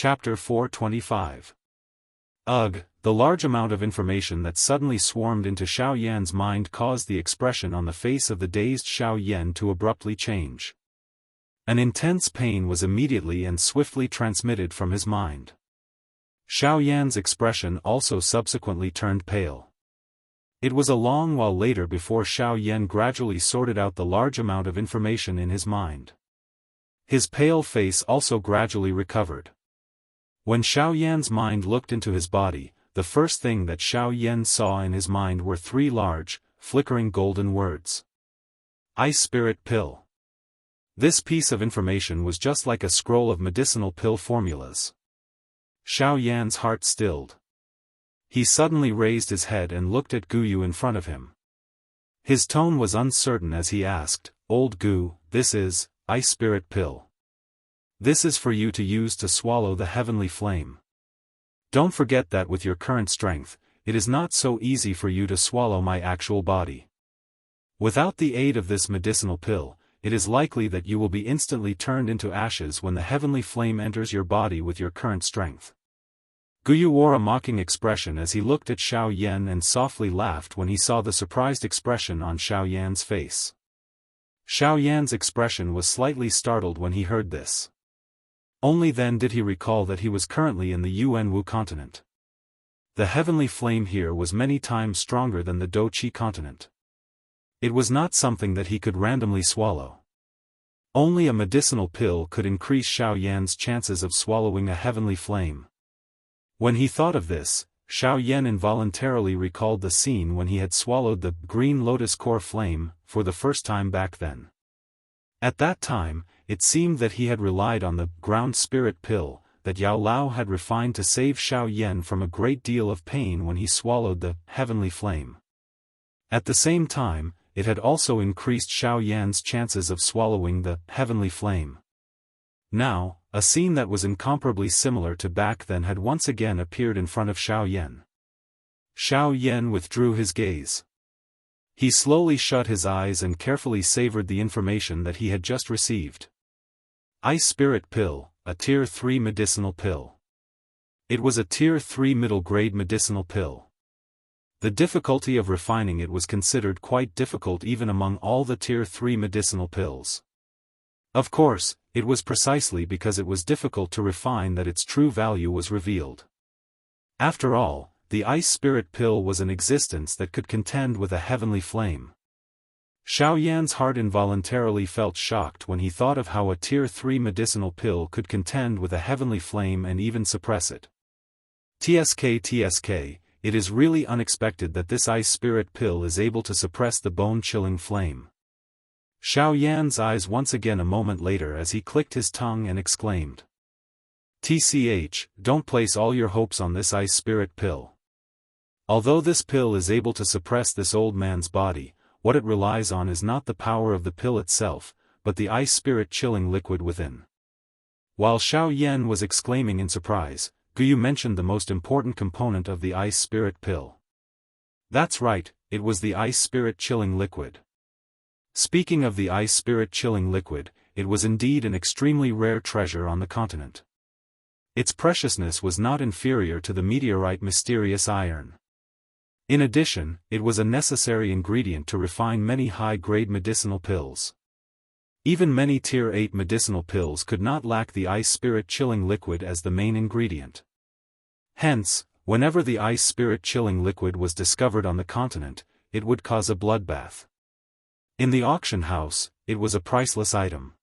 Chapter 425. Ugh, the large amount of information that suddenly swarmed into Xiao Yan's mind caused the expression on the face of the dazed Xiao Yan to abruptly change. An intense pain was immediately and swiftly transmitted from his mind. Xiao Yan's expression also subsequently turned pale. It was a long while later before Xiao Yan gradually sorted out the large amount of information in his mind. His pale face also gradually recovered. When Xiao Yan's mind looked into his body, the first thing that Xiao Yan saw in his mind were three large, flickering golden words. Ice Spirit Pill. This piece of information was just like a scroll of medicinal pill formulas. Xiao Yan's heart stilled. He suddenly raised his head and looked at Guyu in front of him. His tone was uncertain as he asked, "Old Gu, this is, Ice Spirit Pill. This is for you to use to swallow the heavenly flame. Don't forget that with your current strength, it is not so easy for you to swallow my actual body. Without the aid of this medicinal pill, it is likely that you will be instantly turned into ashes when the heavenly flame enters your body with your current strength." Guyu wore a mocking expression as he looked at Xiao Yan and softly laughed when he saw the surprised expression on Xiao Yan's face. Xiao Yan's expression was slightly startled when he heard this. Only then did he recall that he was currently in the Yuanwu continent. The heavenly flame here was many times stronger than the Douqi continent. It was not something that he could randomly swallow. Only a medicinal pill could increase Xiao Yan's chances of swallowing a heavenly flame. When he thought of this, Xiao Yan involuntarily recalled the scene when he had swallowed the green lotus core flame for the first time back then. At that time, it seemed that he had relied on the ground spirit pill that Yao Lao had refined to save Xiao Yan from a great deal of pain when he swallowed the heavenly flame. At the same time, it had also increased Xiao Yan's chances of swallowing the heavenly flame. Now, a scene that was incomparably similar to back then had once again appeared in front of Xiao Yan. Xiao Yan withdrew his gaze. He slowly shut his eyes and carefully savored the information that he had just received. Ice Spirit Pill, a Tier 3 medicinal pill. It was a Tier 3 middle-grade medicinal pill. The difficulty of refining it was considered quite difficult even among all the Tier 3 medicinal pills. Of course, it was precisely because it was difficult to refine that its true value was revealed. After all, the Ice Spirit Pill was an existence that could contend with a heavenly flame. Xiao Yan's heart involuntarily felt shocked when he thought of how a Tier 3 medicinal pill could contend with a heavenly flame and even suppress it. TSK, it is really unexpected that this Ice Spirit Pill is able to suppress the bone-chilling flame. Xiao Yan's eyes once again a moment later as he clicked his tongue and exclaimed. TCH, don't place all your hopes on this Ice Spirit Pill. Although this pill is able to suppress this old man's body, what it relies on is not the power of the pill itself, but the Ice Spirit chilling liquid within. While Xiao Yan was exclaiming in surprise, Guyu mentioned the most important component of the Ice Spirit Pill. That's right, it was the Ice Spirit chilling liquid. Speaking of the Ice Spirit chilling liquid, it was indeed an extremely rare treasure on the continent. Its preciousness was not inferior to the meteorite mysterious iron. In addition, it was a necessary ingredient to refine many high-grade medicinal pills. Even many Tier 8 medicinal pills could not lack the Ice Spirit chilling liquid as the main ingredient. Hence, whenever the Ice Spirit chilling liquid was discovered on the continent, it would cause a bloodbath. In the auction house, it was a priceless item.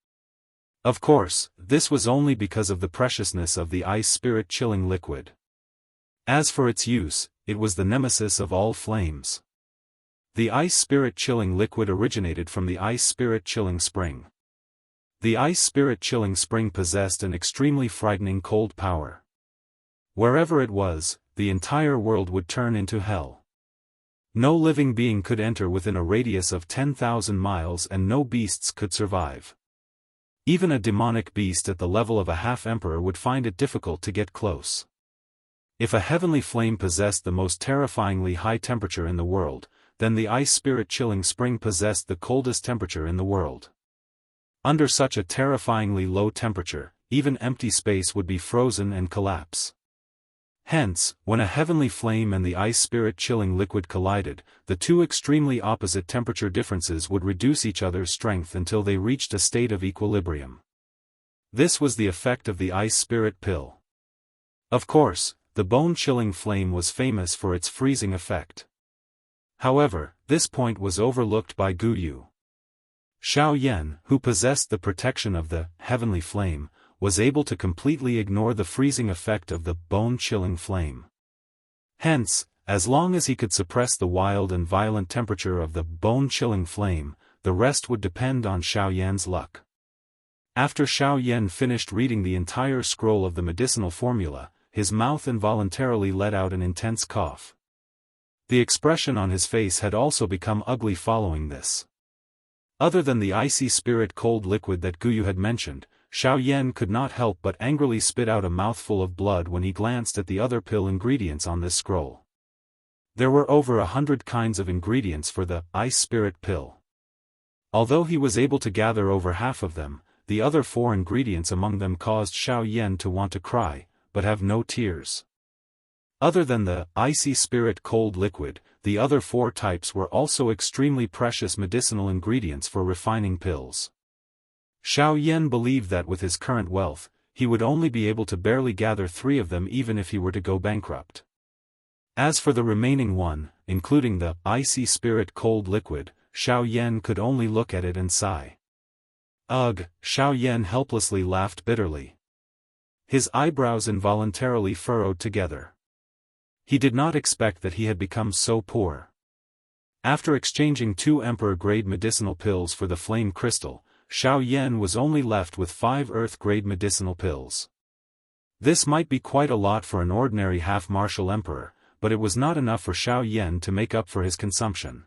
Of course, this was only because of the preciousness of the Ice Spirit chilling liquid. As for its use, it was the nemesis of all flames. The Ice Spirit chilling liquid originated from the Ice Spirit chilling spring. The Ice Spirit chilling spring possessed an extremely frightening cold power. Wherever it was, the entire world would turn into hell. No living being could enter within a radius of 10,000 miles and no beasts could survive. Even a demonic beast at the level of a half-emperor would find it difficult to get close. If a heavenly flame possessed the most terrifyingly high temperature in the world, then the Ice Spirit chilling spring possessed the coldest temperature in the world. Under such a terrifyingly low temperature, even empty space would be frozen and collapse. Hence, when a heavenly flame and the ice spirit chilling liquid collided, the two extremely opposite temperature differences would reduce each other's strength until they reached a state of equilibrium. This was the effect of the ice spirit pill. Of course, the bone-chilling flame was famous for its freezing effect. However, this point was overlooked by Guyu. Xiao Yan, who possessed the protection of the heavenly flame, was able to completely ignore the freezing effect of the bone-chilling flame. Hence, as long as he could suppress the wild and violent temperature of the bone-chilling flame, the rest would depend on Xiao Yan's luck. After Xiao Yan finished reading the entire scroll of the medicinal formula, his mouth involuntarily let out an intense cough. The expression on his face had also become ugly following this. Other than the icy spirit cold liquid that Guyu had mentioned, Xiao Yan could not help but angrily spit out a mouthful of blood when he glanced at the other pill ingredients on this scroll. There were over 100 kinds of ingredients for the ice spirit pill. Although he was able to gather over half of them, the other 4 ingredients among them caused Xiao Yan to want to cry, but have no tears. Other than the icy spirit cold liquid, the other 4 types were also extremely precious medicinal ingredients for refining pills. Xiao Yan believed that with his current wealth, he would only be able to barely gather 3 of them even if he were to go bankrupt. As for the remaining 1, including the icy spirit cold liquid, Xiao Yan could only look at it and sigh. Ugh, Xiao Yan helplessly laughed bitterly. His eyebrows involuntarily furrowed together. He did not expect that he had become so poor. After exchanging 2 emperor-grade medicinal pills for the flame crystal, Xiao Yan was only left with 5 earth-grade medicinal pills. This might be quite a lot for an ordinary half-martial emperor, but it was not enough for Xiao Yan to make up for his consumption.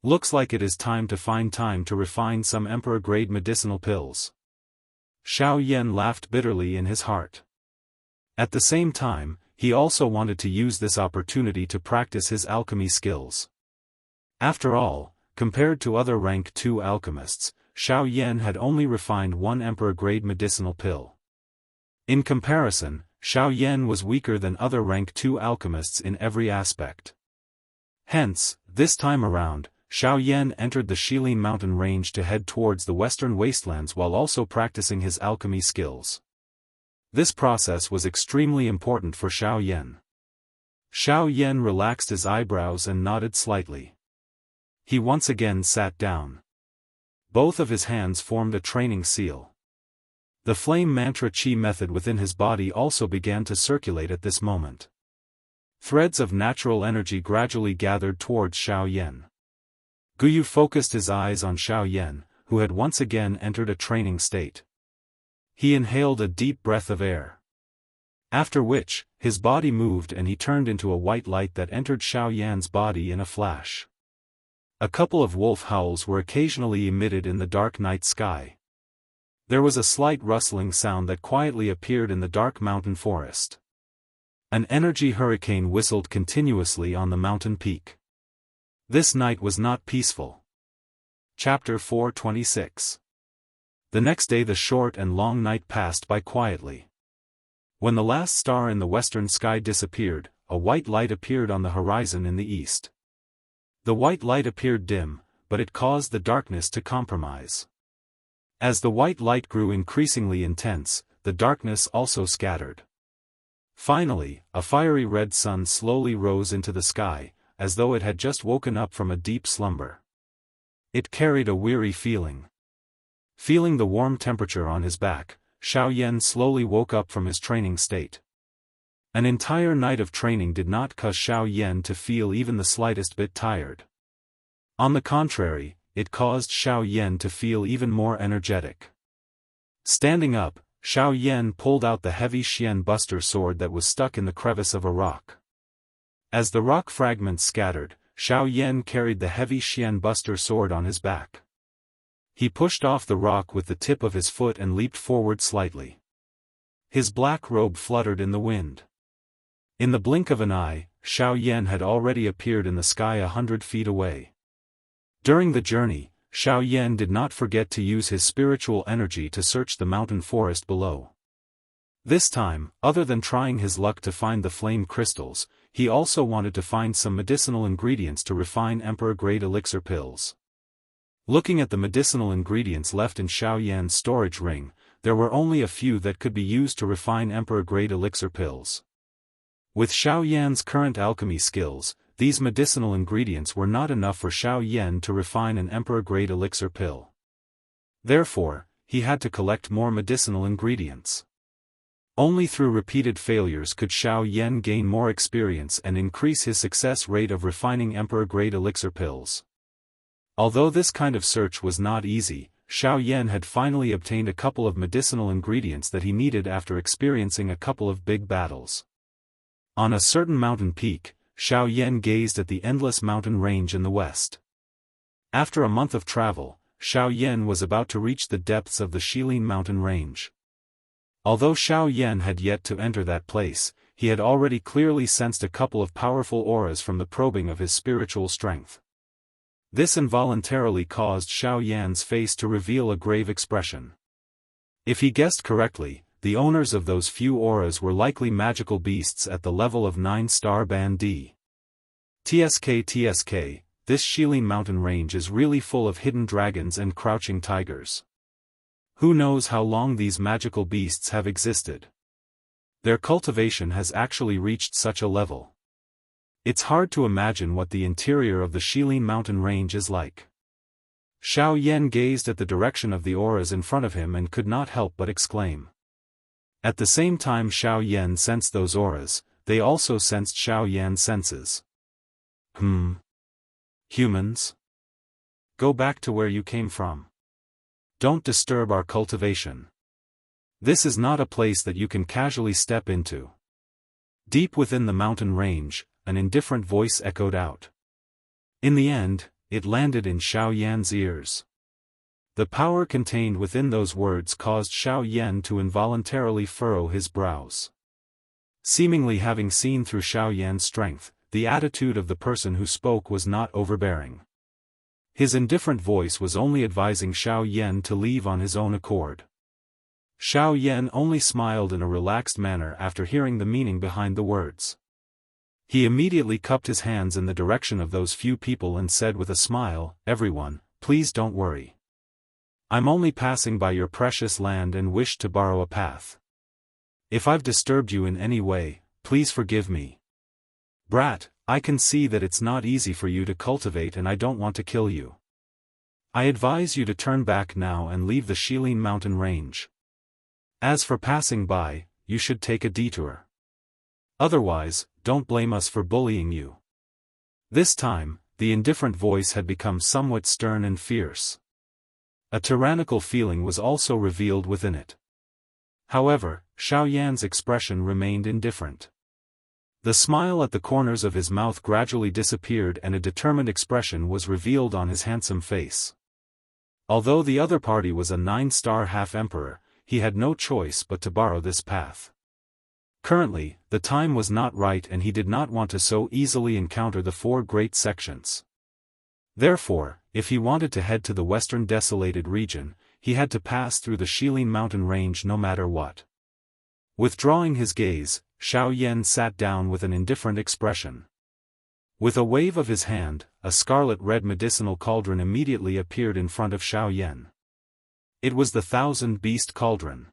Looks like it is time to find time to refine some emperor-grade medicinal pills. Xiao Yan laughed bitterly in his heart. At the same time, he also wanted to use this opportunity to practice his alchemy skills. After all, compared to other rank 2 alchemists, Xiao Yan had only refined 1 emperor-grade medicinal pill. In comparison, Xiao Yan was weaker than other rank 2 alchemists in every aspect. Hence, this time around, Xiao Yan entered the Shilin mountain range to head towards the western wastelands while also practicing his alchemy skills. This process was extremely important for Xiao Yan. Xiao Yan relaxed his eyebrows and nodded slightly. He once again sat down. Both of his hands formed a training seal. The flame mantra chi method within his body also began to circulate at this moment. Threads of natural energy gradually gathered towards Xiao Yan. Guyu focused his eyes on Xiao Yan, who had once again entered a training state. He inhaled a deep breath of air. After which, his body moved and he turned into a white light that entered Xiao Yan's body in a flash. A couple of wolf howls were occasionally emitted in the dark night sky. There was a slight rustling sound that quietly appeared in the dark mountain forest. An energy hurricane whistled continuously on the mountain peak. This night was not peaceful. Chapter 426. The next day the short and long night passed by quietly. When the last star in the western sky disappeared, a white light appeared on the horizon in the east. The white light appeared dim, but it caused the darkness to compromise. As the white light grew increasingly intense, the darkness also scattered. Finally, a fiery red sun slowly rose into the sky, as though it had just woken up from a deep slumber. It carried a weary feeling. Feeling the warm temperature on his back, Xiao Yan slowly woke up from his training state. An entire night of training did not cause Xiao Yan to feel even the slightest bit tired. On the contrary, it caused Xiao Yan to feel even more energetic. Standing up, Xiao Yan pulled out the heavy Xian buster sword that was stuck in the crevice of a rock. As the rock fragments scattered, Xiao Yan carried the heavy Xian buster sword on his back. He pushed off the rock with the tip of his foot and leaped forward slightly. His black robe fluttered in the wind. In the blink of an eye, Xiao Yan had already appeared in the sky 100 feet away. During the journey, Xiao Yan did not forget to use his spiritual energy to search the mountain forest below. This time, other than trying his luck to find the flame crystals, he also wanted to find some medicinal ingredients to refine emperor-grade elixir pills. Looking at the medicinal ingredients left in Xiao Yan's storage ring, there were only a few that could be used to refine emperor-grade elixir pills. With Xiao Yan's current alchemy skills, these medicinal ingredients were not enough for Xiao Yan to refine an emperor-grade elixir pill. Therefore, he had to collect more medicinal ingredients. Only through repeated failures could Xiao Yan gain more experience and increase his success rate of refining emperor-grade elixir pills. Although this kind of search was not easy, Xiao Yan had finally obtained a couple of medicinal ingredients that he needed after experiencing a couple of big battles. On a certain mountain peak, Xiao Yan gazed at the endless mountain range in the west. After a month of travel, Xiao Yan was about to reach the depths of the Shilin mountain range. Although Xiao Yan had yet to enter that place, he had already clearly sensed a couple of powerful auras from the probing of his spiritual strength. This involuntarily caused Xiao Yan's face to reveal a grave expression. If he guessed correctly, the owners of those few auras were likely magical beasts at the level of 9-star band D. TSK, this Shilin mountain range is really full of hidden dragons and crouching tigers. Who knows how long these magical beasts have existed? Their cultivation has actually reached such a level. It's hard to imagine what the interior of the Shilin mountain range is like. Xiao Yan gazed at the direction of the auras in front of him and could not help but exclaim. At the same time Xiao Yan sensed those auras, they also sensed Xiao Yan's senses. Humans? Go back to where you came from. Don't disturb our cultivation. This is not a place that you can casually step into. Deep within the mountain range, an indifferent voice echoed out. In the end, it landed in Xiao Yan's ears. The power contained within those words caused Xiao Yan to involuntarily furrow his brows. Seemingly having seen through Xiao Yan's strength, the attitude of the person who spoke was not overbearing. His indifferent voice was only advising Xiao Yan to leave on his own accord. Xiao Yan only smiled in a relaxed manner after hearing the meaning behind the words. He immediately cupped his hands in the direction of those few people and said with a smile, "Everyone, please don't worry. I'm only passing by your precious land and wish to borrow a path. If I've disturbed you in any way, please forgive me. Brat, I can see that it's not easy for you to cultivate and I don't want to kill you. I advise you to turn back now and leave the Shilin mountain range. As for passing by, you should take a detour. Otherwise, don't blame us for bullying you." This time, the indifferent voice had become somewhat stern and fierce. A tyrannical feeling was also revealed within it. However, Xiao Yan's expression remained indifferent. The smile at the corners of his mouth gradually disappeared and a determined expression was revealed on his handsome face. Although the other party was a 9-star half-emperor, he had no choice but to borrow this path. Currently, the time was not right and he did not want to so easily encounter the 4 great sections. Therefore, if he wanted to head to the western desolated region, he had to pass through the Shilin mountain range no matter what. Withdrawing his gaze, Xiao Yan sat down with an indifferent expression. With a wave of his hand, a scarlet-red medicinal cauldron immediately appeared in front of Xiao Yan. It was the 1,000-beast cauldron.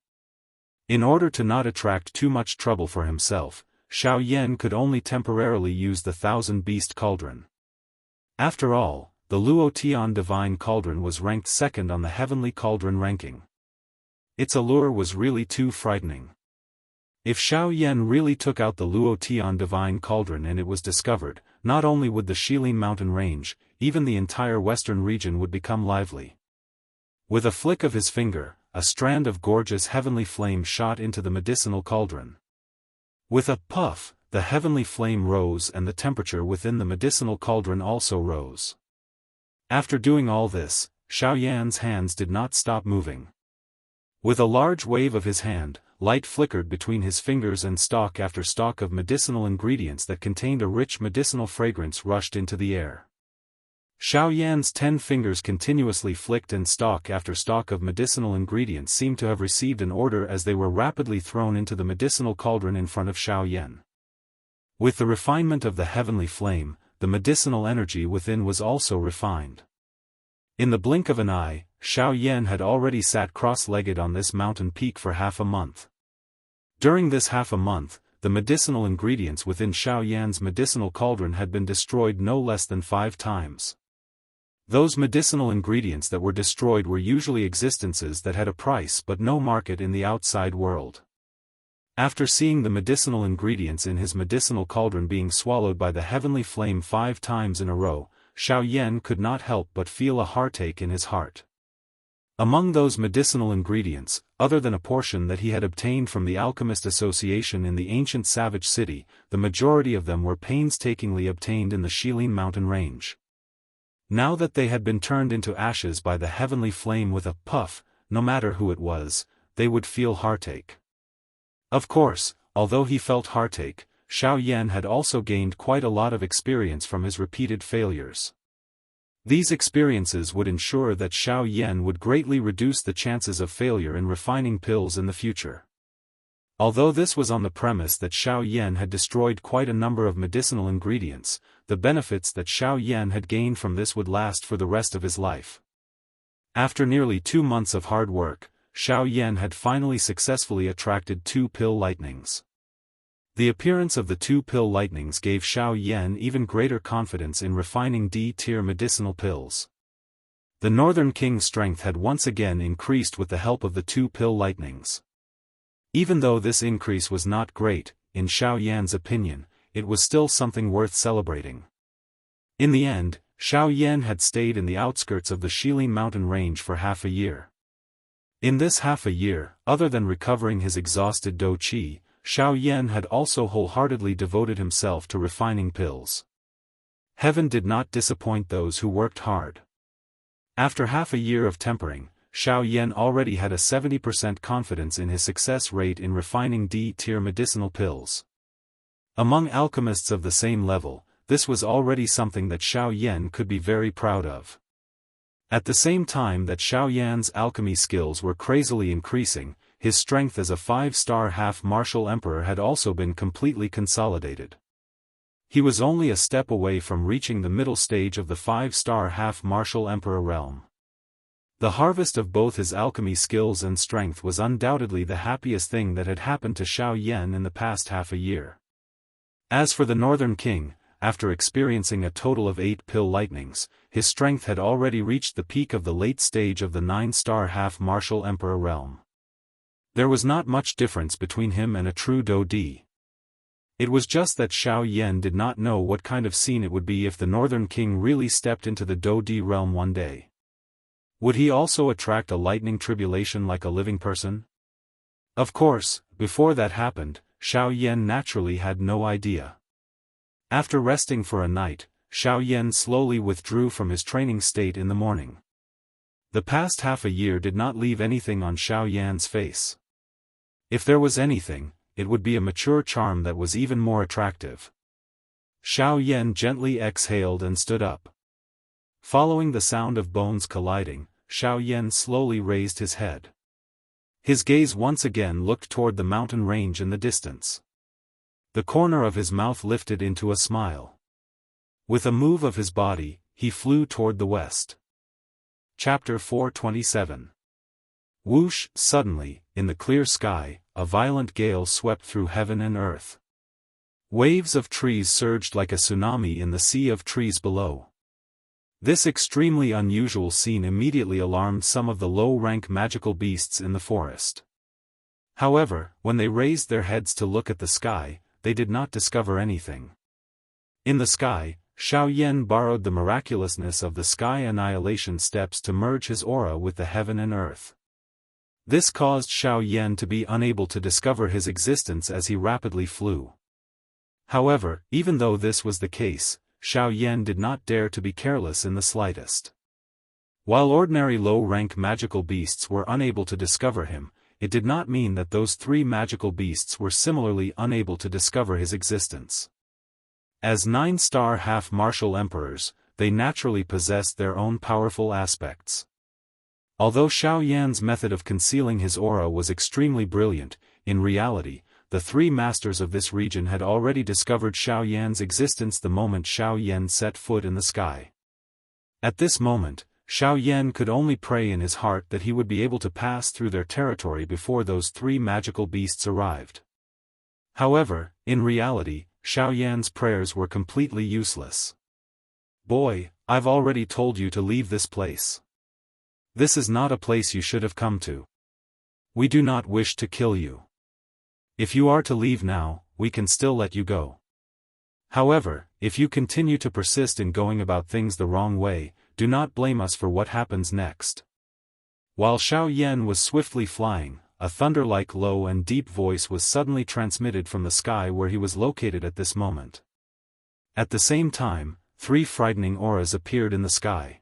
In order to not attract too much trouble for himself, Xiao Yan could only temporarily use the 1,000-beast cauldron. After all, the Luotian divine cauldron was ranked second on the heavenly cauldron ranking. Its allure was really too frightening. If Xiao Yan really took out the Luotian divine cauldron and it was discovered, not only would the Shilin mountain range, even the entire western region would become lively. With a flick of his finger, a strand of gorgeous heavenly flame shot into the medicinal cauldron. With a puff, the heavenly flame rose and the temperature within the medicinal cauldron also rose. After doing all this, Xiao Yan's hands did not stop moving. With a large wave of his hand, light flickered between his fingers and stalk after stalk of medicinal ingredients that contained a rich medicinal fragrance rushed into the air. Xiao Yan's 10 fingers continuously flicked, and stalk after stalk of medicinal ingredients seemed to have received an order as they were rapidly thrown into the medicinal cauldron in front of Xiao Yan. With the refinement of the heavenly flame, the medicinal energy within was also refined. In the blink of an eye, Xiao Yan had already sat cross-legged on this mountain peak for half a month. During this half a month, the medicinal ingredients within Xiao Yan's medicinal cauldron had been destroyed no less than 5 times. Those medicinal ingredients that were destroyed were usually existences that had a price but no market in the outside world. After seeing the medicinal ingredients in his medicinal cauldron being swallowed by the heavenly flame 5 times in a row, Xiao Yan could not help but feel a heartache in his heart. Among those medicinal ingredients, other than a portion that he had obtained from the Alchemist Association in the ancient savage city, the majority of them were painstakingly obtained in the Shilin mountain range. Now that they had been turned into ashes by the heavenly flame with a puff, no matter who it was, they would feel heartache. Of course, although he felt heartache, Xiao Yan had also gained quite a lot of experience from his repeated failures. These experiences would ensure that Xiao Yan would greatly reduce the chances of failure in refining pills in the future. Although this was on the premise that Xiao Yan had destroyed quite a number of medicinal ingredients, the benefits that Xiao Yan had gained from this would last for the rest of his life. After nearly 2 months of hard work, Xiao Yan had finally successfully attracted 2 pill lightnings. The appearance of the 2 pill lightnings gave Xiao Yan even greater confidence in refining D-tier medicinal pills. The Northern King's strength had once again increased with the help of the 2 pill lightnings. Even though this increase was not great, in Xiao Yan's opinion, it was still something worth celebrating. In the end, Xiao Yan had stayed in the outskirts of the Shilin mountain range for half a year. In this half a year, other than recovering his exhausted Do Qi, Xiao Yan had also wholeheartedly devoted himself to refining pills. Heaven did not disappoint those who worked hard. After half a year of tempering, Xiao Yan already had a 70% confidence in his success rate in refining D-tier medicinal pills. Among alchemists of the same level, this was already something that Xiao Yan could be very proud of. At the same time that Xiao Yan's alchemy skills were crazily increasing, his strength as a 5-star half-martial emperor had also been completely consolidated. He was only a step away from reaching the middle stage of the 5-star half-martial emperor realm. The harvest of both his alchemy skills and strength was undoubtedly the happiest thing that had happened to Xiao Yan in the past half a year. As for the Northern King, after experiencing a total of 8 pill lightnings, his strength had already reached the peak of the late stage of the 9-star half-martial emperor realm. There was not much difference between him and a true Do Di. It was just that Xiao Yan did not know what kind of scene it would be if the Northern King really stepped into the Do Di realm one day. Would he also attract a lightning tribulation like a living person? Of course, before that happened, Xiao Yan naturally had no idea. After resting for a night, Xiao Yan slowly withdrew from his training state in the morning. The past half a year did not leave anything on Xiao Yan's face. If there was anything, it would be a mature charm that was even more attractive. Xiao Yan gently exhaled and stood up. Following the sound of bones colliding, Xiao Yan slowly raised his head. His gaze once again looked toward the mountain range in the distance. The corner of his mouth lifted into a smile. With a move of his body, he flew toward the west. Chapter 427. Whoosh! Suddenly, in the clear sky, a violent gale swept through heaven and earth. Waves of trees surged like a tsunami in the sea of trees below. This extremely unusual scene immediately alarmed some of the low-rank magical beasts in the forest. However, when they raised their heads to look at the sky, they did not discover anything. In the sky, Xiao Yan borrowed the miraculousness of the sky annihilation steps to merge his aura with the heaven and earth. This caused Xiao Yan to be unable to discover his existence as he rapidly flew. However, even though this was the case, Xiao Yan did not dare to be careless in the slightest. While ordinary low-rank magical beasts were unable to discover him, it did not mean that those 3 magical beasts were similarly unable to discover his existence. As 9-star half-martial emperors, they naturally possessed their own powerful aspects. Although Xiao Yan's method of concealing his aura was extremely brilliant, in reality, the three masters of this region had already discovered Xiao Yan's existence the moment Xiao Yan set foot in the sky. At this moment, Xiao Yan could only pray in his heart that he would be able to pass through their territory before those three magical beasts arrived. However, in reality, Xiao Yan's prayers were completely useless. "Boy, I've already told you to leave this place. This is not a place you should have come to. We do not wish to kill you. If you are to leave now, we can still let you go. However, if you continue to persist in going about things the wrong way, do not blame us for what happens next." While Xiao Yan was swiftly flying, a thunder-like low and deep voice was suddenly transmitted from the sky where he was located at this moment. At the same time, three frightening auras appeared in the sky.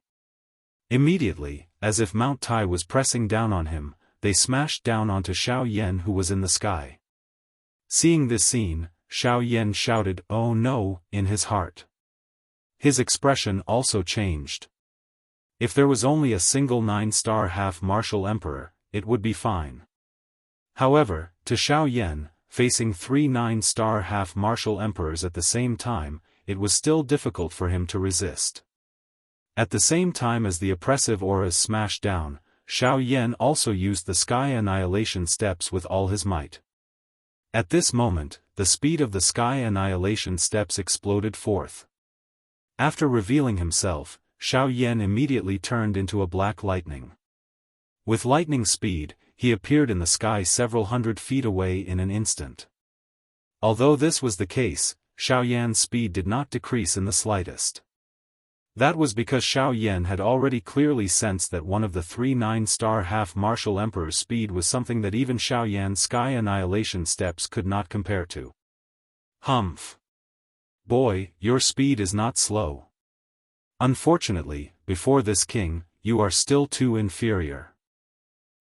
Immediately, as if Mount Tai was pressing down on him, they smashed down onto Xiao Yan who was in the sky. Seeing this scene, Xiao Yan shouted, "Oh no," in his heart. His expression also changed. If there was only a single 9-star half-martial emperor, it would be fine. However, to Xiao Yan, facing 3 9-star half-martial emperors at the same time, it was still difficult for him to resist. At the same time as the oppressive auras smashed down, Xiao Yan also used the sky annihilation steps with all his might. At this moment, the speed of the sky annihilation steps exploded forth. After revealing himself, Xiao Yan immediately turned into a black lightning. With lightning speed, he appeared in the sky several hundred feet away in an instant. Although this was the case, Xiao Yan's speed did not decrease in the slightest. That was because Xiao Yan had already clearly sensed that one of the 3 9-star half-martial emperor's speed was something that even Xiao Yan's sky annihilation steps could not compare to. "Humph! Boy, your speed is not slow. Unfortunately, before this king, you are still too inferior."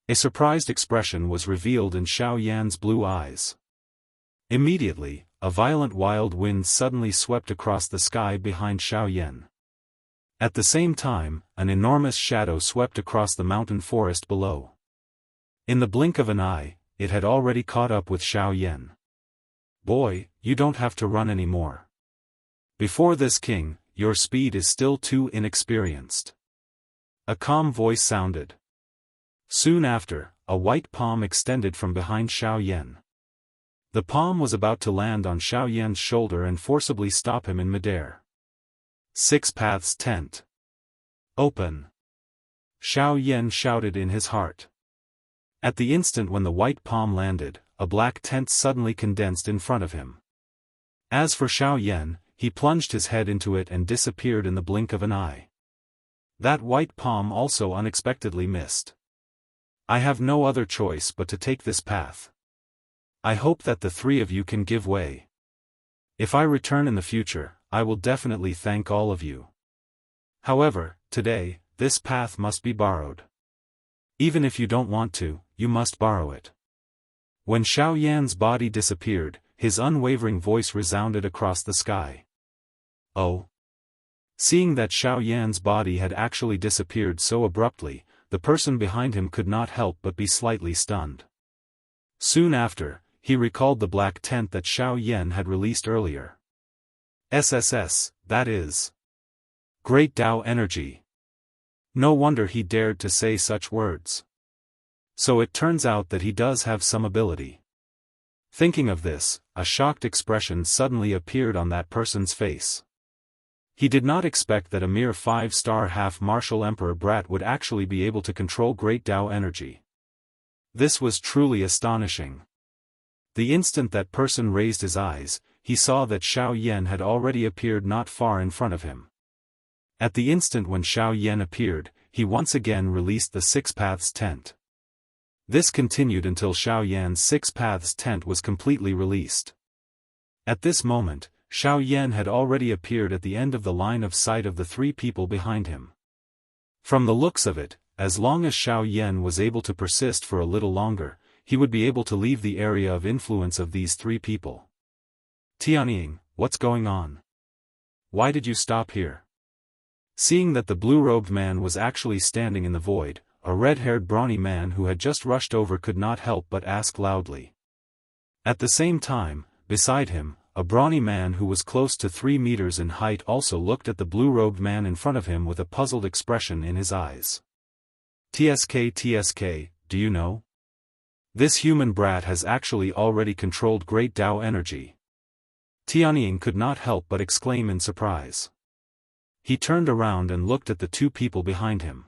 A surprised expression was revealed in Xiao Yan's blue eyes. Immediately, a violent wild wind suddenly swept across the sky behind Xiao Yan. At the same time, an enormous shadow swept across the mountain forest below. In the blink of an eye, it had already caught up with Xiao Yan. "Boy, you don't have to run anymore. Before this king, your speed is still too inexperienced." A calm voice sounded. Soon after, a white palm extended from behind Xiao Yan. The palm was about to land on Xiao Yan's shoulder and forcibly stop him in midair. "Six Paths Tent. Open!" Xiao Yan shouted in his heart. At the instant when the white palm landed, a black tent suddenly condensed in front of him. As for Xiao Yan, he plunged his head into it and disappeared in the blink of an eye. That white palm also unexpectedly missed. "I have no other choice but to take this path. I hope that the three of you can give way. If I return in the future, I will definitely thank all of you. However, today, this path must be borrowed. Even if you don't want to, you must borrow it." When Xiao Yan's body disappeared, his unwavering voice resounded across the sky. "Oh." Seeing that Xiao Yan's body had actually disappeared so abruptly, the person behind him could not help but be slightly stunned. Soon after, he recalled the black tent that Xiao Yan had released earlier. SSS, that is. Great Tao energy. No wonder he dared to say such words. So it turns out that he does have some ability. Thinking of this, a shocked expression suddenly appeared on that person's face. He did not expect that a mere 5-star half-martial Emperor brat would actually be able to control Great Tao energy. This was truly astonishing. The instant that person raised his eyes, he saw that Xiao Yan had already appeared not far in front of him. At the instant when Xiao Yan appeared, he once again released the Six Paths tent. This continued until Xiao Yan's Six Paths tent was completely released. At this moment, Xiao Yan had already appeared at the end of the line of sight of the three people behind him. From the looks of it, as long as Xiao Yan was able to persist for a little longer, he would be able to leave the area of influence of these three people. "Tianying, what's going on? Why did you stop here?" Seeing that the blue-robed man was actually standing in the void, a red-haired brawny man who had just rushed over could not help but ask loudly. At the same time, beside him, a brawny man who was close to 3 meters in height also looked at the blue-robed man in front of him with a puzzled expression in his eyes. TSK, do you know? This human brat has actually already controlled great Dao energy. Tianying could not help but exclaim in surprise. He turned around and looked at the 2 people behind him.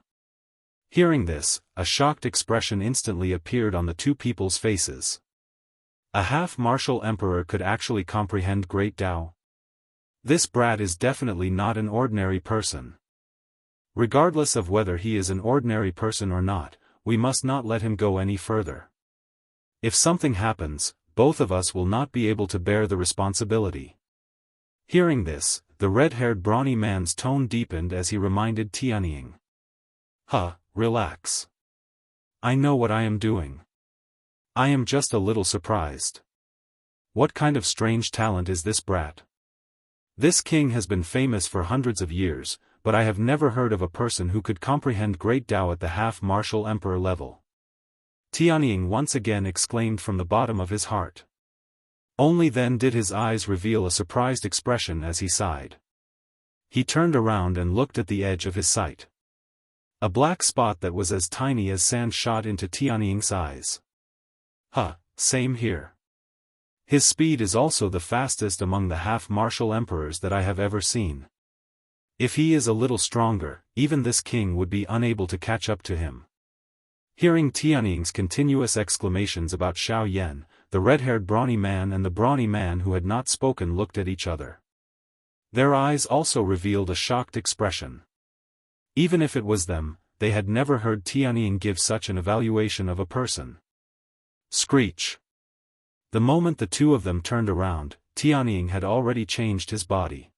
Hearing this, a shocked expression instantly appeared on the 2 people's faces. A half-martial emperor could actually comprehend great Dao. This brat is definitely not an ordinary person. Regardless of whether he is an ordinary person or not, we must not let him go any further. If something happens, both of us will not be able to bear the responsibility. Hearing this, the red-haired brawny man's tone deepened as he reminded Tianying. Relax. I know what I am doing. I am just a little surprised. What kind of strange talent is this brat? This king has been famous for hundreds of years, but I have never heard of a person who could comprehend great Dao at the half-martial emperor level. Tianying once again exclaimed from the bottom of his heart. Only then did his eyes reveal a surprised expression as he sighed. He turned around and looked at the edge of his sight. A black spot that was as tiny as sand shot into Tianying's eyes. Same here. His speed is also the fastest among the half-martial emperors that I have ever seen. If he is a little stronger, even this king would be unable to catch up to him. Hearing Tianying's continuous exclamations about Xiao Yan, the red-haired brawny man and the brawny man who had not spoken looked at each other. Their eyes also revealed a shocked expression. Even if it was them, they had never heard Tianying give such an evaluation of a person. Screech! The moment the 2 of them turned around, Tianying had already changed his body.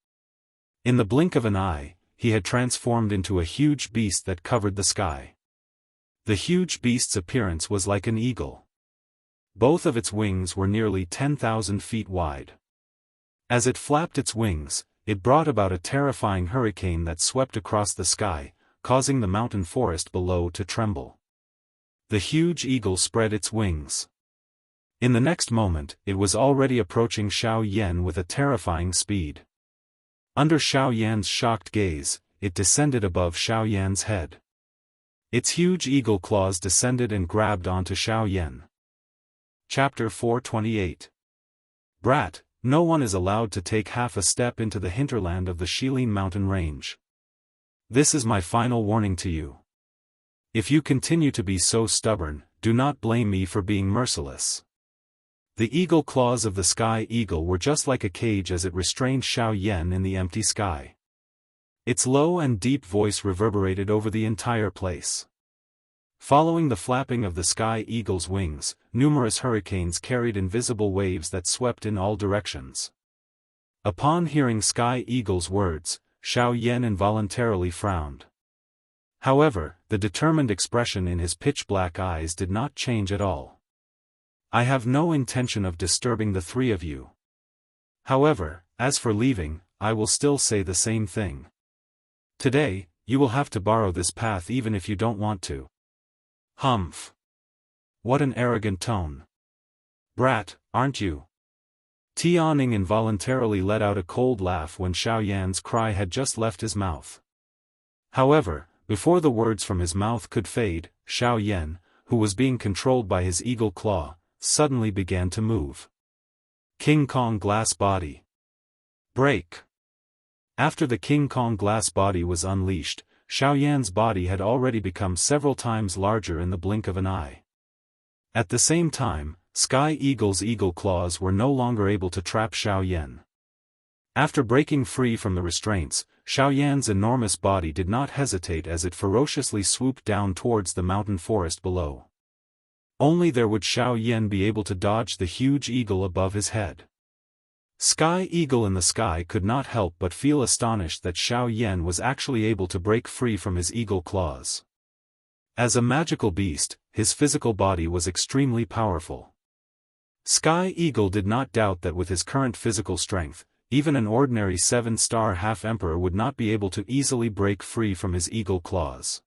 In the blink of an eye, he had transformed into a huge beast that covered the sky. The huge beast's appearance was like an eagle. Both of its wings were nearly 10,000 feet wide. As it flapped its wings, it brought about a terrifying hurricane that swept across the sky, causing the mountain forest below to tremble. The huge eagle spread its wings. In the next moment, it was already approaching Xiao Yan with a terrifying speed. Under Xiao Yan's shocked gaze, it descended above Xiao Yan's head. Its huge eagle claws descended and grabbed onto Xiao Yan. Chapter 428. Brat, no one is allowed to take half a step into the hinterland of the Shilin mountain range. This is my final warning to you. If you continue to be so stubborn, do not blame me for being merciless. The eagle claws of the sky eagle were just like a cage as it restrained Xiao Yan in the empty sky. Its low and deep voice reverberated over the entire place. Following the flapping of the sky eagle's wings, numerous hurricanes carried invisible waves that swept in all directions. Upon hearing sky eagle's words, Xiao Yan involuntarily frowned. However, the determined expression in his pitch-black eyes did not change at all. I have no intention of disturbing the 3 of you. However, as for leaving, I will still say the same thing. Today, you will have to borrow this path even if you don't want to. Humph. What an arrogant tone. Brat, aren't you? Tianying involuntarily let out a cold laugh when Xiao Yan's cry had just left his mouth. However, before the words from his mouth could fade, Xiao Yan, who was being controlled by his eagle claw, suddenly began to move. King Kong glass body. Break. After the King Kong glass body was unleashed, Xiao Yan's body had already become several times larger in the blink of an eye. At the same time, Sky Eagle's eagle claws were no longer able to trap Xiao Yan. After breaking free from the restraints, Xiao Yan's enormous body did not hesitate as it ferociously swooped down towards the mountain forest below. Only there would Xiao Yan be able to dodge the huge eagle above his head. Sky Eagle in the sky could not help but feel astonished that Xiao Yan was actually able to break free from his eagle claws. As a magical beast, his physical body was extremely powerful. Sky Eagle did not doubt that with his current physical strength, Even an ordinary 7-star half-emperor would not be able to easily break free from his eagle claws.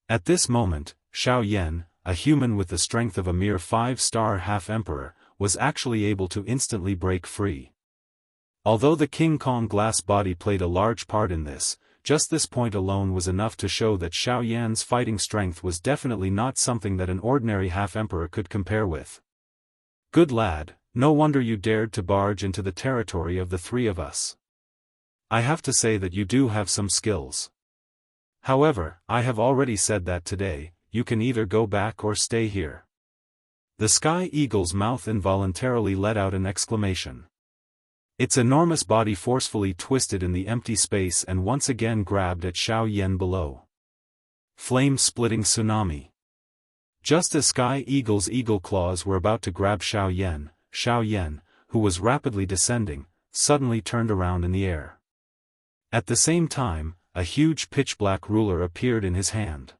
At this moment, Xiao Yan, a human with the strength of a mere 5-star half-emperor, was actually able to instantly break free. Although the King Kong glass body played a large part in this, just this point alone was enough to show that Xiao Yan's fighting strength was definitely not something that an ordinary half-emperor could compare with. Good lad, no wonder you dared to barge into the territory of the three of us. I have to say that you do have some skills. However, I have already said that today, you can either go back or stay here. The Sky Eagle's mouth involuntarily let out an exclamation. Its enormous body forcefully twisted in the empty space and once again grabbed at Xiao Yan below. Flame-splitting tsunami. Just as Sky Eagle's eagle claws were about to grab Xiao Yan, who was rapidly descending, suddenly turned around in the air. At the same time, a huge pitch-black ruler appeared in his hand.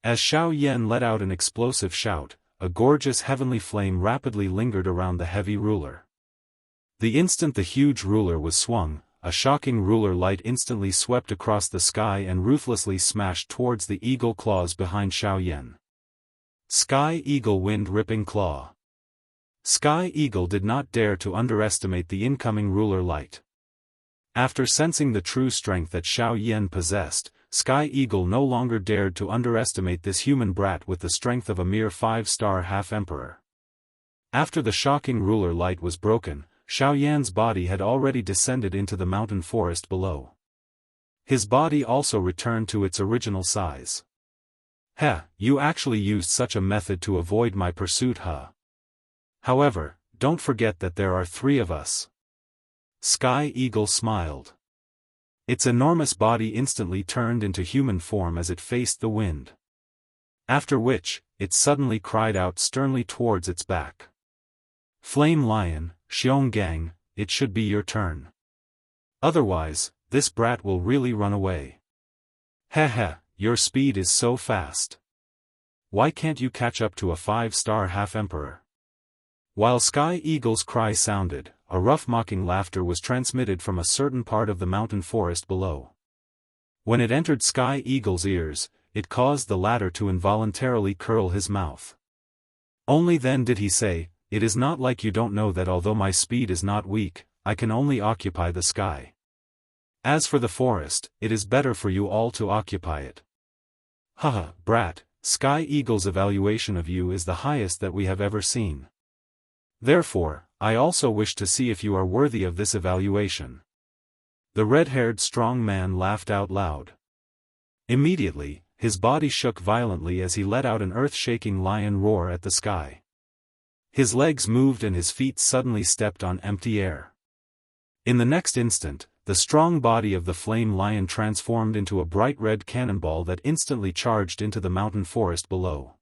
As Xiao Yan let out an explosive shout, a gorgeous heavenly flame rapidly lingered around the heavy ruler. The instant the huge ruler was swung, a shocking ruler light instantly swept across the sky and ruthlessly smashed towards the eagle claws behind Xiao Yan. Sky Eagle Wind-Ripping Claw. Sky Eagle did not dare to underestimate the incoming ruler light. After sensing the true strength that Xiao Yan possessed, Sky Eagle no longer dared to underestimate this human brat with the strength of a mere 5-star half-emperor. After the shocking ruler light was broken, Xiao Yan's body had already descended into the mountain forest below. His body also returned to its original size. Heh, you actually used such a method to avoid my pursuit, huh? However, don't forget that there are three of us. Sky Eagle smiled. Its enormous body instantly turned into human form as it faced the wind. After which, it suddenly cried out sternly towards its back. Flame Lion, Xionggang, it should be your turn. Otherwise, this brat will really run away. Heh, your speed is so fast. Why can't you catch up to a 5-star half-emperor? While Sky Eagle's cry sounded, a rough mocking laughter was transmitted from a certain part of the mountain forest below. When it entered Sky Eagle's ears, it caused the latter to involuntarily curl his mouth. Only then did he say, "It is not like you don't know that although my speed is not weak, I can only occupy the sky. As for the forest, it is better for you all to occupy it." Haha, brat, Sky Eagle's evaluation of you is the highest that we have ever seen. Therefore, I also wish to see if you are worthy of this evaluation. The red-haired strong man laughed out loud. Immediately, his body shook violently as he let out an earth-shaking lion roar at the sky. His legs moved and his feet suddenly stepped on empty air. In the next instant, the strong body of the flame lion transformed into a bright red cannonball that instantly charged into the mountain forest below.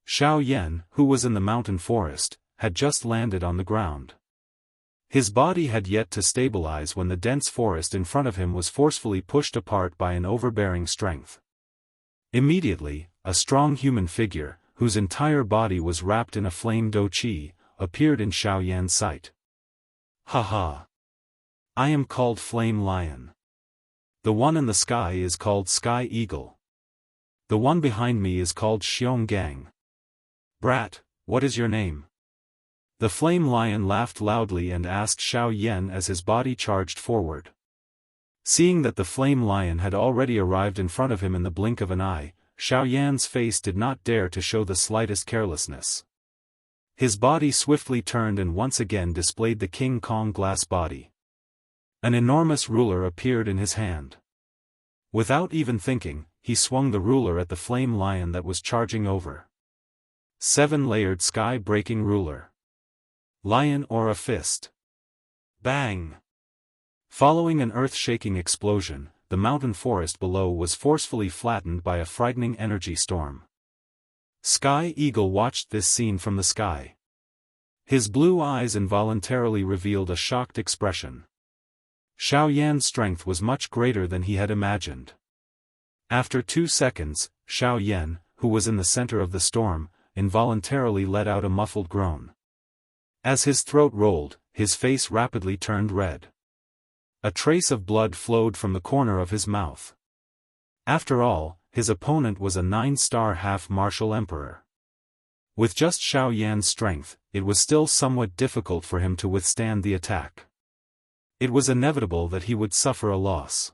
Xiao Yan, who was in the mountain forest, had just landed on the ground. His body had yet to stabilize when the dense forest in front of him was forcefully pushed apart by an overbearing strength. Immediately, a strong human figure, whose entire body was wrapped in a flame do qi, appeared in Xiao Yan's sight. Haha! I am called Flame Lion. The one in the sky is called Sky Eagle. The one behind me is called Xionggang. Brat, what is your name? The Flame Lion laughed loudly and asked Xiao Yan as his body charged forward. Seeing that the Flame Lion had already arrived in front of him in the blink of an eye, Xiao Yan's face did not dare to show the slightest carelessness. His body swiftly turned and once again displayed the King Kong glass body. An enormous ruler appeared in his hand. Without even thinking, he swung the ruler at the Flame Lion that was charging over. 7-layered sky-breaking ruler. Lion Aura Fist. Bang! Following an earth-shaking explosion, the mountain forest below was forcefully flattened by a frightening energy storm. Sky Eagle watched this scene from the sky. His blue eyes involuntarily revealed a shocked expression. Xiao Yan's strength was much greater than he had imagined. After 2 seconds, Xiao Yan, who was in the center of the storm, involuntarily let out a muffled groan. As his throat rolled, his face rapidly turned red. A trace of blood flowed from the corner of his mouth. After all, his opponent was a 9-star half-martial emperor. With just Xiao Yan's strength, it was still somewhat difficult for him to withstand the attack. It was inevitable that he would suffer a loss.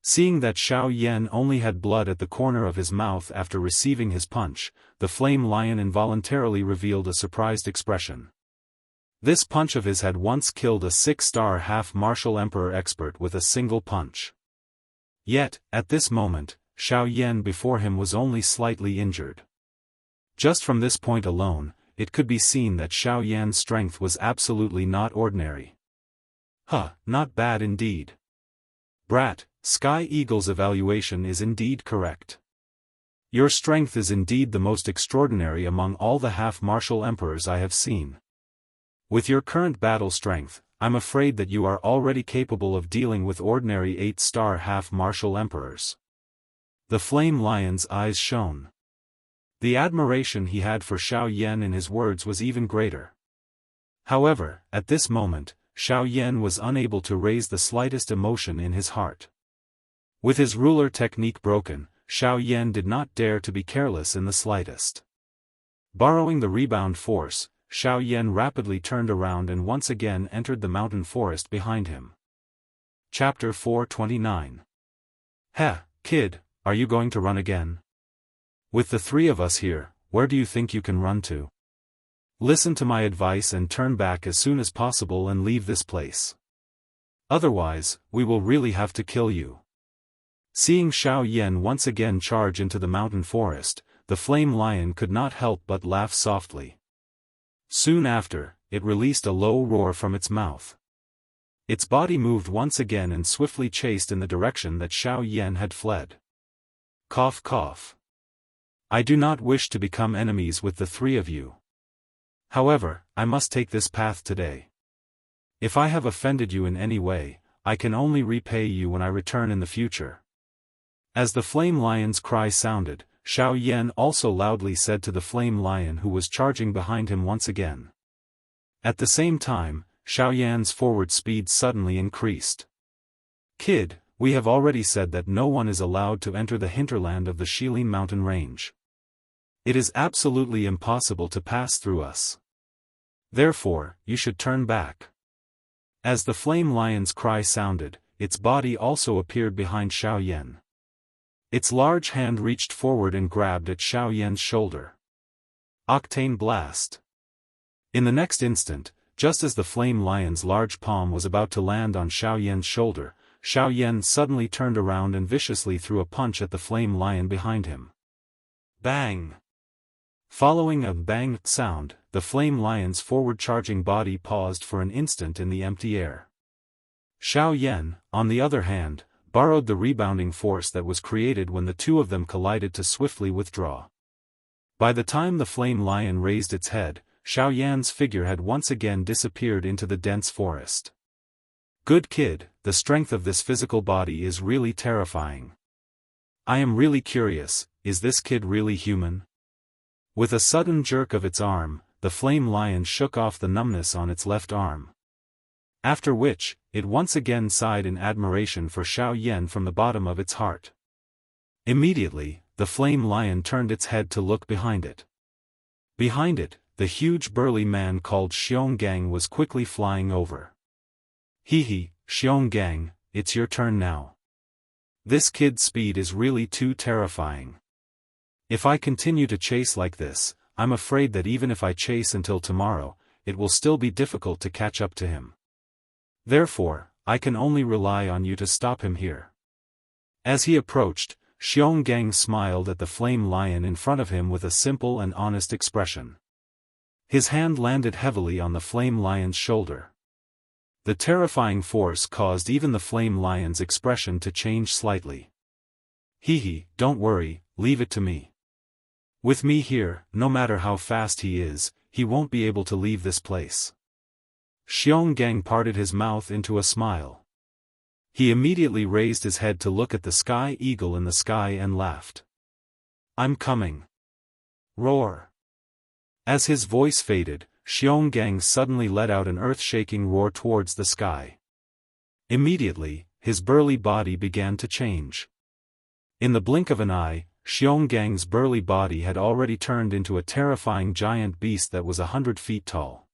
Seeing that Xiao Yan only had blood at the corner of his mouth after receiving his punch, the flame lion involuntarily revealed a surprised expression. This punch of his had once killed a 6-star half-martial emperor expert with a single punch. Yet, at this moment, Xiao Yan before him was only slightly injured. Just from this point alone, it could be seen that Xiao Yan's strength was absolutely not ordinary. Not bad indeed. Brat, Sky Eagle's evaluation is indeed correct. Your strength is indeed the most extraordinary among all the half-martial emperors I have seen. With your current battle strength, I'm afraid that you are already capable of dealing with ordinary 8-star half-martial emperors. The flame lion's eyes shone. The admiration he had for Xiao Yan in his words was even greater. However, at this moment, Xiao Yan was unable to raise the slightest emotion in his heart. With his ruler technique broken, Xiao Yan did not dare to be careless in the slightest. Borrowing the rebound force, Xiao Yan rapidly turned around and once again entered the mountain forest behind him. Chapter 429. Kid, are you going to run again? With the 3 of us here, where do you think you can run to? Listen to my advice and turn back as soon as possible and leave this place. Otherwise, we will really have to kill you. Seeing Xiao Yan once again charge into the mountain forest, the flame lion could not help but laugh softly. Soon after, it released a low roar from its mouth. Its body moved once again and swiftly chased in the direction that Xiao Yan had fled. Cough cough. I do not wish to become enemies with the 3 of you. However, I must take this path today. If I have offended you in any way, I can only repay you when I return in the future. As the flame lion's cry sounded, Xiao Yan also loudly said to the flame lion who was charging behind him once again. At the same time, Xiao Yan's forward speed suddenly increased. Kid, we have already said that no one is allowed to enter the hinterland of the Shilin mountain range. It is absolutely impossible to pass through us. Therefore, you should turn back. As the flame lion's cry sounded, its body also appeared behind Xiao Yan. Its large hand reached forward and grabbed at Xiao Yan's shoulder. Octane Blast. In the next instant, just as the flame lion's large palm was about to land on Xiao Yan's shoulder, Xiao Yan suddenly turned around and viciously threw a punch at the flame lion behind him. Bang! Following a bang sound, the flame lion's forward-charging body paused for an instant in the empty air. Xiao Yan, on the other hand, borrowed the rebounding force that was created when the 2 of them collided to swiftly withdraw. By the time the flame lion raised its head, Xiao Yan's figure had once again disappeared into the dense forest. Good kid, the strength of this physical body is really terrifying. I am really curious, is this kid really human? With a sudden jerk of its arm, the flame lion shook off the numbness on its left arm. After which, it once again sighed in admiration for Xiao Yan from the bottom of its heart. Immediately, the flame lion turned its head to look behind it. Behind it, the huge burly man called Xionggang was quickly flying over. Xionggang, it's your turn now. This kid's speed is really too terrifying. If I continue to chase like this, I'm afraid that even if I chase until tomorrow, it will still be difficult to catch up to him. Therefore, I can only rely on you to stop him here. As he approached, Xionggang smiled at the flame lion in front of him with a simple and honest expression. His hand landed heavily on the flame lion's shoulder. The terrifying force caused even the flame lion's expression to change slightly. Don't worry, leave it to me. With me here, no matter how fast he is, he won't be able to leave this place. Xionggang parted his mouth into a smile. He immediately raised his head to look at the sky eagle in the sky and laughed. I'm coming. Roar. As his voice faded, Xionggang suddenly let out an earth-shaking roar towards the sky. Immediately, his burly body began to change. In the blink of an eye, Xiongang's burly body had already turned into a terrifying giant beast that was 100 feet tall.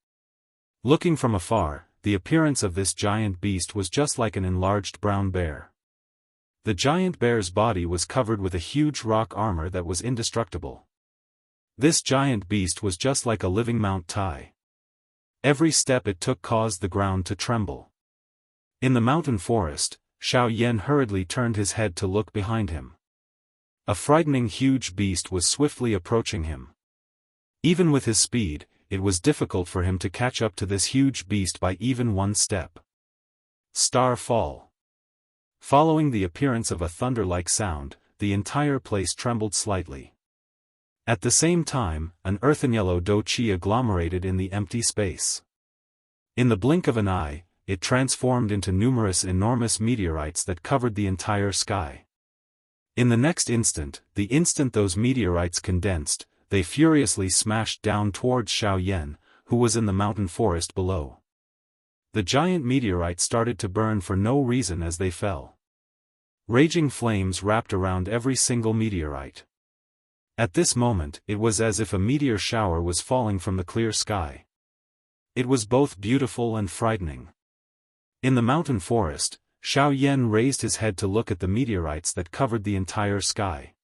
Looking from afar, the appearance of this giant beast was just like an enlarged brown bear. The giant bear's body was covered with a huge rock armor that was indestructible. This giant beast was just like a living Mount Tai. Every step it took caused the ground to tremble. In the mountain forest, Xiao Yan hurriedly turned his head to look behind him. A frightening huge beast was swiftly approaching him. Even with his speed, it was difficult for him to catch up to this huge beast by even one step. Star fall. Following the appearance of a thunder-like sound, the entire place trembled slightly. At the same time, an earthen-yellow douqi agglomerated in the empty space. In the blink of an eye, it transformed into numerous enormous meteorites that covered the entire sky. In the next instant those meteorites condensed, they furiously smashed down towards Xiao Yan, who was in the mountain forest below. The giant meteorites started to burn for no reason as they fell. Raging flames wrapped around every single meteorite. At this moment, it was as if a meteor shower was falling from the clear sky. It was both beautiful and frightening. In the mountain forest, Xiao Yan raised his head to look at the meteorites that covered the entire sky.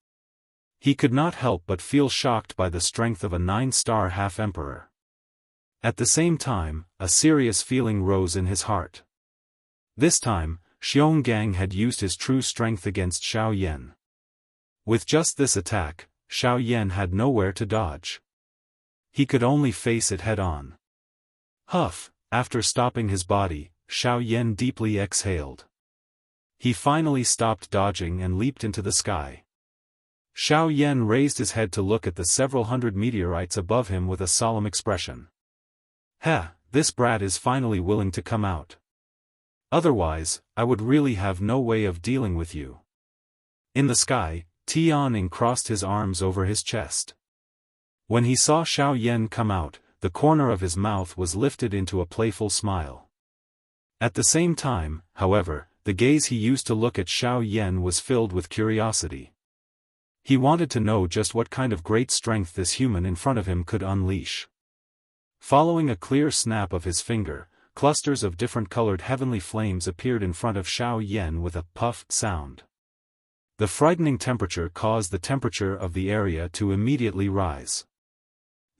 He could not help but feel shocked by the strength of a 9-star half-emperor. At the same time, a serious feeling rose in his heart. This time, Xionggang had used his true strength against Xiao Yan. With just this attack, Xiao Yan had nowhere to dodge. He could only face it head-on. Huff, after stopping his body, Xiao Yan deeply exhaled. He finally stopped dodging and leaped into the sky. Xiao Yan raised his head to look at the several hundred meteorites above him with a solemn expression. This brat is finally willing to come out. Otherwise, I would really have no way of dealing with you. In the sky, Tianning crossed his arms over his chest. When he saw Xiao Yan come out, the corner of his mouth was lifted into a playful smile. At the same time, however, the gaze he used to look at Xiao Yan was filled with curiosity. He wanted to know just what kind of great strength this human in front of him could unleash. Following a clear snap of his finger, clusters of different colored heavenly flames appeared in front of Xiao Yan with a puff sound. The frightening temperature caused the temperature of the area to immediately rise.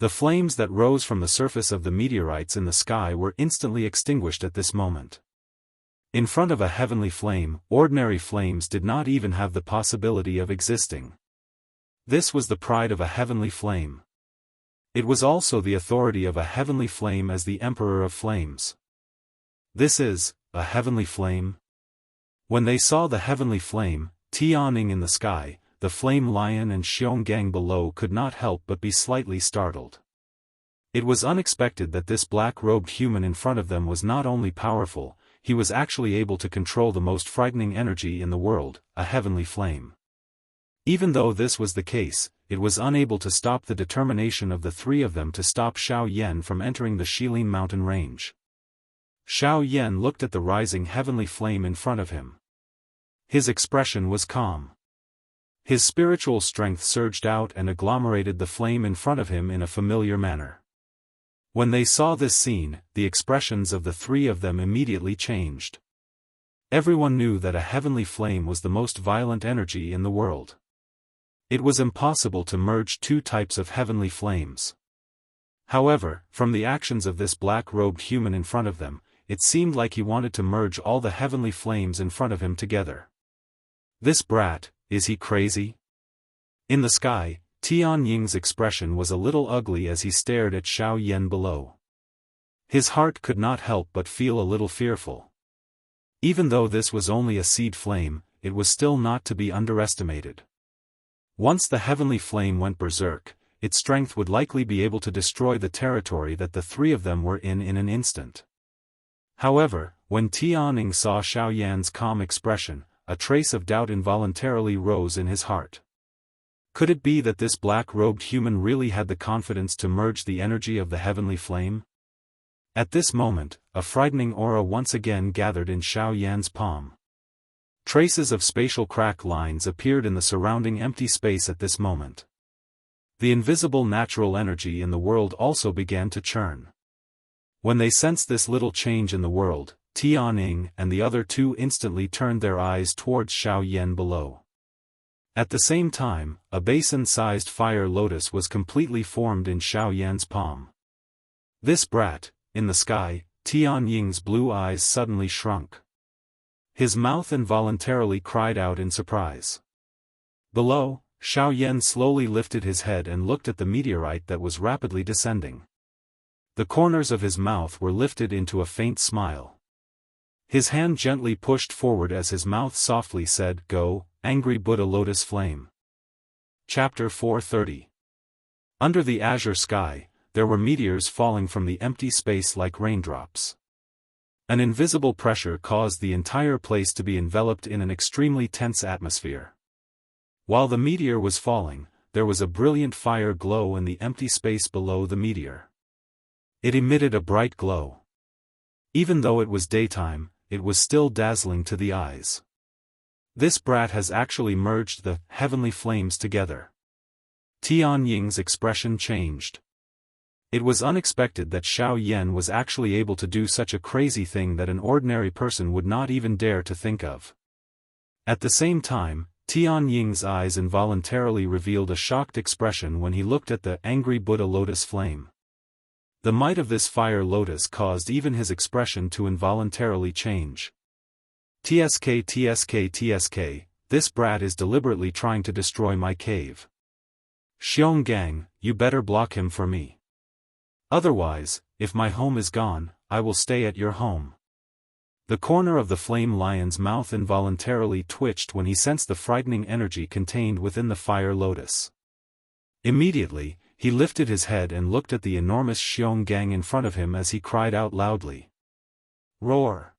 The flames that rose from the surface of the meteorites in the sky were instantly extinguished at this moment. In front of a heavenly flame, ordinary flames did not even have the possibility of existing. This was the pride of a heavenly flame. It was also the authority of a heavenly flame as the Emperor of Flames. This is, a heavenly flame? When they saw the heavenly flame, Tianning in the sky, the flame lion and Xionggang below could not help but be slightly startled. It was unexpected that this black-robed human in front of them was not only powerful, he was actually able to control the most frightening energy in the world, a heavenly flame. Even though this was the case, it was unable to stop the determination of the three of them to stop Xiao Yan from entering the Shilin mountain range. Xiao Yan looked at the rising heavenly flame in front of him. His expression was calm. His spiritual strength surged out and agglomerated the flame in front of him in a familiar manner. When they saw this scene, the expressions of the three of them immediately changed. Everyone knew that a heavenly flame was the most violent energy in the world. It was impossible to merge two types of heavenly flames. However, from the actions of this black-robed human in front of them, it seemed like he wanted to merge all the heavenly flames in front of him together. This brat, is he crazy? In the sky, Tianying's expression was a little ugly as he stared at Xiao Yan below. His heart could not help but feel a little fearful. Even though this was only a seed flame, it was still not to be underestimated. Once the heavenly flame went berserk, its strength would likely be able to destroy the territory that the three of them were in an instant. However, when Tianning saw Xiao Yan's calm expression, a trace of doubt involuntarily rose in his heart. Could it be that this black-robed human really had the confidence to merge the energy of the heavenly flame? At this moment, a frightening aura once again gathered in Xiao Yan's palm. Traces of spatial crack lines appeared in the surrounding empty space at this moment. The invisible natural energy in the world also began to churn. When they sensed this little change in the world, Tianying and the other two instantly turned their eyes towards Xiao Yan below. At the same time, a basin-sized fire lotus was completely formed in Xiao Yan's palm. This brat, in the sky, Tianying's blue eyes suddenly shrunk. His mouth involuntarily cried out in surprise. Below, Xiao Yan slowly lifted his head and looked at the meteorite that was rapidly descending. The corners of his mouth were lifted into a faint smile. His hand gently pushed forward as his mouth softly said, "Go, angry Buddha lotus flame." Chapter 430. Under the azure sky, there were meteors falling from the empty space like raindrops. An invisible pressure caused the entire place to be enveloped in an extremely tense atmosphere. While the meteor was falling, there was a brilliant fire glow in the empty space below the meteor. It emitted a bright glow. Even though it was daytime, it was still dazzling to the eyes. This brat has actually merged the heavenly flames together. Tianying's expression changed. It was unexpected that Xiao Yan was actually able to do such a crazy thing that an ordinary person would not even dare to think of. At the same time, Tianying's eyes involuntarily revealed a shocked expression when he looked at the angry Buddha lotus flame. The might of this fire lotus caused even his expression to involuntarily change. TSK, this brat is deliberately trying to destroy my cave. Xionggang, you better block him for me. Otherwise, if my home is gone, I will stay at your home. The corner of the flame lion's mouth involuntarily twitched when he sensed the frightening energy contained within the fire lotus. Immediately, he lifted his head and looked at the enormous Xionggang in front of him as he cried out loudly. Roar!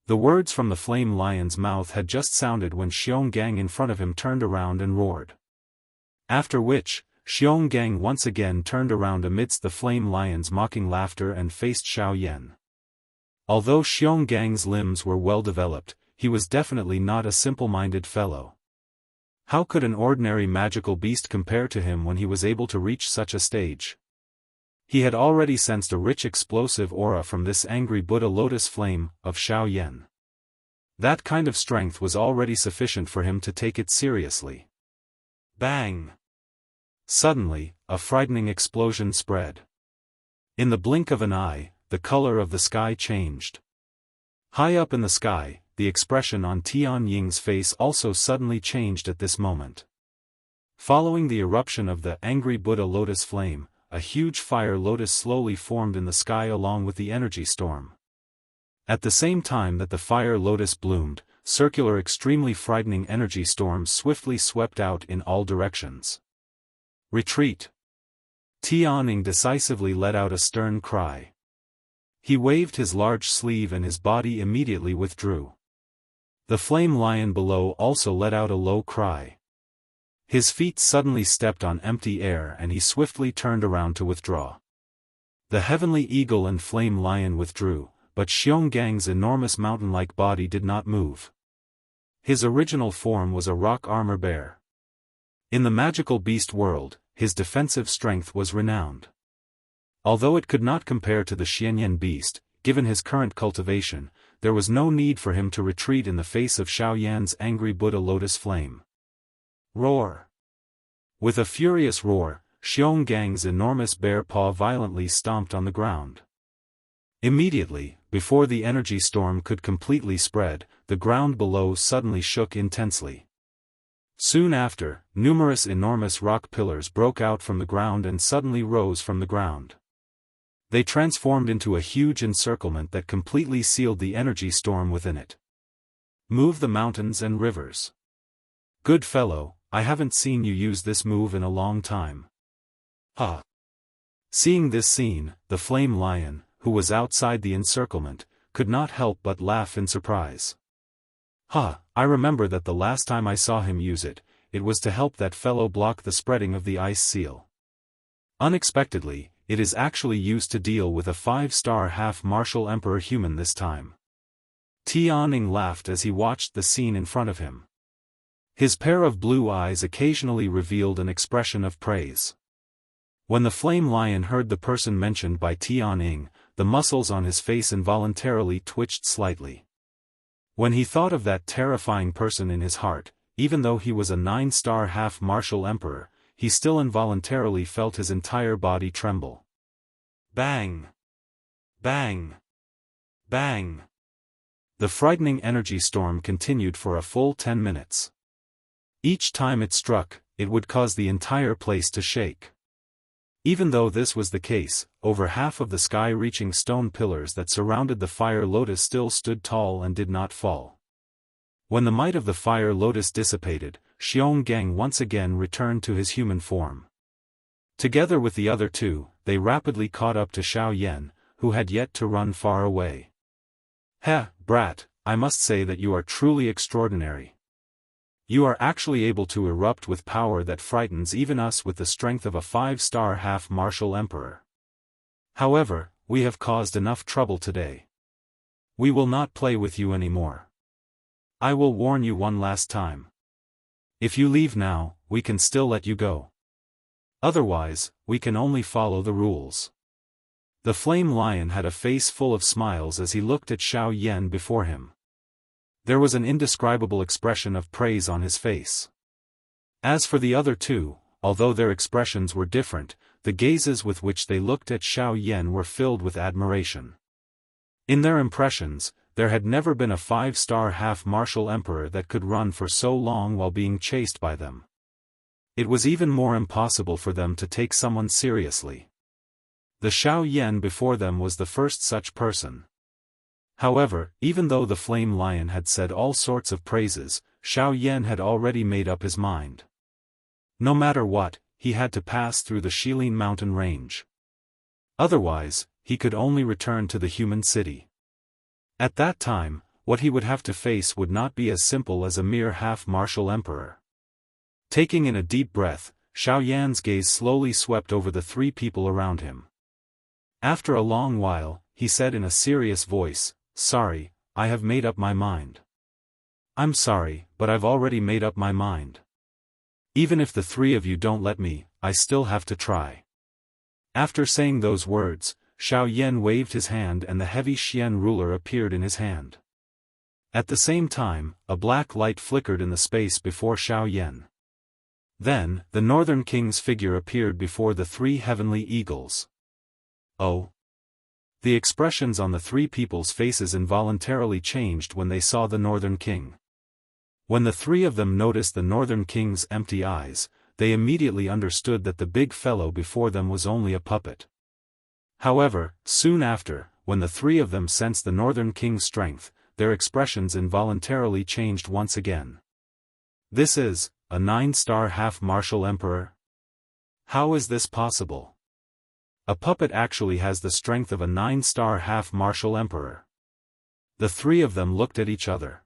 The words from the flame lion's mouth had just sounded when Xionggang in front of him turned around and roared. After which, Xionggang once again turned around amidst the flame lion's mocking laughter and faced Xiao Yan. Although Xiongang's limbs were well developed, he was definitely not a simple-minded fellow. How could an ordinary magical beast compare to him when he was able to reach such a stage? He had already sensed a rich explosive aura from this angry Buddha lotus flame of Xiao Yan. That kind of strength was already sufficient for him to take it seriously. Bang! Suddenly, a frightening explosion spread. In the blink of an eye, the color of the sky changed. High up in the sky, the expression on Tianying's face also suddenly changed at this moment. Following the eruption of the angry Buddha lotus flame, a huge fire lotus slowly formed in the sky along with the energy storm. At the same time that the fire lotus bloomed, circular extremely frightening energy storms swiftly swept out in all directions. Retreat! Tianying decisively let out a stern cry. He waved his large sleeve and his body immediately withdrew. The flame lion below also let out a low cry. His feet suddenly stepped on empty air and he swiftly turned around to withdraw. The heavenly eagle and flame lion withdrew, but Xiongang's enormous mountain-like body did not move. His original form was a rock armor bear. In the magical beast world, his defensive strength was renowned. Although it could not compare to the Xianyan beast, given his current cultivation, there was no need for him to retreat in the face of Xiao Yan's angry Buddha lotus flame. Roar! With a furious roar, Xiongang's enormous bear paw violently stomped on the ground. Immediately, before the energy storm could completely spread, the ground below suddenly shook intensely. Soon after, numerous enormous rock pillars broke out from the ground and suddenly rose from the ground. They transformed into a huge encirclement that completely sealed the energy storm within it. Move the mountains and rivers. Good fellow, I haven't seen you use this move in a long time. Ha! Seeing this scene, the flame lion, who was outside the encirclement, could not help but laugh in surprise. Ha! I remember that the last time I saw him use it, it was to help that fellow block the spreading of the ice seal. Unexpectedly, it is actually used to deal with a 5-star half-martial emperor human this time. Tianning laughed as he watched the scene in front of him. His pair of blue eyes occasionally revealed an expression of praise. When the flame lion heard the person mentioned by Tianning, the muscles on his face involuntarily twitched slightly. When he thought of that terrifying person in his heart, even though he was a 9-star half-martial emperor, he still involuntarily felt his entire body tremble. Bang! Bang! Bang! The frightening energy storm continued for a full 10 minutes. Each time it struck, it would cause the entire place to shake. Even though this was the case, over half of the sky-reaching stone pillars that surrounded the fire lotus still stood tall and did not fall. When the might of the fire lotus dissipated, Xionggang once again returned to his human form. Together with the other two, they rapidly caught up to Xiao Yan, who had yet to run far away. "Heh, brat, I must say that you are truly extraordinary. You are actually able to erupt with power that frightens even us with the strength of a 5-star half-martial emperor. However, we have caused enough trouble today. We will not play with you anymore. I will warn you one last time. If you leave now, we can still let you go. Otherwise, we can only follow the rules." The flame lion had a face full of smiles as he looked at Xiao Yan before him. There was an indescribable expression of praise on his face. As for the other two, although their expressions were different, the gazes with which they looked at Xiao Yan were filled with admiration. In their impressions, there had never been a 5-star half-martial emperor that could run for so long while being chased by them. It was even more impossible for them to take someone seriously. The Xiao Yan before them was the first such person. However, even though the flame lion had said all sorts of praises, Xiao Yan had already made up his mind. No matter what, he had to pass through the Shilin mountain range. Otherwise, he could only return to the human city. At that time, what he would have to face would not be as simple as a mere half-martial emperor. Taking in a deep breath, Xiao Yan's gaze slowly swept over the three people around him. After a long while, he said in a serious voice, "Sorry, I have made up my mind." "I'm sorry, but I've already made up my mind. Even if the three of you don't let me, I still have to try." After saying those words, Xiao Yan waved his hand and the heavy Xian ruler appeared in his hand. At the same time, a black light flickered in the space before Xiao Yan. Then, the Northern King's figure appeared before the three heavenly eagles. Oh! The expressions on the three people's faces involuntarily changed when they saw the Northern King. When the three of them noticed the Northern King's empty eyes, they immediately understood that the big fellow before them was only a puppet. However, soon after, when the three of them sensed the Northern King's strength, their expressions involuntarily changed once again. "This is a 9-star half-martial emperor? How is this possible? A puppet actually has the strength of a 9-star half-martial emperor." The three of them looked at each other.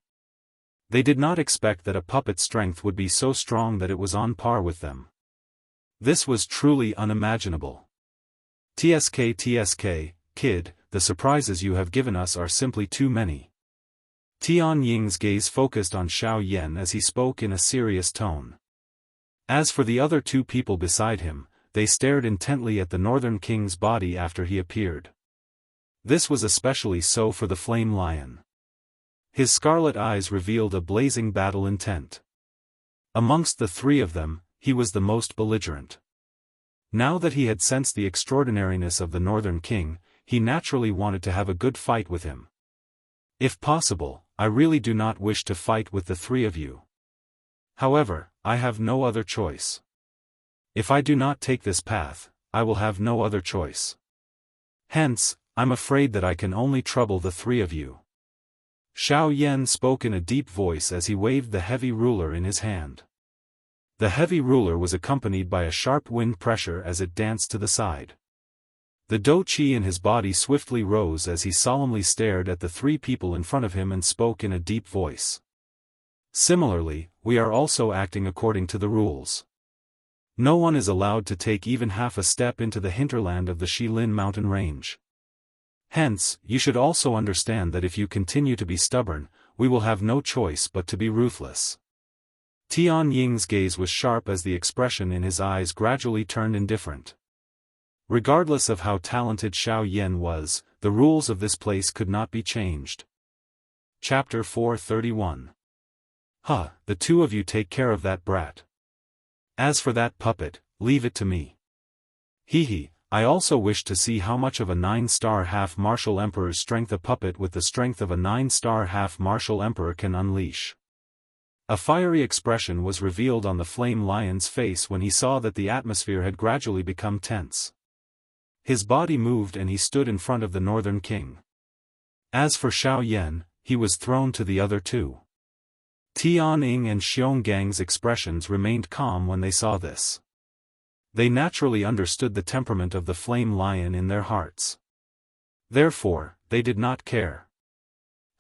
They did not expect that a puppet's strength would be so strong that it was on par with them. This was truly unimaginable. TSK, kid, the surprises you have given us are simply too many." Tian Ying's gaze focused on Xiao Yan as he spoke in a serious tone. As for the other two people beside him, they stared intently at the Northern King's body after he appeared. This was especially so for the flame lion. His scarlet eyes revealed a blazing battle intent. Amongst the three of them, he was the most belligerent. Now that he had sensed the extraordinariness of the Northern King, he naturally wanted to have a good fight with him. "If possible, I really do not wish to fight with the three of you. However, I have no other choice. If I do not take this path, I will have no other choice. Hence, I'm afraid that I can only trouble the three of you." Xiao Yan spoke in a deep voice as he waved the heavy ruler in his hand. The heavy ruler was accompanied by a sharp wind pressure as it danced to the side. The dou qi in his body swiftly rose as he solemnly stared at the three people in front of him and spoke in a deep voice. Similarly, we are also acting according to the rules. No one is allowed to take even half a step into the hinterland of the Shilin mountain range. Hence, you should also understand that if you continue to be stubborn, we will have no choice but to be ruthless. Tian Ying's gaze was sharp as the expression in his eyes gradually turned indifferent. Regardless of how talented Xiao Yan was, the rules of this place could not be changed. Chapter 431. The two of you take care of that brat. As for that puppet, leave it to me. I also wish to see how much of a 9-star half-martial emperor's strength a puppet with the strength of a 9-star half-martial emperor can unleash. A fiery expression was revealed on the flame lion's face when he saw that the atmosphere had gradually become tense. His body moved and he stood in front of the Northern King. As for Xiao Yan, he was thrown to the other two. Tian Ying and Xiong Gang's expressions remained calm when they saw this. They naturally understood the temperament of the flame lion in their hearts. Therefore, they did not care.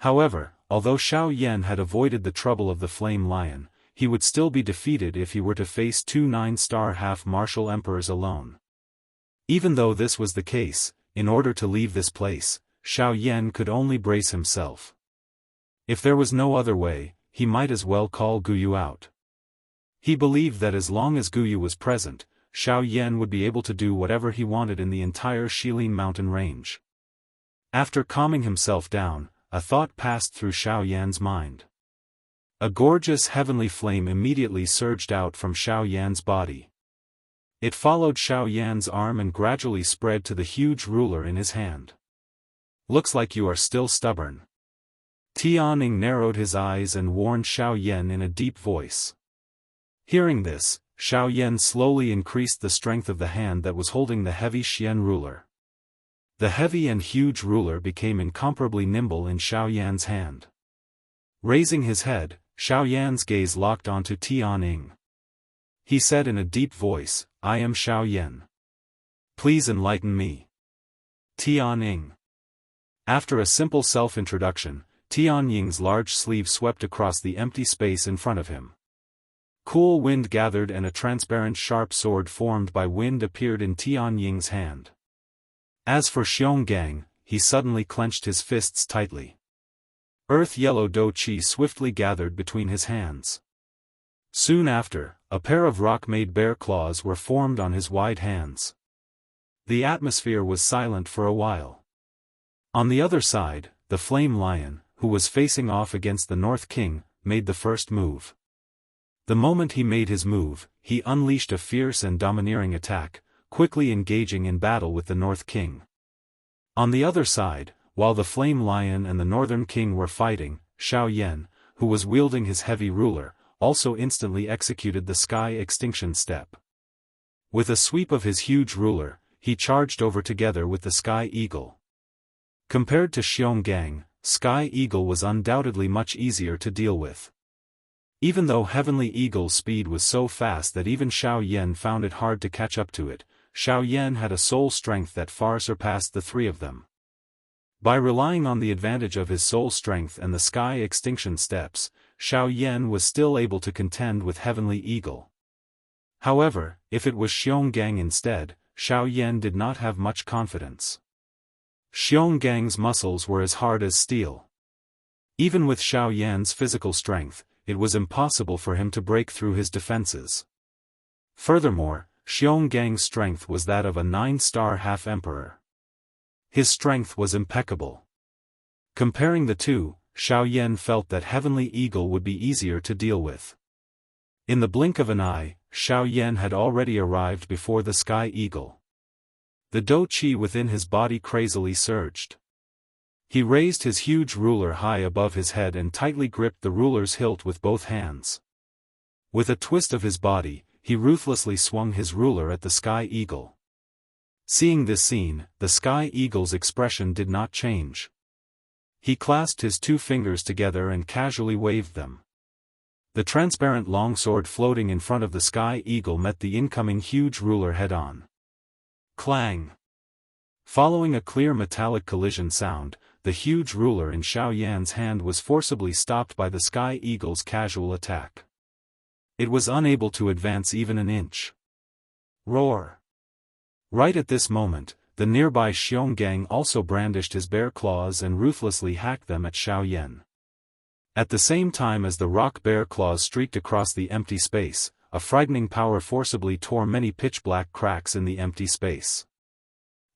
However, although Xiao Yan had avoided the trouble of the flame lion, he would still be defeated if he were to face two 9-star half-martial emperors alone. Even though this was the case, in order to leave this place, Xiao Yan could only brace himself. If there was no other way, he might as well call Guyu out. He believed that as long as Guyu was present, Xiao Yan would be able to do whatever he wanted in the entire Shilin mountain range. After calming himself down, a thought passed through Xiao Yan's mind. A gorgeous heavenly flame immediately surged out from Xiao Yan's body. It followed Xiao Yan's arm and gradually spread to the huge ruler in his hand. Looks like you are still stubborn. Tian Ying narrowed his eyes and warned Xiao Yan in a deep voice. Hearing this, Xiao Yan slowly increased the strength of the hand that was holding the heavy Xian ruler. The heavy and huge ruler became incomparably nimble in Xiao Yan's hand. Raising his head, Xiao Yan's gaze locked onto Tian Ying. He said in a deep voice, I am Xiao Yan. Please enlighten me. Tian Ying. After a simple self-introduction, Tian Ying's large sleeve swept across the empty space in front of him. Cool wind gathered and a transparent sharp sword formed by wind appeared in Tian Ying's hand. As for Xiong Gang, he suddenly clenched his fists tightly. Earth-yellow do qi swiftly gathered between his hands. Soon after, a pair of rock-made bear claws were formed on his wide hands. The atmosphere was silent for a while. On the other side, the flame lion, who was facing off against the North King, made the first move. The moment he made his move, he unleashed a fierce and domineering attack, quickly engaging in battle with the North King. On the other side, while the Flame Lion and the Northern King were fighting, Xiao Yan, who was wielding his heavy ruler, also instantly executed the Sky Extinction Step. With a sweep of his huge ruler, he charged over together with the Sky Eagle. Compared to Xiong Gang, Sky Eagle was undoubtedly much easier to deal with. Even though Heavenly Eagle's speed was so fast that even Xiao Yan found it hard to catch up to it, Xiao Yan had a soul strength that far surpassed the three of them. By relying on the advantage of his soul strength and the Sky Extinction Steps, Xiao Yan was still able to contend with Heavenly Eagle. However, if it was Xiong Gang instead, Xiao Yan did not have much confidence. Xiong Gang's muscles were as hard as steel. Even with Xiao Yan's physical strength, it was impossible for him to break through his defenses. Furthermore, Xiong Gang's strength was that of a 9-star half-emperor. His strength was impeccable. Comparing the two, Xiao Yan felt that Heavenly Eagle would be easier to deal with. In the blink of an eye, Xiao Yan had already arrived before the Sky Eagle. The Do Qi within his body crazily surged. He raised his huge ruler high above his head and tightly gripped the ruler's hilt with both hands. With a twist of his body, he ruthlessly swung his ruler at the Sky Eagle. Seeing this scene, the Sky Eagle's expression did not change. He clasped his two fingers together and casually waved them. The transparent longsword floating in front of the Sky Eagle met the incoming huge ruler head-on. Clang! Following a clear metallic collision sound, the huge ruler in Xiao Yan's hand was forcibly stopped by the Sky Eagle's casual attack. It was unable to advance even an inch. Roar! Right at this moment, the nearby Xionggang also brandished his bare claws and ruthlessly hacked them at Xiao Yan. At the same time as the rock bear claws streaked across the empty space, a frightening power forcibly tore many pitch-black cracks in the empty space.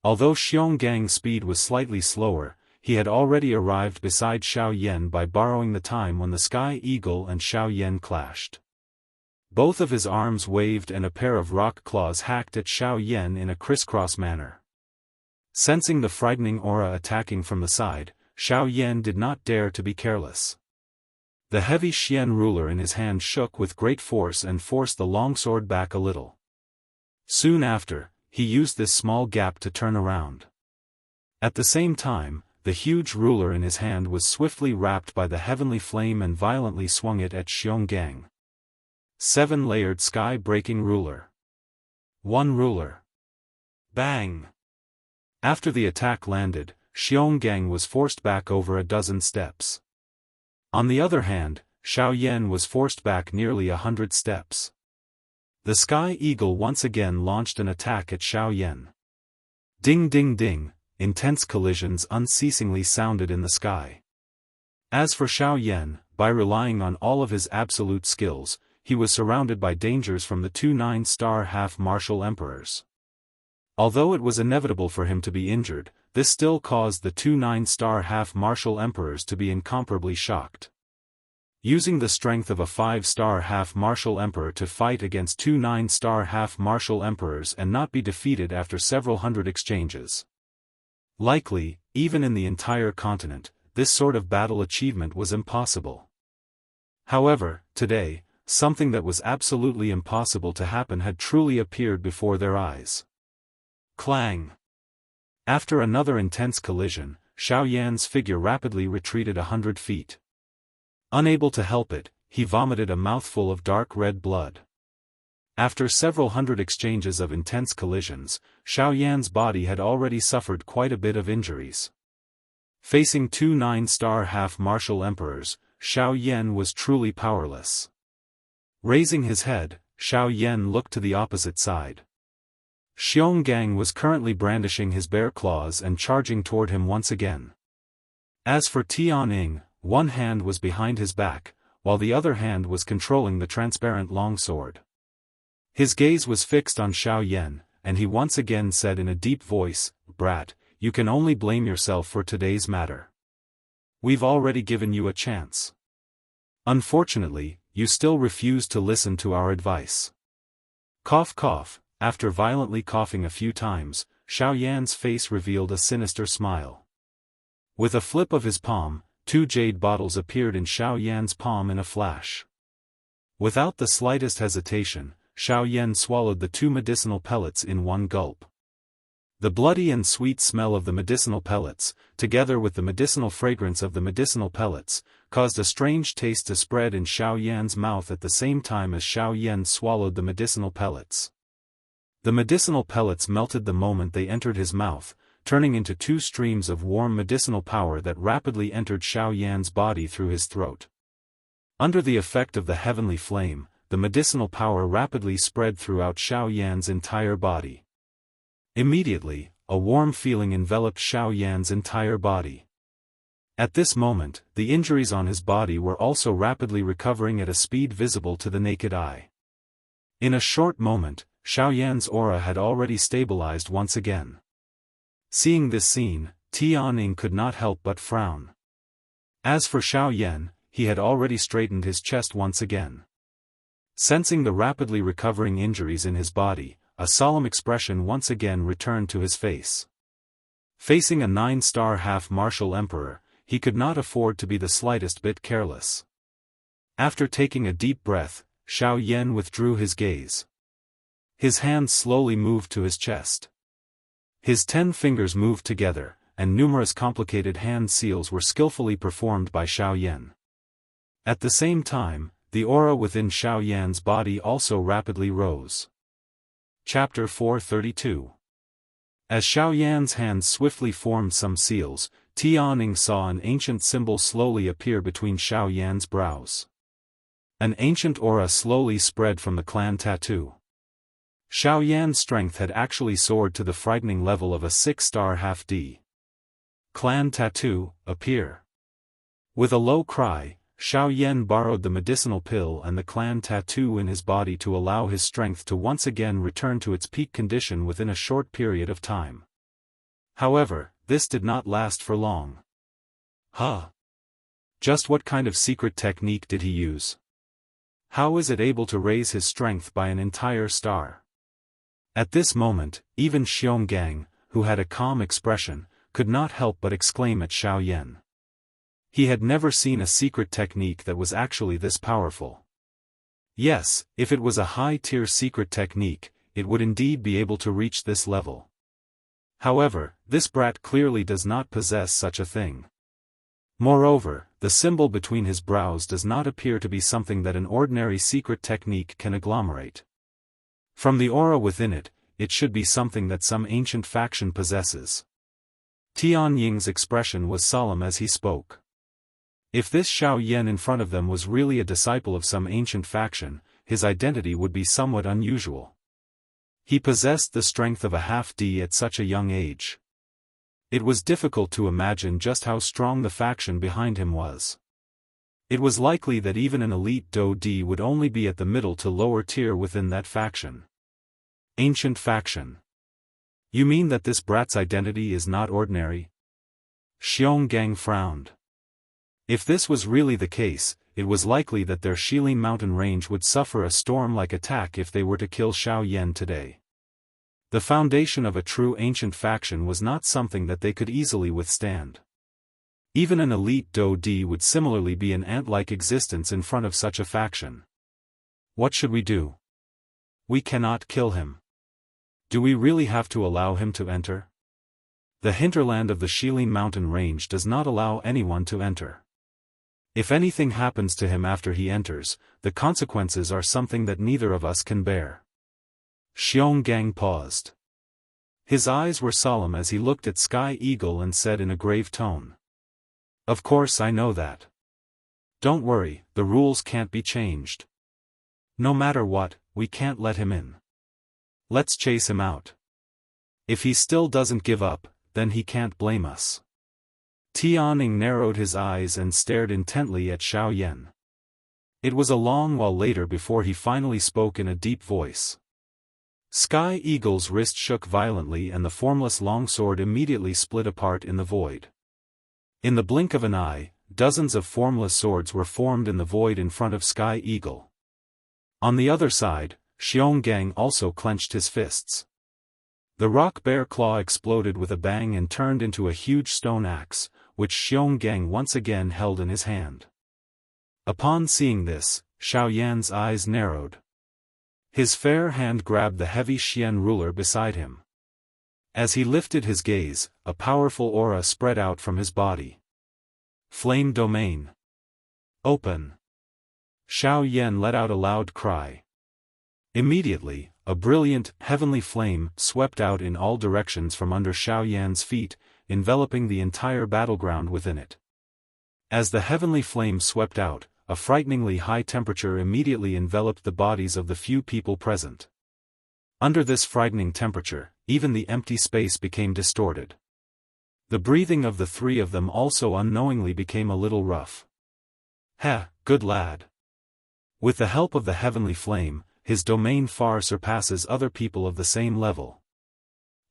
Although Xiongang's speed was slightly slower, he had already arrived beside Xiao Yan by borrowing the time when the Sky Eagle and Xiao Yan clashed. Both of his arms waved and a pair of rock claws hacked at Xiao Yan in a crisscross manner. Sensing the frightening aura attacking from the side, Xiao Yan did not dare to be careless. The heavy Xian ruler in his hand shook with great force and forced the longsword back a little. Soon after, he used this small gap to turn around. At the same time, the huge ruler in his hand was swiftly wrapped by the heavenly flame and violently swung it at Xionggang. 7-layered sky-breaking ruler. 1 ruler. Bang! After the attack landed, Xionggang was forced back over a dozen steps. On the other hand, Xiao Yan was forced back nearly 100 steps. The Sky Eagle once again launched an attack at Xiao Yan. Ding ding ding, intense collisions unceasingly sounded in the sky. As for Xiao Yan, by relying on all of his absolute skills, he was surrounded by dangers from the 2 9-star half-martial emperors. Although it was inevitable for him to be injured, this still caused the 2 9-star half-martial emperors to be incomparably shocked. Using the strength of a 5-star half-martial emperor to fight against 2 9-star half-martial emperors and not be defeated after several hundred exchanges. Likely, even in the entire continent, this sort of battle achievement was impossible. However, today, something that was absolutely impossible to happen had truly appeared before their eyes. Clang! After another intense collision, Xiao Yan's figure rapidly retreated 100 feet. Unable to help it, he vomited a mouthful of dark red blood. After several hundred exchanges of intense collisions, Xiao Yan's body had already suffered quite a bit of injuries. Facing 2 9-star half-martial emperors, Xiao Yan was truly powerless. Raising his head, Xiao Yan looked to the opposite side. Xionggang was currently brandishing his bare claws and charging toward him once again. As for Tianning, one hand was behind his back, while the other hand was controlling the transparent longsword. His gaze was fixed on Xiao Yan, and he once again said in a deep voice, "Brat, you can only blame yourself for today's matter. We've already given you a chance. Unfortunately, you still refuse to listen to our advice." Cough cough. After violently coughing a few times, Xiao Yan's face revealed a sinister smile. With a flip of his palm, 2 jade bottles appeared in Xiao Yan's palm in a flash. Without the slightest hesitation, Xiao Yan swallowed the 2 medicinal pellets in one gulp. The bloody and sweet smell of the medicinal pellets, together with the medicinal fragrance of the medicinal pellets, caused a strange taste to spread in Xiao Yan's mouth at the same time as Xiao Yan swallowed the medicinal pellets. The medicinal pellets melted the moment they entered his mouth, turning into 2 streams of warm medicinal power that rapidly entered Xiao Yan's body through his throat. Under the effect of the heavenly flame, the medicinal power rapidly spread throughout Xiao Yan's entire body. Immediately, a warm feeling enveloped Xiao Yan's entire body. At this moment, the injuries on his body were also rapidly recovering at a speed visible to the naked eye. In a short moment, Xiao Yan's aura had already stabilized once again. Seeing this scene, Tianning could not help but frown. As for Xiao Yan, he had already straightened his chest once again. Sensing the rapidly recovering injuries in his body, a solemn expression once again returned to his face. Facing a 9-star half-martial emperor, he could not afford to be the slightest bit careless. After taking a deep breath, Xiao Yan withdrew his gaze. His hand slowly moved to his chest. His 10 fingers moved together, and numerous complicated hand seals were skillfully performed by Xiao Yan. At the same time, the aura within Xiao Yan's body also rapidly rose. Chapter 432. As Xiao Yan's hands swiftly formed some seals, Tianning saw an ancient symbol slowly appear between Xiao Yan's brows. An ancient aura slowly spread from the clan tattoo. Xiao Yan's strength had actually soared to the frightening level of a 6-star half-D. Clan tattoo, appear. With a low cry, Xiao Yan borrowed the medicinal pill and the clan tattoo in his body to allow his strength to once again return to its peak condition within a short period of time. However, this did not last for long. Just what kind of secret technique did he use? How is it able to raise his strength by an entire star? At this moment, even Xionggang, who had a calm expression, could not help but exclaim at Xiao Yan. He had never seen a secret technique that was actually this powerful. Yes, if it was a high-tier secret technique, it would indeed be able to reach this level. However, this brat clearly does not possess such a thing. Moreover, the symbol between his brows does not appear to be something that an ordinary secret technique can agglomerate. From the aura within it, it should be something that some ancient faction possesses. Tianying's expression was solemn as he spoke. If this Xiao Yan in front of them was really a disciple of some ancient faction, his identity would be somewhat unusual. He possessed the strength of a half-D at such a young age. It was difficult to imagine just how strong the faction behind him was. It was likely that even an elite Do-D would only be at the middle to lower tier within that faction. Ancient faction. You mean that this brat's identity is not ordinary? Xionggang frowned. If this was really the case, it was likely that their Shilin mountain range would suffer a storm-like attack if they were to kill Xiao Yan today. The foundation of a true ancient faction was not something that they could easily withstand. Even an elite Do-D would similarly be an ant-like existence in front of such a faction. What should we do? We cannot kill him. Do we really have to allow him to enter? The hinterland of the Shilin mountain range does not allow anyone to enter. If anything happens to him after he enters, the consequences are something that neither of us can bear. Xionggang paused. His eyes were solemn as he looked at Sky Eagle and said in a grave tone. Of course I know that. Don't worry, the rules can't be changed. No matter what, we can't let him in. Let's chase him out. If he still doesn't give up, then he can't blame us. Tianning narrowed his eyes and stared intently at Xiao Yan. It was a long while later before he finally spoke in a deep voice. Sky Eagle's wrist shook violently and the formless longsword immediately split apart in the void. In the blink of an eye, dozens of formless swords were formed in the void in front of Sky Eagle. On the other side, Xionggang also clenched his fists. The rock bear claw exploded with a bang and turned into a huge stone axe, which Xionggang once again held in his hand. Upon seeing this, Xiao Yan's eyes narrowed. His fair hand grabbed the heavy Xian ruler beside him. As he lifted his gaze, a powerful aura spread out from his body. Flame domain. Open. Xiao Yan let out a loud cry. Immediately, a brilliant, heavenly flame swept out in all directions from under Xiao Yan's feet, enveloping the entire battleground within it. As the heavenly flame swept out, a frighteningly high temperature immediately enveloped the bodies of the few people present. Under this frightening temperature, even the empty space became distorted. The breathing of the three of them also unknowingly became a little rough. Good lad. With the help of the heavenly flame, his domain far surpasses other people of the same level.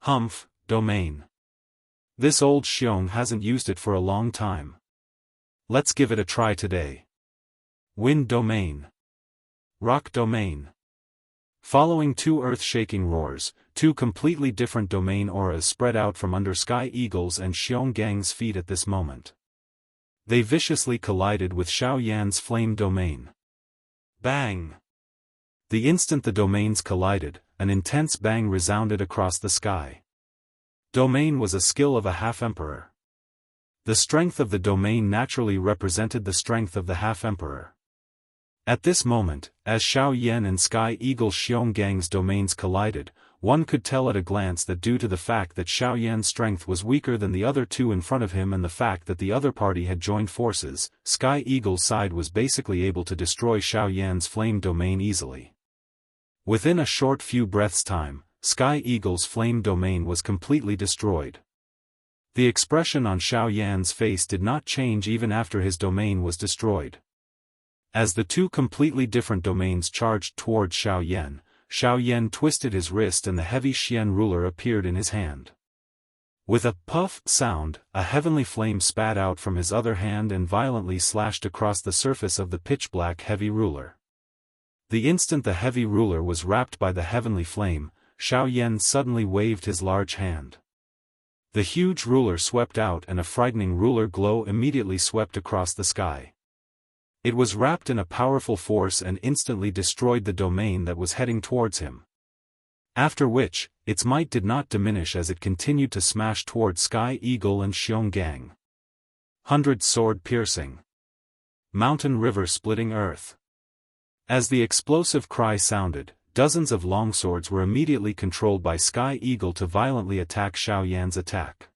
Humph, domain. This old Xiong hasn't used it for a long time. Let's give it a try today. Wind domain. Rock domain. Following two earth-shaking roars, two completely different domain auras spread out from under Sky Eagle's and Xiongang's feet at this moment. They viciously collided with Xiao Yan's flame domain. Bang! The instant the domains collided, an intense bang resounded across the sky. Domain was a skill of a half-emperor. The strength of the domain naturally represented the strength of the half-emperor. At this moment, as Xiao Yan and Sky Eagle Xiongang's domains collided, one could tell at a glance that due to the fact that Xiao Yan's strength was weaker than the other two in front of him and the fact that the other party had joined forces, Sky Eagle's side was basically able to destroy Xiao Yan's flame domain easily. Within a short few breaths' time, Sky Eagle's flame domain was completely destroyed. The expression on Xiao Yan's face did not change even after his domain was destroyed. As the two completely different domains charged towards Xiao Yan twisted his wrist and the heavy Xian ruler appeared in his hand. With a puff sound, a heavenly flame spat out from his other hand and violently slashed across the surface of the pitch-black heavy ruler. The instant the heavy ruler was wrapped by the heavenly flame, Xiao Yan suddenly waved his large hand. The huge ruler swept out and a frightening ruler glow immediately swept across the sky. It was wrapped in a powerful force and instantly destroyed the domain that was heading towards him. After which, its might did not diminish as it continued to smash towards Sky Eagle and Xionggang. 100 sword piercing. Mountain river splitting earth. As the explosive cry sounded, dozens of longswords were immediately controlled by Sky Eagle to violently attack Xiao Yan's attack.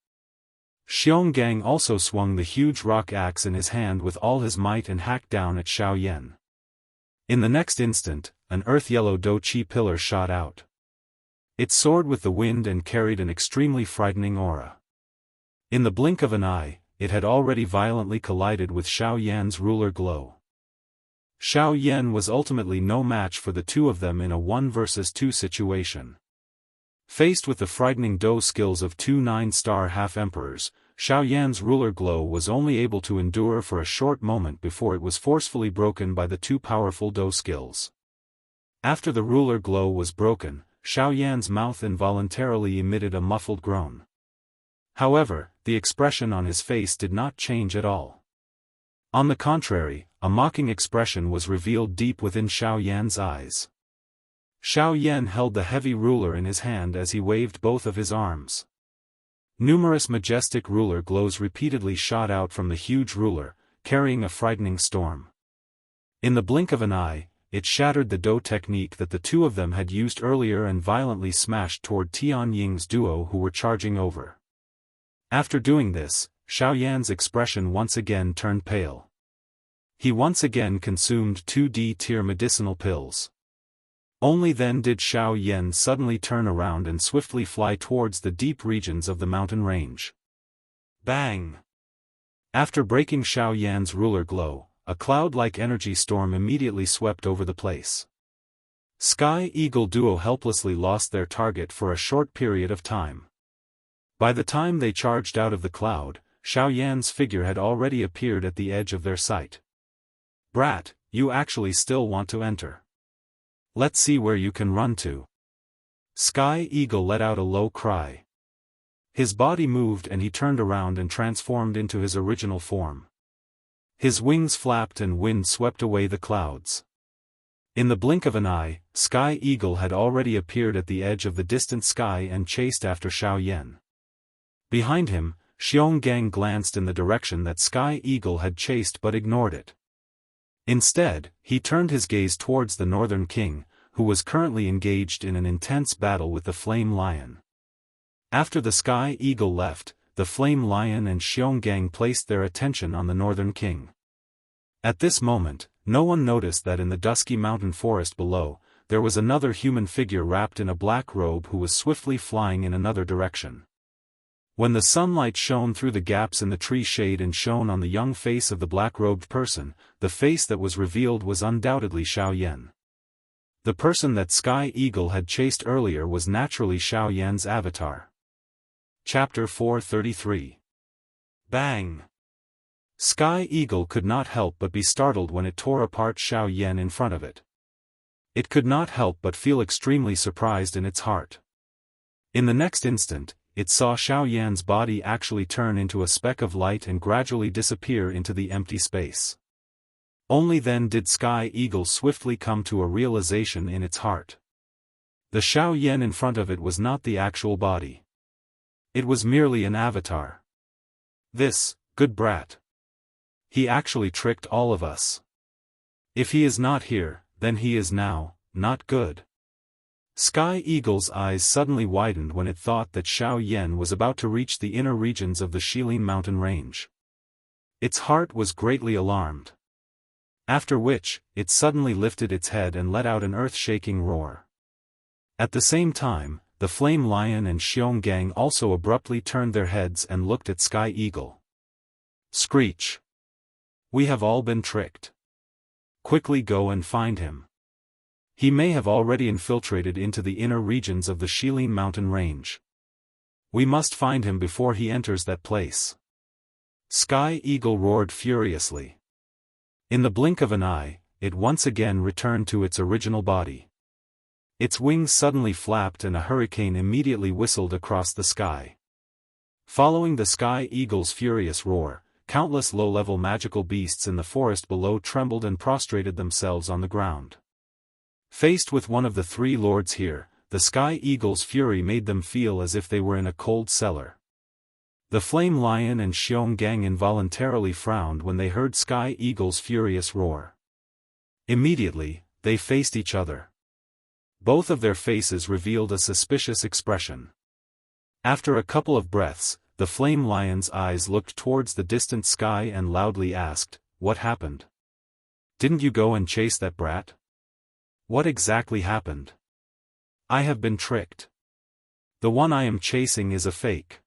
Xionggang also swung the huge rock axe in his hand with all his might and hacked down at Xiao Yan. In the next instant, an earth-yellow Do Qi pillar shot out. It soared with the wind and carried an extremely frightening aura. In the blink of an eye, it had already violently collided with Xiao Yan's ruler glow. Xiao Yan was ultimately no match for the two of them in a 1 versus 2 situation. Faced with the frightening Do skills of two 9-star half-emperors, Xiao Yan's ruler glow was only able to endure for a short moment before it was forcefully broken by the two powerful Do skills. After the ruler glow was broken, Xiao Yan's mouth involuntarily emitted a muffled groan. However, the expression on his face did not change at all. On the contrary, a mocking expression was revealed deep within Xiao Yan's eyes. Xiao Yan held the heavy ruler in his hand as he waved both of his arms. Numerous majestic ruler glows repeatedly shot out from the huge ruler, carrying a frightening storm. In the blink of an eye, it shattered the Do technique that the two of them had used earlier and violently smashed toward Tian Ying's duo who were charging over. After doing this, Xiao Yan's expression once again turned pale. He once again consumed 2 D-tier medicinal pills. Only then did Xiao Yan suddenly turn around and swiftly fly towards the deep regions of the mountain range. Bang! After breaking Xiao Yan's ruler glow, a cloud-like energy storm immediately swept over the place. Sky Eagle duo helplessly lost their target for a short period of time. By the time they charged out of the cloud, Xiao Yan's figure had already appeared at the edge of their sight. "Brat, you actually still want to enter. Let's see where you can run to." Sky Eagle let out a low cry. His body moved and he turned around and transformed into his original form. His wings flapped and wind swept away the clouds. In the blink of an eye, Sky Eagle had already appeared at the edge of the distant sky and chased after Xiao Yan. Behind him, Xionggang glanced in the direction that Sky Eagle had chased but ignored it. Instead, he turned his gaze towards the Northern King, who was currently engaged in an intense battle with the Flame Lion. After the Sky Eagle left, the Flame Lion and Xionggang placed their attention on the Northern King. At this moment, no one noticed that in the dusky mountain forest below, there was another human figure wrapped in a black robe who was swiftly flying in another direction. When the sunlight shone through the gaps in the tree shade and shone on the young face of the black-robed person, the face that was revealed was undoubtedly Xiao Yan. The person that Sky Eagle had chased earlier was naturally Xiao Yan's avatar. Chapter 433. Bang! Sky Eagle could not help but be startled when it tore apart Xiao Yan in front of it. It could not help but feel extremely surprised in its heart. In the next instant, it saw Xiao Yan's body actually turn into a speck of light and gradually disappear into the empty space. Only then did Sky Eagle swiftly come to a realization in its heart. The Xiao Yan in front of it was not the actual body. It was merely an avatar. This, good brat. He actually tricked all of us. If he is not here, then he is now, not good. Sky Eagle's eyes suddenly widened when it thought that Xiao Yan was about to reach the inner regions of the Shilin mountain range. Its heart was greatly alarmed. After which, it suddenly lifted its head and let out an earth-shaking roar. At the same time, the Flame Lion and Xiong Gang also abruptly turned their heads and looked at Sky Eagle. Screech! We have all been tricked. Quickly go and find him. He may have already infiltrated into the inner regions of the Shilin mountain range. We must find him before he enters that place. Sky Eagle roared furiously. In the blink of an eye, it once again returned to its original body. Its wings suddenly flapped and a hurricane immediately whistled across the sky. Following the Sky Eagle's furious roar, countless low-level magical beasts in the forest below trembled and prostrated themselves on the ground. Faced with one of the three lords here, the Sky Eagle's fury made them feel as if they were in a cold cellar. The Flame Lion and Xiong Gang involuntarily frowned when they heard Sky Eagle's furious roar. Immediately, they faced each other. Both of their faces revealed a suspicious expression. After a couple of breaths, the Flame Lion's eyes looked towards the distant sky and loudly asked, "What happened? Didn't you go and chase that brat? What exactly happened? I have been tricked. The one I am chasing is a fake.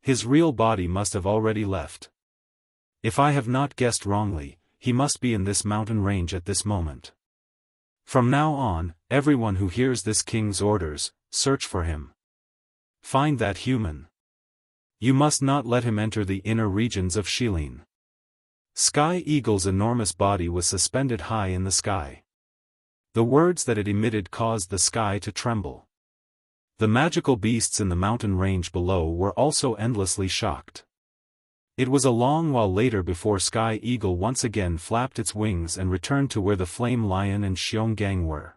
His real body must have already left. If I have not guessed wrongly, he must be in this mountain range at this moment. From now on, everyone who hears this king's orders, search for him. Find that human. You must not let him enter the inner regions of Shilin." Sky Eagle's enormous body was suspended high in the sky. The words that it emitted caused the sky to tremble. The magical beasts in the mountain range below were also endlessly shocked. It was a long while later before Sky Eagle once again flapped its wings and returned to where the Flame Lion and Xiong Gang were.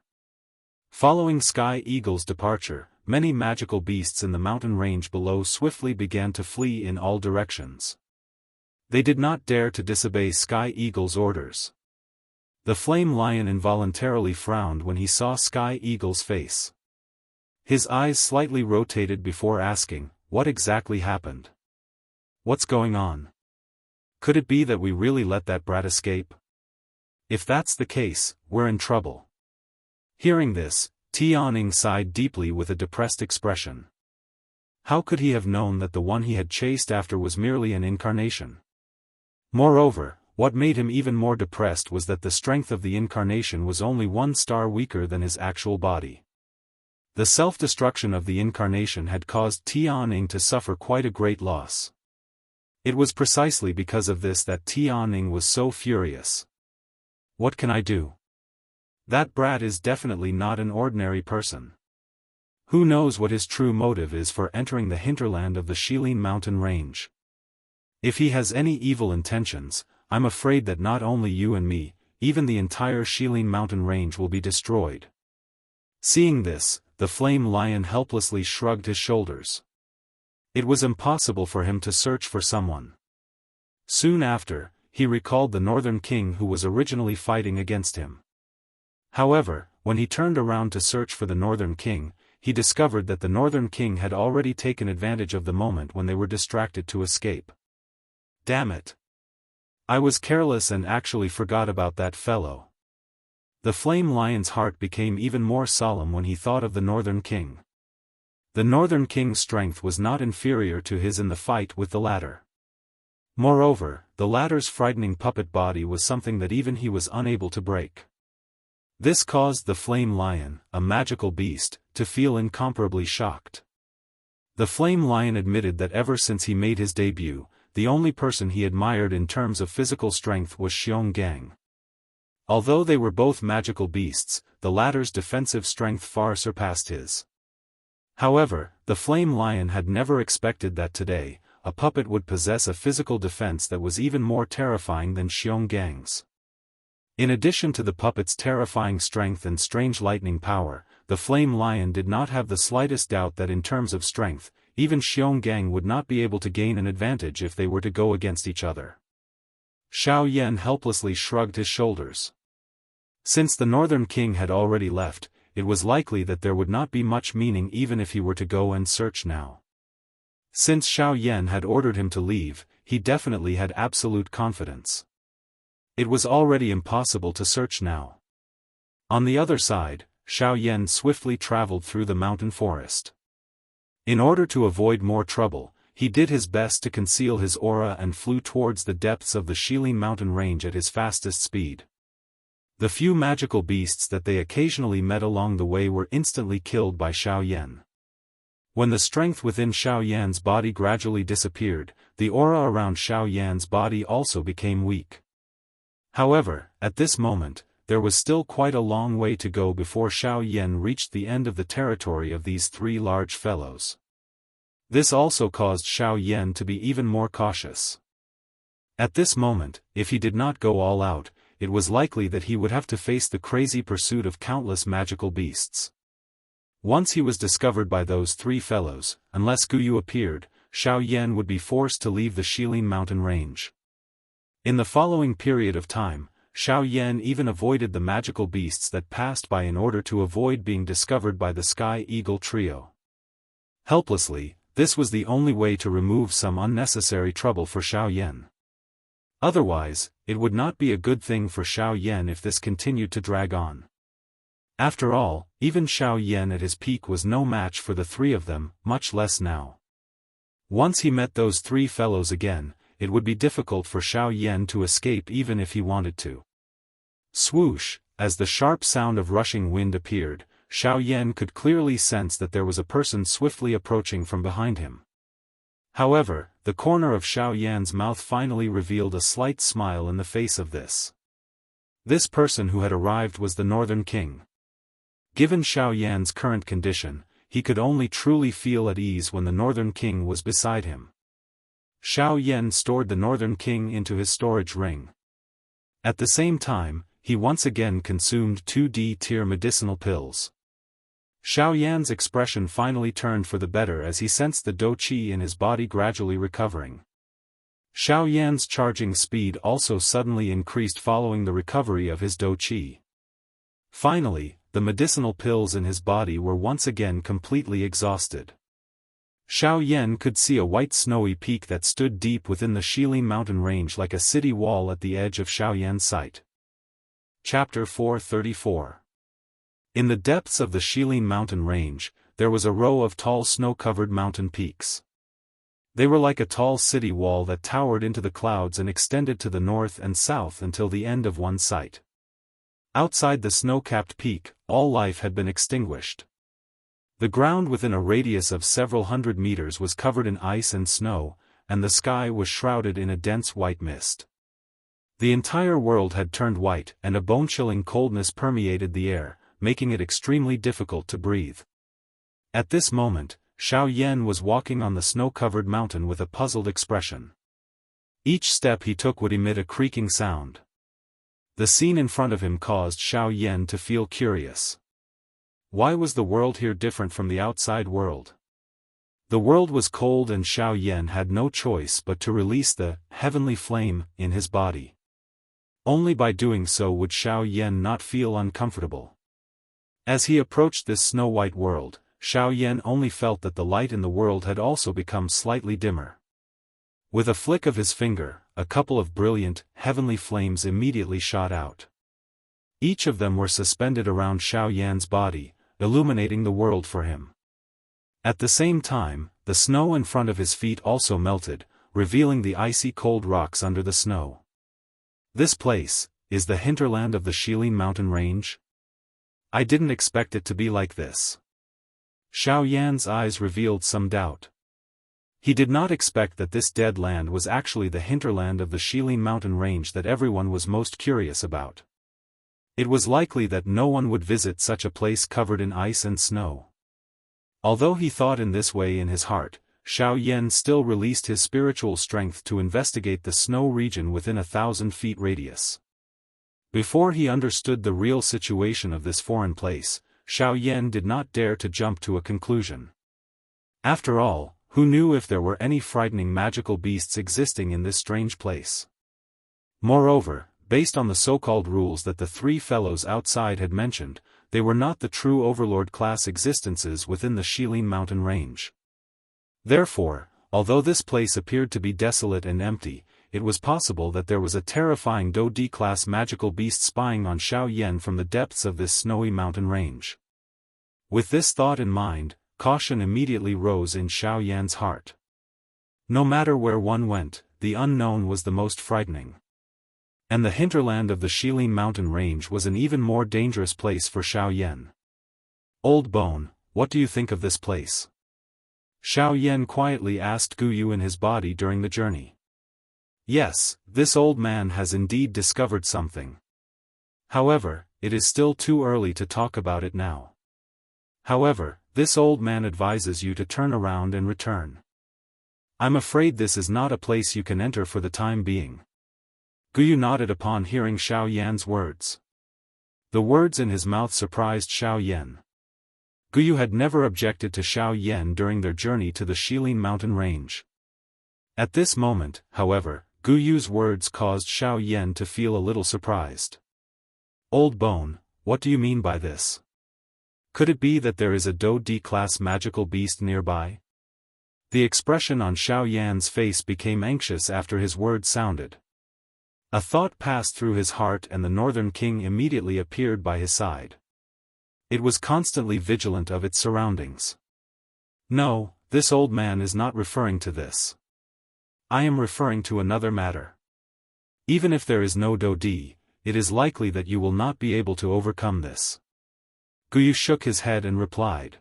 Following Sky Eagle's departure, many magical beasts in the mountain range below swiftly began to flee in all directions. They did not dare to disobey Sky Eagle's orders. The Flame Lion involuntarily frowned when he saw Sky Eagle's face. His eyes slightly rotated before asking, "What exactly happened? What's going on? Could it be that we really let that brat escape? If that's the case, we're in trouble." Hearing this, Tianning sighed deeply with a depressed expression. How could he have known that the one he had chased after was merely an incarnation? Moreover, what made him even more depressed was that the strength of the incarnation was only 1 star weaker than his actual body. The self-destruction of the incarnation had caused Tianning to suffer quite a great loss. It was precisely because of this that Tianning was so furious. What can I do? That brat is definitely not an ordinary person. Who knows what his true motive is for entering the hinterland of the Shilin mountain range? If he has any evil intentions, I'm afraid that not only you and me, even the entire Shilin mountain range will be destroyed. Seeing this, the Flame Lion helplessly shrugged his shoulders. It was impossible for him to search for someone. Soon after, he recalled the Northern King who was originally fighting against him. However, when he turned around to search for the Northern King, he discovered that the Northern King had already taken advantage of the moment when they were distracted to escape. Damn it! I was careless and actually forgot about that fellow. The Flame Lion's heart became even more solemn when he thought of the Northern King. The Northern King's strength was not inferior to his in the fight with the latter. Moreover, the latter's frightening puppet body was something that even he was unable to break. This caused the Flame Lion, a magical beast, to feel incomparably shocked. The Flame Lion admitted that ever since he made his debut, the only person he admired in terms of physical strength was Xiong Gang. Although they were both magical beasts, the latter's defensive strength far surpassed his. However, the Flame Lion had never expected that today, a puppet would possess a physical defense that was even more terrifying than Xiong Gang's. In addition to the puppet's terrifying strength and strange lightning power, the Flame Lion did not have the slightest doubt that in terms of strength, even Xiong Gang would not be able to gain an advantage if they were to go against each other. Xiao Yan helplessly shrugged his shoulders. Since the Northern King had already left, it was likely that there would not be much meaning even if he were to go and search now. Since Xiao Yan had ordered him to leave, he definitely had absolute confidence. It was already impossible to search now. On the other side, Xiao Yan swiftly traveled through the mountain forest. In order to avoid more trouble, he did his best to conceal his aura and flew towards the depths of the Shilin mountain range at his fastest speed. The few magical beasts that they occasionally met along the way were instantly killed by Xiao Yan. When the strength within Xiao Yan's body gradually disappeared, the aura around Xiao Yan's body also became weak. However, at this moment, there was still quite a long way to go before Xiao Yan reached the end of the territory of these three large fellows. This also caused Xiao Yan to be even more cautious. At this moment, if he did not go all out, it was likely that he would have to face the crazy pursuit of countless magical beasts. Once he was discovered by those three fellows, unless Guyu appeared, Xiao Yan would be forced to leave the Shilin mountain range. In the following period of time, Xiao Yan even avoided the magical beasts that passed by in order to avoid being discovered by the Sky Eagle trio. Helplessly, this was the only way to remove some unnecessary trouble for Xiao Yan. Otherwise, it would not be a good thing for Xiao Yan if this continued to drag on. After all, even Xiao Yan at his peak was no match for the three of them, much less now. Once he met those three fellows again, it would be difficult for Xiao Yan to escape even if he wanted to. Swoosh, as the sharp sound of rushing wind appeared, Xiao Yan could clearly sense that there was a person swiftly approaching from behind him. However, the corner of Xiao Yan's mouth finally revealed a slight smile in the face of this. This person who had arrived was the Northern King. Given Xiao Yan's current condition, he could only truly feel at ease when the Northern King was beside him. Xiao Yan stored the Northern King into his storage ring. At the same time, he once again consumed 2 D-tier medicinal pills. Xiao Yan's expression finally turned for the better as he sensed the dou qi in his body gradually recovering. Xiao Yan's charging speed also suddenly increased following the recovery of his dou qi. Finally, the medicinal pills in his body were once again completely exhausted. Xiao Yan could see a white snowy peak that stood deep within the Shilin mountain range like a city wall at the edge of Xiao Yan's sight. Chapter 434. In the depths of the Shilin mountain range, there was a row of tall snow-covered mountain peaks. They were like a tall city wall that towered into the clouds and extended to the north and south until the end of one sight. Outside the snow-capped peak, all life had been extinguished. The ground within a radius of several hundred meters was covered in ice and snow, and the sky was shrouded in a dense white mist. The entire world had turned white, and a bone-chilling coldness permeated the air, making it extremely difficult to breathe. At this moment, Xiao Yan was walking on the snow-covered mountain with a puzzled expression. Each step he took would emit a creaking sound. The scene in front of him caused Xiao Yan to feel curious. Why was the world here different from the outside world? The world was cold and Xiao Yan had no choice but to release the heavenly flame in his body. Only by doing so would Xiao Yan not feel uncomfortable. As he approached this snow-white world, Xiao Yan only felt that the light in the world had also become slightly dimmer. With a flick of his finger, a couple of brilliant, heavenly flames immediately shot out. Each of them were suspended around Xiao Yan's body, illuminating the world for him. At the same time, the snow in front of his feet also melted, revealing the icy cold rocks under the snow. This place is the hinterland of the Shilin mountain range? I didn't expect it to be like this. Xiao Yan's eyes revealed some doubt. He did not expect that this dead land was actually the hinterland of the Shilin mountain range that everyone was most curious about. It was likely that no one would visit such a place covered in ice and snow. Although he thought in this way in his heart, Xiao Yan still released his spiritual strength to investigate the snow region within 1,000 feet radius. Before he understood the real situation of this foreign place, Xiao Yan did not dare to jump to a conclusion. After all, who knew if there were any frightening magical beasts existing in this strange place? Moreover, based on the so-called rules that the three fellows outside had mentioned, they were not the true overlord-class existences within the Shilin mountain range. Therefore, although this place appeared to be desolate and empty, it was possible that there was a terrifying Do-D-class magical beast spying on Xiao Yan from the depths of this snowy mountain range. With this thought in mind, caution immediately rose in Xiao Yan's heart. No matter where one went, the unknown was the most frightening. And the hinterland of the Shilin mountain range was an even more dangerous place for Xiao Yan. "Old Bone, what do you think of this place?" Xiao Yan quietly asked Guyu in his body during the journey. Yes, this old man has indeed discovered something. However, it is still too early to talk about it now. However, this old man advises you to turn around and return. I'm afraid this is not a place you can enter for the time being. Guyu nodded upon hearing Xiao Yan's words. The words in his mouth surprised Xiao Yan. Guyu had never objected to Xiao Yan during their journey to the Shilin mountain range. At this moment, however, Guyu's words caused Xiao Yan to feel a little surprised. "Old Bone, what do you mean by this? Could it be that there is a Do-D-class magical beast nearby?" The expression on Xiao Yan's face became anxious after his words sounded. A thought passed through his heart and the Northern King immediately appeared by his side. It was constantly vigilant of its surroundings. "No, this old man is not referring to this. I am referring to another matter. Even if there is no Do-D, it is likely that you will not be able to overcome this." Guyu shook his head and replied.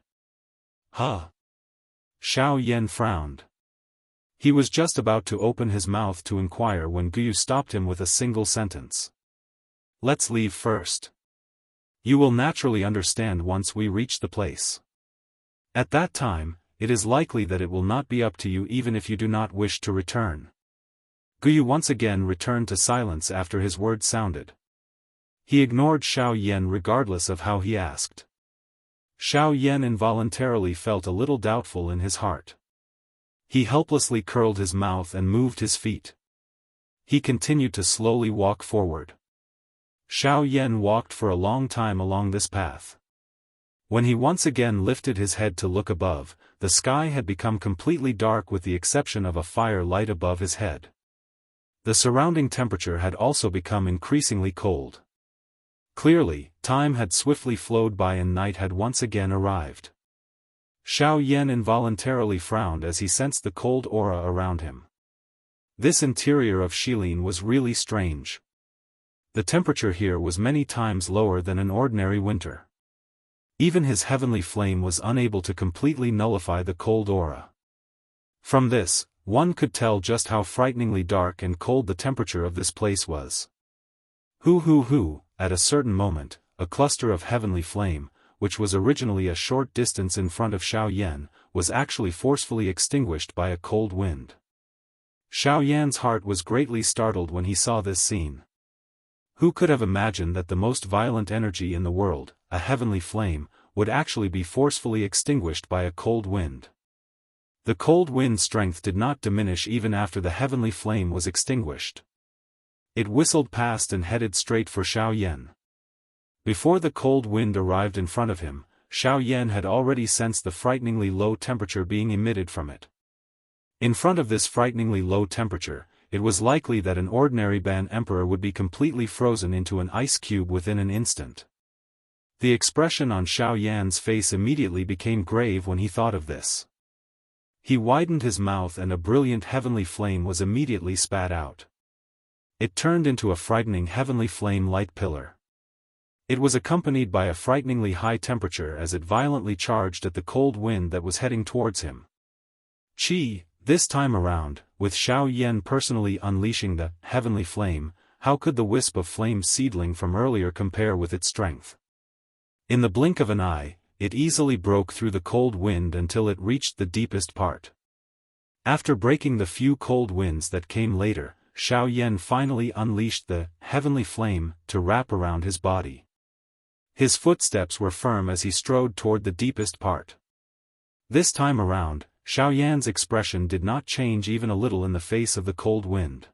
"Huh?" Xiao Yan frowned. He was just about to open his mouth to inquire when Guyu stopped him with a single sentence. "Let's leave first. You will naturally understand once we reach the place. At that time, it is likely that it will not be up to you even if you do not wish to return." Guyu once again returned to silence after his words sounded. He ignored Xiao Yan regardless of how he asked. Xiao Yan involuntarily felt a little doubtful in his heart. He helplessly curled his mouth and moved his feet. He continued to slowly walk forward. Xiao Yan walked for a long time along this path. When he once again lifted his head to look above, the sky had become completely dark with the exception of a fire light above his head. The surrounding temperature had also become increasingly cold. Clearly, time had swiftly flowed by and night had once again arrived. Xiao Yan involuntarily frowned as he sensed the cold aura around him. This interior of Shilin was really strange. The temperature here was many times lower than an ordinary winter. Even his heavenly flame was unable to completely nullify the cold aura. From this, one could tell just how frighteningly dark and cold the temperature of this place was. At a certain moment, a cluster of heavenly flame, which was originally a short distance in front of Xiao Yan, was actually forcefully extinguished by a cold wind. Xiao Yan's heart was greatly startled when he saw this scene. Who could have imagined that the most violent energy in the world, a heavenly flame, would actually be forcefully extinguished by a cold wind? The cold wind's strength did not diminish even after the heavenly flame was extinguished. It whistled past and headed straight for Xiao Yan. Before the cold wind arrived in front of him, Xiao Yan had already sensed the frighteningly low temperature being emitted from it. In front of this frighteningly low temperature, it was likely that an ordinary Ban Emperor would be completely frozen into an ice cube within an instant. The expression on Xiao Yan's face immediately became grave when he thought of this. He widened his mouth and a brilliant heavenly flame was immediately spat out. It turned into a frightening heavenly flame light pillar. It was accompanied by a frighteningly high temperature as it violently charged at the cold wind that was heading towards him. This time around, with Xiao Yan personally unleashing the heavenly flame, how could the wisp of flame seedling from earlier compare with its strength? In the blink of an eye, it easily broke through the cold wind until it reached the deepest part. After breaking the few cold winds that came later, Xiao Yan finally unleashed the heavenly flame to wrap around his body. His footsteps were firm as he strode toward the deepest part. This time around, Xiao Yan's expression did not change even a little in the face of the cold wind.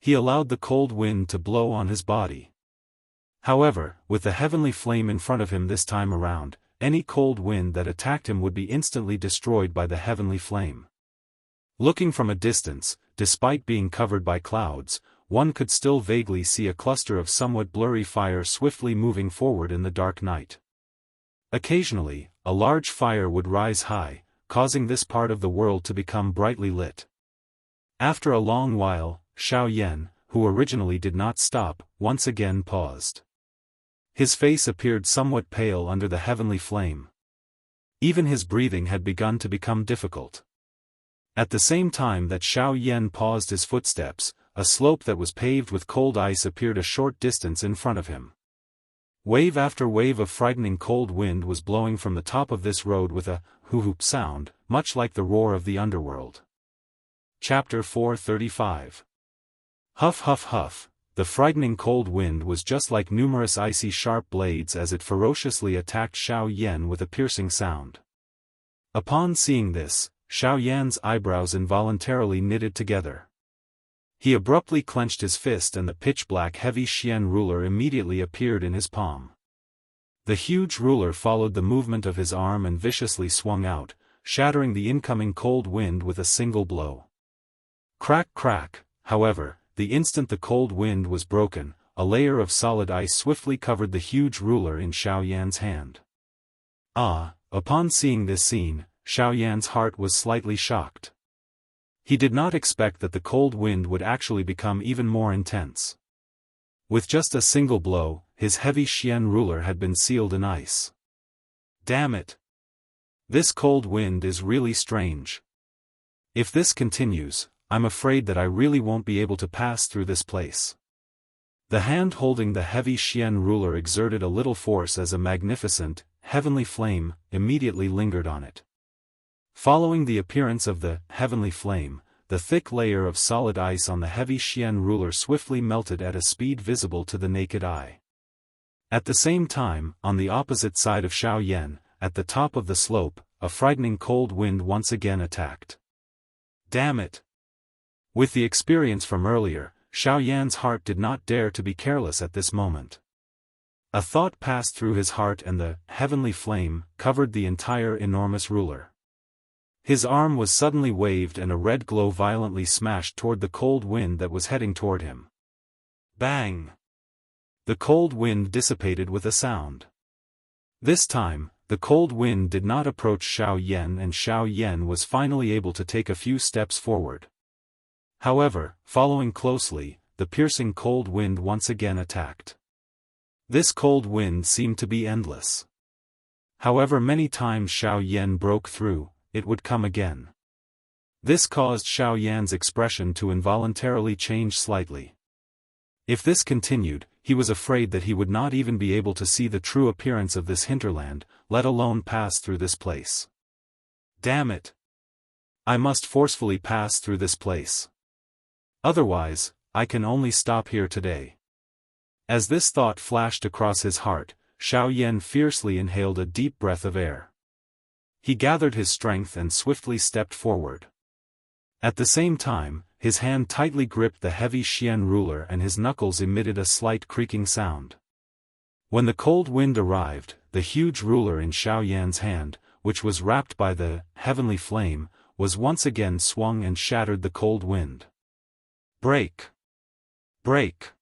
he allowed the cold wind to blow on his body. However, with the heavenly flame in front of him this time around, any cold wind that attacked him would be instantly destroyed by the heavenly flame. Looking from a distance, despite being covered by clouds, one could still vaguely see a cluster of somewhat blurry fire swiftly moving forward in the dark night. Occasionally, a large fire would rise high, causing this part of the world to become brightly lit. After a long while, Xiao Yan, who originally did not stop, once again paused. His face appeared somewhat pale under the heavenly flame. Even his breathing had begun to become difficult. At the same time that Xiao Yan paused his footsteps, a slope that was paved with cold ice appeared a short distance in front of him. Wave after wave of frightening cold wind was blowing from the top of this road with a hoo-hoop sound, much like the roar of the underworld. Chapter 435. Huff huff huff, the frightening cold wind was just like numerous icy sharp blades as it ferociously attacked Xiao Yan with a piercing sound. Upon seeing this, Xiao Yan's eyebrows involuntarily knitted together. He abruptly clenched his fist and the pitch-black heavy Xian ruler immediately appeared in his palm. The huge ruler followed the movement of his arm and viciously swung out, shattering the incoming cold wind with a single blow. Crack crack, however, the instant the cold wind was broken, a layer of solid ice swiftly covered the huge ruler in Xiao Yan's hand. Upon seeing this scene, Xiao Yan's heart was slightly shocked. He did not expect that the cold wind would actually become even more intense. With just a single blow, his heavy Xian ruler had been sealed in ice. Damn it! This cold wind is really strange. If this continues, I'm afraid that I really won't be able to pass through this place. The hand holding the heavy Xian ruler exerted a little force as a magnificent, heavenly flame immediately lingered on it. Following the appearance of the heavenly flame, the thick layer of solid ice on the heavy Xian ruler swiftly melted at a speed visible to the naked eye. At the same time, on the opposite side of Xiao Yan, at the top of the slope, a frightening cold wind once again attacked. Damn it! With the experience from earlier, Xiao Yan's heart did not dare to be careless at this moment. A thought passed through his heart and the heavenly flame covered the entire enormous ruler. His arm was suddenly waved and a red glow violently smashed toward the cold wind that was heading toward him. Bang! The cold wind dissipated with a sound. This time, the cold wind did not approach Xiao Yan and Xiao Yan was finally able to take a few steps forward. However, following closely, the piercing cold wind once again attacked. This cold wind seemed to be endless. However many times Xiao Yan broke through, it would come again. This caused Xiao Yan's expression to involuntarily change slightly. If this continued, he was afraid that he would not even be able to see the true appearance of this hinterland, let alone pass through this place. Damn it! I must forcefully pass through this place. Otherwise, I can only stop here today. As this thought flashed across his heart, Xiao Yan fiercely inhaled a deep breath of air. He gathered his strength and swiftly stepped forward. At the same time, his hand tightly gripped the heavy Xian ruler and his knuckles emitted a slight creaking sound. When the cold wind arrived, the huge ruler in Xiao Yan's hand, which was wrapped by the heavenly flame, was once again swung and shattered the cold wind. Break! Break!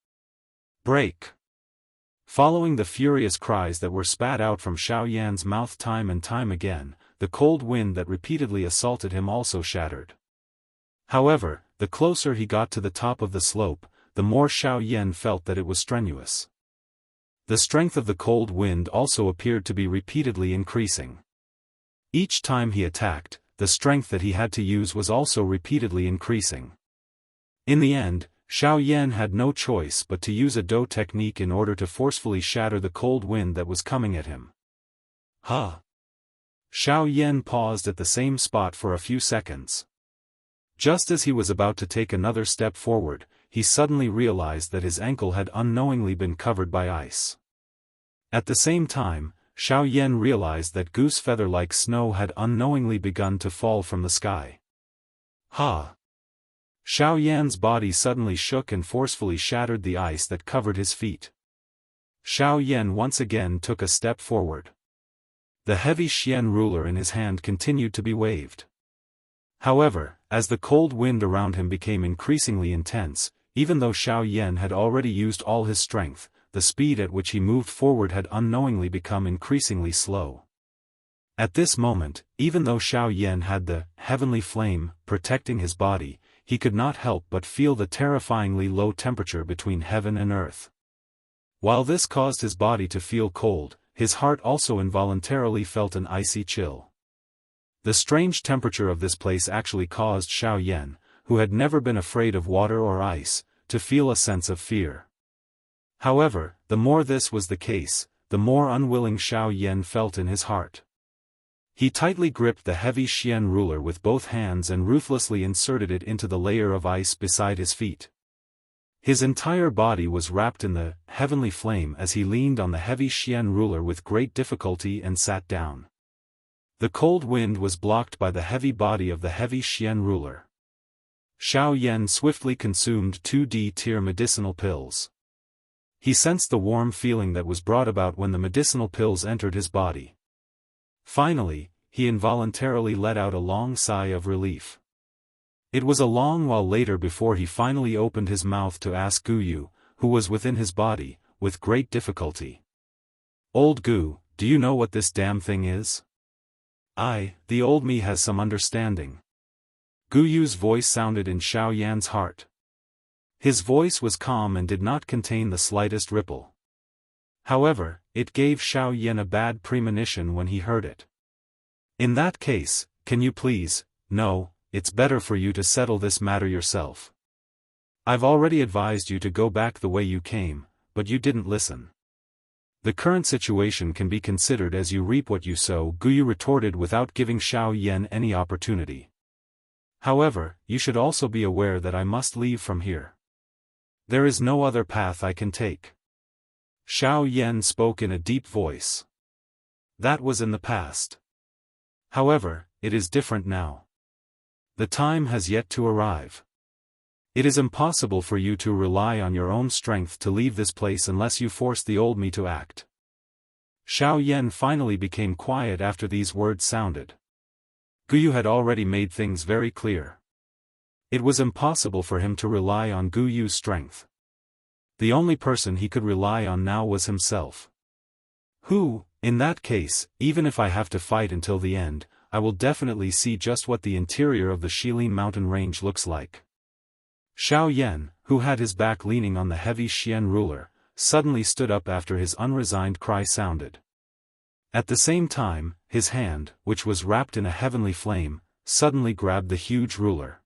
Break! Following the furious cries that were spat out from Xiao Yan's mouth time and time again, the cold wind that repeatedly assaulted him also shattered. However, the closer he got to the top of the slope, the more Xiao Yan felt that it was strenuous. The strength of the cold wind also appeared to be repeatedly increasing. Each time he attacked, the strength that he had to use was also repeatedly increasing. In the end, Xiao Yan had no choice but to use a Do technique in order to forcefully shatter the cold wind that was coming at him. Xiao Yan paused at the same spot for a few seconds. Just as he was about to take another step forward, he suddenly realized that his ankle had unknowingly been covered by ice. At the same time, Xiao Yan realized that goose feather-like snow had unknowingly begun to fall from the sky. Xiao Yan's body suddenly shook and forcefully shattered the ice that covered his feet. Xiao Yan once again took a step forward. The heavy Xian ruler in his hand continued to be waved. However, as the cold wind around him became increasingly intense, even though Xiao Yan had already used all his strength, the speed at which he moved forward had unknowingly become increasingly slow. At this moment, even though Xiao Yan had the heavenly flame protecting his body, he could not help but feel the terrifyingly low temperature between heaven and earth. While this caused his body to feel cold, his heart also involuntarily felt an icy chill. The strange temperature of this place actually caused Xiao Yan, who had never been afraid of water or ice, to feel a sense of fear. However, the more this was the case, the more unwilling Xiao Yan felt in his heart. He tightly gripped the heavy Xian ruler with both hands and ruthlessly inserted it into the layer of ice beside his feet. His entire body was wrapped in the heavenly flame as he leaned on the heavy Xian ruler with great difficulty and sat down. The cold wind was blocked by the heavy body of the heavy Xian ruler. Xiao Yan swiftly consumed 2 D-tier medicinal pills. He sensed the warm feeling that was brought about when the medicinal pills entered his body. Finally, he involuntarily let out a long sigh of relief. It was a long while later before he finally opened his mouth to ask Guyu, who was within his body, with great difficulty. "Old Gu, do you know what this damn thing is?" The old me has some understanding." Guyu's voice sounded in Xiao Yan's heart. His voice was calm and did not contain the slightest ripple. However, it gave Xiao Yan a bad premonition when he heard it. "In that case, can you please, no, it's better for you to settle this matter yourself. I've already advised you to go back the way you came, but you didn't listen. The current situation can be considered as you reap what you sow," Guyu retorted without giving Xiao Yan any opportunity. "However, you should also be aware that I must leave from here. There is no other path I can take." Xiao Yan spoke in a deep voice. "That was in the past. However, it is different now. The time has yet to arrive. It is impossible for you to rely on your own strength to leave this place unless you force the old me to act." Xiao Yan finally became quiet after these words sounded. Guyu had already made things very clear. It was impossible for him to rely on Guyu's strength. The only person he could rely on now was himself. In that case, even if I have to fight until the end, I will definitely see just what the interior of the Shilin mountain range looks like." Xiao Yan, who had his back leaning on the heavy Xian ruler, suddenly stood up after his unresigned cry sounded. At the same time, his hand, which was wrapped in a heavenly flame, suddenly grabbed the huge ruler.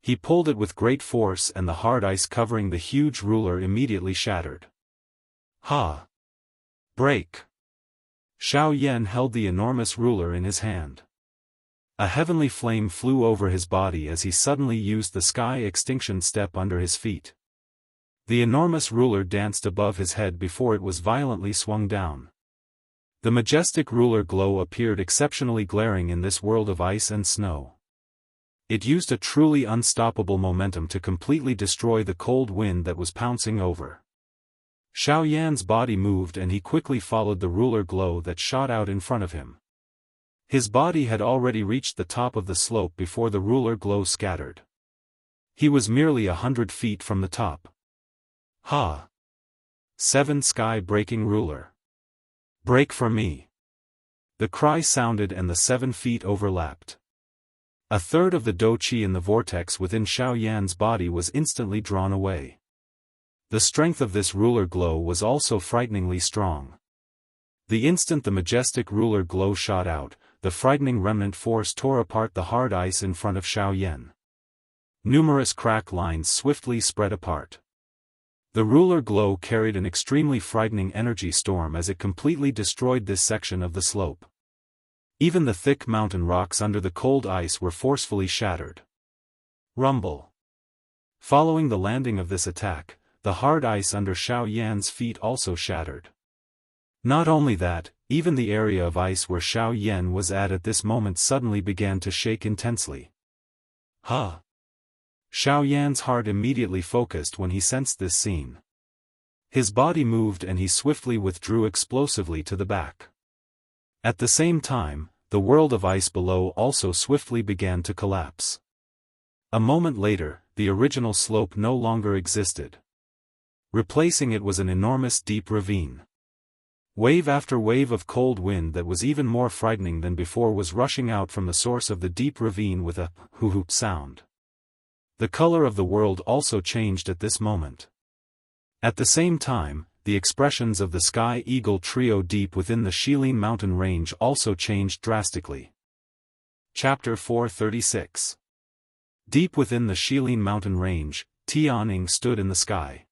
He pulled it with great force and the hard ice covering the huge ruler immediately shattered. "Ha! Break!" Xiao Yan held the enormous ruler in his hand. A heavenly flame flew over his body as he suddenly used the sky extinction step under his feet. The enormous ruler danced above his head before it was violently swung down. The majestic ruler glow appeared exceptionally glaring in this world of ice and snow. It used a truly unstoppable momentum to completely destroy the cold wind that was pouncing over. Xiao Yan's body moved and he quickly followed the ruler glow that shot out in front of him. His body had already reached the top of the slope before the ruler glow scattered. He was merely 100 feet from the top. "Ha! 7 sky-breaking ruler. Break for me." The cry sounded and the 7 feet overlapped. A third of the dou qi in the vortex within Xiao Yan's body was instantly drawn away. The strength of this ruler glow was also frighteningly strong. The instant the majestic ruler glow shot out, the frightening remnant force tore apart the hard ice in front of Xiao Yan. Numerous crack lines swiftly spread apart. The ruler glow carried an extremely frightening energy storm as it completely destroyed this section of the slope. Even the thick mountain rocks under the cold ice were forcefully shattered. Rumble. Following the landing of this attack, the hard ice under Xiao Yan's feet also shattered. Not only that, even the area of ice where Xiao Yan was at this moment suddenly began to shake intensely. "Ha! Xiao Yan's heart immediately focused when he sensed this scene. His body moved and he swiftly withdrew explosively to the back. At the same time, the world of ice below also swiftly began to collapse. A moment later, the original slope no longer existed. Replacing it was an enormous deep ravine. Wave after wave of cold wind that was even more frightening than before was rushing out from the source of the deep ravine with a hoo-hoo sound. The color of the world also changed at this moment. At the same time, the expressions of the Sky Eagle trio deep within the Shilin mountain range also changed drastically. Chapter 436. Deep within the Shilin mountain range, Tianing stood in the sky.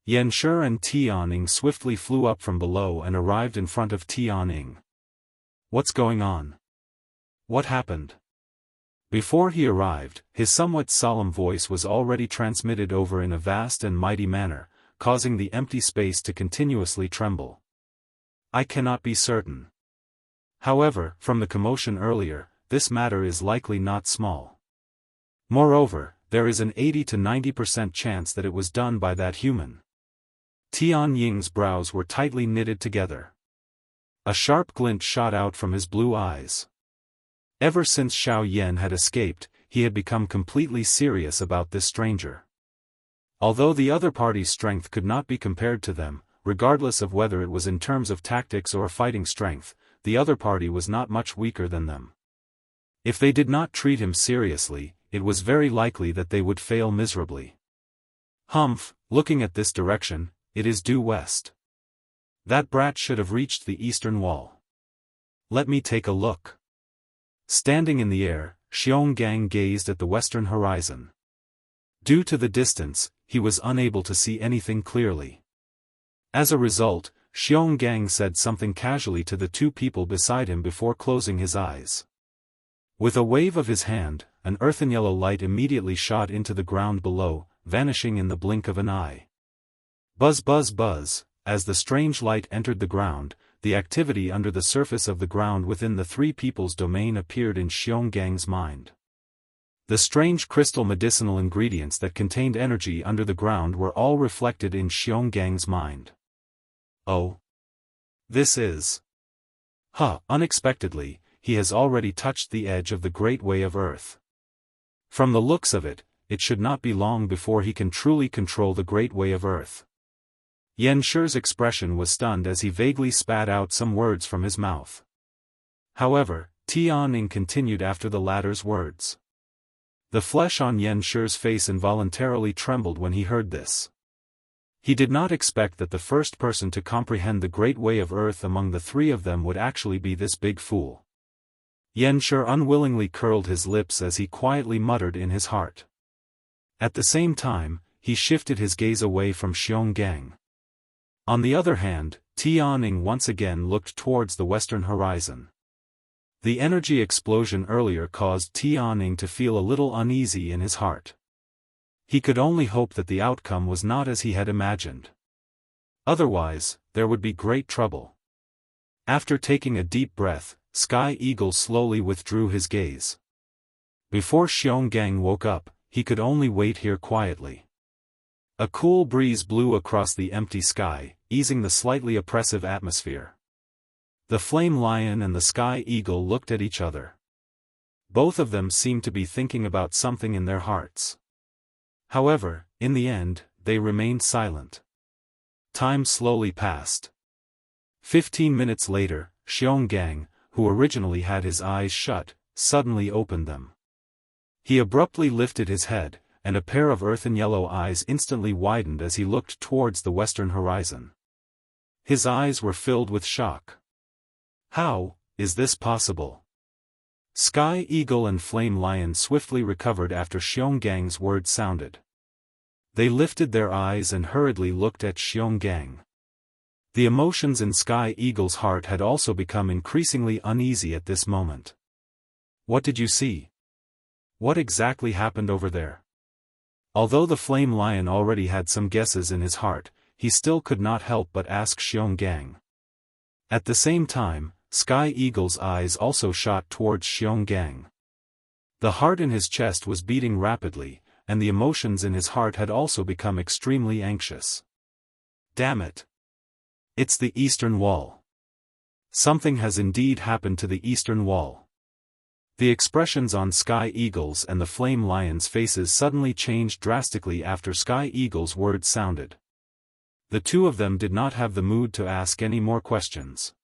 Yanshi and Tianing swiftly flew up from below and arrived in front of Tianing. What's going on? What happened? Before he arrived, his somewhat solemn voice was already transmitted over in a vast and mighty manner, causing the empty space to continuously tremble. I cannot be certain. However, from the commotion earlier, this matter is likely not small. Moreover, there is an 80 to 90% chance that it was done by that human. Tian Ying's brows were tightly knitted together. A sharp glint shot out from his blue eyes. Ever since Xiao Yan had escaped, he had become completely serious about this stranger. Although the other party's strength could not be compared to them, regardless of whether it was in terms of tactics or fighting strength, the other party was not much weaker than them. If they did not treat him seriously, it was very likely that they would fail miserably. Humph, looking at this direction, it is due west. That brat should have reached the eastern wall. Let me take a look. Standing in the air, Xionggang gazed at the western horizon. Due to the distance, he was unable to see anything clearly. As a result, Xionggang said something casually to the two people beside him before closing his eyes. With a wave of his hand, an earthen yellow light immediately shot into the ground below, vanishing in the blink of an eye. Buzz buzz buzz, as the strange light entered the ground, the activity under the surface of the ground within the three people's domain appeared in Xiongang's mind. The strange crystal medicinal ingredients that contained energy under the ground were all reflected in Xiongang's mind. Oh. This is. Unexpectedly, he has already touched the edge of the Great Way of Earth. From the looks of it, it should not be long before he can truly control the Great Way of Earth. Yanshi's expression was stunned as he vaguely spat out some words from his mouth. However, Tianing continued after the latter's words. The flesh on Yanshi's face involuntarily trembled when he heard this. He did not expect that the first person to comprehend the Great Way of Earth among the three of them would actually be this big fool. Yanshi unwillingly curled his lips as he quietly muttered in his heart. At the same time, he shifted his gaze away from Xionggang. On the other hand, Tianing once again looked towards the western horizon. The energy explosion earlier caused Tianing to feel a little uneasy in his heart. He could only hope that the outcome was not as he had imagined. Otherwise, there would be great trouble. After taking a deep breath, Sky Eagle slowly withdrew his gaze. Before Xionggang woke up, he could only wait here quietly. A cool breeze blew across the empty sky, easing the slightly oppressive atmosphere. The Flame Lion and the Sky Eagle looked at each other. Both of them seemed to be thinking about something in their hearts. However, in the end, they remained silent. Time slowly passed. 15 minutes later, Xionggang, who originally had his eyes shut, suddenly opened them. He abruptly lifted his head, and a pair of earthen yellow eyes instantly widened as he looked towards the western horizon. His eyes were filled with shock. How is this possible? Sky Eagle and Flame Lion swiftly recovered after Xiongang's words sounded. They lifted their eyes and hurriedly looked at Xionggang. The emotions in Sky Eagle's heart had also become increasingly uneasy at this moment. What did you see? What exactly happened over there? Although the Flame Lion already had some guesses in his heart, he still could not help but ask Xionggang. At the same time, Sky Eagle's eyes also shot towards Xionggang. The heart in his chest was beating rapidly, and the emotions in his heart had also become extremely anxious. Damn it! It's the Eastern Wall. Something has indeed happened to the Eastern Wall. The expressions on Sky Eagle's and the Flame Lion's faces suddenly changed drastically after Sky Eagle's words sounded. The two of them did not have the mood to ask any more questions.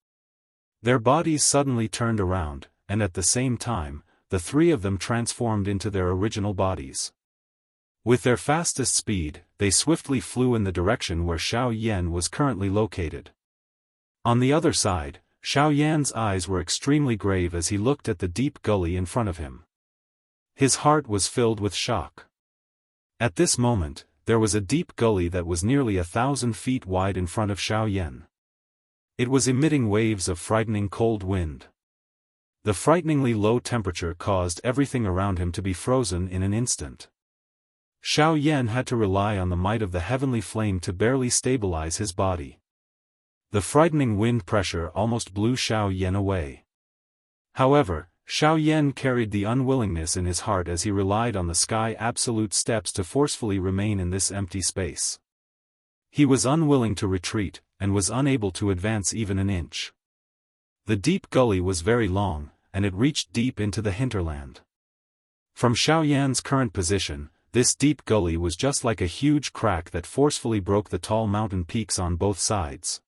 Their bodies suddenly turned around, and at the same time, the three of them transformed into their original bodies. With their fastest speed, they swiftly flew in the direction where Xiao Yan was currently located. On the other side, Xiao Yan's eyes were extremely grave as he looked at the deep gully in front of him. His heart was filled with shock. At this moment, there was a deep gully that was nearly 1,000 feet wide in front of Xiao Yan. It was emitting waves of frightening cold wind. The frighteningly low temperature caused everything around him to be frozen in an instant. Xiao Yan had to rely on the might of the heavenly flame to barely stabilize his body. The frightening wind pressure almost blew Xiao Yan away. However, Xiao Yan carried the unwillingness in his heart as he relied on the Sky Absolute steps to forcefully remain in this empty space. He was unwilling to retreat, and was unable to advance even an inch. The deep gully was very long, and it reached deep into the hinterland. From Xiao Yan's current position, this deep gully was just like a huge crack that forcefully broke the tall mountain peaks on both sides.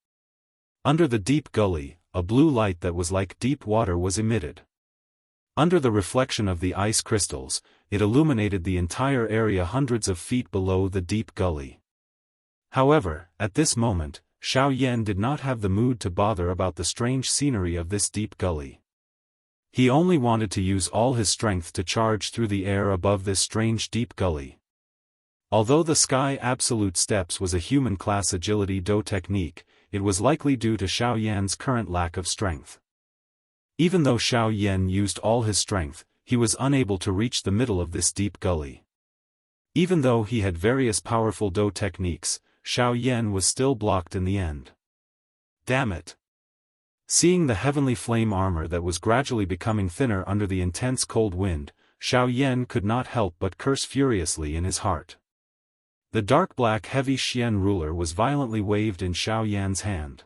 Under the deep gully, a blue light that was like deep water was emitted. Under the reflection of the ice crystals, it illuminated the entire area hundreds of feet below the deep gully. However, at this moment, Xiao Yan did not have the mood to bother about the strange scenery of this deep gully. He only wanted to use all his strength to charge through the air above this strange deep gully. Although the Sky Absolute Steps was a human-class agility Do technique, it was likely due to Xiao Yan's current lack of strength. Even though Xiao Yan used all his strength, he was unable to reach the middle of this deep gully. Even though he had various powerful Do techniques, Xiao Yan was still blocked in the end. Damn it! Seeing the heavenly flame armor that was gradually becoming thinner under the intense cold wind, Xiao Yan could not help but curse furiously in his heart. The dark black heavy Xian ruler was violently waved in Xiao Yan's hand.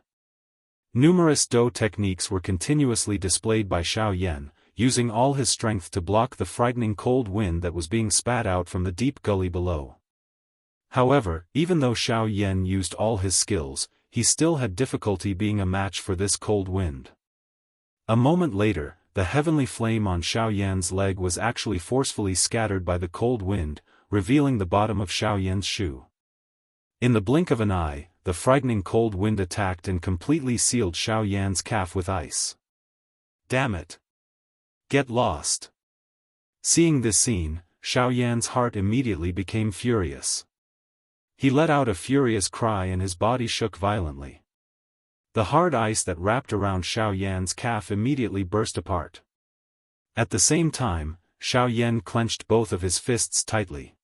Numerous Do techniques were continuously displayed by Xiao Yan, using all his strength to block the frightening cold wind that was being spat out from the deep gully below. However, even though Xiao Yan used all his skills, he still had difficulty being a match for this cold wind. A moment later, the heavenly flame on Xiao Yan's leg was actually forcefully scattered by the cold wind, revealing the bottom of Xiao Yan's shoe. In the blink of an eye, the frightening cold wind attacked and completely sealed Xiao Yan's calf with ice. Damn it! Get lost! Seeing this scene, Xiao Yan's heart immediately became furious. He let out a furious cry and his body shook violently. The hard ice that wrapped around Xiao Yan's calf immediately burst apart. At the same time, Xiao Yan clenched both of his fists tightly.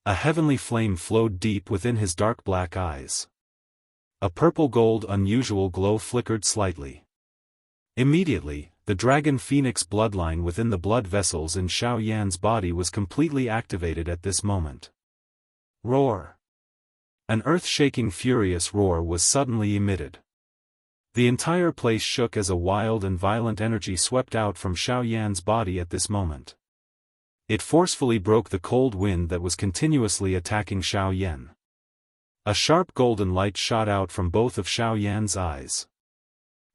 A heavenly flame flowed deep within his dark black eyes. A purple-gold unusual glow flickered slightly. Immediately, the dragon phoenix bloodline within the blood vessels in Xiao Yan's body was completely activated at this moment. Roar! An earth-shaking furious roar was suddenly emitted. The entire place shook as a wild and violent energy swept out from Xiao Yan's body at this moment. It forcefully broke the cold wind that was continuously attacking Xiao Yan. A sharp golden light shot out from both of Xiao Yan's eyes.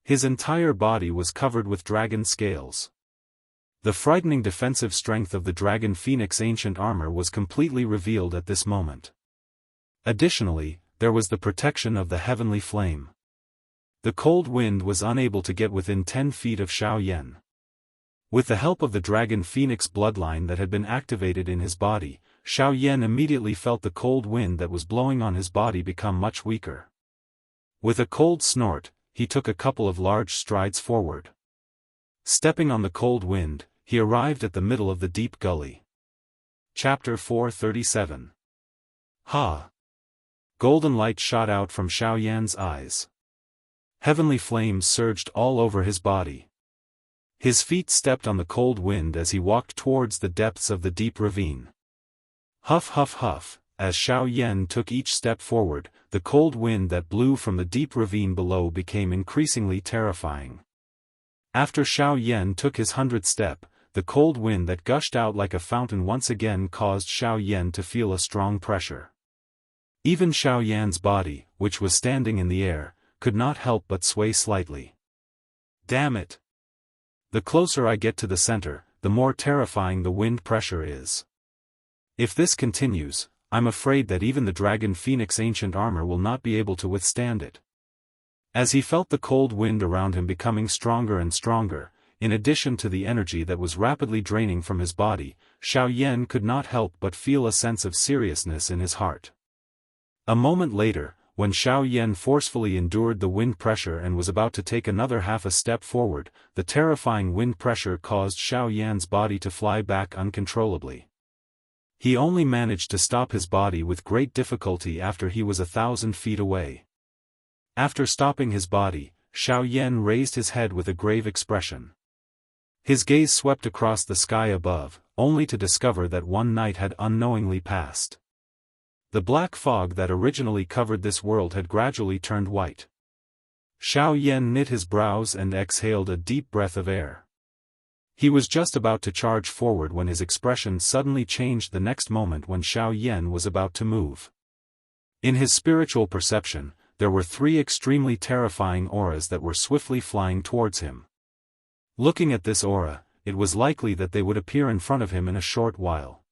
His entire body was covered with dragon scales. The frightening defensive strength of the dragon phoenix ancient armor was completely revealed at this moment. Additionally, there was the protection of the heavenly flame. The cold wind was unable to get within 10 feet of Xiao Yan. With the help of the dragon phoenix bloodline that had been activated in his body, Xiao Yan immediately felt the cold wind that was blowing on his body become much weaker. With a cold snort, he took a couple of large strides forward. Stepping on the cold wind, he arrived at the middle of the deep gully. Chapter 437. Ha! Golden light shot out from Xiao Yan's eyes. Heavenly flames surged all over his body. His feet stepped on the cold wind as he walked towards the depths of the deep ravine. Huff huff huff, as Xiao Yan took each step forward, the cold wind that blew from the deep ravine below became increasingly terrifying. After Xiao Yan took his 100th step, the cold wind that gushed out like a fountain once again caused Xiao Yan to feel a strong pressure. Even Xiao Yan's body, which was standing in the air, could not help but sway slightly. Damn it! The closer I get to the center, the more terrifying the wind pressure is. If this continues, I'm afraid that even the Dragon Phoenix ancient armor will not be able to withstand it. As he felt the cold wind around him becoming stronger and stronger, in addition to the energy that was rapidly draining from his body, Xiao Yan could not help but feel a sense of seriousness in his heart. A moment later, when Xiao Yan forcefully endured the wind pressure and was about to take another half a step forward, the terrifying wind pressure caused Xiao Yan's body to fly back uncontrollably. He only managed to stop his body with great difficulty after he was 1,000 feet away. After stopping his body, Xiao Yan raised his head with a grave expression. His gaze swept across the sky above, only to discover that one night had unknowingly passed. The black fog that originally covered this world had gradually turned white. Xiao Yan knit his brows and exhaled a deep breath of air. He was just about to charge forward when his expression suddenly changed the next moment when Xiao Yan was about to move. In his spiritual perception, there were 3 extremely terrifying auras that were swiftly flying towards him. Looking at this aura, it was likely that they would appear in front of him in a short while.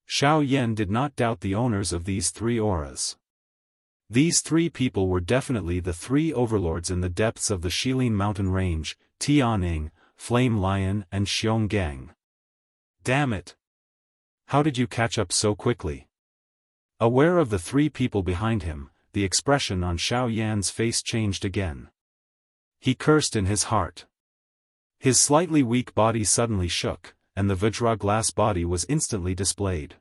Xiao Yan did not doubt the owners of these 3 auras. These 3 people were definitely the 3 overlords in the depths of the Shilin mountain range, Tianning, Flame Lion and Xionggang. Damn it! How did you catch up so quickly? Aware of the 3 people behind him, the expression on Xiao Yan's face changed again. He cursed in his heart. His slightly weak body suddenly shook, and the Vajra glass body was instantly displayed.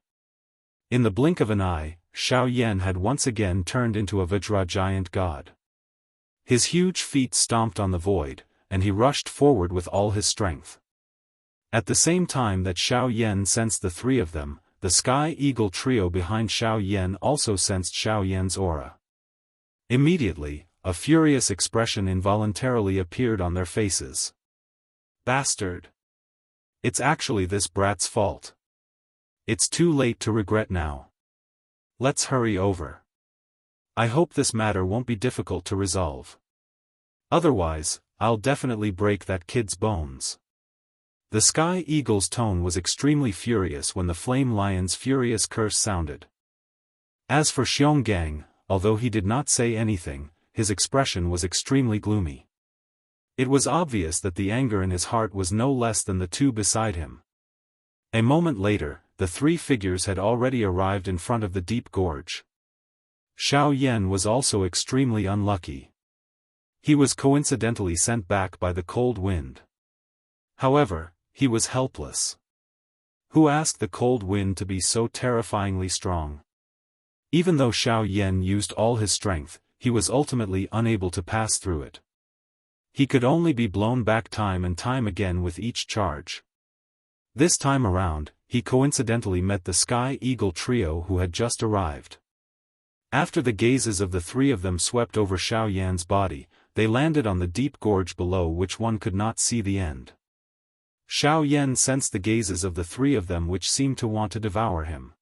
In the blink of an eye, Xiao Yan had once again turned into a Vajra giant god. His huge feet stomped on the void, and he rushed forward with all his strength. At the same time that Xiao Yan sensed the 3 of them, the Sky Eagle trio behind Xiao Yan also sensed Xiao Yan's aura. Immediately, a furious expression involuntarily appeared on their faces. Bastard! It's actually this brat's fault. It's too late to regret now. Let's hurry over. I hope this matter won't be difficult to resolve. Otherwise, I'll definitely break that kid's bones. The Sky Eagle's tone was extremely furious when the Flame Lion's furious curse sounded. As for Xionggang, although he did not say anything, his expression was extremely gloomy. It was obvious that the anger in his heart was no less than the 2 beside him. A moment later, the 3 figures had already arrived in front of the deep gorge. Xiao Yan was also extremely unlucky. He was coincidentally sent back by the cold wind. However, he was helpless. Who asked the cold wind to be so terrifyingly strong? Even though Xiao Yan used all his strength, he was ultimately unable to pass through it. He could only be blown back time and time again with each charge. This time around, he coincidentally met the Sky Eagle trio who had just arrived. After the gazes of the 3 of them swept over Xiao Yan's body, they landed on the deep gorge below which one could not see the end. Xiao Yan sensed the gazes of the 3 of them which seemed to want to devour him.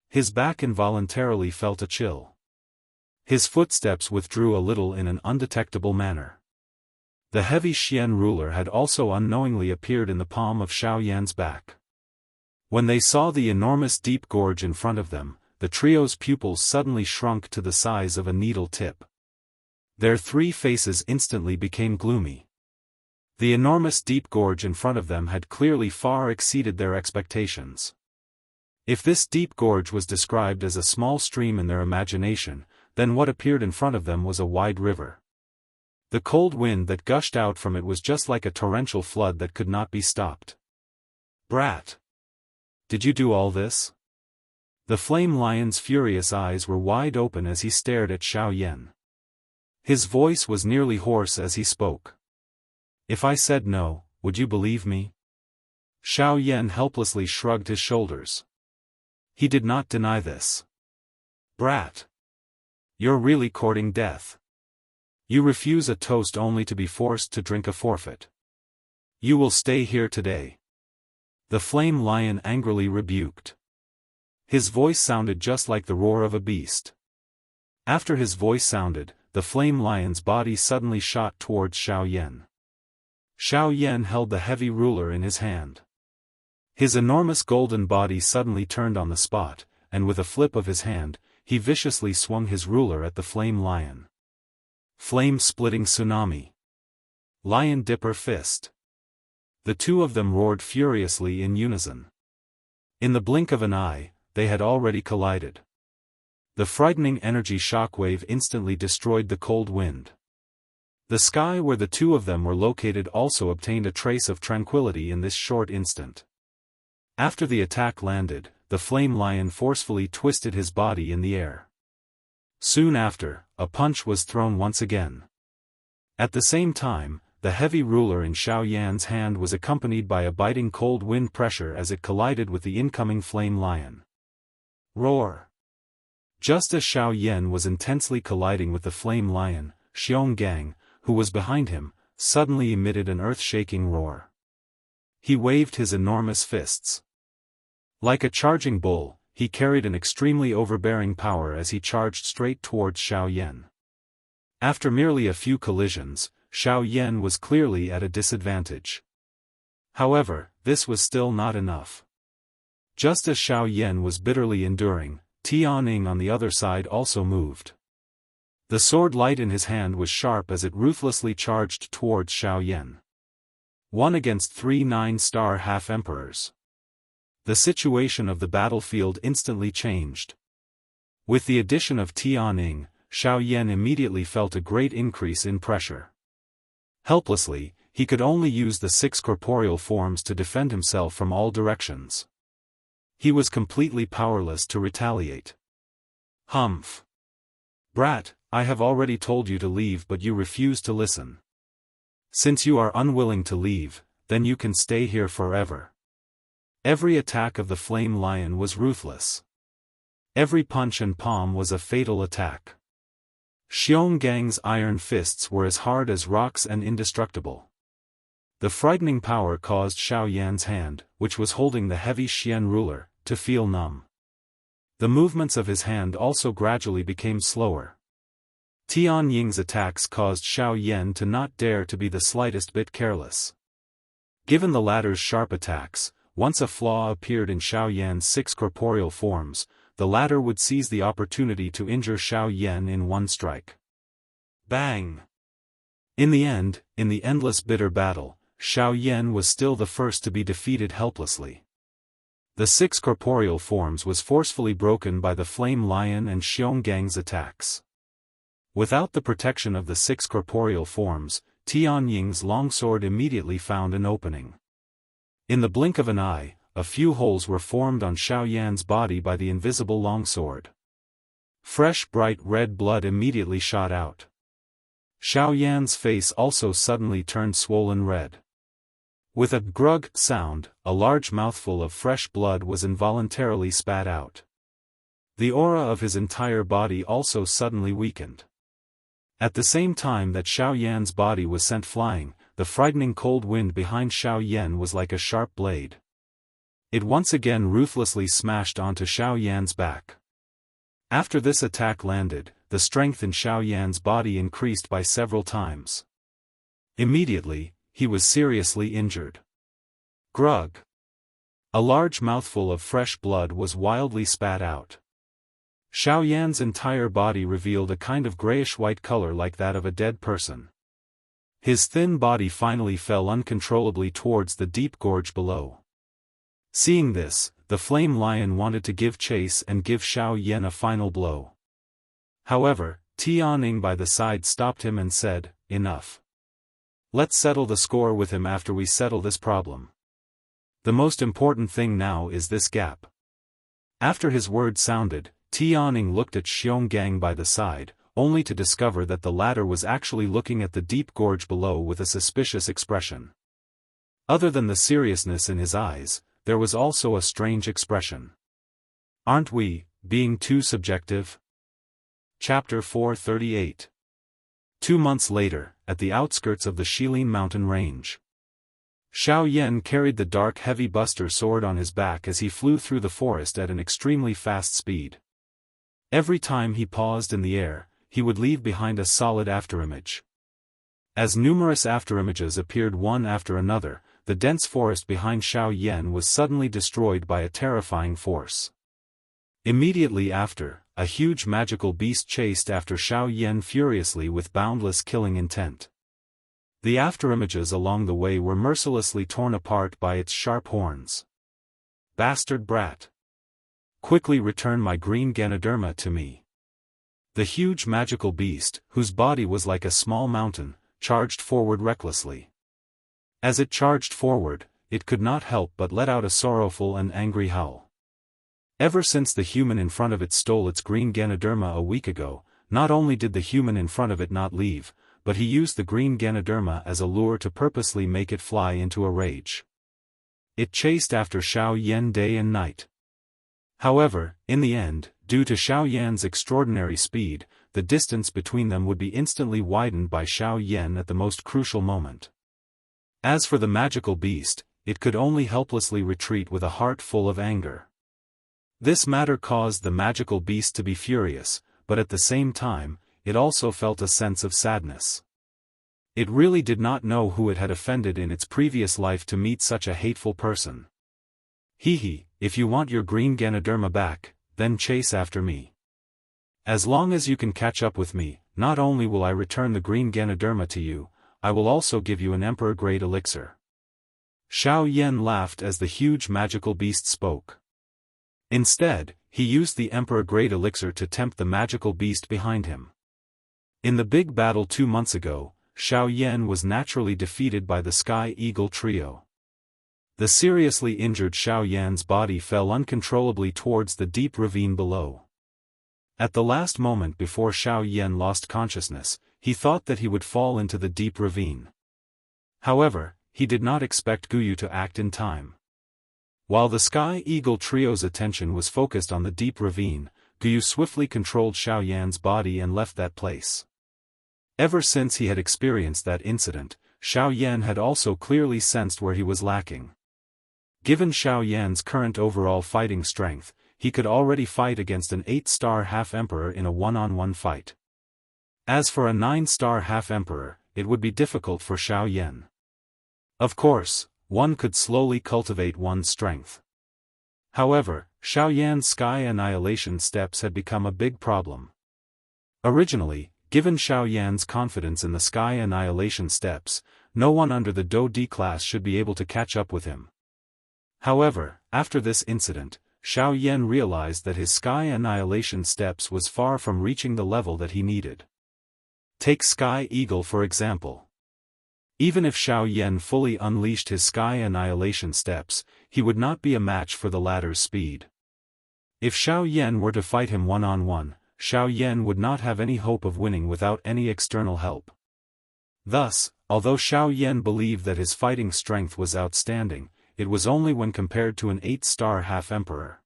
His back involuntarily felt a chill. His footsteps withdrew a little in an undetectable manner. The heavy Xian ruler had also unknowingly appeared in the palm of Xiao Yan's back. When they saw the enormous deep gorge in front of them, the trio's pupils suddenly shrunk to the size of a needle tip. Their 3 faces instantly became gloomy. The enormous deep gorge in front of them had clearly far exceeded their expectations. If this deep gorge was described as a small stream in their imagination, then what appeared in front of them was a wide river. The cold wind that gushed out from it was just like a torrential flood that could not be stopped. Brat! Did you do all this? The Flame Lion's furious eyes were wide open as he stared at Xiao Yan. His voice was nearly hoarse as he spoke. If I said no, would you believe me? Xiao Yan helplessly shrugged his shoulders. He did not deny this. Brat! You're really courting death. You refuse a toast only to be forced to drink a forfeit. You will stay here today. The flame lion angrily rebuked. His voice sounded just like the roar of a beast. After his voice sounded, the flame lion's body suddenly shot towards Xiao Yan. Xiao Yan held the heavy ruler in his hand. His enormous golden body suddenly turned on the spot, and with a flip of his hand, he viciously swung his ruler at the flame lion. Flame-splitting tsunami. Lion dipper fist. The two of them roared furiously in unison. In the blink of an eye, they had already collided. The frightening energy shockwave instantly destroyed the cold wind. The sky where the two of them were located also obtained a trace of tranquility in this short instant. After the attack landed, the flame lion forcefully twisted his body in the air. Soon after, a punch was thrown once again. At the same time, the heavy ruler in Xiao Yan's hand was accompanied by a biting cold wind pressure as it collided with the incoming flame lion. Roar! Just as Xiao Yan was intensely colliding with the flame lion, Xionggang, who was behind him, suddenly emitted an earth-shaking roar. He waved his enormous fists. Like a charging bull, he carried an extremely overbearing power as he charged straight towards Xiao Yan. After merely a few collisions, Xiao Yan was clearly at a disadvantage. However, this was still not enough. Just as Xiao Yan was bitterly enduring, Tianing on the other side also moved. The sword light in his hand was sharp as it ruthlessly charged towards Xiao Yan. 1 against 3 9-star half-emperors. The situation of the battlefield instantly changed. With the addition of Tianing, Xiao Yan immediately felt a great increase in pressure. Helplessly, he could only use the 6 corporeal forms to defend himself from all directions. He was completely powerless to retaliate. Humph! Brat, I have already told you to leave but you refuse to listen. Since you are unwilling to leave, then you can stay here forever. Every attack of the flame lion was ruthless. Every punch and palm was a fatal attack. Xiongang's iron fists were as hard as rocks and indestructible. The frightening power caused Xiao Yan's hand, which was holding the heavy Xian ruler, to feel numb. The movements of his hand also gradually became slower. Tian Ying's attacks caused Xiao Yan to not dare to be the slightest bit careless. Given the latter's sharp attacks, once a flaw appeared in Xiao Yan's 6 corporeal forms, the latter would seize the opportunity to injure Xiao Yan in one strike. Bang! In the end, in the endless bitter battle, Xiao Yan was still the first to be defeated helplessly. The 6 corporeal forms was forcefully broken by the flame lion and Xiongang's attacks. Without the protection of the 6 corporeal forms, Tian Ying's longsword immediately found an opening. In the blink of an eye, a few holes were formed on Xiao Yan's body by the invisible longsword. Fresh bright red blood immediately shot out. Xiao Yan's face also suddenly turned swollen red. With a grug sound, a large mouthful of fresh blood was involuntarily spat out. The aura of his entire body also suddenly weakened. At the same time that Xiao Yan's body was sent flying, the frightening cold wind behind Xiao Yan was like a sharp blade. It once again ruthlessly smashed onto Xiao Yan's back. After this attack landed, the strength in Xiao Yan's body increased by several times. Immediately, he was seriously injured. Grug! A large mouthful of fresh blood was wildly spat out. Xiao Yan's entire body revealed a kind of grayish-white color like that of a dead person. His thin body finally fell uncontrollably towards the deep gorge below. Seeing this, the flame lion wanted to give chase and give Xiao Yan a final blow. However, Tianing by the side stopped him and said, "Enough. Let's settle the score with him after we settle this problem. The most important thing now is this gap." After his words sounded, Tianing looked at Xionggang by the side, only to discover that the latter was actually looking at the deep gorge below with a suspicious expression. Other than the seriousness in his eyes, there was also a strange expression. Aren't we, being too subjective? Chapter 438. 2 months later, at the outskirts of the Shilin mountain range. Xiao Yan carried the dark heavy buster sword on his back as he flew through the forest at an extremely fast speed. Every time he paused in the air, he would leave behind a solid afterimage. As numerous afterimages appeared one after another, the dense forest behind Xiao Yan was suddenly destroyed by a terrifying force. Immediately after, a huge magical beast chased after Xiao Yan furiously with boundless killing intent. The afterimages along the way were mercilessly torn apart by its sharp horns. Bastard brat! Quickly return my green Ganoderma to me. The huge magical beast, whose body was like a small mountain, charged forward recklessly. As it charged forward, it could not help but let out a sorrowful and angry howl. Ever since the human in front of it stole its green Ganoderma a week ago, not only did the human in front of it not leave, but he used the green Ganoderma as a lure to purposely make it fly into a rage. It chased after Xiao Yan day and night. However, in the end, due to Xiao Yan's extraordinary speed, the distance between them would be instantly widened by Xiao Yan at the most crucial moment. As for the magical beast, it could only helplessly retreat with a heart full of anger. This matter caused the magical beast to be furious, but at the same time, it also felt a sense of sadness. It really did not know who it had offended in its previous life to meet such a hateful person. Hee, if you want your green Ganoderma back, then chase after me. As long as you can catch up with me, not only will I return the green Ganoderma to you, I will also give you an emperor-grade elixir. Xiao Yan laughed as the huge magical beast spoke. Instead, he used the emperor-grade elixir to tempt the magical beast behind him. In the big battle 2 months ago, Xiao Yan was naturally defeated by the Sky Eagle trio. The seriously injured Xiao Yan's body fell uncontrollably towards the deep ravine below. At the last moment before Xiao Yan lost consciousness, he thought that he would fall into the deep ravine. However, he did not expect Guyu to act in time. While the Sky Eagle trio's attention was focused on the deep ravine, Guyu swiftly controlled Xiao Yan's body and left that place. Ever since he had experienced that incident, Xiao Yan had also clearly sensed where he was lacking. Given Xiao Yan's current overall fighting strength, he could already fight against an 8-star half-emperor in a one-on-one fight. As for a 9-star half-emperor, it would be difficult for Xiao Yan. Of course, one could slowly cultivate one's strength. However, Xiao Yan's Sky Annihilation steps had become a big problem. Originally, given Xiao Yan's confidence in the Sky Annihilation steps, no one under the Do D class should be able to catch up with him. However, after this incident, Xiao Yan realized that his Sky Annihilation steps was far from reaching the level that he needed. Take Sky Eagle for example. Even if Xiao Yan fully unleashed his Sky Annihilation steps, he would not be a match for the latter's speed. If Xiao Yan were to fight him one-on-one, Xiao Yan would not have any hope of winning without any external help. Thus, although Xiao Yan believed that his fighting strength was outstanding, it was only when compared to an 8-star half-emperor.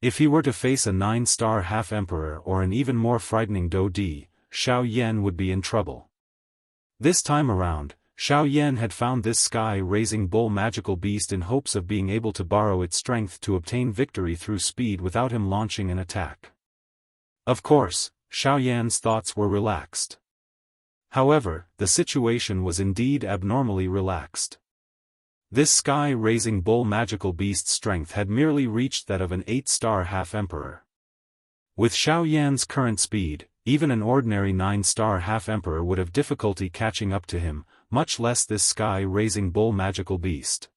If he were to face a 9-star half-emperor or an even more frightening Do Di, Xiao Yan would be in trouble. This time around, Xiao Yan had found this sky-raising bull magical beast in hopes of being able to borrow its strength to obtain victory through speed without him launching an attack. Of course, Xiao Yan's thoughts were relaxed. However, the situation was indeed abnormally relaxed. This sky-raising bull magical beast's strength had merely reached that of an 8-star half-emperor. With Xiao Yan's current speed, even an ordinary 9-star half-emperor would have difficulty catching up to him, much less this sky-raising bull magical beast.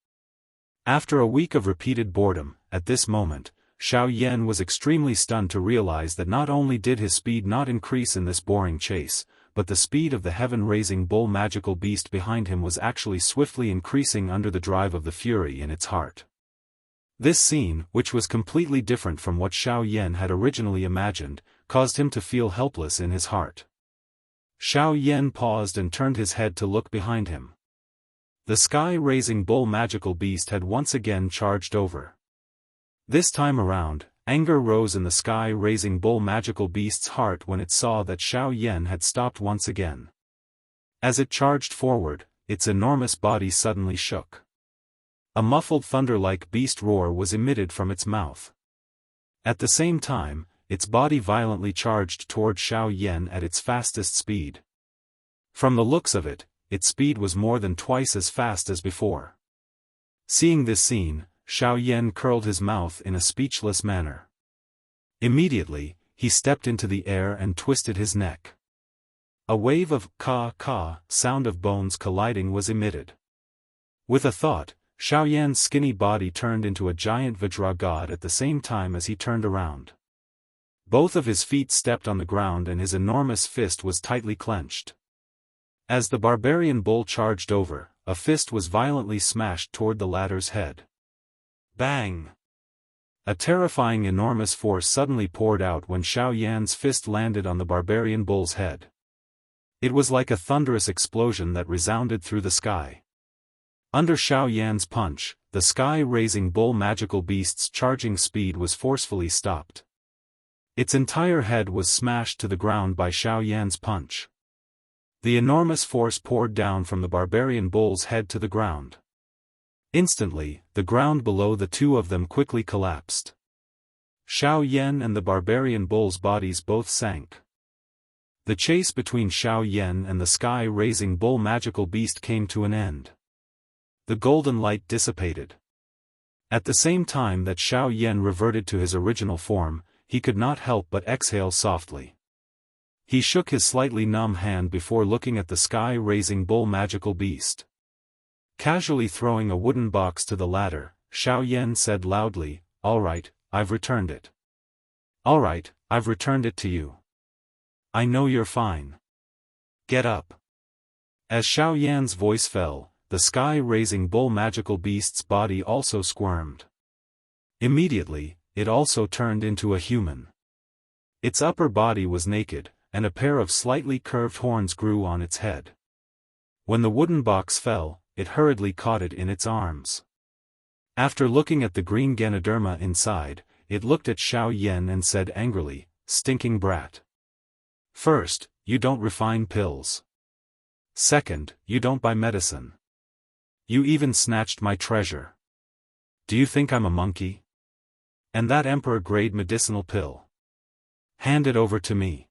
After a week of repeated boredom, at this moment, Xiao Yan was extremely stunned to realize that not only did his speed not increase in this boring chase, but the speed of the heaven-raising bull magical beast behind him was actually swiftly increasing under the drive of the fury in its heart. This scene, which was completely different from what Xiao Yan had originally imagined, caused him to feel helpless in his heart. Xiao Yan paused and turned his head to look behind him. The sky-raising bull magical beast had once again charged over. This time around, Anger rose in the sky-raising bull magical beast's heart when it saw that Xiao Yan had stopped once again. As it charged forward, its enormous body suddenly shook. A muffled thunder-like beast roar was emitted from its mouth. At the same time, its body violently charged toward Xiao Yan at its fastest speed. From the looks of it, its speed was more than twice as fast as before. Seeing this scene, Xiao Yan curled his mouth in a speechless manner. Immediately, he stepped into the air and twisted his neck. A wave of ka-ka sound of bones colliding was emitted. With a thought, Xiao Yan's skinny body turned into a giant Vajra god at the same time as he turned around. Both of his feet stepped on the ground and his enormous fist was tightly clenched. As the barbarian bull charged over, a fist was violently smashed toward the latter's head. Bang! A terrifying enormous force suddenly poured out when Xiao Yan's fist landed on the barbarian bull's head. It was like a thunderous explosion that resounded through the sky. Under Xiao Yan's punch, the sky-raising bull magical beast's charging speed was forcefully stopped. Its entire head was smashed to the ground by Xiao Yan's punch. The enormous force poured down from the barbarian bull's head to the ground. Instantly, the ground below the two of them quickly collapsed. Xiao Yan and the barbarian bull's bodies both sank. The chase between Xiao Yan and the sky-raising bull magical beast came to an end. The golden light dissipated. At the same time that Xiao Yan reverted to his original form, he could not help but exhale softly. He shook his slightly numb hand before looking at the sky-raising bull magical beast. Casually throwing a wooden box to the latter, Xiao Yan said loudly, "All right, I've returned it. All right, I've returned it to you. I know you're fine. Get up." As Xiao Yan's voice fell, the sky-raising bull magical beast's body also squirmed. Immediately, it also turned into a human. Its upper body was naked, and a pair of slightly curved horns grew on its head. When the wooden box fell, it hurriedly caught it in its arms. After looking at the green Ganoderma inside, it looked at Xiao Yan and said angrily, "Stinking brat. First, you don't refine pills. Second, you don't buy medicine. You even snatched my treasure. Do you think I'm a monkey? And that emperor-grade medicinal pill. Hand it over to me.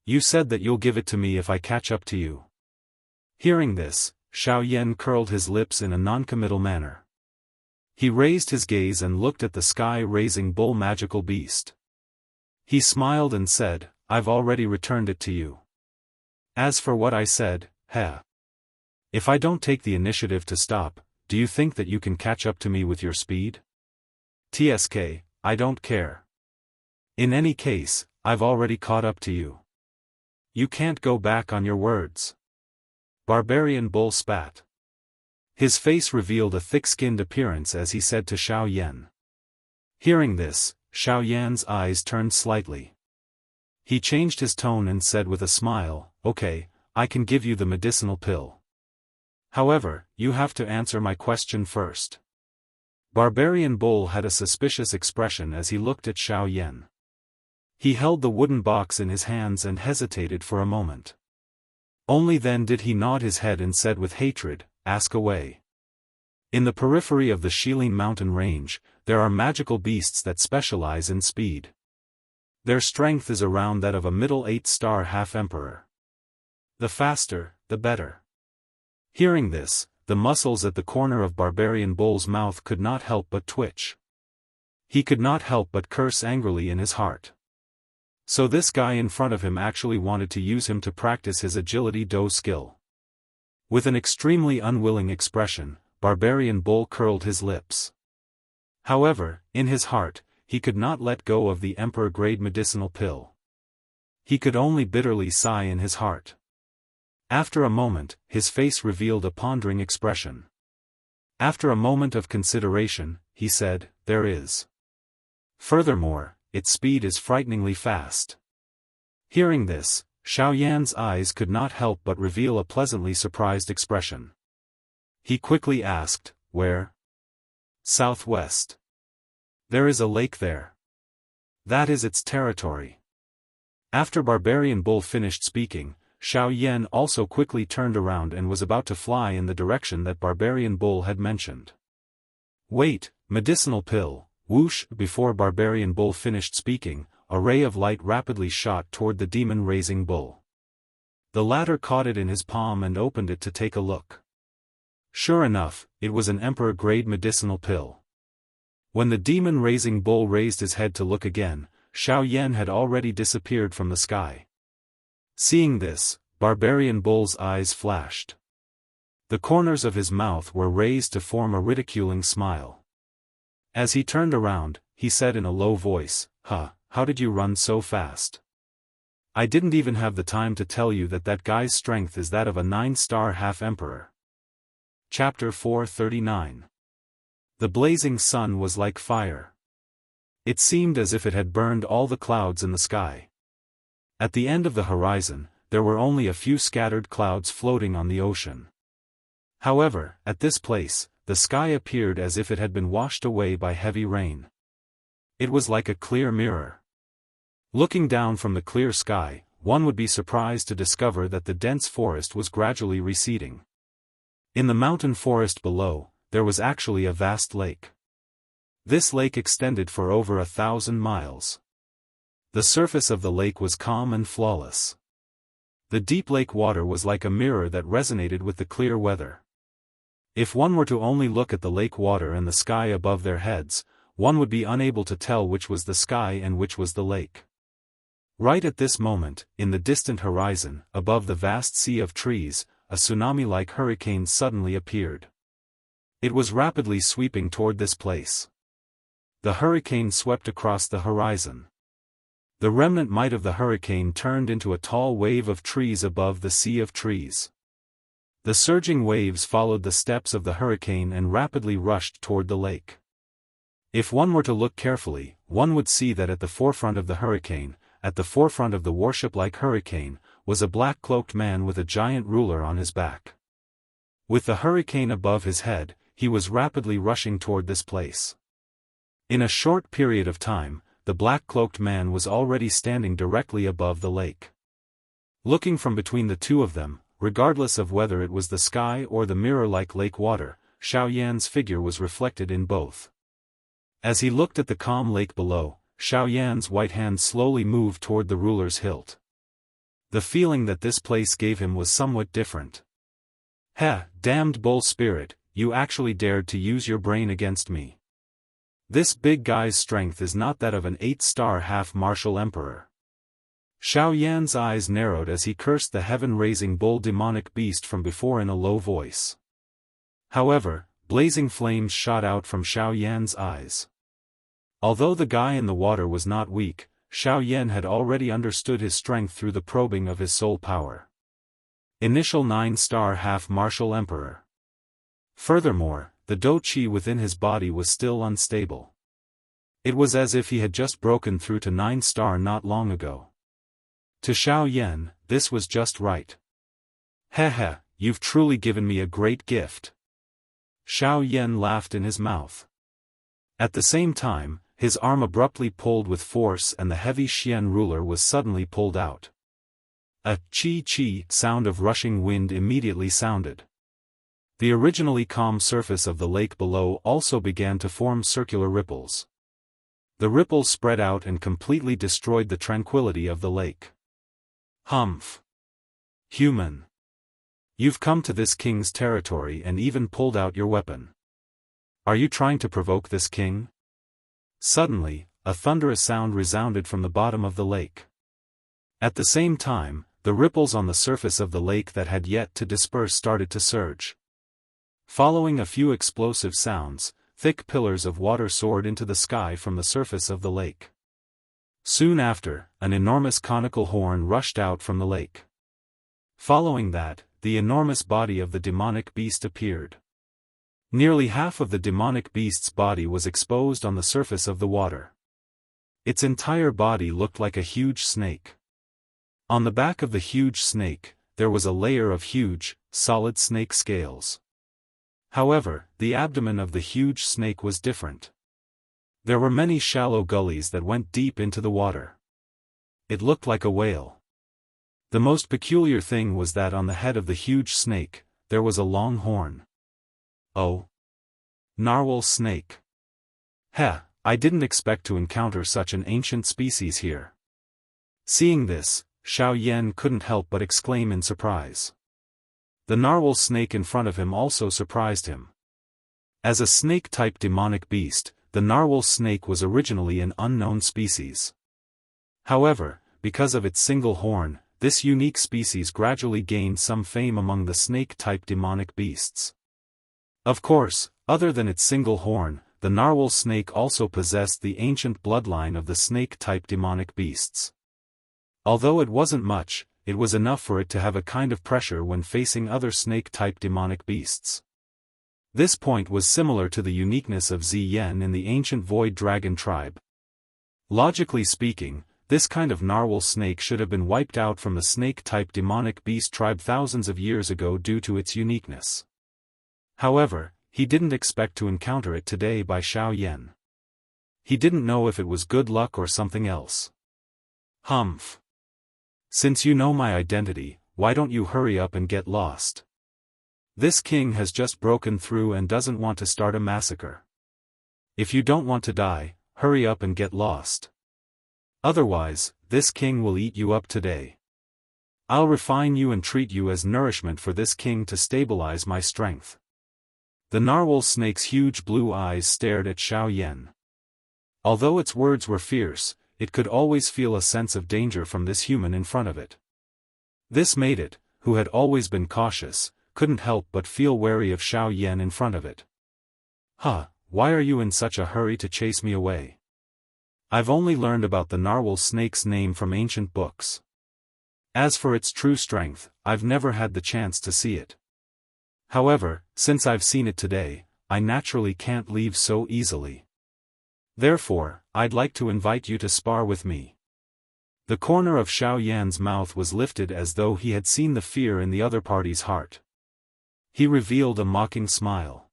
You said that you'll give it to me if I catch up to you." Hearing this, Xiao Yan curled his lips in a noncommittal manner. He raised his gaze and looked at the sky-raising bull magical beast. He smiled and said, "I've already returned it to you. As for what I said, if I don't take the initiative to stop, do you think that you can catch up to me with your speed? TSK, I don't care. In any case, I've already caught up to you. You can't go back on your words." Barbarian bull spat. His face revealed a thick-skinned appearance as he said to Xiao Yan. Hearing this, Xiao Yan's eyes turned slightly. He changed his tone and said with a smile, "Okay, I can give you the medicinal pill. However, you have to answer my question first." Barbarian bull had a suspicious expression as he looked at Xiao Yan. He held the wooden box in his hands and hesitated for a moment. Only then did he nod his head and said with hatred, "Ask away." In the periphery of the Shilin mountain range, there are magical beasts that specialize in speed. Their strength is around that of a middle 8-star half-emperor. The faster, the better. Hearing this, the muscles at the corner of Barbarian Bull's mouth could not help but twitch. He could not help but curse angrily in his heart. So this guy in front of him actually wanted to use him to practice his agility do skill. With an extremely unwilling expression, Barbarian Bull curled his lips. However, in his heart, he could not let go of the emperor-grade medicinal pill. He could only bitterly sigh in his heart. After a moment, his face revealed a pondering expression. After a moment of consideration, he said, "There is. Furthermore, its speed is frighteningly fast." Hearing this, Xiao Yan's eyes could not help but reveal a pleasantly surprised expression. He quickly asked, "Where?" "Southwest. There is a lake there. That is its territory. After Barbarian Bull finished speaking, Xiao Yan also quickly turned around and was about to fly in the direction that Barbarian Bull had mentioned. Wait, medicinal pill, whoosh! Before Barbarian Bull finished speaking, a ray of light rapidly shot toward the demon-raising bull. The latter caught it in his palm and opened it to take a look. Sure enough, it was an emperor-grade medicinal pill. When the demon-raising bull raised his head to look again, Xiao Yan had already disappeared from the sky. Seeing this, Barbarian Bull's eyes flashed. The corners of his mouth were raised to form a ridiculing smile. As he turned around, he said in a low voice, how did you run so fast? I didn't even have the time to tell you that guy's strength is that of a 9-star half-emperor. Chapter 439. The blazing sun was like fire. It seemed as if it had burned all the clouds in the sky. At the end of the horizon, there were only a few scattered clouds floating on the ocean. However, at this place, the sky appeared as if it had been washed away by heavy rain. It was like a clear mirror. Looking down from the clear sky, one would be surprised to discover that the dense forest was gradually receding. In the mountain forest below, there was actually a vast lake. This lake extended for over 1,000 miles. The surface of the lake was calm and flawless. The deep lake water was like a mirror that resonated with the clear weather. If one were to only look at the lake water and the sky above their heads, one would be unable to tell which was the sky and which was the lake. Right at this moment, in the distant horizon, above the vast sea of trees, a tsunami-like hurricane suddenly appeared. It was rapidly sweeping toward this place. The hurricane swept across the horizon. The remnant might of the hurricane turned into a tall wave of trees above the sea of trees. The surging waves followed the steps of the hurricane and rapidly rushed toward the lake. If one were to look carefully, one would see that at the forefront of the hurricane, at the forefront of the warship-like hurricane, was a black-cloaked man with a giant ruler on his back. With the hurricane above his head, he was rapidly rushing toward this place. In a short period of time, the black-cloaked man was already standing directly above the lake. Looking from between the two of them, regardless of whether it was the sky or the mirror-like lake water, Xiao Yan's figure was reflected in both. As he looked at the calm lake below, Xiao Yan's white hand slowly moved toward the ruler's hilt. The feeling that this place gave him was somewhat different. Damned bull spirit, you actually dared to use your brain against me. This big guy's strength is not that of an 8-star half-martial emperor. Xiao Yan's eyes narrowed as he cursed the heaven-raising bull demonic beast from before in a low voice. However, blazing flames shot out from Xiao Yan's eyes. Although the guy in the water was not weak, Xiao Yan had already understood his strength through the probing of his soul power. Initial 9-star half-martial emperor. Furthermore, the do-chi within his body was still unstable. It was as if he had just broken through to 9-star not long ago. To Xiao Yan, this was just right. You've truly given me a great gift. Xiao Yan laughed in his mouth. At the same time, his arm abruptly pulled with force and the heavy Xian ruler was suddenly pulled out. A chi-chi sound of rushing wind immediately sounded. The originally calm surface of the lake below also began to form circular ripples. The ripples spread out and completely destroyed the tranquility of the lake. Humph! Human! You've come to this king's territory and even pulled out your weapon. Are you trying to provoke this king? Suddenly, a thunderous sound resounded from the bottom of the lake. At the same time, the ripples on the surface of the lake that had yet to disperse started to surge. Following a few explosive sounds, thick pillars of water soared into the sky from the surface of the lake. Soon after, an enormous conical horn rushed out from the lake. Following that, the enormous body of the demonic beast appeared. Nearly half of the demonic beast's body was exposed on the surface of the water. Its entire body looked like a huge snake. On the back of the huge snake, there was a layer of huge, solid snake scales. However, the abdomen of the huge snake was different. There were many shallow gullies that went deep into the water. It looked like a whale. The most peculiar thing was that on the head of the huge snake, there was a long horn. Oh! Narwhal snake. Heh, I didn't expect to encounter such an ancient species here. Seeing this, Xiao Yan couldn't help but exclaim in surprise. The narwhal snake in front of him also surprised him. As a snake-type demonic beast, the narwhal snake was originally an unknown species. However, because of its single horn, this unique species gradually gained some fame among the snake-type demonic beasts. Of course, other than its single horn, the narwhal snake also possessed the ancient bloodline of the snake-type demonic beasts. Although it wasn't much, it was enough for it to have a kind of pressure when facing other snake-type demonic beasts. This point was similar to the uniqueness of Ziyan in the ancient Void Dragon tribe. Logically speaking, this kind of narwhal snake should have been wiped out from the snake-type demonic beast tribe thousands of years ago due to its uniqueness. However, he didn't expect to encounter it today by Xiao Yan. He didn't know if it was good luck or something else. Humph. Since you know my identity, why don't you hurry up and get lost? This king has just broken through and doesn't want to start a massacre. If you don't want to die, hurry up and get lost. Otherwise, this king will eat you up today. I'll refine you and treat you as nourishment for this king to stabilize my strength. The narwhal snake's huge blue eyes stared at Xiao Yan. Although its words were fierce, it could always feel a sense of danger from this human in front of it. This made it, who had always been cautious, couldn't help but feel wary of Xiao Yan in front of it. Huh, why are you in such a hurry to chase me away? I've only learned about the narwhal snake's name from ancient books. As for its true strength, I've never had the chance to see it. However, since I've seen it today, I naturally can't leave so easily. Therefore, I'd like to invite you to spar with me. The corner of Xiao Yan's mouth was lifted as though he had seen the fear in the other party's heart. He revealed a mocking smile.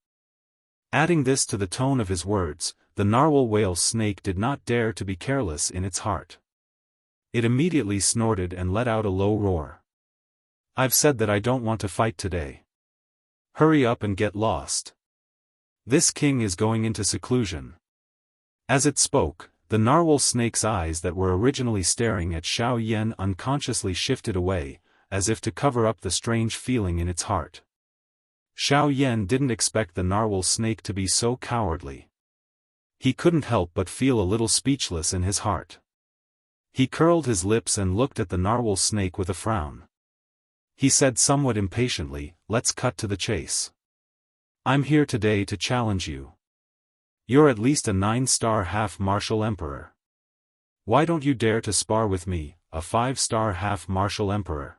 Adding this to the tone of his words, the narwhal whale snake did not dare to be careless in its heart. It immediately snorted and let out a low roar. I've said that I don't want to fight today. Hurry up and get lost. This king is going into seclusion. As it spoke, the narwhal snake's eyes that were originally staring at Xiao Yan unconsciously shifted away, as if to cover up the strange feeling in its heart. Xiao Yan didn't expect the narwhal snake to be so cowardly. He couldn't help but feel a little speechless in his heart. He curled his lips and looked at the narwhal snake with a frown. He said somewhat impatiently, "Let's cut to the chase. I'm here today to challenge you. You're at least a 9-star half-martial emperor. Why don't you dare to spar with me, a 5-star half-martial emperor?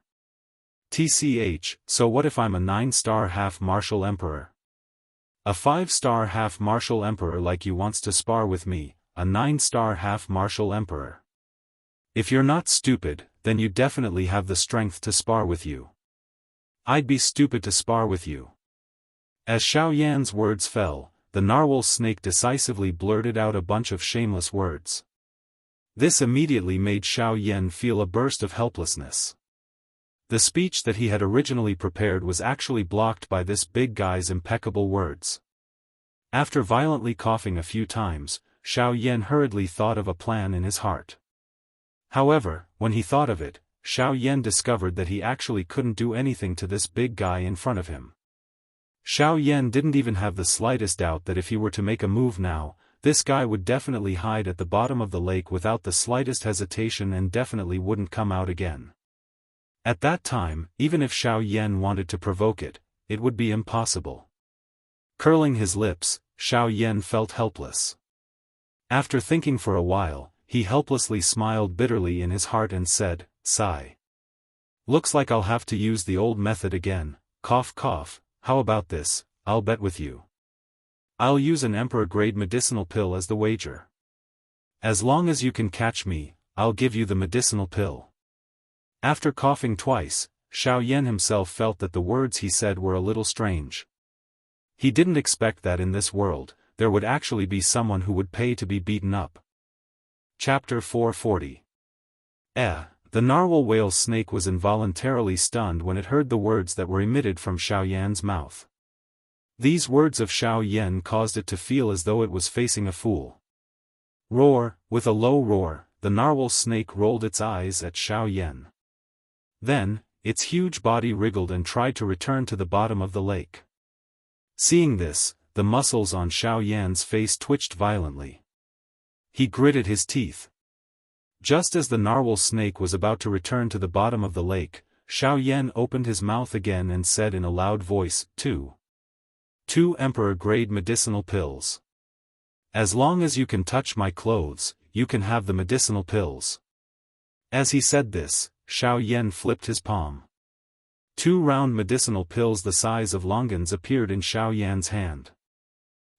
TCH, so what if I'm a 9-star half-martial emperor? A 5-star half-martial emperor like you wants to spar with me, a 9-star half-martial emperor. If you're not stupid, then you definitely have the strength to spar with you. I'd be stupid to spar with you." As Xiao Yan's words fell, the narwhal snake decisively blurted out a bunch of shameless words. This immediately made Xiao Yan feel a burst of helplessness. The speech that he had originally prepared was actually blocked by this big guy's impeccable words. After violently coughing a few times, Xiao Yan hurriedly thought of a plan in his heart. However, when he thought of it, Xiao Yan discovered that he actually couldn't do anything to this big guy in front of him. Xiao Yan didn't even have the slightest doubt that if he were to make a move now, this guy would definitely hide at the bottom of the lake without the slightest hesitation and definitely wouldn't come out again. At that time, even if Xiao Yan wanted to provoke it, it would be impossible. Curling his lips, Xiao Yan felt helpless. After thinking for a while, he helplessly smiled bitterly in his heart and said, "Sigh. Looks like I'll have to use the old method again, cough cough, how about this, I'll bet with you. I'll use an emperor-grade medicinal pill as the wager. As long as you can catch me, I'll give you the medicinal pill." After coughing twice, Xiao Yan himself felt that the words he said were a little strange. He didn't expect that in this world, there would actually be someone who would pay to be beaten up. Chapter 440. The narwhal whale snake was involuntarily stunned when it heard the words that were emitted from Xiao Yan's mouth. These words of Xiao Yan caused it to feel as though it was facing a fool. Roar! With a low roar, the narwhal snake rolled its eyes at Xiao Yan. Then, its huge body wriggled and tried to return to the bottom of the lake. Seeing this, the muscles on Xiao Yan's face twitched violently. He gritted his teeth. Just as the narwhal snake was about to return to the bottom of the lake, Xiao Yan opened his mouth again and said in a loud voice, Two emperor-grade medicinal pills. As long as you can touch my clothes, you can have the medicinal pills. As he said this, Xiao Yan flipped his palm. 2 round medicinal pills the size of longans appeared in Xiao Yan's hand.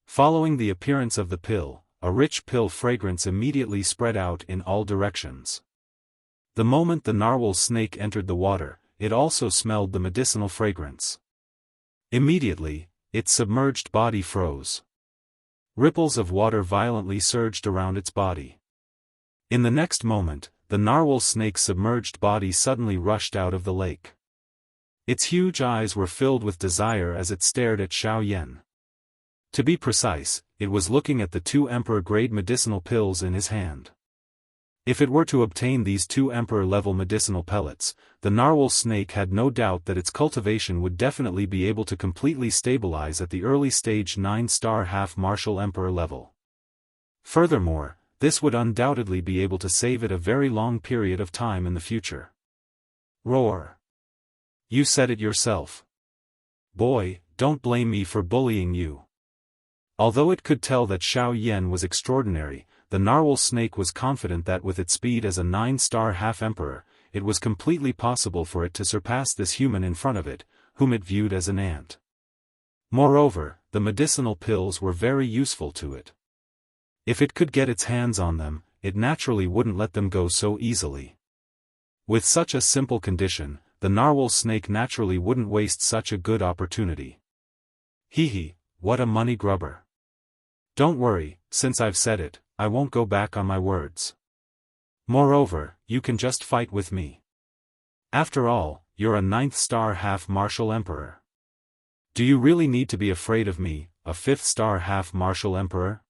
Following the appearance of the pill, a rich pill fragrance immediately spread out in all directions. The moment the narwhal snake entered the water, it also smelled the medicinal fragrance. Immediately, its submerged body froze. Ripples of water violently surged around its body. In the next moment, the narwhal snake's submerged body suddenly rushed out of the lake. Its huge eyes were filled with desire as it stared at Xiao Yan. To be precise, it was looking at the 2 emperor-grade medicinal pills in his hand. If it were to obtain these 2 emperor-level medicinal pellets, the narwhal snake had no doubt that its cultivation would definitely be able to completely stabilize at the early stage 9-star half-martial emperor level. Furthermore, this would undoubtedly be able to save it a very long period of time in the future. Roar! You said it yourself. Boy, don't blame me for bullying you. Although it could tell that Xiao Yan was extraordinary, the narwhal snake was confident that with its speed as a 9-star half-emperor, it was completely possible for it to surpass this human in front of it, whom it viewed as an ant. Moreover, the medicinal pills were very useful to it. If it could get its hands on them, it naturally wouldn't let them go so easily. With such a simple condition, the narwhal snake naturally wouldn't waste such a good opportunity. Hee, what a money grubber. Don't worry, since I've said it, I won't go back on my words. Moreover, you can just fight with me. After all, you're a 9th-star half-martial emperor. Do you really need to be afraid of me, a 5th-star half-martial emperor?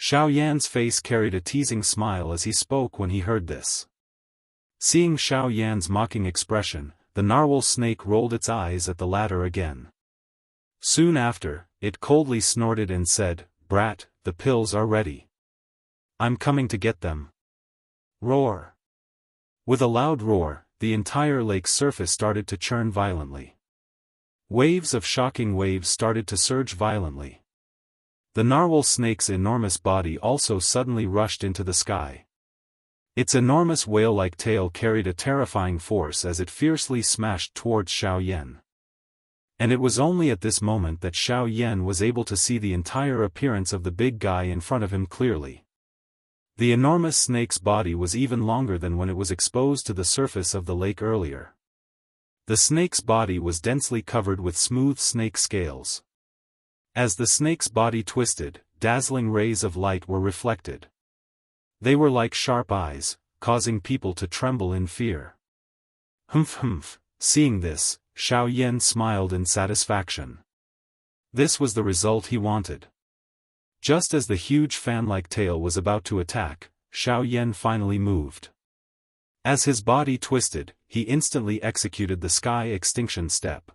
Xiao Yan's face carried a teasing smile as he spoke when he heard this. Seeing Xiao Yan's mocking expression, the narwhal snake rolled its eyes at the latter again. Soon after, it coldly snorted and said, Brat, the pills are ready. I'm coming to get them. Roar! With a loud roar, the entire lake's surface started to churn violently. Waves of shocking waves started to surge violently. The narwhal snake's enormous body also suddenly rushed into the sky. Its enormous whale-like tail carried a terrifying force as it fiercely smashed towards Xiao Yan. And it was only at this moment that Xiao Yan was able to see the entire appearance of the big guy in front of him clearly. The enormous snake's body was even longer than when it was exposed to the surface of the lake earlier. The snake's body was densely covered with smooth snake scales. As the snake's body twisted, dazzling rays of light were reflected. They were like sharp eyes, causing people to tremble in fear. Humph. Seeing this, Xiao Yan smiled in satisfaction. This was the result he wanted. Just as the huge fan-like tail was about to attack, Xiao Yan finally moved. As his body twisted, he instantly executed the sky extinction step.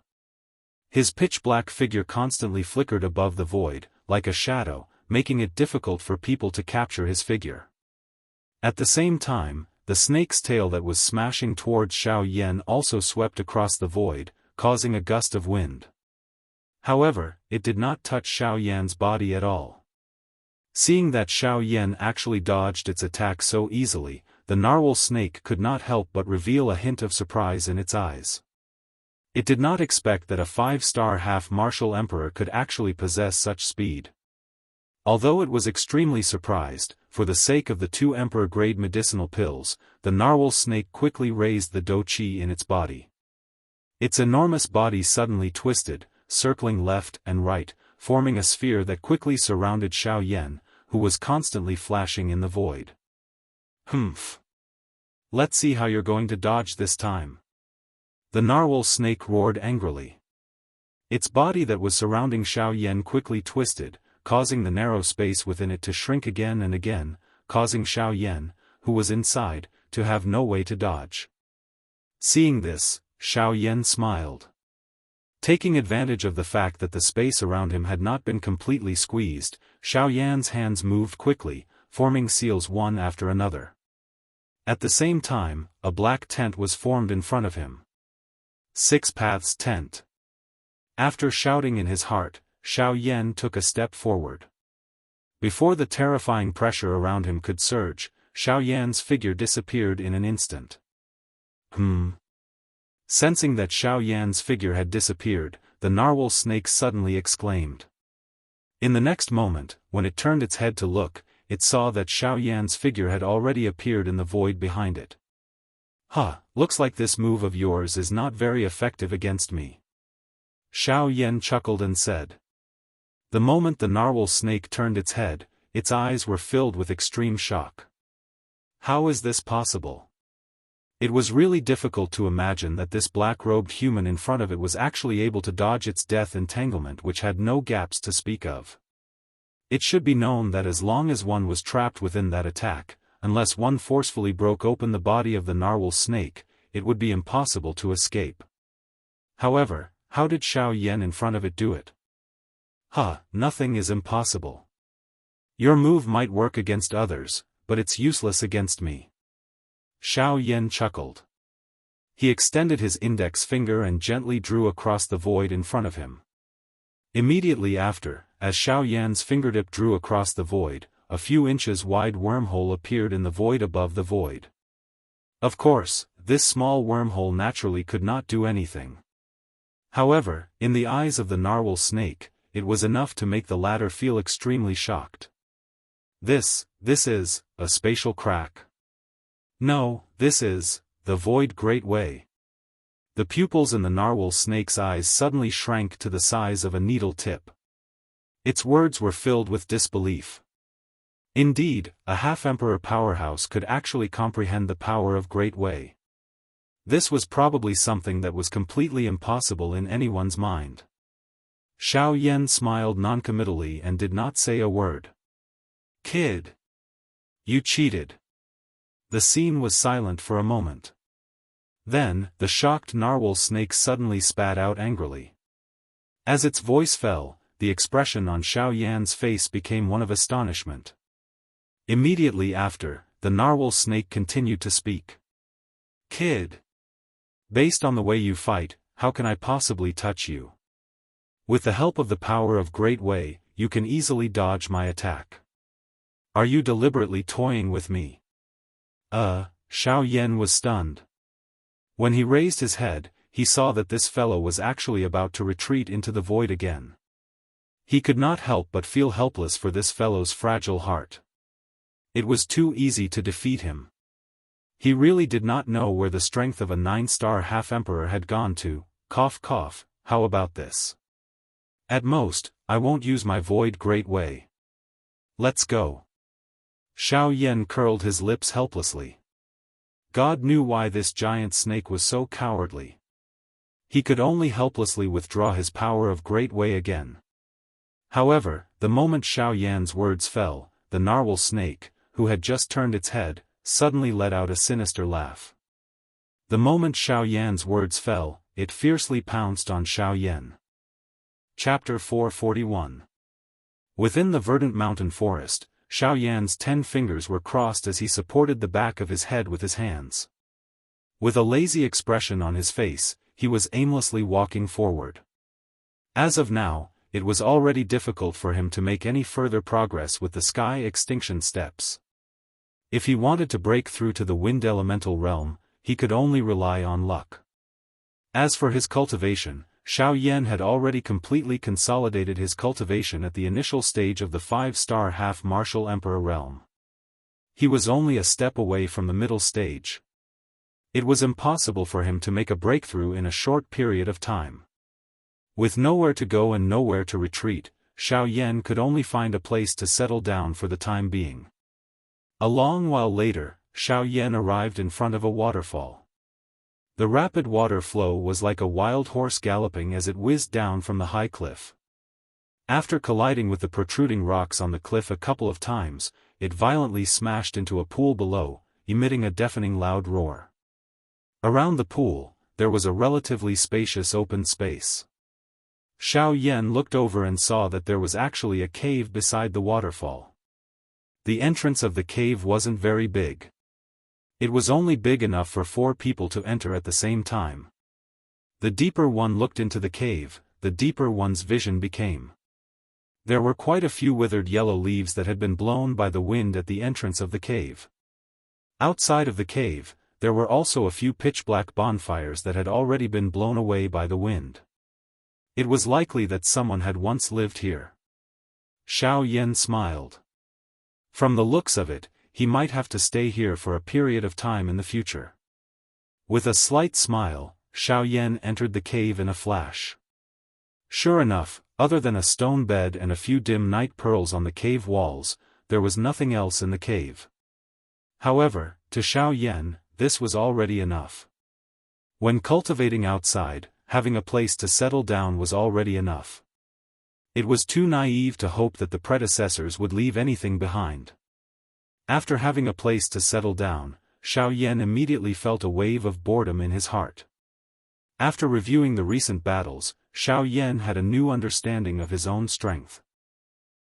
His pitch-black figure constantly flickered above the void, like a shadow, making it difficult for people to capture his figure. At the same time, the snake's tail that was smashing towards Xiao Yan also swept across the void, causing a gust of wind. However, it did not touch Xiao Yan's body at all. Seeing that Xiao Yan actually dodged its attack so easily, the narwhal snake could not help but reveal a hint of surprise in its eyes. It did not expect that a 5-star half-martial emperor could actually possess such speed. Although it was extremely surprised, for the sake of the 2 emperor-grade medicinal pills, the narwhal snake quickly raised the dou qi in its body. Its enormous body suddenly twisted, circling left and right, forming a sphere that quickly surrounded Xiao Yan, who was constantly flashing in the void. Humph. Let's see how you're going to dodge this time. The narwhal snake roared angrily. Its body that was surrounding Xiao Yan quickly twisted, causing the narrow space within it to shrink again and again, causing Xiao Yan, who was inside, to have no way to dodge. Seeing this, Xiao Yan smiled. Taking advantage of the fact that the space around him had not been completely squeezed, Xiao Yan's hands moved quickly, forming seals one after another. At the same time, a black tent was formed in front of him. 6 Paths Tent. After shouting in his heart, Xiao Yan took a step forward. Before the terrifying pressure around him could surge, Xiao Yan's figure disappeared in an instant. Sensing that Xiao Yan's figure had disappeared, the narwhal snake suddenly exclaimed. In the next moment, when it turned its head to look, it saw that Xiao Yan's figure had already appeared in the void behind it. Looks like this move of yours is not very effective against me. Xiao Yan chuckled and said. The moment the narwhal snake turned its head, its eyes were filled with extreme shock. How is this possible? It was really difficult to imagine that this black-robed human in front of it was actually able to dodge its death entanglement, which had no gaps to speak of. It should be known that as long as one was trapped within that attack, unless one forcefully broke open the body of the narwhal snake, it would be impossible to escape. However, how did Xiao Yan in front of it do it? Nothing is impossible. Your move might work against others, but it's useless against me. Xiao Yan chuckled. He extended his index finger and gently drew across the void in front of him. Immediately after, as Xiao Yan's fingertip drew across the void, a few inches wide wormhole appeared in the void above the void. Of course, this small wormhole naturally could not do anything. However, in the eyes of the narwhal snake, it was enough to make the latter feel extremely shocked. This is a spatial crack. No, this is the void great way. The pupils in the narwhal snake's eyes suddenly shrank to the size of a needle tip. Its words were filled with disbelief. Indeed, a half-emperor powerhouse could actually comprehend the power of Great Way. This was probably something that was completely impossible in anyone's mind. Xiao Yan smiled noncommittally and did not say a word. Kid! You cheated. The scene was silent for a moment. Then, the shocked narwhal snake suddenly spat out angrily. As its voice fell, the expression on Xiao Yan's face became one of astonishment. Immediately after, the narwhal snake continued to speak. Kid! Based on the way you fight, how can I possibly touch you? With the help of the power of Great Way, you can easily dodge my attack. Are you deliberately toying with me? Xiao Yan was stunned. When he raised his head, he saw that this fellow was actually about to retreat into the void again. He could not help but feel helpless for this fellow's fragile heart. It was too easy to defeat him. He really did not know where the strength of a 9-star half-emperor had gone to. Cough cough, how about this? At most, I won't use my void Great Way. Let's go. Xiao Yan curled his lips helplessly. God knew why this giant snake was so cowardly. He could only helplessly withdraw his power of Great Way again. However, the moment Xiao Yan's words fell, the narwhal snake, who had just turned its head, suddenly let out a sinister laugh. The moment Xiao Yan's words fell, it fiercely pounced on Xiao Yan. Chapter 441. Within the verdant mountain forest, Xiao Yan's 10 fingers were crossed as he supported the back of his head with his hands. With a lazy expression on his face, he was aimlessly walking forward. As of now, it was already difficult for him to make any further progress with the sky extinction steps. If he wanted to break through to the wind elemental realm, he could only rely on luck. As for his cultivation, Xiao Yan had already completely consolidated his cultivation at the initial stage of the 5-star half-martial emperor realm. He was only a step away from the middle stage. It was impossible for him to make a breakthrough in a short period of time. With nowhere to go and nowhere to retreat, Xiao Yan could only find a place to settle down for the time being. A long while later, Xiao Yan arrived in front of a waterfall. The rapid water flow was like a wild horse galloping as it whizzed down from the high cliff. After colliding with the protruding rocks on the cliff a couple of times, it violently smashed into a pool below, emitting a deafening loud roar. Around the pool, there was a relatively spacious open space. Xiao Yan looked over and saw that there was actually a cave beside the waterfall. The entrance of the cave wasn't very big. It was only big enough for 4 people to enter at the same time. The deeper one looked into the cave, the deeper one's vision became. There were quite a few withered yellow leaves that had been blown by the wind at the entrance of the cave. Outside of the cave, there were also a few pitch-black bonfires that had already been blown away by the wind. It was likely that someone had once lived here. Xiao Yan smiled. From the looks of it, he might have to stay here for a period of time in the future. With a slight smile, Xiao Yan entered the cave in a flash. Sure enough, other than a stone bed and a few dim night pearls on the cave walls, there was nothing else in the cave. However, to Xiao Yan, this was already enough. When cultivating outside, having a place to settle down was already enough. It was too naive to hope that the predecessors would leave anything behind. After having a place to settle down, Xiao Yan immediately felt a wave of boredom in his heart. After reviewing the recent battles, Xiao Yan had a new understanding of his own strength.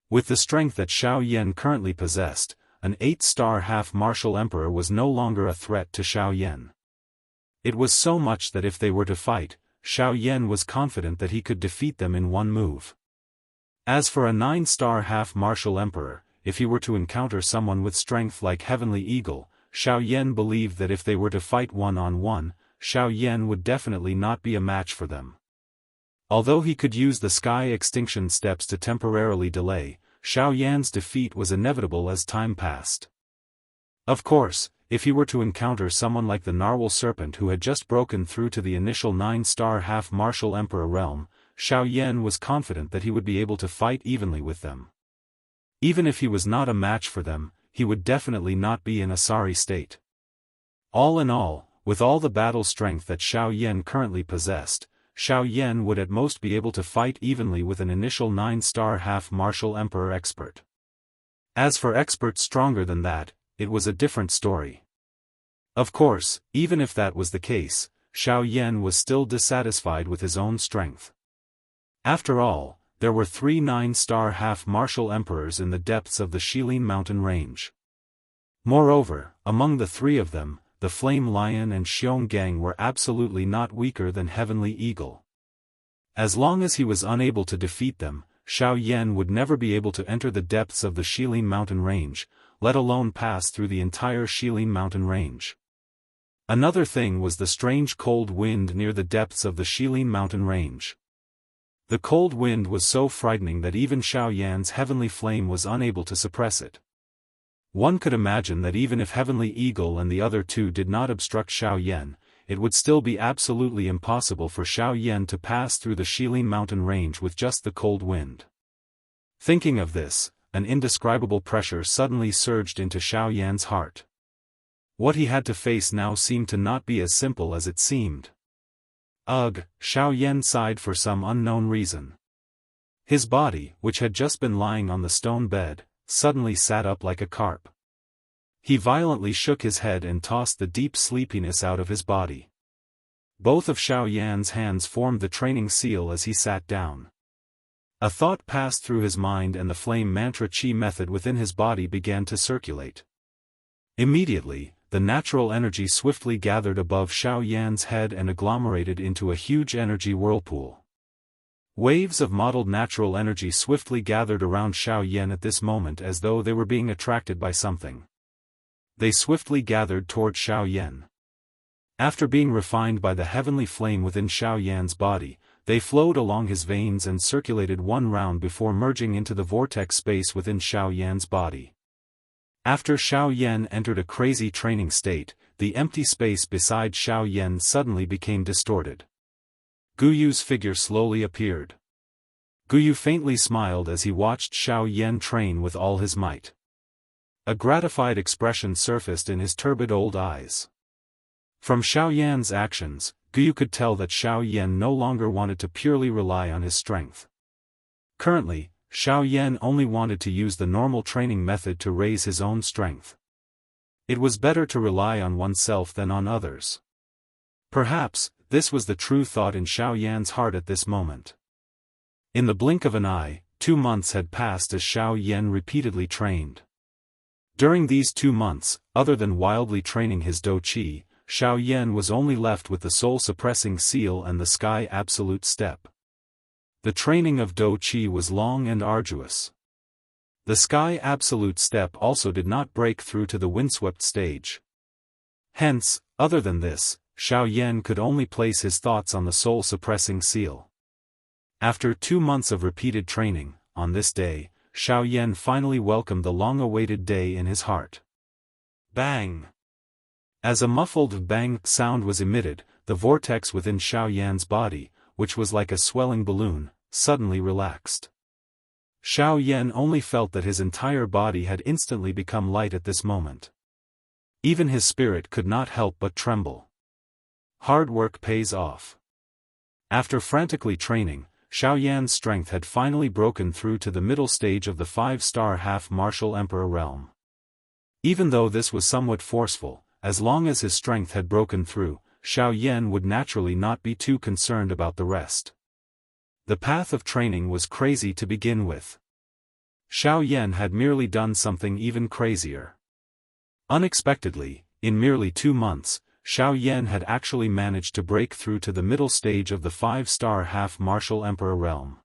With the strength that Xiao Yan currently possessed, an 8-star half-martial emperor was no longer a threat to Xiao Yan. It was so much that if they were to fight, Xiao Yan was confident that he could defeat them in one move. As for a 9-star half-martial emperor, if he were to encounter someone with strength like Heavenly Eagle, Xiao Yan believed that if they were to fight one-on-one, Xiao Yan would definitely not be a match for them. Although he could use the sky extinction steps to temporarily delay, Xiao Yan's defeat was inevitable as time passed. Of course, if he were to encounter someone like the Narwhal Serpent who had just broken through to the initial 9-star half-martial emperor realm, Xiao Yan was confident that he would be able to fight evenly with them. Even if he was not a match for them, he would definitely not be in a sorry state. All in all, with all the battle strength that Xiao Yan currently possessed, Xiao Yan would at most be able to fight evenly with an initial 9-star half-martial emperor expert. As for experts stronger than that, it was a different story. Of course, even if that was the case, Xiao Yan was still dissatisfied with his own strength. After all, there were 3 9-star half-martial emperors in the depths of the Shilin mountain range. Moreover, among the 3 of them, the Flame Lion and Xiong Gang were absolutely not weaker than Heavenly Eagle. As long as he was unable to defeat them, Xiao Yan would never be able to enter the depths of the Shilin mountain range, let alone pass through the entire Shilin mountain range. Another thing was the strange cold wind near the depths of the Shilin mountain range. The cold wind was so frightening that even Xiao Yan's heavenly flame was unable to suppress it. One could imagine that even if Heavenly Eagle and the other 2 did not obstruct Xiao Yan, it would still be absolutely impossible for Xiao Yan to pass through the Shilin mountain range with just the cold wind. Thinking of this, an indescribable pressure suddenly surged into Xiao Yan's heart. What he had to face now seemed to not be as simple as it seemed. Ugh, Xiao Yan sighed for some unknown reason. His body, which had just been lying on the stone bed, suddenly sat up like a carp. He violently shook his head and tossed the deep sleepiness out of his body. Both of Xiao Yan's hands formed the training seal as he sat down. A thought passed through his mind and the flame mantra chi method within his body began to circulate. Immediately, the natural energy swiftly gathered above Xiao Yan's head and agglomerated into a huge energy whirlpool. Waves of mottled natural energy swiftly gathered around Xiao Yan at this moment as though they were being attracted by something. They swiftly gathered toward Xiao Yan. After being refined by the heavenly flame within Xiao Yan's body, they flowed along his veins and circulated one round before merging into the vortex space within Xiao Yan's body. After Xiao Yan entered a crazy training state, the empty space beside Xiao Yan suddenly became distorted. Guyu's figure slowly appeared. Guyu faintly smiled as he watched Xiao Yan train with all his might. A gratified expression surfaced in his turbid old eyes. From Xiao Yan's actions, Guyu could tell that Xiao Yan no longer wanted to purely rely on his strength. Currently, Xiao Yan only wanted to use the normal training method to raise his own strength. It was better to rely on oneself than on others. Perhaps, this was the true thought in Xiao Yan's heart at this moment. In the blink of an eye, 2 months had passed as Xiao Yan repeatedly trained. During these 2 months, other than wildly training his Do Qi, Xiao Yan was only left with the soul-suppressing seal and the Sky Absolute Step. The training of Do Qi was long and arduous. The Sky Absolute Step also did not break through to the windswept stage. Hence, other than this, Xiao Yan could only place his thoughts on the soul-suppressing seal. After 2 months of repeated training, on this day, Xiao Yan finally welcomed the long-awaited day in his heart. Bang! As a muffled bang sound was emitted, the vortex within Xiao Yan's body, which was like a swelling balloon, suddenly relaxed. Xiao Yan only felt that his entire body had instantly become light at this moment. Even his spirit could not help but tremble. Hard work pays off. After frantically training, Xiao Yan's strength had finally broken through to the middle stage of the 5-star half-martial emperor realm. Even though this was somewhat forceful, as long as his strength had broken through, Xiao Yan would naturally not be too concerned about the rest. The path of training was crazy to begin with. Xiao Yan had merely done something even crazier. Unexpectedly, in merely 2 months, Xiao Yan had actually managed to break through to the middle stage of the 5-star half-martial emperor realm.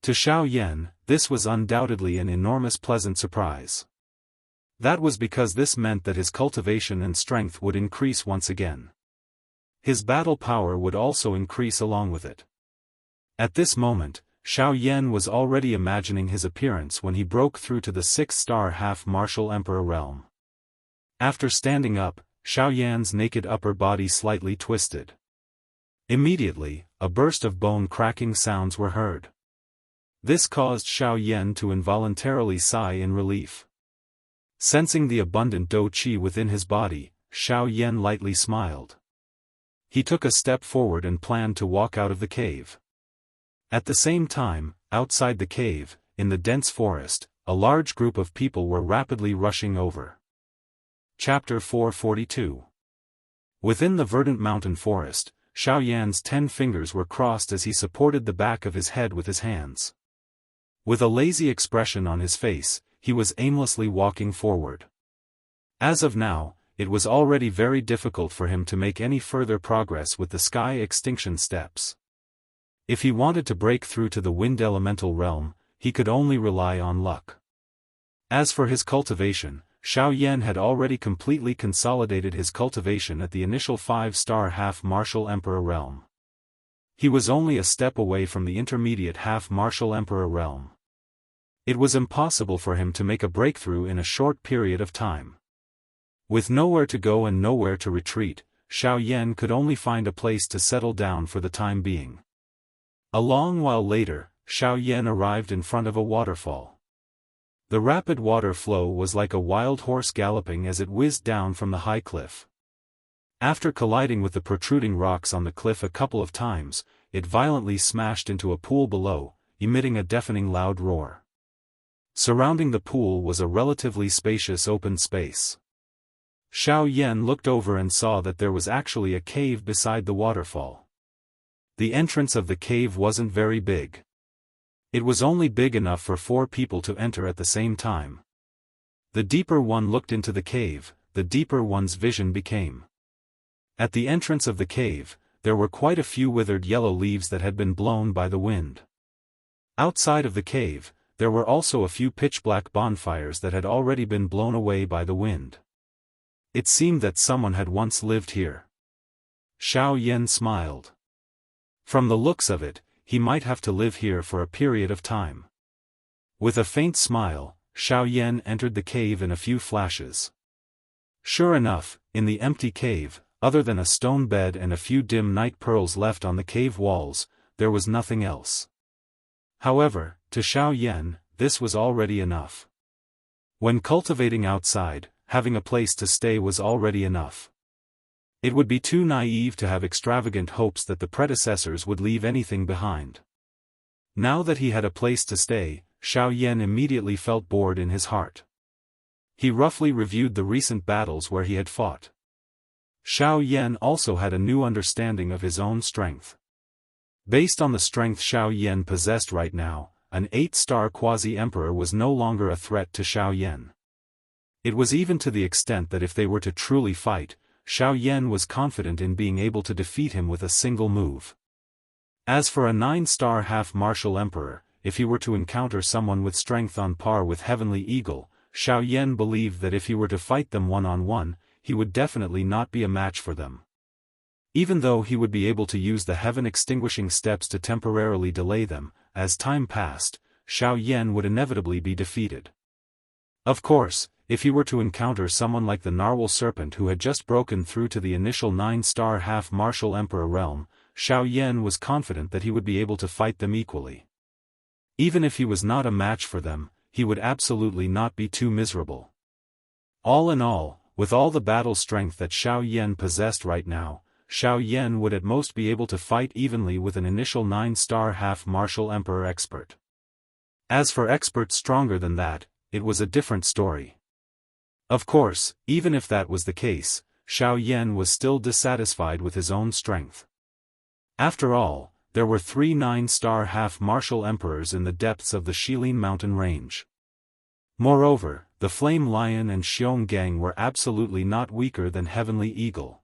To Xiao Yan, this was undoubtedly an enormous pleasant surprise. That was because this meant that his cultivation and strength would increase once again. His battle power would also increase along with it. At this moment, Xiao Yan was already imagining his appearance when he broke through to the 6-star half-martial emperor realm. After standing up, Xiao Yan's naked upper body slightly twisted. Immediately, a burst of bone-cracking sounds were heard. This caused Xiao Yan to involuntarily sigh in relief. Sensing the abundant Do Qi within his body, Xiao Yan lightly smiled. He took a step forward and planned to walk out of the cave. At the same time, outside the cave, in the dense forest, a large group of people were rapidly rushing over. Chapter 442. Within the verdant mountain forest, Xiao Yan's 10 fingers were crossed as he supported the back of his head with his hands. With a lazy expression on his face, he was aimlessly walking forward. As of now, it was already very difficult for him to make any further progress with the sky extinction steps. If he wanted to break through to the wind elemental realm, he could only rely on luck. As for his cultivation, Xiao Yan had already completely consolidated his cultivation at the initial 5-star half-martial emperor realm. He was only a step away from the intermediate half-martial emperor realm. It was impossible for him to make a breakthrough in a short period of time. With nowhere to go and nowhere to retreat, Xiao Yan could only find a place to settle down for the time being. A long while later, Xiao Yan arrived in front of a waterfall. The rapid water flow was like a wild horse galloping as it whizzed down from the high cliff. After colliding with the protruding rocks on the cliff a couple of times, it violently smashed into a pool below, emitting a deafening loud roar. Surrounding the pool was a relatively spacious open space. Xiao Yan looked over and saw that there was actually a cave beside the waterfall. The entrance of the cave wasn't very big. It was only big enough for 4 people to enter at the same time. The deeper one looked into the cave, the deeper one's vision became. At the entrance of the cave, there were quite a few withered yellow leaves that had been blown by the wind. Outside of the cave, there were also a few pitch-black bonfires that had already been blown away by the wind. It seemed that someone had once lived here. Xiao Yan smiled. From the looks of it, he might have to live here for a period of time. With a faint smile, Xiao Yan entered the cave in a few flashes. Sure enough, in the empty cave, other than a stone bed and a few dim night pearls left on the cave walls, there was nothing else. However, to Xiao Yan, this was already enough. When cultivating outside, having a place to stay was already enough. It would be too naive to have extravagant hopes that the predecessors would leave anything behind. Now that he had a place to stay, Xiao Yan immediately felt bored in his heart. He roughly reviewed the recent battles where he had fought. Xiao Yan also had a new understanding of his own strength. Based on the strength Xiao Yan possessed right now, an 8-star quasi-emperor was no longer a threat to Xiao Yan. It was even to the extent that if they were to truly fight, Xiao Yan was confident in being able to defeat him with a single move. As for a 9-star half-martial emperor, if he were to encounter someone with strength on par with Heavenly Eagle, Xiao Yan believed that if he were to fight them one-on-one, he would definitely not be a match for them. Even though he would be able to use the heaven-extinguishing steps to temporarily delay them, as time passed, Xiao Yan would inevitably be defeated. Of course, if he were to encounter someone like the Narwhal Serpent who had just broken through to the initial 9-star half-martial emperor realm, Xiao Yan was confident that he would be able to fight them equally. Even if he was not a match for them, he would absolutely not be too miserable. All in all, with all the battle strength that Xiao Yan possessed right now, Xiao Yan would at most be able to fight evenly with an initial 9-star half-martial emperor expert. As for experts stronger than that, it was a different story. Of course, even if that was the case, Xiao Yan was still dissatisfied with his own strength. After all, there were 3 9-star half-martial emperors in the depths of the Shilin mountain range. Moreover, the Flame Lion and Xiong Gang were absolutely not weaker than Heavenly Eagle.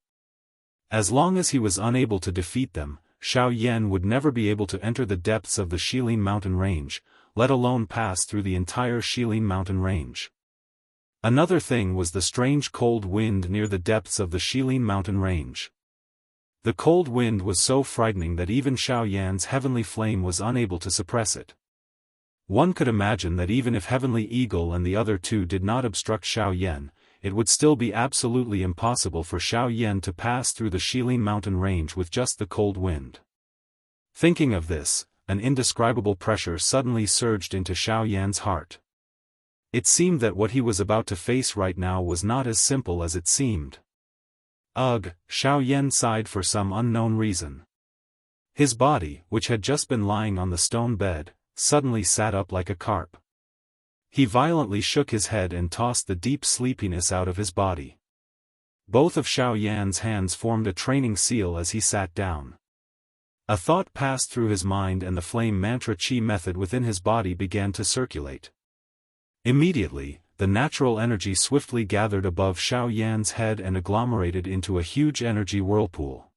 As long as he was unable to defeat them, Xiao Yan would never be able to enter the depths of the Shilin mountain range, let alone pass through the entire Shilin mountain range. Another thing was the strange cold wind near the depths of the Shilin mountain range. The cold wind was so frightening that even Xiao Yan's heavenly flame was unable to suppress it. One could imagine that even if Heavenly Eagle and the other two did not obstruct Xiao Yan, it would still be absolutely impossible for Xiao Yan to pass through the Shilin mountain range with just the cold wind. Thinking of this, an indescribable pressure suddenly surged into Xiao Yan's heart. It seemed that what he was about to face right now was not as simple as it seemed. Ugh, Xiao Yan sighed for some unknown reason. His body, which had just been lying on the stone bed, suddenly sat up like a carp. He violently shook his head and tossed the deep sleepiness out of his body. Both of Xiao Yan's hands formed a training seal as he sat down. A thought passed through his mind and the flame mantra chi method within his body began to circulate. Immediately, the natural energy swiftly gathered above Xiao Yan's head and agglomerated into a huge energy whirlpool.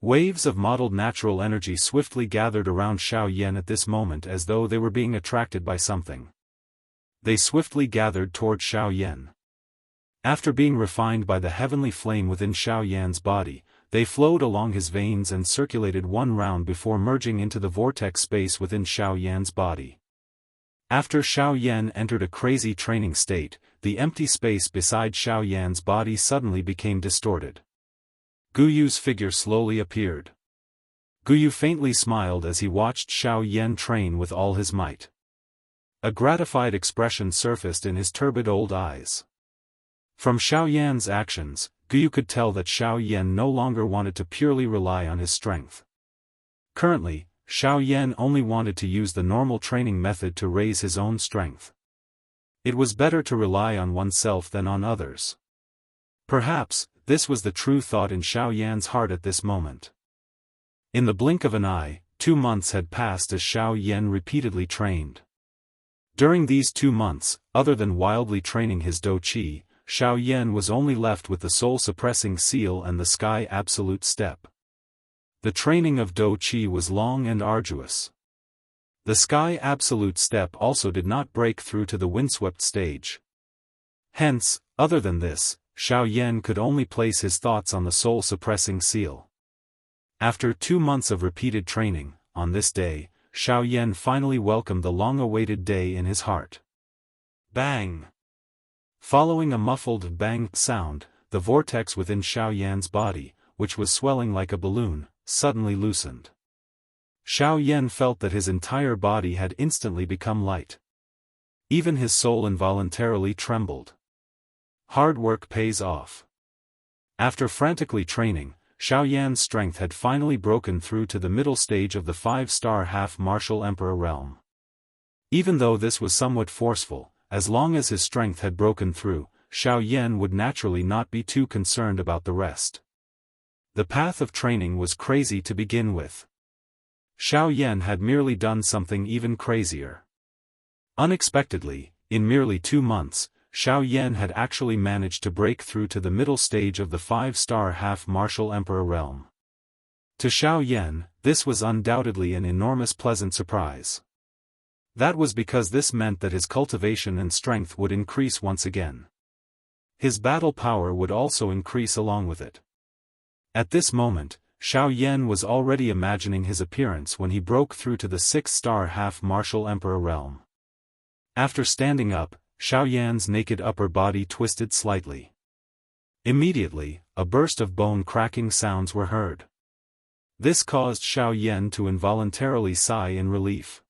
Waves of modeled natural energy swiftly gathered around Xiao Yan at this moment as though they were being attracted by something. They swiftly gathered toward Xiao Yan. After being refined by the heavenly flame within Xiao Yan's body, they flowed along his veins and circulated one round before merging into the vortex space within Xiao Yan's body. After Xiao Yan entered a crazy training state, the empty space beside Xiao Yan's body suddenly became distorted. Guyu's figure slowly appeared. Guyu faintly smiled as he watched Xiao Yan train with all his might. A gratified expression surfaced in his turbid old eyes. From Xiao Yan's actions, Guyu could tell that Xiao Yan no longer wanted to purely rely on his strength. Currently, Xiao Yan only wanted to use the normal training method to raise his own strength. It was better to rely on oneself than on others. Perhaps, this was the true thought in Xiao Yan's heart at this moment. In the blink of an eye, 2 months had passed as Xiao Yan repeatedly trained. During these 2 months, other than wildly training his Do Qi, Xiao Yan was only left with the soul-suppressing seal and the sky absolute step. The training of Do Qi was long and arduous. The sky absolute step also did not break through to the windswept stage. Hence, other than this, Xiao Yan could only place his thoughts on the soul-suppressing seal. After 2 months of repeated training, on this day, Xiao Yan finally welcomed the long-awaited day in his heart. Bang! Following a muffled bang sound, the vortex within Xiao Yan's body, which was swelling like a balloon, suddenly loosened. Xiao Yan felt that his entire body had instantly become light. Even his soul involuntarily trembled. Hard work pays off. After frantically training, Xiao Yan's strength had finally broken through to the middle stage of the 5-star half-martial emperor realm. Even though this was somewhat forceful, as long as his strength had broken through, Xiao Yan would naturally not be too concerned about the rest. The path of training was crazy to begin with. Xiao Yan had merely done something even crazier. Unexpectedly, in merely 2 months, Xiao Yan had actually managed to break through to the middle stage of the 5-star half-martial emperor realm. To Xiao Yan, this was undoubtedly an enormous pleasant surprise. That was because this meant that his cultivation and strength would increase once again. His battle power would also increase along with it. At this moment, Xiao Yan was already imagining his appearance when he broke through to the 6-star half-martial emperor realm. After standing up, Xiao Yan's naked upper body twisted slightly. Immediately, a burst of bone-cracking sounds were heard. This caused Xiao Yan to involuntarily sigh in relief.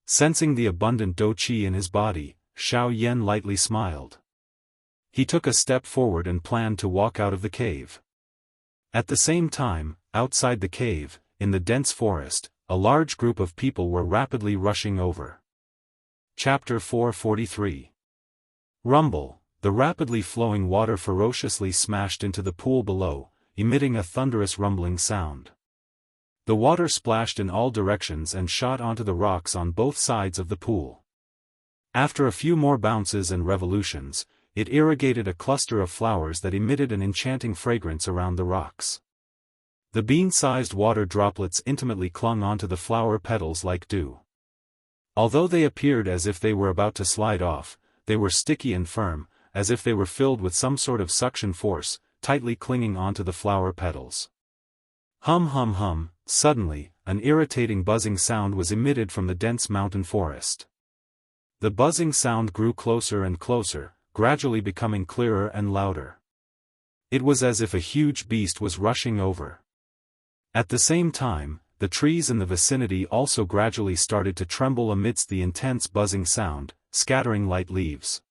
Sensing the abundant dou qi in his body, Xiao Yan lightly smiled. He took a step forward and planned to walk out of the cave. At the same time, outside the cave, in the dense forest, a large group of people were rapidly rushing over. Chapter 443. Rumble. The rapidly flowing water ferociously smashed into the pool below, emitting a thunderous rumbling sound. The water splashed in all directions and shot onto the rocks on both sides of the pool. After a few more bounces and revolutions, it irrigated a cluster of flowers that emitted an enchanting fragrance around the rocks. The bean-sized water droplets intimately clung onto the flower petals like dew. Although they appeared as if they were about to slide off, they were sticky and firm, as if they were filled with some sort of suction force, tightly clinging onto the flower petals. Hum hum hum, suddenly, an irritating buzzing sound was emitted from the dense mountain forest. The buzzing sound grew closer and closer, gradually becoming clearer and louder. It was as if a huge beast was rushing over. At the same time, the trees in the vicinity also gradually started to tremble amidst the intense buzzing sound, scattering light leaves.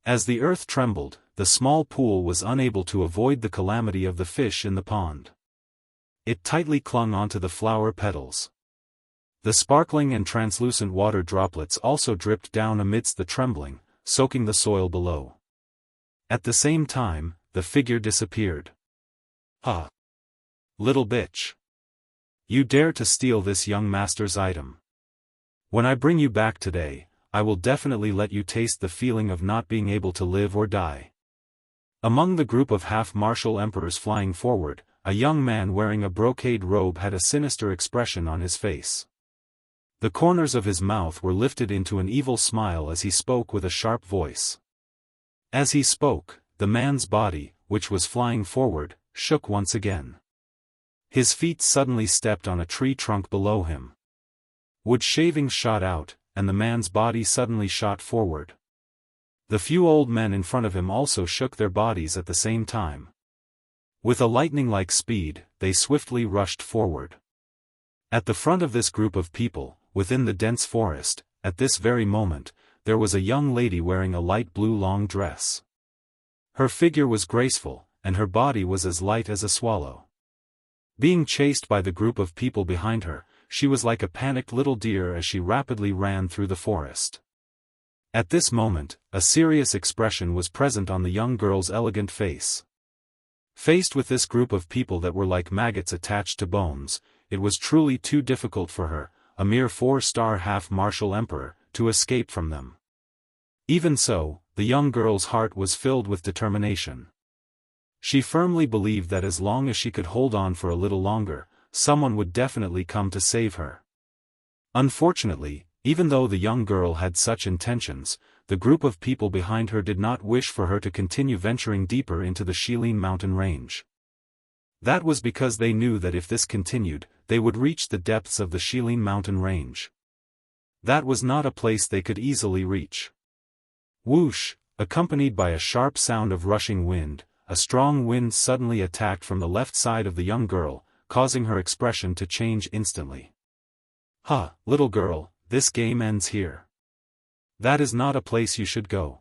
As the earth trembled, the small pool was unable to avoid the calamity of the fish in the pond. It tightly clung onto the flower petals. The sparkling and translucent water droplets also dripped down amidst the trembling, soaking the soil below. At the same time, the figure disappeared. "Ha! Little bitch! You dare to steal this young master's item. When I bring you back today, I will definitely let you taste the feeling of not being able to live or die." Among the group of half-martial emperors flying forward, a young man wearing a brocade robe had a sinister expression on his face. The corners of his mouth were lifted into an evil smile as he spoke with a sharp voice. As he spoke, the man's body, which was flying forward, shook once again. His feet suddenly stepped on a tree trunk below him. Wood shavings shot out, and the man's body suddenly shot forward. The few old men in front of him also shook their bodies at the same time. With a lightning-like speed, they swiftly rushed forward. At the front of this group of people, within the dense forest, at this very moment, there was a young lady wearing a light blue long dress. Her figure was graceful, and her body was as light as a swallow. Being chased by the group of people behind her, she was like a panicked little deer as she rapidly ran through the forest. At this moment, a serious expression was present on the young girl's elegant face. Faced with this group of people that were like maggots attached to bones, it was truly too difficult for her, a mere 4-star half-martial emperor, to escape from them. Even so, the young girl's heart was filled with determination. She firmly believed that as long as she could hold on for a little longer, someone would definitely come to save her. Unfortunately, even though the young girl had such intentions, the group of people behind her did not wish for her to continue venturing deeper into the Shilin mountain range. That was because they knew that if this continued, they would reach the depths of the Shilin mountain range. That was not a place they could easily reach. Whoosh, accompanied by a sharp sound of rushing wind, a strong wind suddenly attacked from the left side of the young girl, causing her expression to change instantly. "Ha, little girl, this game ends here. That is not a place you should go."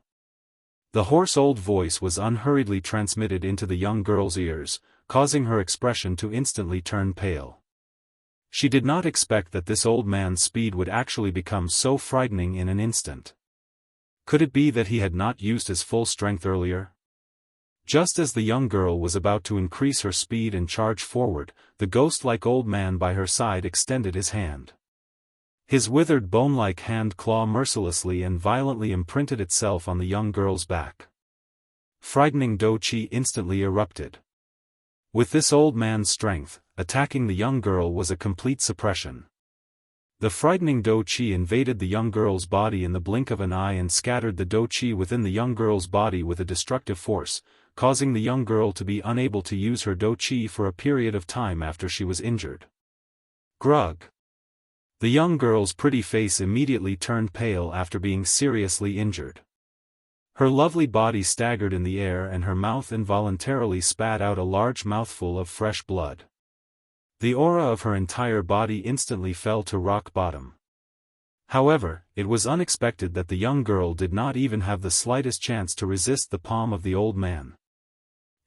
The hoarse old voice was unhurriedly transmitted into the young girl's ears, causing her expression to instantly turn pale. She did not expect that this old man's speed would actually become so frightening in an instant. Could it be that he had not used his full strength earlier? Just as the young girl was about to increase her speed and charge forward, the ghost-like old man by her side extended his hand. His withered bone-like hand claw mercilessly and violently imprinted itself on the young girl's back. Frightening Do Chi instantly erupted. With this old man's strength, attacking the young girl was a complete suppression. The frightening Do Chi invaded the young girl's body in the blink of an eye and scattered the Do Chi within the young girl's body with a destructive force, causing the young girl to be unable to use her Do Chi for a period of time after she was injured. Grug. The young girl's pretty face immediately turned pale after being seriously injured. Her lovely body staggered in the air and her mouth involuntarily spat out a large mouthful of fresh blood. The aura of her entire body instantly fell to rock bottom. However, it was unexpected that the young girl did not even have the slightest chance to resist the palm of the old man.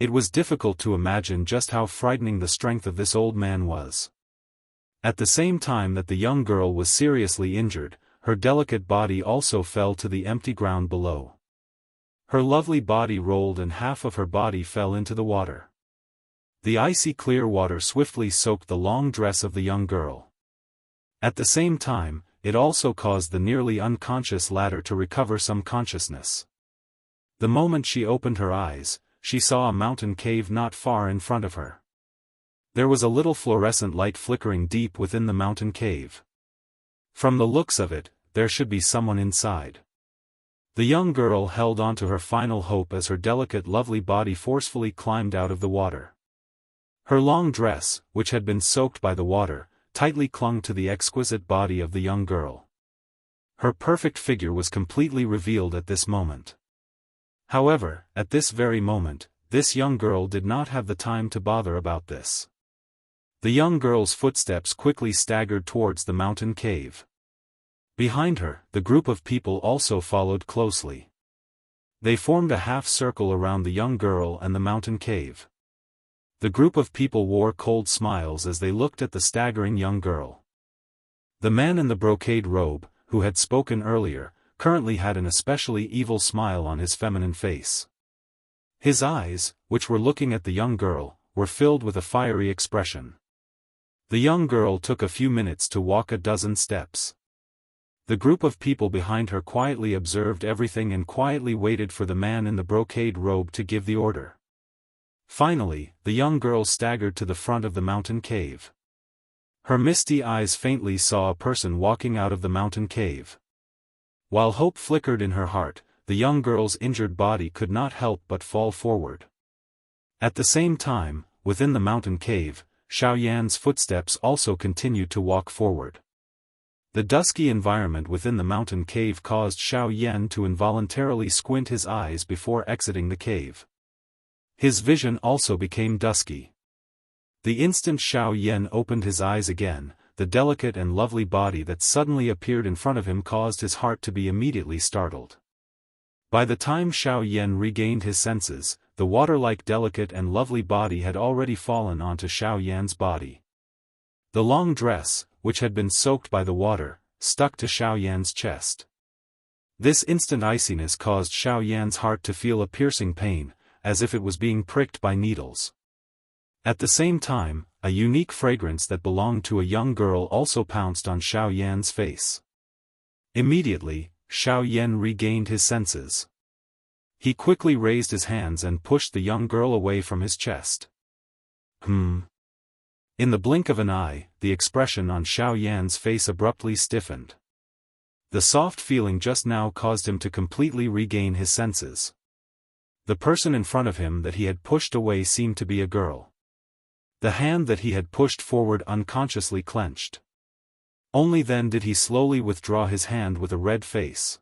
It was difficult to imagine just how frightening the strength of this old man was. At the same time that the young girl was seriously injured, her delicate body also fell to the empty ground below. Her lovely body rolled and half of her body fell into the water. The icy clear water swiftly soaked the long dress of the young girl. At the same time, it also caused the nearly unconscious latter to recover some consciousness. The moment she opened her eyes, she saw a mountain cave not far in front of her. There was a little fluorescent light flickering deep within the mountain cave. From the looks of it, there should be someone inside. The young girl held on to her final hope as her delicate lovely body forcefully climbed out of the water. Her long dress, which had been soaked by the water, tightly clung to the exquisite body of the young girl. Her perfect figure was completely revealed at this moment. However, at this very moment, this young girl did not have the time to bother about this. The young girl's footsteps quickly staggered towards the mountain cave. Behind her, the group of people also followed closely. They formed a half-circle around the young girl and the mountain cave. The group of people wore cold smiles as they looked at the staggering young girl. The man in the brocade robe, who had spoken earlier, currently had an especially evil smile on his feminine face. His eyes, which were looking at the young girl, were filled with a fiery expression. The young girl took a few minutes to walk a dozen steps. The group of people behind her quietly observed everything and quietly waited for the man in the brocade robe to give the order. Finally, the young girl staggered to the front of the mountain cave. Her misty eyes faintly saw a person walking out of the mountain cave. While hope flickered in her heart, the young girl's injured body could not help but fall forward. At the same time, within the mountain cave, Xiaoyan's footsteps also continued to walk forward. The dusky environment within the mountain cave caused Xiaoyan to involuntarily squint his eyes before exiting the cave. His vision also became dusky. The instant Xiaoyan opened his eyes again, the delicate and lovely body that suddenly appeared in front of him caused his heart to be immediately startled. By the time Xiaoyan regained his senses, the water-like delicate and lovely body had already fallen onto Xiaoyan's body. The long dress, which had been soaked by the water, stuck to Xiaoyan's chest. This instant iciness caused Xiaoyan's heart to feel a piercing pain, as if it was being pricked by needles. At the same time, a unique fragrance that belonged to a young girl also pounced on Xiaoyan's face. Immediately, Xiaoyan regained his senses. He quickly raised his hands and pushed the young girl away from his chest. In the blink of an eye, the expression on Xiaoyan's face abruptly stiffened. The soft feeling just now caused him to completely regain his senses. The person in front of him that he had pushed away seemed to be a girl. The hand that he had pushed forward unconsciously clenched. Only then did he slowly withdraw his hand with a red face.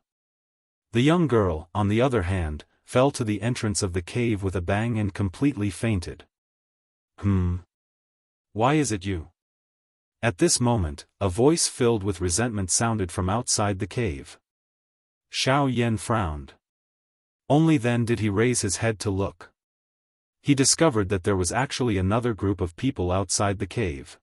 The young girl, on the other hand, fell to the entrance of the cave with a bang and completely fainted. Why is it you? At this moment, a voice filled with resentment sounded from outside the cave. Xiao Yan frowned. Only then did he raise his head to look. He discovered that there was actually another group of people outside the cave.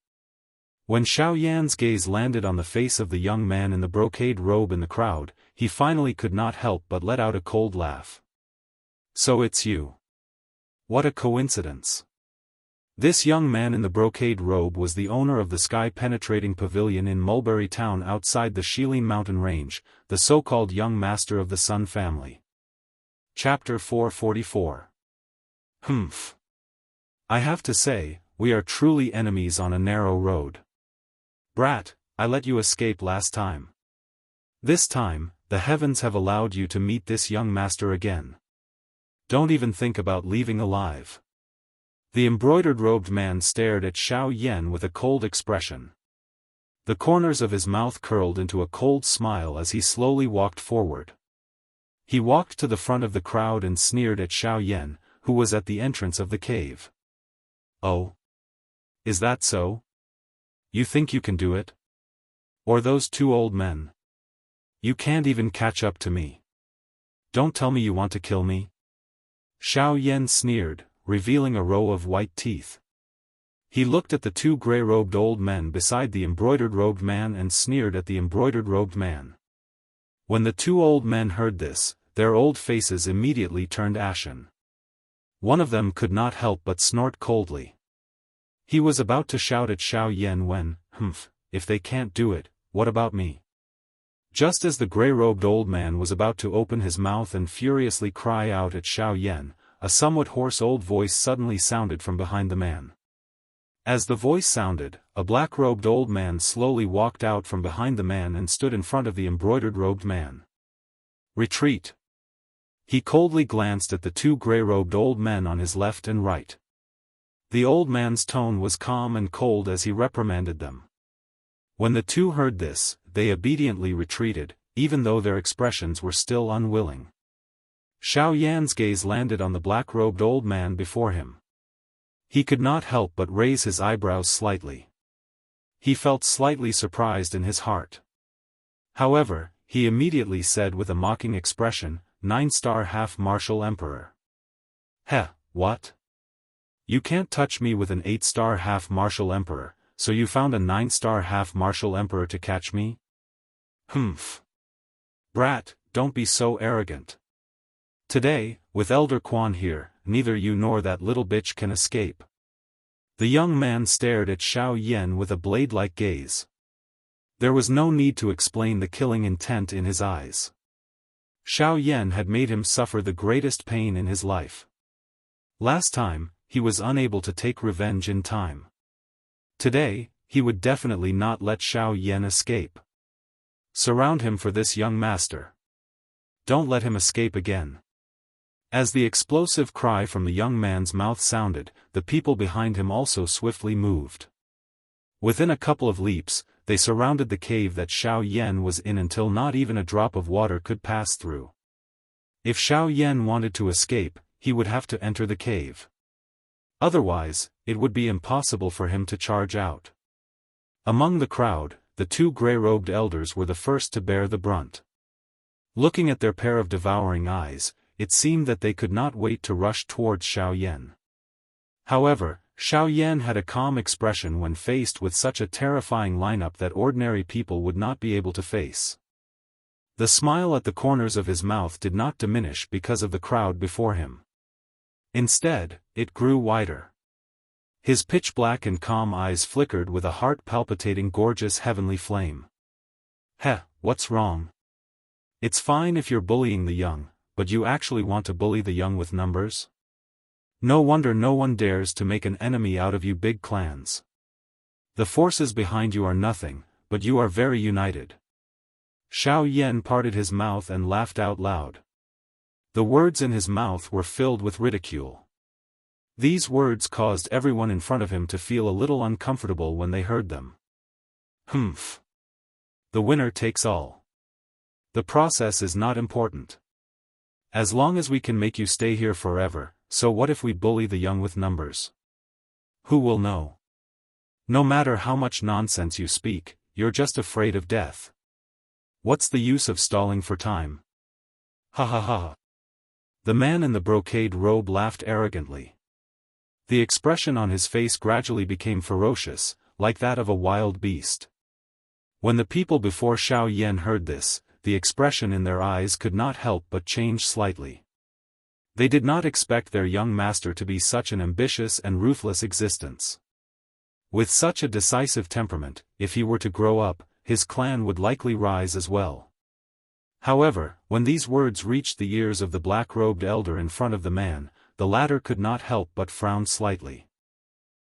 When Xiao Yan's gaze landed on the face of the young man in the brocade robe in the crowd, he finally could not help but let out a cold laugh. So it's you. What a coincidence. This young man in the brocade robe was the owner of the sky-penetrating pavilion in Mulberry Town outside the Shilin mountain range, the so-called young master of the Sun family. Chapter 444. Humph. I have to say, we are truly enemies on a narrow road. Brat, I let you escape last time. This time, the heavens have allowed you to meet this young master again. Don't even think about leaving alive. The embroidered-robed man stared at Xiao Yan with a cold expression. The corners of his mouth curled into a cold smile as he slowly walked forward. He walked to the front of the crowd and sneered at Xiao Yan, who was at the entrance of the cave. Oh? Is that so? You think you can do it? Or those two old men? You can't even catch up to me. Don't tell me you want to kill me. Xiao Yan sneered, revealing a row of white teeth. He looked at the two gray-robed old men beside the embroidered-robed man and sneered at the embroidered-robed man. When the two old men heard this, their old faces immediately turned ashen. One of them could not help but snort coldly. He was about to shout at Xiao Yan when, if they can't do it, what about me? Just as the gray-robed old man was about to open his mouth and furiously cry out at Xiao Yan, a somewhat hoarse old voice suddenly sounded from behind the man. As the voice sounded, a black-robed old man slowly walked out from behind the man and stood in front of the embroidered-robed man. Retreat. He coldly glanced at the two gray-robed old men on his left and right. The old man's tone was calm and cold as he reprimanded them. When the two heard this, they obediently retreated, even though their expressions were still unwilling. Xiao Yan's gaze landed on the black-robed old man before him. He could not help but raise his eyebrows slightly. He felt slightly surprised in his heart. However, he immediately said with a mocking expression, 9-star half-martial emperor. Heh, what? You can't touch me with an 8-star half-martial emperor, so you found a 9-star half-martial emperor to catch me? Humph. Brat, don't be so arrogant. Today, with Elder Quan here, neither you nor that little bitch can escape. The young man stared at Xiao Yan with a blade-like gaze. There was no need to explain the killing intent in his eyes. Xiao Yan had made him suffer the greatest pain in his life. Last time, he was unable to take revenge in time. Today, he would definitely not let Xiao Yan escape. Surround him for this young master. Don't let him escape again. As the explosive cry from the young man's mouth sounded, the people behind him also swiftly moved. Within a couple of leaps, they surrounded the cave that Xiao Yan was in until not even a drop of water could pass through. If Xiao Yan wanted to escape, he would have to enter the cave. Otherwise, it would be impossible for him to charge out. Among the crowd, the two gray-robed elders were the first to bear the brunt. Looking at their pair of devouring eyes, it seemed that they could not wait to rush towards Xiao Yan. However, Xiao Yan had a calm expression when faced with such a terrifying lineup that ordinary people would not be able to face. The smile at the corners of his mouth did not diminish because of the crowd before him. Instead, it grew wider. His pitch-black and calm eyes flickered with a heart-palpitating gorgeous heavenly flame. Heh, what's wrong? It's fine if you're bullying the young, but you actually want to bully the young with numbers? No wonder no one dares to make an enemy out of you big clans. The forces behind you are nothing, but you are very united. Xiao Yan parted his mouth and laughed out loud. The words in his mouth were filled with ridicule. These words caused everyone in front of him to feel a little uncomfortable when they heard them. Humph. The winner takes all. The process is not important. As long as we can make you stay here forever, so what if we bully the young with numbers? Who will know? No matter how much nonsense you speak, you're just afraid of death. What's the use of stalling for time? Ha ha ha. The man in the brocade robe laughed arrogantly. The expression on his face gradually became ferocious, like that of a wild beast. When the people before Xiao Yan heard this, the expression in their eyes could not help but change slightly. They did not expect their young master to be such an ambitious and ruthless existence. With such a decisive temperament, if he were to grow up, his clan would likely rise as well. However, when these words reached the ears of the black-robed elder in front of the man, the latter could not help but frown slightly.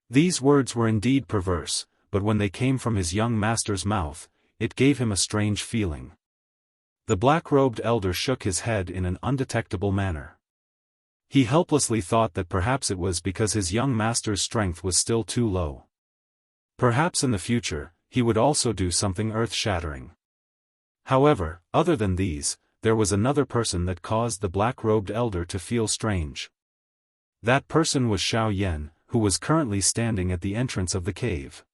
These words were indeed perverse, but when they came from his young master's mouth, it gave him a strange feeling. The black-robed elder shook his head in an undetectable manner. He helplessly thought that perhaps it was because his young master's strength was still too low. Perhaps in the future, he would also do something earth-shattering. However, other than these, there was another person that caused the black-robed elder to feel strange. That person was Xiao Yan, who was currently standing at the entrance of the cave.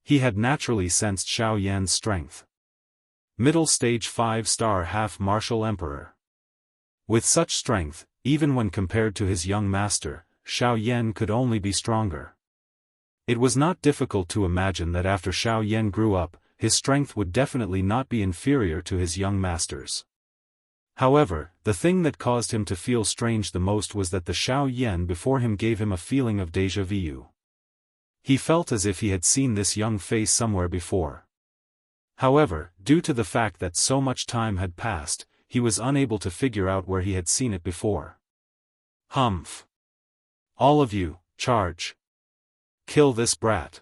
He had naturally sensed Xiao Yan's strength. Middle stage 5-star half-martial emperor. With such strength, even when compared to his young master, Xiao Yan could only be stronger. It was not difficult to imagine that after Xiao Yan grew up, his strength would definitely not be inferior to his young master's. However, the thing that caused him to feel strange the most was that the Xiao Yan before him gave him a feeling of déjà vu. He felt as if he had seen this young face somewhere before. However, due to the fact that so much time had passed, he was unable to figure out where he had seen it before. Humph! All of you, charge! Kill this brat!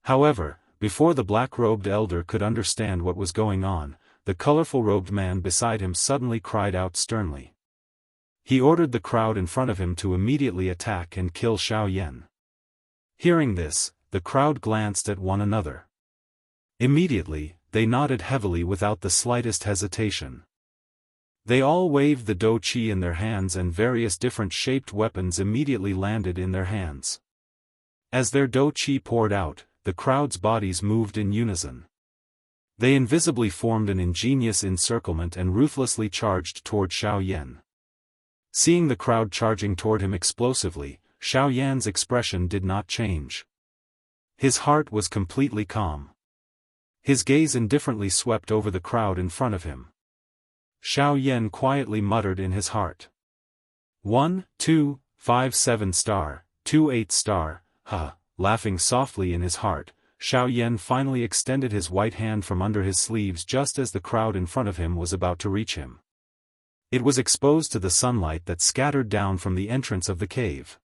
However, before the black-robed elder could understand what was going on, the colorful-robed man beside him suddenly cried out sternly. He ordered the crowd in front of him to immediately attack and kill Xiao Yan. Hearing this, the crowd glanced at one another. Immediately, they nodded heavily without the slightest hesitation. They all waved the dou qi in their hands and various different shaped weapons immediately landed in their hands. As their dou qi poured out, the crowd's bodies moved in unison. They invisibly formed an ingenious encirclement and ruthlessly charged toward Xiao Yan. Seeing the crowd charging toward him explosively, Xiao Yan's expression did not change. His heart was completely calm. His gaze indifferently swept over the crowd in front of him. Xiao Yan quietly muttered in his heart. 1, 2, 5 7-star, 2 8-star, ha, laughing softly in his heart, Xiao Yan finally extended his white hand from under his sleeves just as the crowd in front of him was about to reach him. It was exposed to the sunlight that scattered down from the entrance of the cave.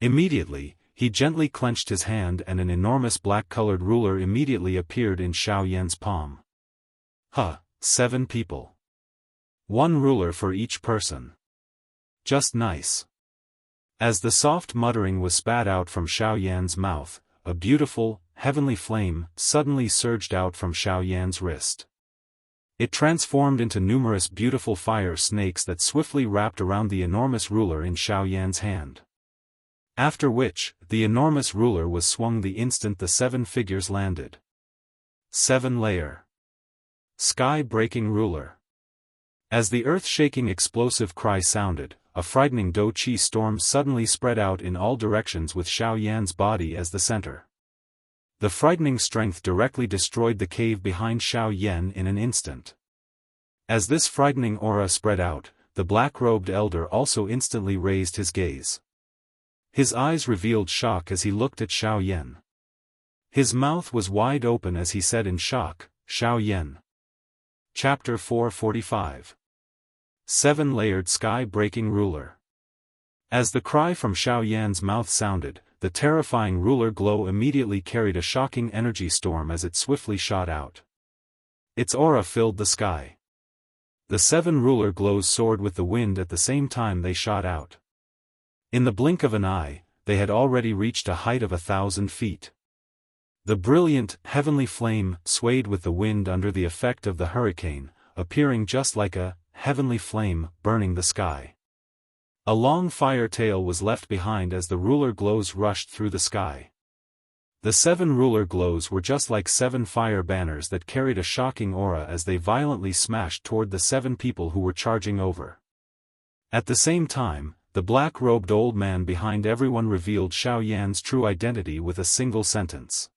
Immediately, he gently clenched his hand and an enormous black-colored ruler immediately appeared in Xiao Yan's palm. 7 people. 1 ruler for each person. Just nice. As the soft muttering was spat out from Xiao Yan's mouth, a beautiful, heavenly flame suddenly surged out from Xiao Yan's wrist. It transformed into numerous beautiful fire snakes that swiftly wrapped around the enormous ruler in Xiao Yan's hand. After which, the enormous ruler was swung the instant the 7 figures landed. 7-layer. Sky-breaking ruler. As the earth-shaking explosive cry sounded, a frightening dou qi storm suddenly spread out in all directions with Xiao Yan's body as the center. The frightening strength directly destroyed the cave behind Xiao Yan in an instant. As this frightening aura spread out, the black-robed elder also instantly raised his gaze. His eyes revealed shock as he looked at Xiao Yan. His mouth was wide open as he said in shock, Xiao Yan. Chapter 445. 7-layered sky-breaking ruler. As the cry from Xiao Yan's mouth sounded, the terrifying ruler glow immediately carried a shocking energy storm as it swiftly shot out. Its aura filled the sky. The 7 ruler glows soared with the wind at the same time they shot out. In the blink of an eye, they had already reached a height of 1,000 feet. The brilliant, heavenly flame swayed with the wind under the effect of the hurricane, appearing just like a heavenly flame burning the sky. A long fire tail was left behind as the ruler glows rushed through the sky. The 7 ruler glows were just like 7 fire banners that carried a shocking aura as they violently smashed toward the 7 people who were charging over. At the same time, the black-robed old man behind everyone revealed Xiao Yan's true identity with a single sentence.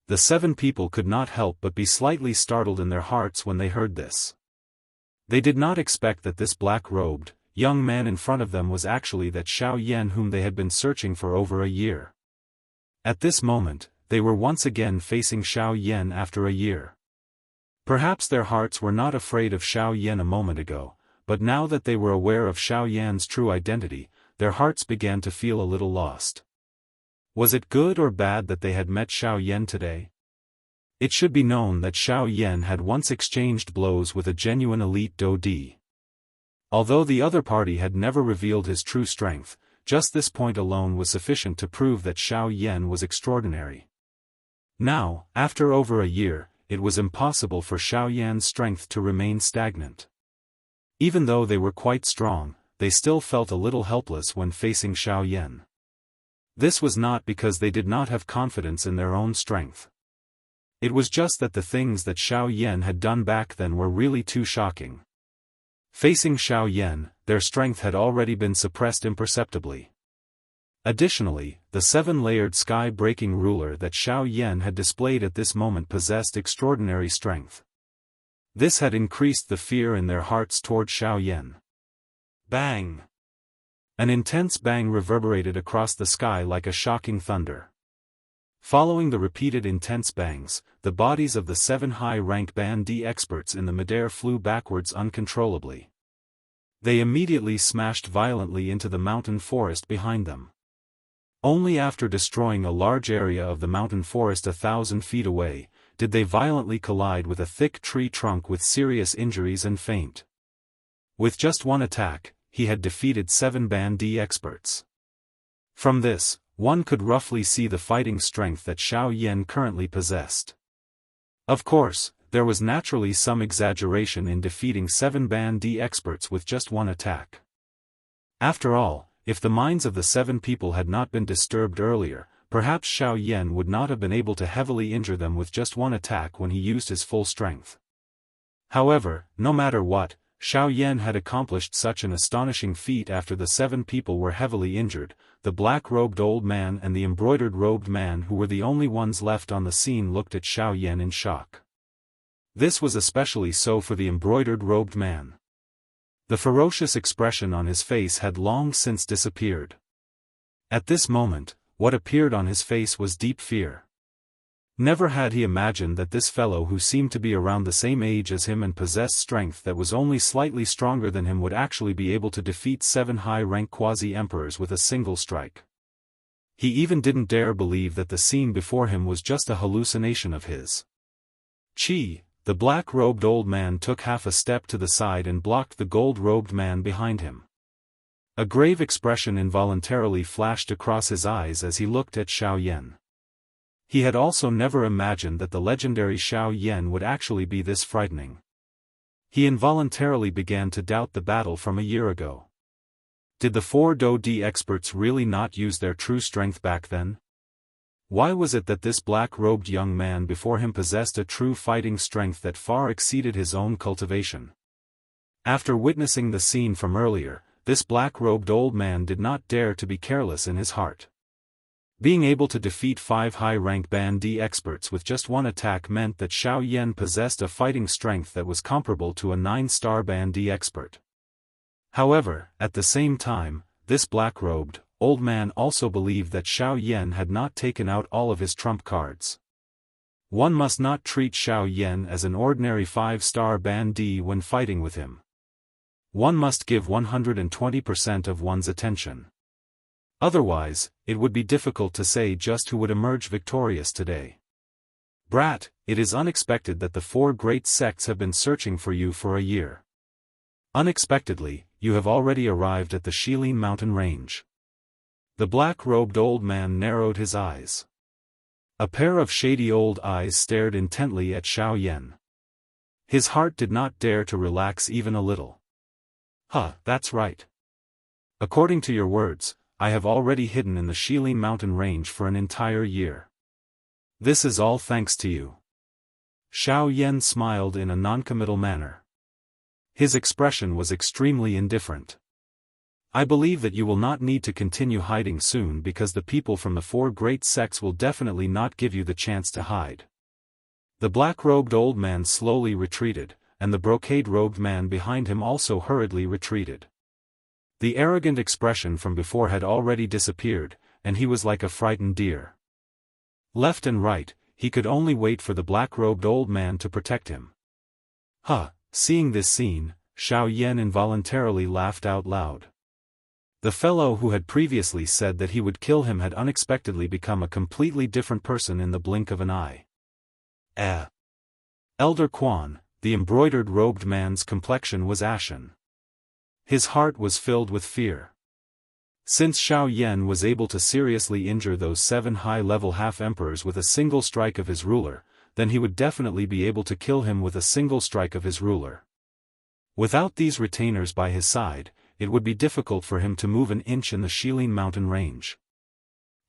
The 7 people could not help but be slightly startled in their hearts when they heard this. They did not expect that this black-robed, young man in front of them was actually that Xiao Yan whom they had been searching for over a year. At this moment, they were once again facing Xiao Yan after a year. Perhaps their hearts were not afraid of Xiao Yan a moment ago, but now that they were aware of Xiao Yan's true identity, their hearts began to feel a little lost. Was it good or bad that they had met Xiao Yan today? It should be known that Xiao Yan had once exchanged blows with a genuine elite Daoist. Although the other party had never revealed his true strength, just this point alone was sufficient to prove that Xiao Yan was extraordinary. Now, after over a year, it was impossible for Xiao Yan's strength to remain stagnant. Even though they were quite strong, they still felt a little helpless when facing Xiao Yan. This was not because they did not have confidence in their own strength. It was just that the things that Xiao Yan had done back then were really too shocking. Facing Xiao Yan, their strength had already been suppressed imperceptibly. Additionally, the 7-layered sky-breaking ruler that Xiao Yan had displayed at this moment possessed extraordinary strength. This had increased the fear in their hearts toward Xiao Yan. Bang! An intense bang reverberated across the sky like a shocking thunder. Following the repeated intense bangs, the bodies of the 7 high-rank Band D experts in the midair flew backwards uncontrollably. They immediately smashed violently into the mountain forest behind them. Only after destroying a large area of the mountain forest 1,000 feet away, did they violently collide with a thick tree trunk with serious injuries and faint. With just one attack, he had defeated 7 Band D experts. From this, one could roughly see the fighting strength that Xiao Yan currently possessed. Of course, there was naturally some exaggeration in defeating 7 Band D experts with just one attack. After all, if the minds of the 7 people had not been disturbed earlier, perhaps Xiao Yan would not have been able to heavily injure them with just one attack when he used his full strength. However, no matter what, Xiao Yan had accomplished such an astonishing feat after the 7 people were heavily injured. The black-robed old man and the embroidered-robed man who were the only ones left on the scene looked at Xiao Yan in shock. This was especially so for the embroidered-robed man. The ferocious expression on his face had long since disappeared. At this moment, what appeared on his face was deep fear. Never had he imagined that this fellow who seemed to be around the same age as him and possessed strength that was only slightly stronger than him would actually be able to defeat 7 high-rank quasi-emperors with a single strike. He even didn't dare believe that the scene before him was just a hallucination of his. Chi, the black-robed old man took half a step to the side and blocked the gold-robed man behind him. A grave expression involuntarily flashed across his eyes as he looked at Xiao Yan. He had also never imagined that the legendary Xiao Yan would actually be this frightening. He involuntarily began to doubt the battle from a year ago. Did the 4 Daoist experts really not use their true strength back then? Why was it that this black-robed young man before him possessed a true fighting strength that far exceeded his own cultivation? After witnessing the scene from earlier, this black-robed old man did not dare to be careless in his heart. Being able to defeat 5 high-rank Band D experts with just one attack meant that Xiao Yan possessed a fighting strength that was comparable to a 9-star Band D expert. However, at the same time, this black-robed, old man also believed that Xiao Yan had not taken out all of his trump cards. One must not treat Xiao Yan as an ordinary 5-star Band D when fighting with him. One must give 120% of one's attention. Otherwise, it would be difficult to say just who would emerge victorious today. Brat, it is unexpected that the 4 great sects have been searching for you for a year. Unexpectedly, you have already arrived at the Shilin mountain range. The black-robed old man narrowed his eyes. A pair of shady old eyes stared intently at Xiao Yan. His heart did not dare to relax even a little. That's right. According to your words, I have already hidden in the Shilin mountain range for an entire year. This is all thanks to you. Xiao Yan smiled in a noncommittal manner. His expression was extremely indifferent. I believe that you will not need to continue hiding soon because the people from the 4 great sects will definitely not give you the chance to hide. The black-robed old man slowly retreated, and the brocade-robed man behind him also hurriedly retreated. The arrogant expression from before had already disappeared, and he was like a frightened deer. Left and right, he could only wait for the black-robed old man to protect him. Seeing this scene, Xiao Yan involuntarily laughed out loud. The fellow who had previously said that he would kill him had unexpectedly become a completely different person in the blink of an eye. Elder Quan, the embroidered-robed man's complexion was ashen. His heart was filled with fear. Since Xiao Yan was able to seriously injure those 7 high-level half-emperors with a single strike of his ruler, then he would definitely be able to kill him with a single strike of his ruler. Without these retainers by his side, it would be difficult for him to move an inch in the Shilin mountain range.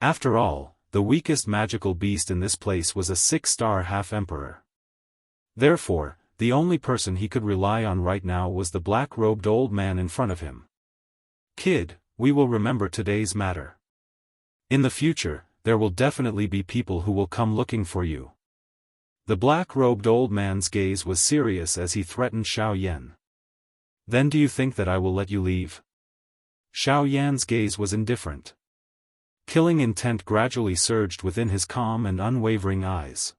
After all, the weakest magical beast in this place was a 6-star half-emperor. Therefore, the only person he could rely on right now was the black-robed old man in front of him. Kid, we will remember today's matter. In the future, there will definitely be people who will come looking for you. The black-robed old man's gaze was serious as he threatened Xiao Yan. Then do you think that I will let you leave? Xiao Yan's gaze was indifferent. Killing intent gradually surged within his calm and unwavering eyes.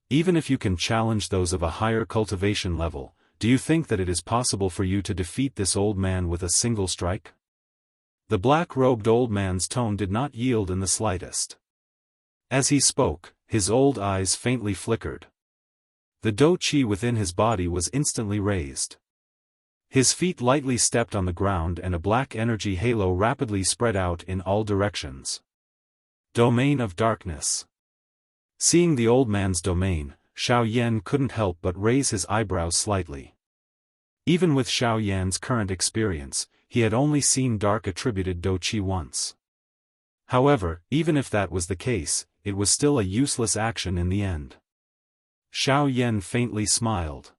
Even if you can challenge those of a higher cultivation level, do you think that it is possible for you to defeat this old man with a single strike? The black-robed old man's tone did not yield in the slightest. As he spoke, his old eyes faintly flickered. The dou qi within his body was instantly raised. His feet lightly stepped on the ground and a black energy halo rapidly spread out in all directions. Domain of Darkness. Seeing the old man's domain, Xiao Yan couldn't help but raise his eyebrows slightly. Even with Xiao Yan's current experience, he had only seen dark attributed dou qi once. However, even if that was the case, it was still a useless action in the end. Xiao Yan faintly smiled.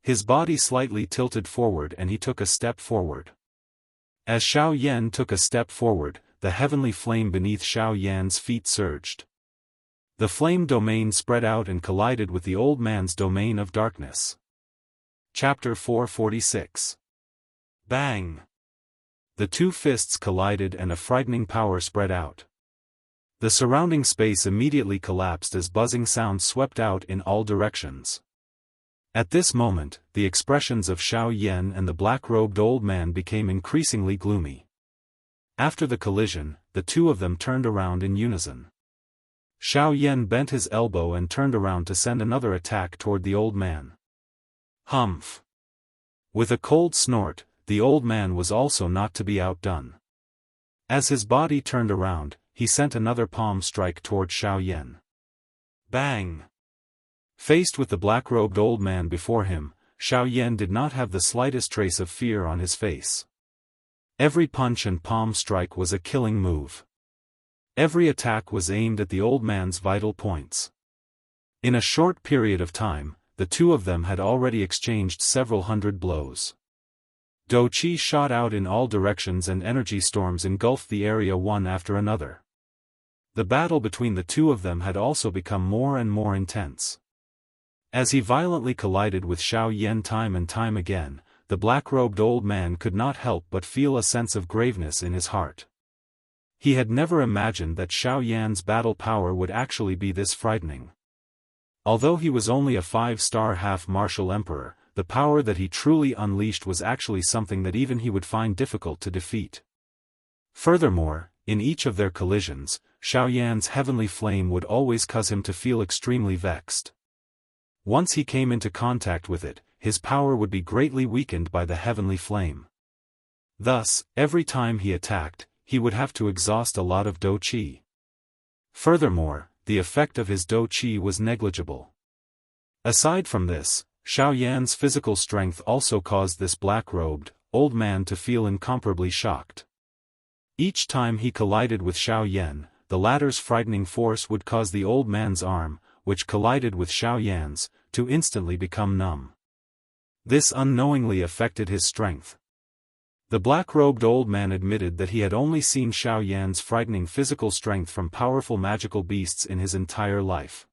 His body slightly tilted forward and he took a step forward. As Xiao Yan took a step forward, the heavenly flame beneath Xiao Yan's feet surged. The flame domain spread out and collided with the old man's domain of darkness. Chapter 446. Bang! The 2 fists collided and a frightening power spread out. The surrounding space immediately collapsed as buzzing sounds swept out in all directions. At this moment, the expressions of Xiao Yan and the black-robed old man became increasingly gloomy. After the collision, the 2 of them turned around in unison. Xiao Yan bent his elbow and turned around to send another attack toward the old man. Humph! With a cold snort, the old man was also not to be outdone. As his body turned around, he sent another palm strike toward Xiao Yan. Bang! Faced with the black-robed old man before him, Xiao Yan did not have the slightest trace of fear on his face. Every punch and palm strike was a killing move. Every attack was aimed at the old man's vital points. In a short period of time, the 2 of them had already exchanged several hundred blows. Dou qi shot out in all directions and energy storms engulfed the area one after another. The battle between the 2 of them had also become more and more intense. As he violently collided with Xiao Yan time and time again, the black-robed old man could not help but feel a sense of graveness in his heart. He had never imagined that Xiao Yan's battle power would actually be this frightening. Although he was only a 5-star half-martial emperor, the power that he truly unleashed was actually something that even he would find difficult to defeat. Furthermore, in each of their collisions, Xiao Yan's heavenly flame would always cause him to feel extremely vexed. Once he came into contact with it, his power would be greatly weakened by the heavenly flame. Thus, every time he attacked, he would have to exhaust a lot of dou qi. Furthermore, the effect of his dou qi was negligible. Aside from this, Xiao Yan's physical strength also caused this black-robed, old man to feel incomparably shocked. Each time he collided with Xiao Yan, the latter's frightening force would cause the old man's arm, which collided with Xiao Yan's, to instantly become numb. This unknowingly affected his strength. The black-robed old man admitted that he had only seen Xiao Yan's frightening physical strength from powerful magical beasts in his entire life.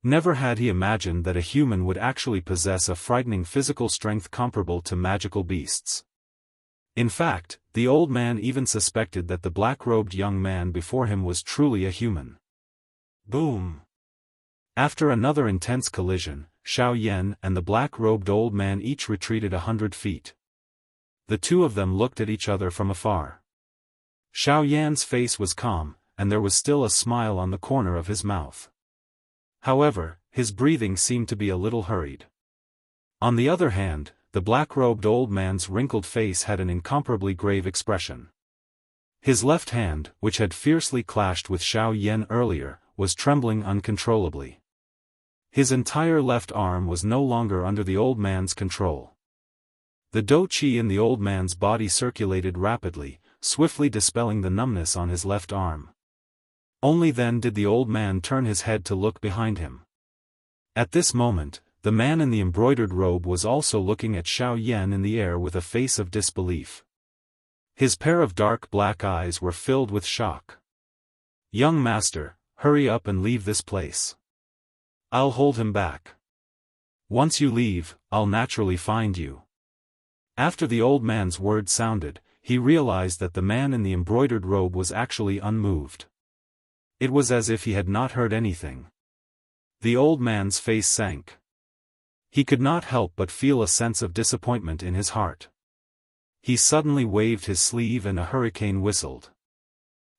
Never had he imagined that a human would actually possess a frightening physical strength comparable to magical beasts. In fact, the old man even suspected that the black-robed young man before him was truly a human. Boom! After another intense collision, Xiao Yan and the black-robed old man each retreated 100 feet. The two of them looked at each other from afar. Xiao Yan's face was calm, and there was still a smile on the corner of his mouth. However, his breathing seemed to be a little hurried. On the other hand, the black-robed old man's wrinkled face had an incomparably grave expression. His left hand, which had fiercely clashed with Xiao Yan earlier, was trembling uncontrollably. His entire left arm was no longer under the old man's control. The dou qi in the old man's body circulated rapidly, swiftly dispelling the numbness on his left arm. Only then did the old man turn his head to look behind him. At this moment, the man in the embroidered robe was also looking at Xiao Yan in the air with a face of disbelief. His pair of dark black eyes were filled with shock. "Young master, hurry up and leave this place. I'll hold him back. Once you leave, I'll naturally find you." After the old man's words sounded, he realized that the man in the embroidered robe was actually unmoved. It was as if he had not heard anything. The old man's face sank. He could not help but feel a sense of disappointment in his heart. He suddenly waved his sleeve and a hurricane whistled.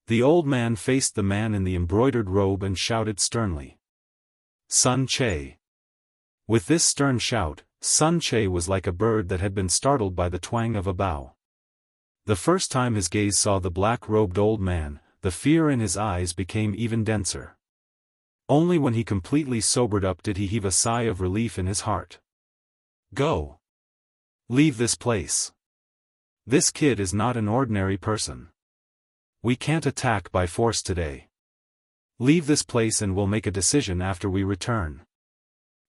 The old man faced the man in the embroidered robe and shouted sternly, "Sun Che." With this stern shout, Sun Che was like a bird that had been startled by the twang of a bow. The first time his gaze saw the black-robed old man, the fear in his eyes became even denser. Only when he completely sobered up did he heave a sigh of relief in his heart. "Go. Leave this place. This kid is not an ordinary person. We can't attack by force today. Leave this place and we'll make a decision after we return."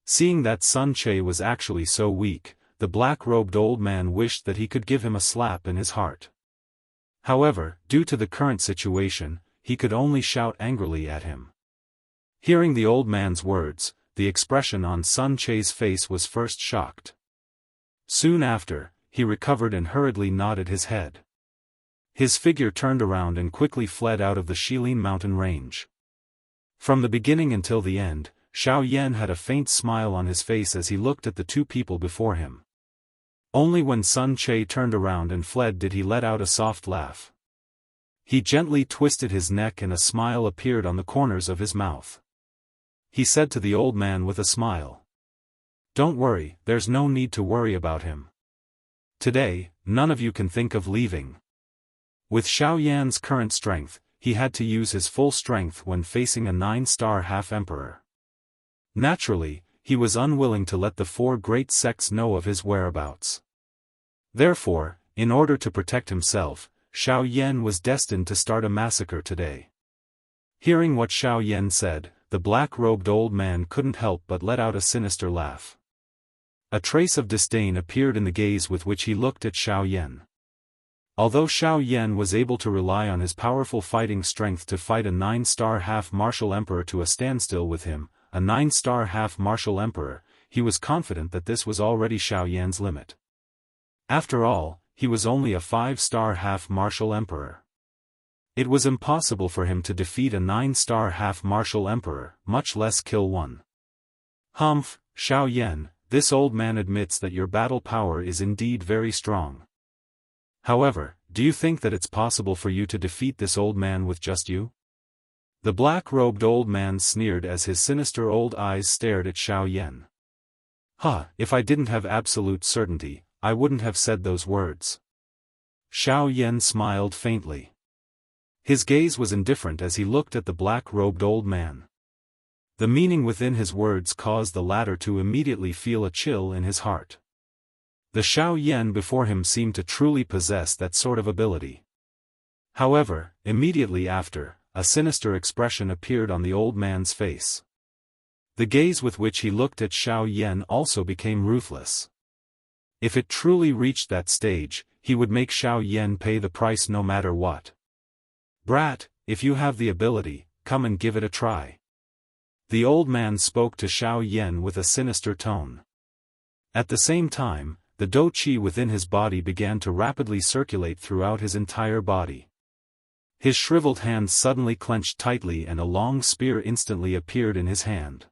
Seeing that Sun Che was actually so weak, the black-robed old man wished that he could give him a slap in his heart. However, due to the current situation, he could only shout angrily at him. Hearing the old man's words, the expression on Sun Che's face was first shocked. Soon after, he recovered and hurriedly nodded his head. His figure turned around and quickly fled out of the Shilin mountain range. From the beginning until the end, Xiao Yan had a faint smile on his face as he looked at the two people before him. Only when Sun Che turned around and fled did he let out a soft laugh. He gently twisted his neck and a smile appeared on the corners of his mouth. He said to the old man with a smile, "Don't worry, there's no need to worry about him. Today, none of you can think of leaving." With Xiao Yan's current strength, he had to use his full strength when facing a 9-star half-emperor. Naturally, he was unwilling to let the 4 great sects know of his whereabouts. Therefore, in order to protect himself, Xiao Yan was destined to start a massacre today. Hearing what Xiao Yan said, the black-robed old man couldn't help but let out a sinister laugh. A trace of disdain appeared in the gaze with which he looked at Xiao Yan. Although Xiao Yan was able to rely on his powerful fighting strength to fight a 9-star half-martial emperor to a standstill with him, a 9-star half-martial emperor, he was confident that this was already Xiao Yan's limit. After all, he was only a 5-star half-martial emperor. It was impossible for him to defeat a 9-star half-martial emperor, much less kill one. "Humph, Xiao Yan, this old man admits that your battle power is indeed very strong. However, do you think that it's possible for you to defeat this old man with just you?" The black-robed old man sneered as his sinister old eyes stared at Xiao Yan. If I didn't have absolute certainty, I wouldn't have said those words." Xiao Yan smiled faintly. His gaze was indifferent as he looked at the black-robed old man. The meaning within his words caused the latter to immediately feel a chill in his heart. The Xiao Yan before him seemed to truly possess that sort of ability. However, immediately after, a sinister expression appeared on the old man's face. The gaze with which he looked at Xiao Yan also became ruthless. If it truly reached that stage, he would make Xiao Yan pay the price no matter what. "Brat, if you have the ability, come and give it a try." The old man spoke to Xiao Yan with a sinister tone. At the same time, the dou qi within his body began to rapidly circulate throughout his entire body. His shriveled hands suddenly clenched tightly and a long spear instantly appeared in his hand.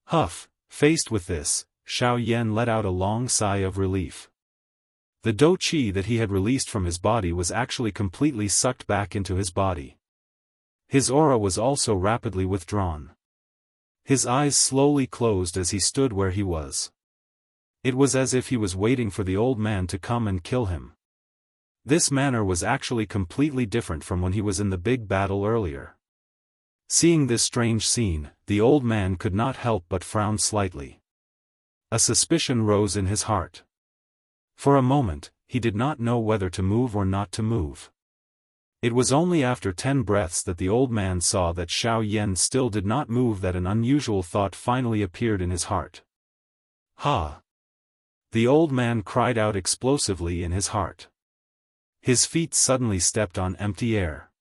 Huff, faced with this, Xiao Yan let out a long sigh of relief. The dou qi that he had released from his body was actually completely sucked back into his body. His aura was also rapidly withdrawn. His eyes slowly closed as he stood where he was. It was as if he was waiting for the old man to come and kill him. This manner was actually completely different from when he was in the big battle earlier. Seeing this strange scene, the old man could not help but frown slightly. A suspicion rose in his heart. For a moment, he did not know whether to move or not to move. It was only after 10 breaths that the old man saw that Xiao Yan still did not move that an unusual thought finally appeared in his heart. "Ha!" The old man cried out explosively in his heart. His feet suddenly stepped on empty air.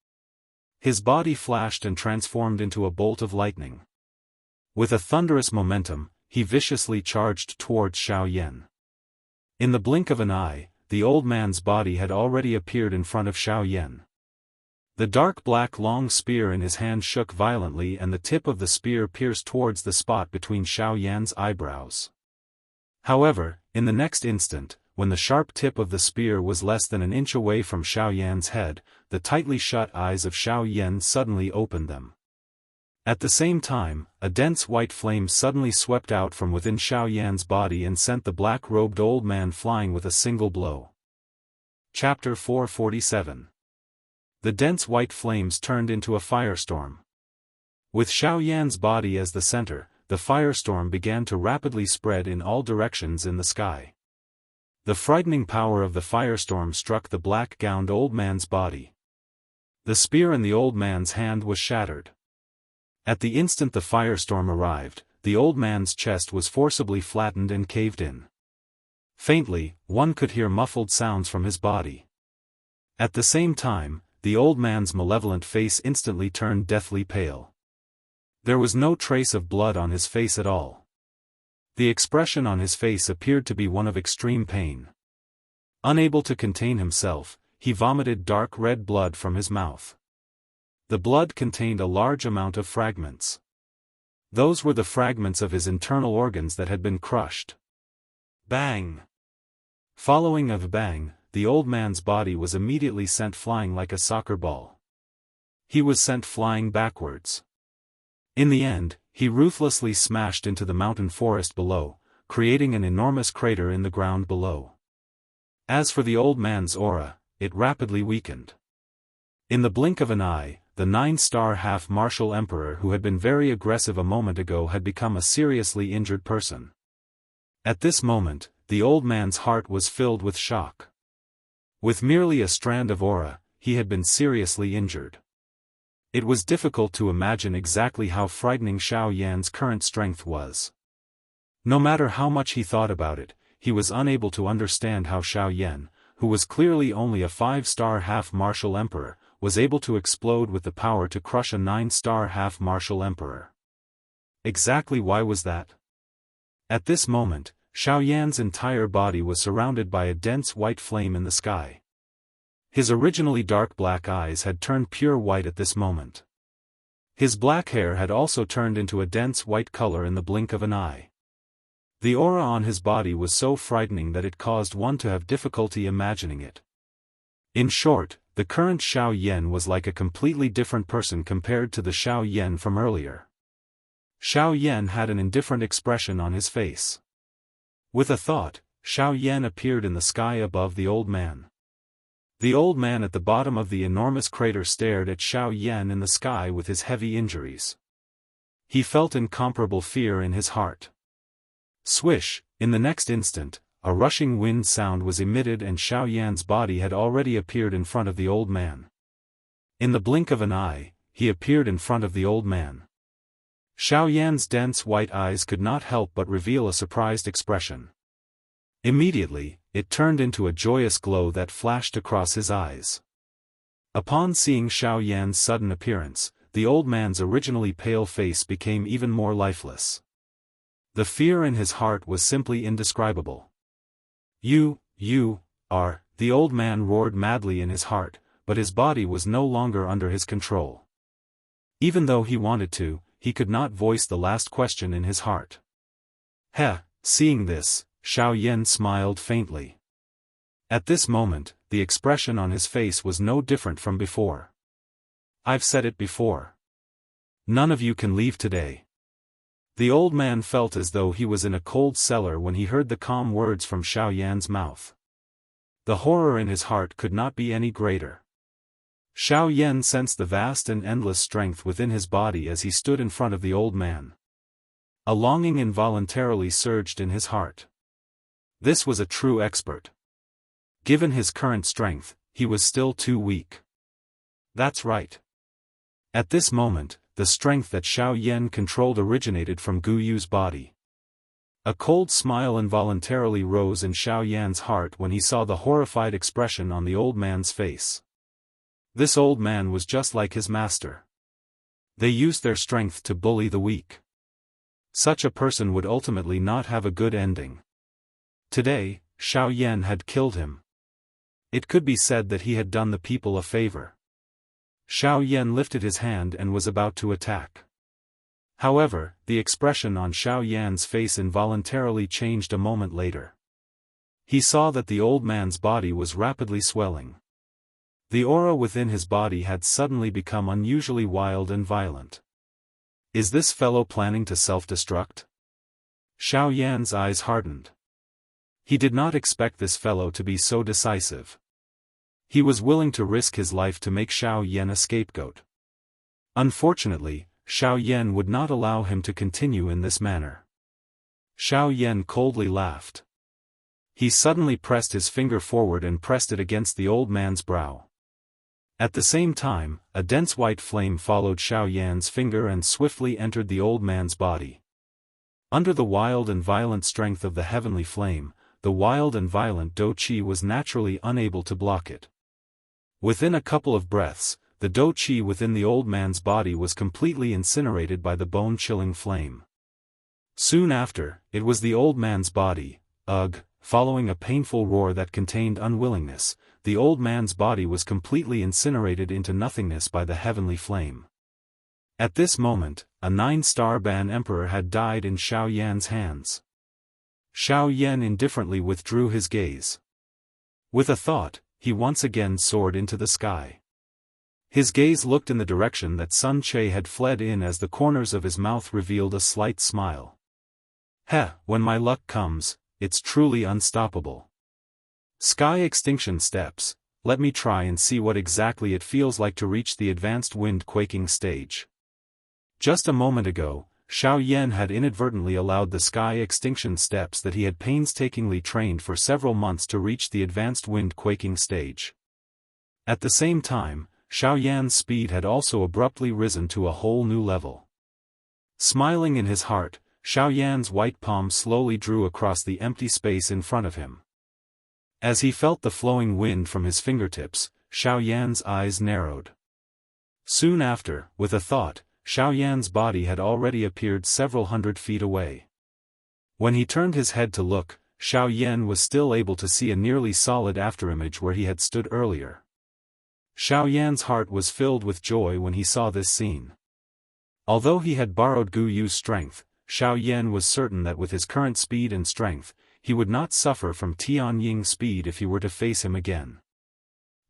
His body flashed and transformed into a bolt of lightning. With a thunderous momentum, he viciously charged towards Xiao Yan. In the blink of an eye, the old man's body had already appeared in front of Xiao Yan. The dark black long spear in his hand shook violently and the tip of the spear pierced towards the spot between Xiao Yan's eyebrows. However, in the next instant, when the sharp tip of the spear was less than an inch away from Xiao Yan's head, the tightly shut eyes of Xiao Yan suddenly opened them. At the same time, a dense white flame suddenly swept out from within Xiao Yan's body and sent the black-robed old man flying with a single blow. Chapter 447. The dense white flames turned into a firestorm. With Xiao Yan's body as the center, the firestorm began to rapidly spread in all directions in the sky. The frightening power of the firestorm struck the black-gowned old man's body. The spear in the old man's hand was shattered. At the instant the firestorm arrived, the old man's chest was forcibly flattened and caved in. Faintly, one could hear muffled sounds from his body. At the same time, the old man's malevolent face instantly turned deathly pale. There was no trace of blood on his face at all. The expression on his face appeared to be one of extreme pain. Unable to contain himself, he vomited dark red blood from his mouth. The blood contained a large amount of fragments. Those were the fragments of his internal organs that had been crushed. Bang! Following a bang, the old man's body was immediately sent flying like a soccer ball. He was sent flying backwards. In the end, he ruthlessly smashed into the mountain forest below, creating an enormous crater in the ground below. As for the old man's aura, it rapidly weakened. In the blink of an eye, the 9-star half-martial emperor who had been very aggressive a moment ago had become a seriously injured person. At this moment, the old man's heart was filled with shock. With merely a strand of aura, he had been seriously injured. It was difficult to imagine exactly how frightening Xiao Yan's current strength was. No matter how much he thought about it, he was unable to understand how Xiao Yan, who was clearly only a 5-star half-martial emperor, was able to explode with the power to crush a 9-star half-martial emperor. Exactly why was that? At this moment, Xiao Yan's entire body was surrounded by a dense white flame in the sky. His originally dark black eyes had turned pure white at this moment. His black hair had also turned into a dense white color in the blink of an eye. The aura on his body was so frightening that it caused one to have difficulty imagining it. In short, the current Xiao Yan was like a completely different person compared to the Xiao Yan from earlier. Xiao Yan had an indifferent expression on his face. With a thought, Xiao Yan appeared in the sky above the old man. The old man at the bottom of the enormous crater stared at Xiao Yan in the sky with his heavy injuries. He felt incomparable fear in his heart. Swish, in the next instant, a rushing wind sound was emitted and Xiao Yan's body had already appeared in front of the old man. In the blink of an eye, he appeared in front of the old man. Xiao Yan's dense white eyes could not help but reveal a surprised expression. Immediately, it turned into a joyous glow that flashed across his eyes. Upon seeing Xiao Yan's sudden appearance, the old man's originally pale face became even more lifeless. The fear in his heart was simply indescribable. You are, the old man roared madly in his heart, but his body was no longer under his control. Even though he wanted to, he could not voice the last question in his heart. Seeing this, Xiao Yan smiled faintly. At this moment, the expression on his face was no different from before. I've said it before. None of you can leave today. The old man felt as though he was in a cold cellar when he heard the calm words from Xiao Yan's mouth. The horror in his heart could not be any greater. Xiao Yan sensed the vast and endless strength within his body as he stood in front of the old man. A longing involuntarily surged in his heart. This was a true expert. Given his current strength, he was still too weak. That's right. At this moment, the strength that Xiao Yan controlled originated from Gu Yu's body. A cold smile involuntarily rose in Xiao Yan's heart when he saw the horrified expression on the old man's face. This old man was just like his master. They used their strength to bully the weak. Such a person would ultimately not have a good ending. Today, Xiao Yan had killed him. It could be said that he had done the people a favor. Xiao Yan lifted his hand and was about to attack. However, the expression on Xiao Yan's face involuntarily changed a moment later. He saw that the old man's body was rapidly swelling. The aura within his body had suddenly become unusually wild and violent. Is this fellow planning to self-destruct? Xiao Yan's eyes hardened. He did not expect this fellow to be so decisive. He was willing to risk his life to make Xiao Yan a scapegoat. Unfortunately, Xiao Yan would not allow him to continue in this manner. Xiao Yan coldly laughed. He suddenly pressed his finger forward and pressed it against the old man's brow. At the same time, a dense white flame followed Xiao Yan's finger and swiftly entered the old man's body. Under the wild and violent strength of the heavenly flame, the wild and violent Dou Qi was naturally unable to block it. Within a couple of breaths, the Dou Qi within the old man's body was completely incinerated by the bone-chilling flame. Soon after, it was the old man's body. Following a painful roar that contained unwillingness, the old man's body was completely incinerated into nothingness by the heavenly flame. At this moment, a 9-star Ban Emperor had died in Xiao Yan's hands. Xiao Yan indifferently withdrew his gaze. With a thought, he once again soared into the sky. His gaze looked in the direction that Sun Che had fled in as the corners of his mouth revealed a slight smile. When my luck comes, it's truly unstoppable. Sky extinction steps, let me try and see what exactly it feels like to reach the advanced wind quaking stage. Just a moment ago, Xiao Yan had inadvertently allowed the sky extinction steps that he had painstakingly trained for several months to reach the advanced wind quaking stage. At the same time, Xiao Yan's speed had also abruptly risen to a whole new level. Smiling in his heart, Xiao Yan's white palm slowly drew across the empty space in front of him. As he felt the flowing wind from his fingertips, Xiao Yan's eyes narrowed. Soon after, with a thought, Xiao Yan's body had already appeared several hundred feet away. When he turned his head to look, Xiao Yan was still able to see a nearly solid afterimage where he had stood earlier. Xiao Yan's heart was filled with joy when he saw this scene. Although he had borrowed Gu Yu's strength, Xiao Yan was certain that with his current speed and strength, he would not suffer from Tian Ying's speed if he were to face him again.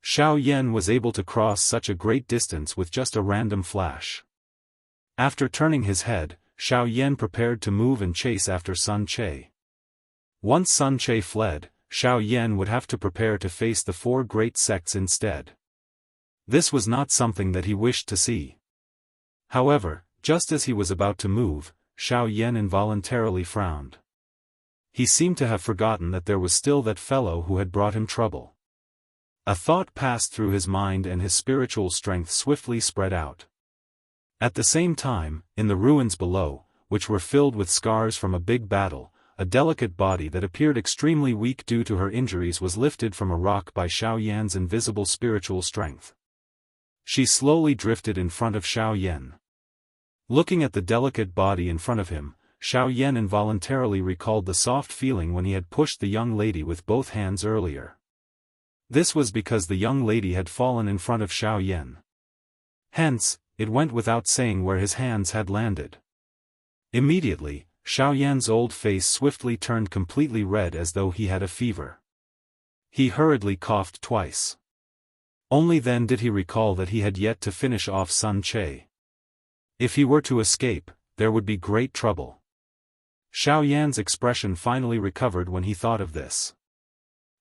Xiao Yan was able to cross such a great distance with just a random flash. After turning his head, Xiao Yan prepared to move and chase after Sun Che. Once Sun Che fled, Xiao Yan would have to prepare to face the 4 great sects instead. This was not something that he wished to see. However, just as he was about to move, Xiao Yan involuntarily frowned. He seemed to have forgotten that there was still that fellow who had brought him trouble. A thought passed through his mind and his spiritual strength swiftly spread out. At the same time, in the ruins below, which were filled with scars from a big battle, a delicate body that appeared extremely weak due to her injuries was lifted from a rock by Xiao Yan's invisible spiritual strength. She slowly drifted in front of Xiao Yan. Looking at the delicate body in front of him, Xiao Yan involuntarily recalled the soft feeling when he had pushed the young lady with both hands earlier. This was because the young lady had fallen in front of Xiao Yan. Hence, it went without saying where his hands had landed. Immediately, Xiao Yan's old face swiftly turned completely red as though he had a fever. He hurriedly coughed twice. Only then did he recall that he had yet to finish off Sun Che. If he were to escape, there would be great trouble. Xiao Yan's expression finally recovered when he thought of this.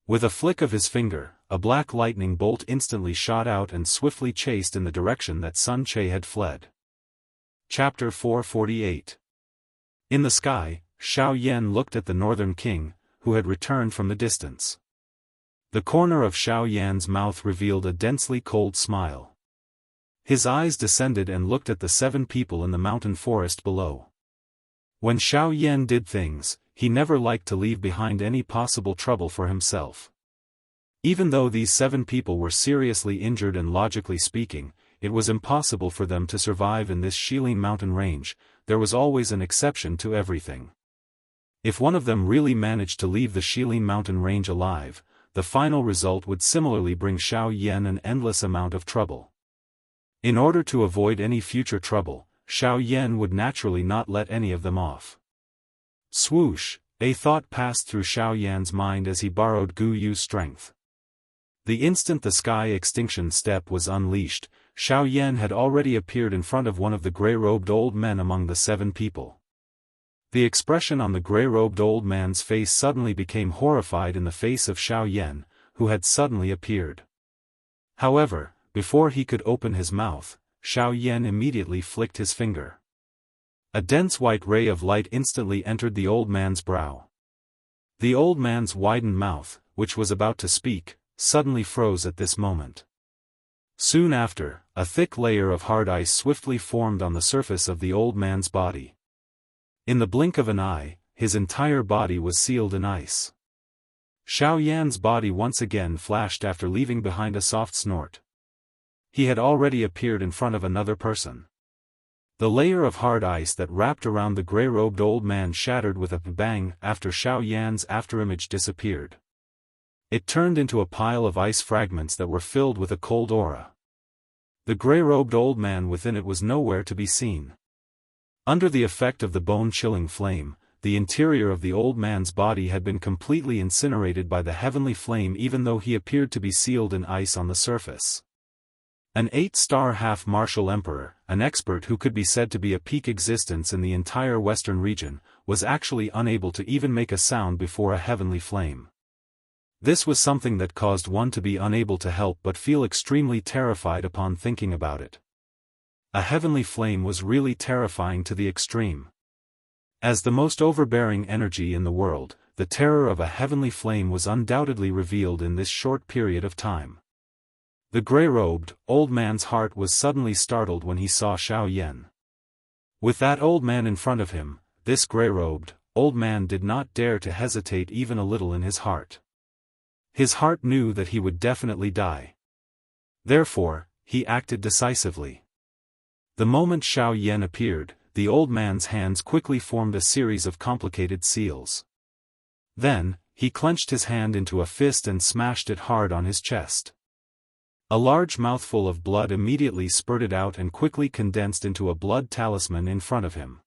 With a flick of his finger, a black lightning bolt instantly shot out and swiftly chased in the direction that Sun Che had fled. Chapter 448. In the sky, Xiao Yan looked at the northern king, who had returned from the distance. The corner of Xiao Yan's mouth revealed a densely cold smile. His eyes descended and looked at the 7 people in the mountain forest below. When Xiao Yan did things, he never liked to leave behind any possible trouble for himself. Even though these 7 people were seriously injured and logically speaking, it was impossible for them to survive in this Shilin mountain range. There was always an exception to everything. If one of them really managed to leave the Shilin mountain range alive, the final result would similarly bring Xiao Yan an endless amount of trouble. In order to avoid any future trouble, Xiao Yan would naturally not let any of them off. Swoosh, a thought passed through Xiao Yan's mind as he borrowed Gu Yu's strength. The instant the sky extinction step was unleashed, Xiao Yan had already appeared in front of one of the grey-robed old men among the 7 people. The expression on the grey-robed old man's face suddenly became horrified in the face of Xiao Yan, who had suddenly appeared. However, before he could open his mouth, Xiao Yan immediately flicked his finger. A dense white ray of light instantly entered the old man's brow. The old man's widened mouth, which was about to speak, suddenly froze at this moment. Soon after, a thick layer of hard ice swiftly formed on the surface of the old man's body. In the blink of an eye, his entire body was sealed in ice. Xiao Yan's body once again flashed after leaving behind a soft snort. He had already appeared in front of another person. The layer of hard ice that wrapped around the grey-robed old man shattered with a bang after Xiao Yan's afterimage disappeared. It turned into a pile of ice fragments that were filled with a cold aura. The grey-robed old man within it was nowhere to be seen. Under the effect of the bone-chilling flame, the interior of the old man's body had been completely incinerated by the heavenly flame even though he appeared to be sealed in ice on the surface. An 8-star half-martial emperor, an expert who could be said to be a peak existence in the entire western region, was actually unable to even make a sound before a heavenly flame. This was something that caused one to be unable to help but feel extremely terrified upon thinking about it. A heavenly flame was really terrifying to the extreme. As the most overbearing energy in the world, the terror of a heavenly flame was undoubtedly revealed in this short period of time. The grey-robed, old man's heart was suddenly startled when he saw Xiao Yan. With that old man in front of him, this grey-robed, old man did not dare to hesitate even a little in his heart. His heart knew that he would definitely die. Therefore, he acted decisively. The moment Xiao Yan appeared, the old man's hands quickly formed a series of complicated seals. Then, he clenched his hand into a fist and smashed it hard on his chest. A large mouthful of blood immediately spurted out and quickly condensed into a blood talisman in front of him.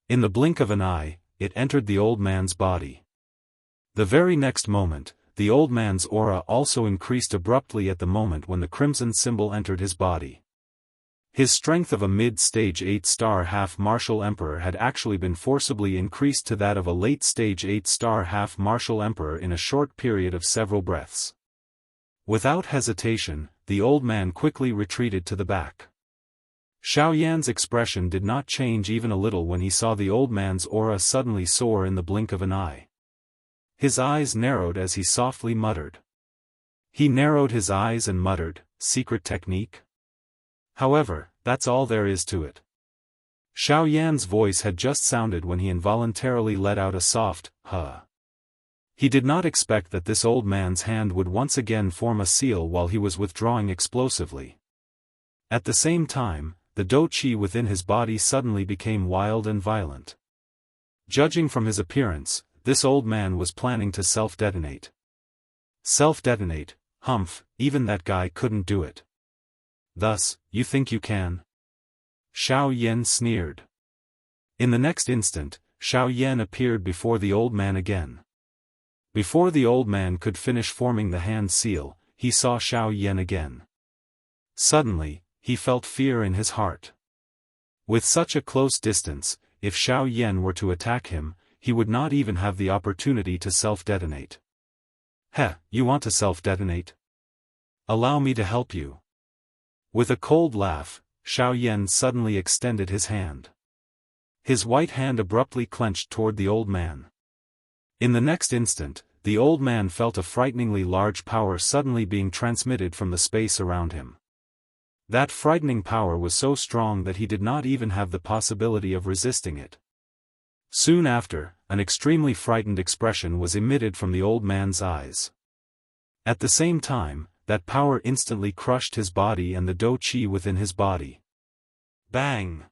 In the blink of an eye, it entered the old man's body. The very next moment, the old man's aura also increased abruptly at the moment when the crimson symbol entered his body. His strength of a mid-stage 8-star half-martial emperor had actually been forcibly increased to that of a late-stage 8-star half-martial emperor in a short period of several breaths. Without hesitation, the old man quickly retreated to the back. Xiao Yan's expression did not change even a little when he saw the old man's aura suddenly soar in the blink of an eye. His eyes narrowed as he softly muttered. He narrowed his eyes and muttered, "Secret technique?" However, That's all there is to it. Xiao Yan's voice had just sounded when he involuntarily let out a soft, huh. He did not expect that this old man's hand would once again form a seal while he was withdrawing explosively. At the same time, the dou qi within his body suddenly became wild and violent. Judging from his appearance, this old man was planning to self-detonate. Self-detonate, humph, even that guy couldn't do it. Thus, you think you can? Xiao Yan sneered. In the next instant, Xiao Yan appeared before the old man again. Before the old man could finish forming the hand seal, he saw Xiao Yan again. Suddenly, he felt fear in his heart. With such a close distance, if Xiao Yan were to attack him, he would not even have the opportunity to self-detonate. Heh, you want to self-detonate? Allow me to help you. With a cold laugh, Xiao Yan suddenly extended his hand. His white hand abruptly clenched toward the old man. In the next instant, the old man felt a frighteningly large power suddenly being transmitted from the space around him. That frightening power was so strong that he did not even have the possibility of resisting it. Soon after, an extremely frightened expression was emitted from the old man's eyes. At the same time, that power instantly crushed his body and the dou qi within his body. Bang!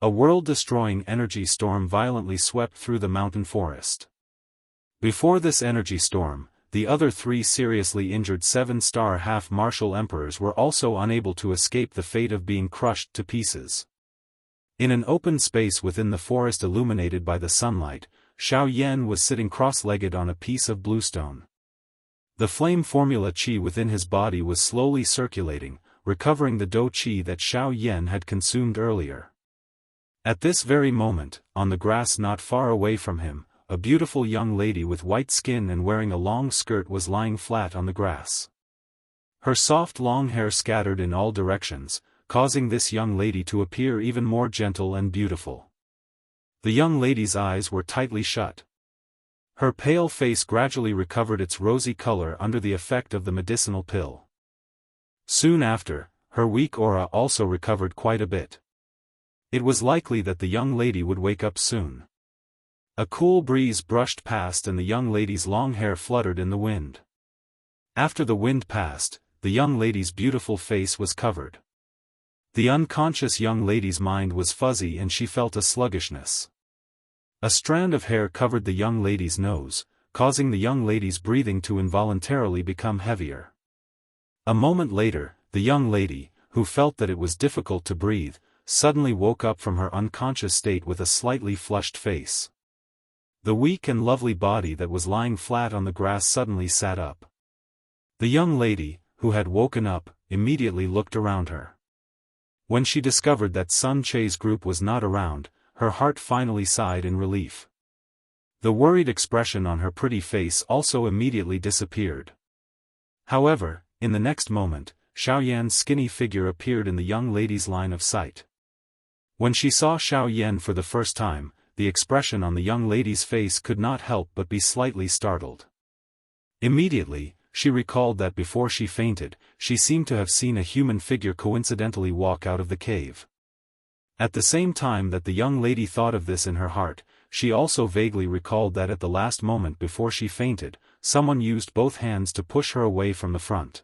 A world-destroying energy storm violently swept through the mountain forest. Before this energy storm, the other 3 seriously injured 7-star half-martial emperors were also unable to escape the fate of being crushed to pieces. In an open space within the forest illuminated by the sunlight, Xiao Yan was sitting cross-legged on a piece of bluestone. The flame formula qi within his body was slowly circulating, recovering the dou qi that Xiao Yan had consumed earlier. At this very moment, on the grass not far away from him, a beautiful young lady with white skin and wearing a long skirt was lying flat on the grass. Her soft long hair scattered in all directions, causing this young lady to appear even more gentle and beautiful. The young lady's eyes were tightly shut. Her pale face gradually recovered its rosy color under the effect of the medicinal pill. Soon after, her weak aura also recovered quite a bit. It was likely that the young lady would wake up soon. A cool breeze brushed past and the young lady's long hair fluttered in the wind. After the wind passed, the young lady's beautiful face was covered. The unconscious young lady's mind was fuzzy and she felt a sluggishness. A strand of hair covered the young lady's nose, causing the young lady's breathing to involuntarily become heavier. A moment later, the young lady, who felt that it was difficult to breathe, suddenly woke up from her unconscious state with a slightly flushed face. The weak and lovely body that was lying flat on the grass suddenly sat up. The young lady, who had woken up, immediately looked around her. When she discovered that Sun Che's group was not around, her heart finally sighed in relief. The worried expression on her pretty face also immediately disappeared. However, in the next moment, Xiao Yan's skinny figure appeared in the young lady's line of sight. When she saw Xiao Yan for the first time, the expression on the young lady's face could not help but be slightly startled. Immediately, she recalled that before she fainted, she seemed to have seen a human figure coincidentally walk out of the cave. At the same time that the young lady thought of this in her heart, she also vaguely recalled that at the last moment before she fainted, someone used both hands to push her away from the front.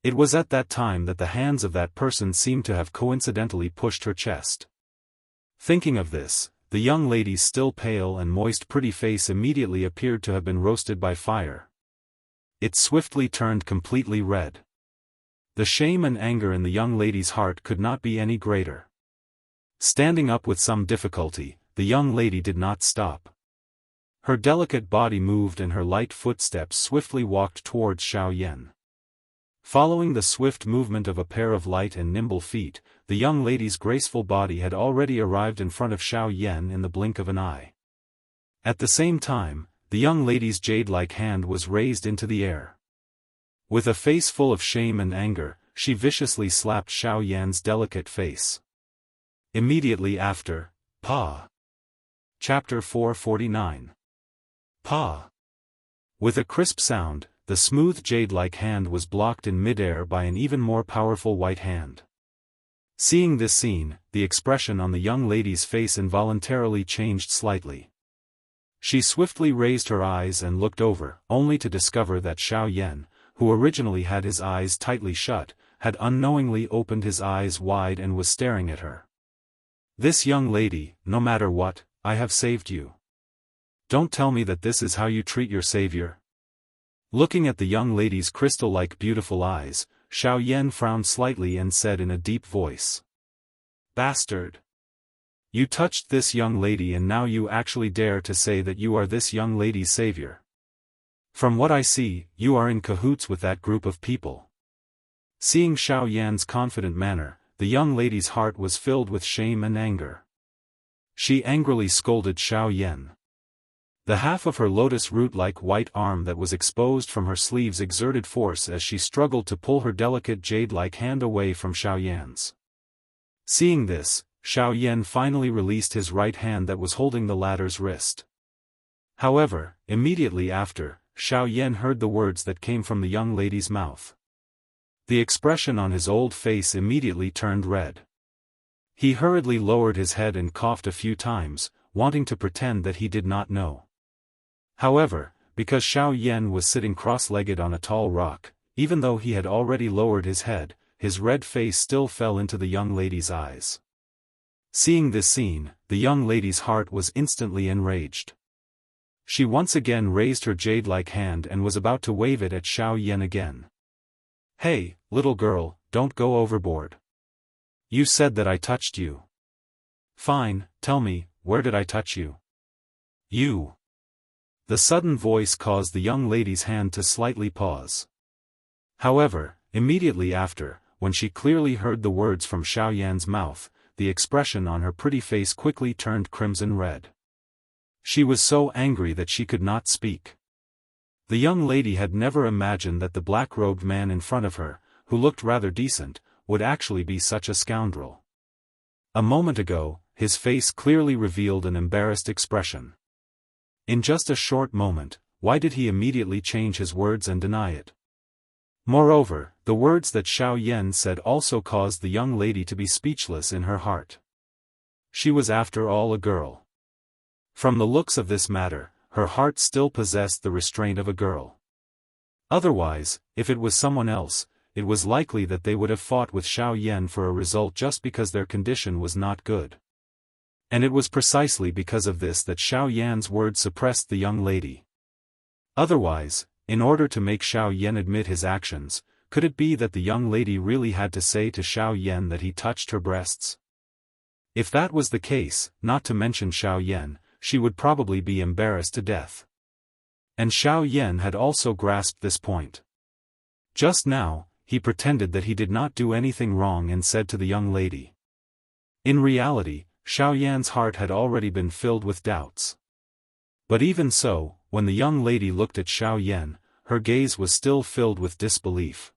It was at that time that the hands of that person seemed to have coincidentally pushed her chest. Thinking of this, the young lady's still pale and moist pretty face immediately appeared to have been roasted by fire. It swiftly turned completely red. The shame and anger in the young lady's heart could not be any greater. Standing up with some difficulty, the young lady did not stop. Her delicate body moved and her light footsteps swiftly walked towards Xiao Yan. Following the swift movement of a pair of light and nimble feet, the young lady's graceful body had already arrived in front of Xiao Yan in the blink of an eye. At the same time, the young lady's jade-like hand was raised into the air. With a face full of shame and anger, she viciously slapped Xiao Yan's delicate face. Immediately after, Pa. Chapter 449. Pa. With a crisp sound, the smooth jade-like hand was blocked in midair by an even more powerful white hand. Seeing this scene, the expression on the young lady's face involuntarily changed slightly. She swiftly raised her eyes and looked over, only to discover that Xiao Yan, who originally had his eyes tightly shut, had unknowingly opened his eyes wide and was staring at her. "This young lady, no matter what, I have saved you. Don't tell me that this is how you treat your savior." Looking at the young lady's crystal-like beautiful eyes, Xiao Yan frowned slightly and said in a deep voice, "Bastard! You touched this young lady and now you actually dare to say that you are this young lady's savior. From what I see, you are in cahoots with that group of people." Seeing Xiao Yan's confident manner, the young lady's heart was filled with shame and anger. She angrily scolded Xiao Yan. The half of her lotus root-like white arm that was exposed from her sleeves exerted force as she struggled to pull her delicate jade-like hand away from Xiao Yan's. Seeing this, Xiao Yan finally released his right hand that was holding the latter's wrist. However, immediately after, Xiao Yan heard the words that came from the young lady's mouth. The expression on his old face immediately turned red. He hurriedly lowered his head and coughed a few times, wanting to pretend that he did not know. However, because Xiao Yan was sitting cross-legged on a tall rock, even though he had already lowered his head, his red face still fell into the young lady's eyes. Seeing this scene, the young lady's heart was instantly enraged. She once again raised her jade-like hand and was about to wave it at Xiao Yan again. "Hey, little girl, don't go overboard. You said that I touched you. Fine, tell me, where did I touch you?" "You." The sudden voice caused the young lady's hand to slightly pause. However, immediately after, when she clearly heard the words from Xiao Yan's mouth, the expression on her pretty face quickly turned crimson red. She was so angry that she could not speak. The young lady had never imagined that the black-robed man in front of her, who looked rather decent, would actually be such a scoundrel. A moment ago, his face clearly revealed an embarrassed expression. In just a short moment, why did he immediately change his words and deny it? Moreover, the words that Xiao Yan said also caused the young lady to be speechless in her heart. She was after all a girl. From the looks of this matter, her heart still possessed the restraint of a girl. Otherwise, if it was someone else, it was likely that they would have fought with Xiao Yan for a result just because their condition was not good. And it was precisely because of this that Xiao Yan's words suppressed the young lady. Otherwise, in order to make Xiao Yan admit his actions, could it be that the young lady really had to say to Xiao Yan that he touched her breasts? If that was the case, not to mention Xiao Yan, she would probably be embarrassed to death. And Xiao Yan had also grasped this point. Just now, he pretended that he did not do anything wrong and said to the young lady. In reality, Xiao Yan's heart had already been filled with doubts. But even so, when the young lady looked at Xiao Yan, her gaze was still filled with disbelief.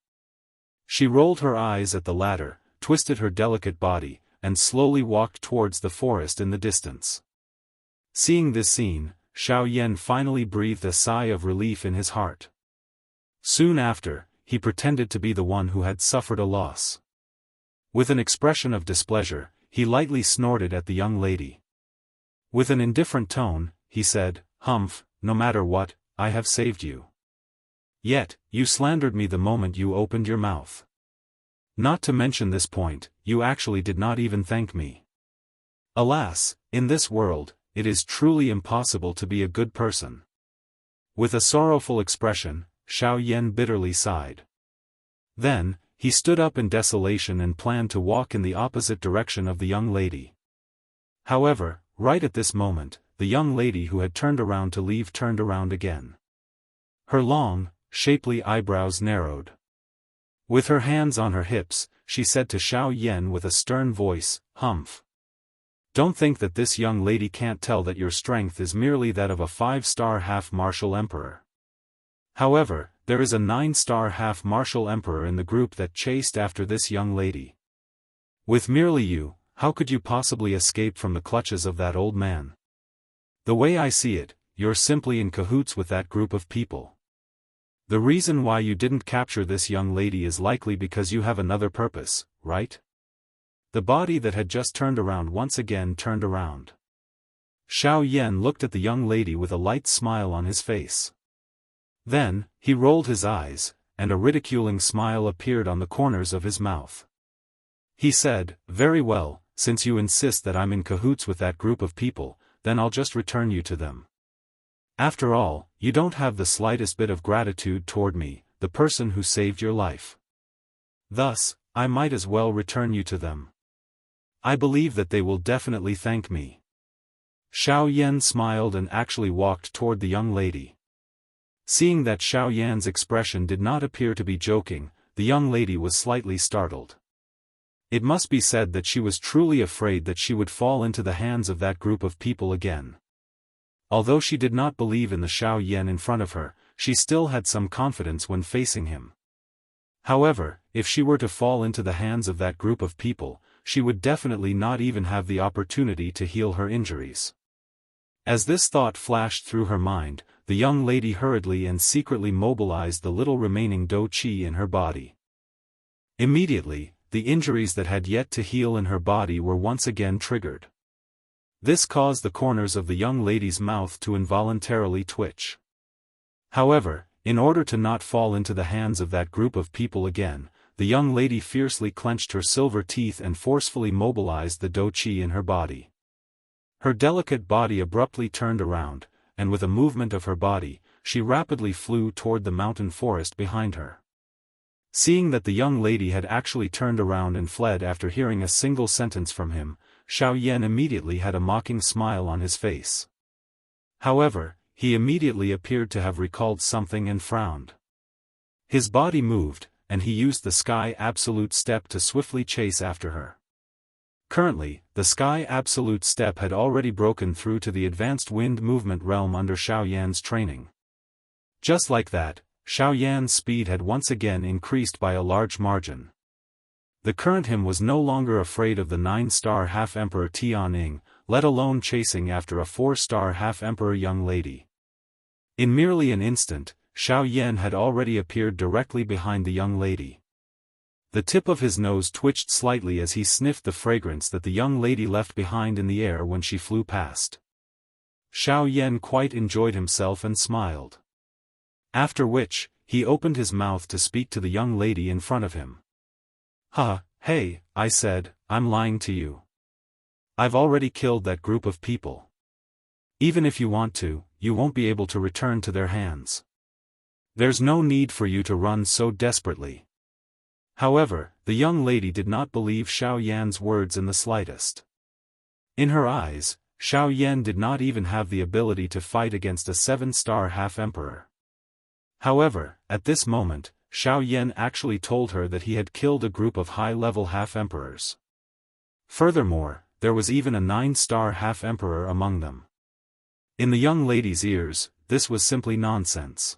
She rolled her eyes at the latter, twisted her delicate body, and slowly walked towards the forest in the distance. Seeing this scene, Xiao Yan finally breathed a sigh of relief in his heart. Soon after, he pretended to be the one who had suffered a loss. With an expression of displeasure, he lightly snorted at the young lady. With an indifferent tone, he said, "Humph, no matter what, I have saved you. Yet, you slandered me the moment you opened your mouth. Not to mention this point, you actually did not even thank me. Alas, in this world, it is truly impossible to be a good person." With a sorrowful expression, Xiao Yan bitterly sighed. Then, he stood up in desolation and planned to walk in the opposite direction of the young lady. However, right at this moment, the young lady who had turned around to leave turned around again. Her long, shapely eyebrows narrowed. With her hands on her hips, she said to Xiao Yan with a stern voice, "Humph. Don't think that this young lady can't tell that your strength is merely that of a 5-star half-martial emperor. However, there is a 9-star half-martial emperor in the group that chased after this young lady. With merely you, how could you possibly escape from the clutches of that old man? The way I see it, you're simply in cahoots with that group of people. The reason why you didn't capture this young lady is likely because you have another purpose, right? The body that had just turned around once again turned around. Xiao Yan looked at the young lady with a light smile on his face. Then, he rolled his eyes, and a ridiculing smile appeared on the corners of his mouth. He said, "Very well, since you insist that I'm in cahoots with that group of people, then I'll just return you to them. After all, you don't have the slightest bit of gratitude toward me, the person who saved your life. Thus, I might as well return you to them. I believe that they will definitely thank me." Xiao Yan smiled and actually walked toward the young lady. Seeing that Xiao Yan's expression did not appear to be joking, the young lady was slightly startled. It must be said that she was truly afraid that she would fall into the hands of that group of people again. Although she did not believe in the Xiao Yan in front of her, she still had some confidence when facing him. However, if she were to fall into the hands of that group of people, she would definitely not even have the opportunity to heal her injuries. As this thought flashed through her mind, the young lady hurriedly and secretly mobilized the little remaining dou qi in her body. Immediately, the injuries that had yet to heal in her body were once again triggered. This caused the corners of the young lady's mouth to involuntarily twitch. However, in order to not fall into the hands of that group of people again, the young lady fiercely clenched her silver teeth and forcefully mobilized the dou qi in her body. Her delicate body abruptly turned around, and with a movement of her body, she rapidly flew toward the mountain forest behind her. Seeing that the young lady had actually turned around and fled after hearing a single sentence from him, Xiao Yan immediately had a mocking smile on his face. However, he immediately appeared to have recalled something and frowned. His body moved, and he used the Sky Absolute Step to swiftly chase after her. Currently, the Sky Absolute Step had already broken through to the advanced wind movement realm under Xiao Yan's training. Just like that, Xiao Yan's speed had once again increased by a large margin. The current him was no longer afraid of the 9-star half-emperor Tianning, let alone chasing after a 4-star half-emperor young lady. In merely an instant, Xiao Yan had already appeared directly behind the young lady. The tip of his nose twitched slightly as he sniffed the fragrance that the young lady left behind in the air when she flew past. Xiao Yan quite enjoyed himself and smiled. After which, he opened his mouth to speak to the young lady in front of him. Hey, I said, I'm lying to you. I've already killed that group of people. Even if you want to, you won't be able to return to their hands. There's no need for you to run so desperately." However, the young lady did not believe Xiao Yan's words in the slightest. In her eyes, Xiao Yan did not even have the ability to fight against a 7-star half-emperor. However, at this moment, Xiao Yan actually told her that he had killed a group of high-level half-emperors. Furthermore, there was even a 9-star half-emperor among them. In the young lady's ears, this was simply nonsense.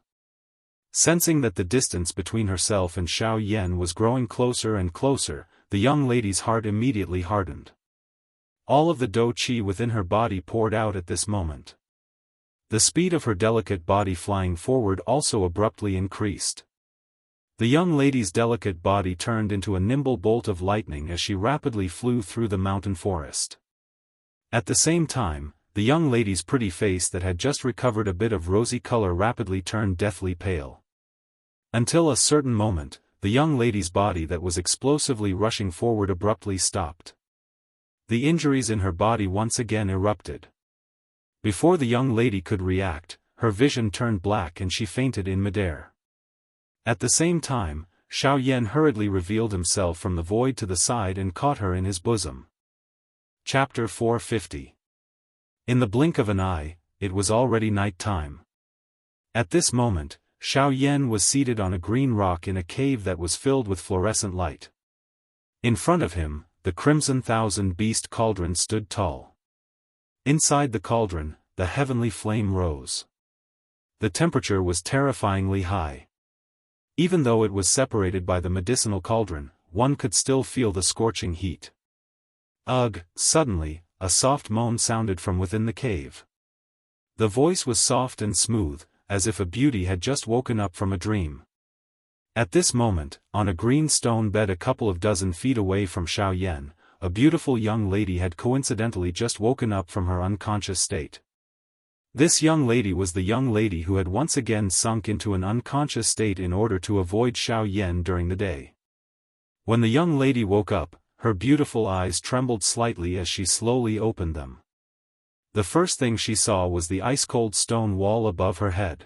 Sensing that the distance between herself and Xiao Yan was growing closer and closer, the young lady's heart immediately hardened. All of the dou qi within her body poured out at this moment. The speed of her delicate body flying forward also abruptly increased. The young lady's delicate body turned into a nimble bolt of lightning as she rapidly flew through the mountain forest. At the same time, the young lady's pretty face that had just recovered a bit of rosy color rapidly turned deathly pale. Until a certain moment, the young lady's body that was explosively rushing forward abruptly stopped. The injuries in her body once again erupted. Before the young lady could react, her vision turned black and she fainted in midair. At the same time, Xiao Yan hurriedly revealed himself from the void to the side and caught her in his bosom. Chapter 450. In the blink of an eye, it was already night time. At this moment, Xiao Yan was seated on a green rock in a cave that was filled with fluorescent light. In front of him, the Crimson Thousand Beast cauldron stood tall. Inside the cauldron, the heavenly flame rose. The temperature was terrifyingly high. Even though it was separated by the medicinal cauldron, one could still feel the scorching heat. Ugh! Suddenly, a soft moan sounded from within the cave. The voice was soft and smooth, as if a beauty had just woken up from a dream. At this moment, on a green stone bed a couple of dozen feet away from Xiao Yan, a beautiful young lady had coincidentally just woken up from her unconscious state. This young lady was the young lady who had once again sunk into an unconscious state in order to avoid Xiao Yan during the day. When the young lady woke up, her beautiful eyes trembled slightly as she slowly opened them. The first thing she saw was the ice-cold stone wall above her head.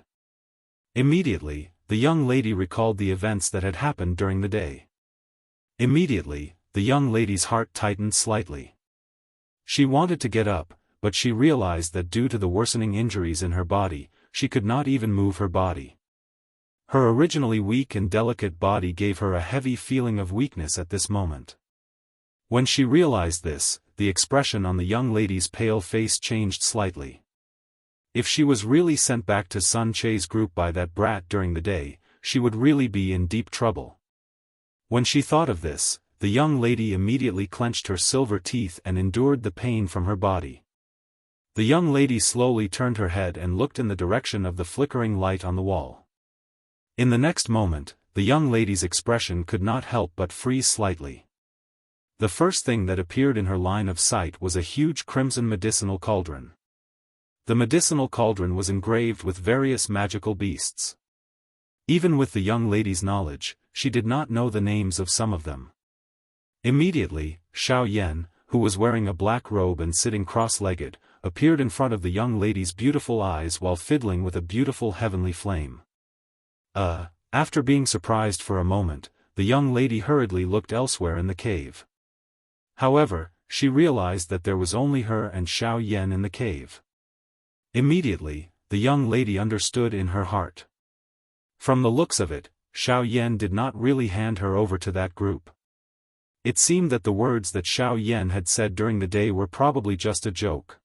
Immediately, the young lady recalled the events that had happened during the day. Immediately, the young lady's heart tightened slightly. She wanted to get up, but she realized that due to the worsening injuries in her body, she could not even move her body. Her originally weak and delicate body gave her a heavy feeling of weakness at this moment. When she realized this, the expression on the young lady's pale face changed slightly. If she was really sent back to Sun Che's group by that brat during the day, she would really be in deep trouble. When she thought of this, the young lady immediately clenched her silver teeth and endured the pain from her body. The young lady slowly turned her head and looked in the direction of the flickering light on the wall. In the next moment, the young lady's expression could not help but freeze slightly. The first thing that appeared in her line of sight was a huge crimson medicinal cauldron. The medicinal cauldron was engraved with various magical beasts. Even with the young lady's knowledge, she did not know the names of some of them. Immediately, Xiao Yan, who was wearing a black robe and sitting cross-legged, appeared in front of the young lady's beautiful eyes while fiddling with a beautiful heavenly flame. After being surprised for a moment, the young lady hurriedly looked elsewhere in the cave. However, she realized that there was only her and Xiao Yan in the cave. Immediately, the young lady understood in her heart. From the looks of it, Xiao Yan did not really hand her over to that group. It seemed that the words that Xiao Yan had said during the day were probably just a joke.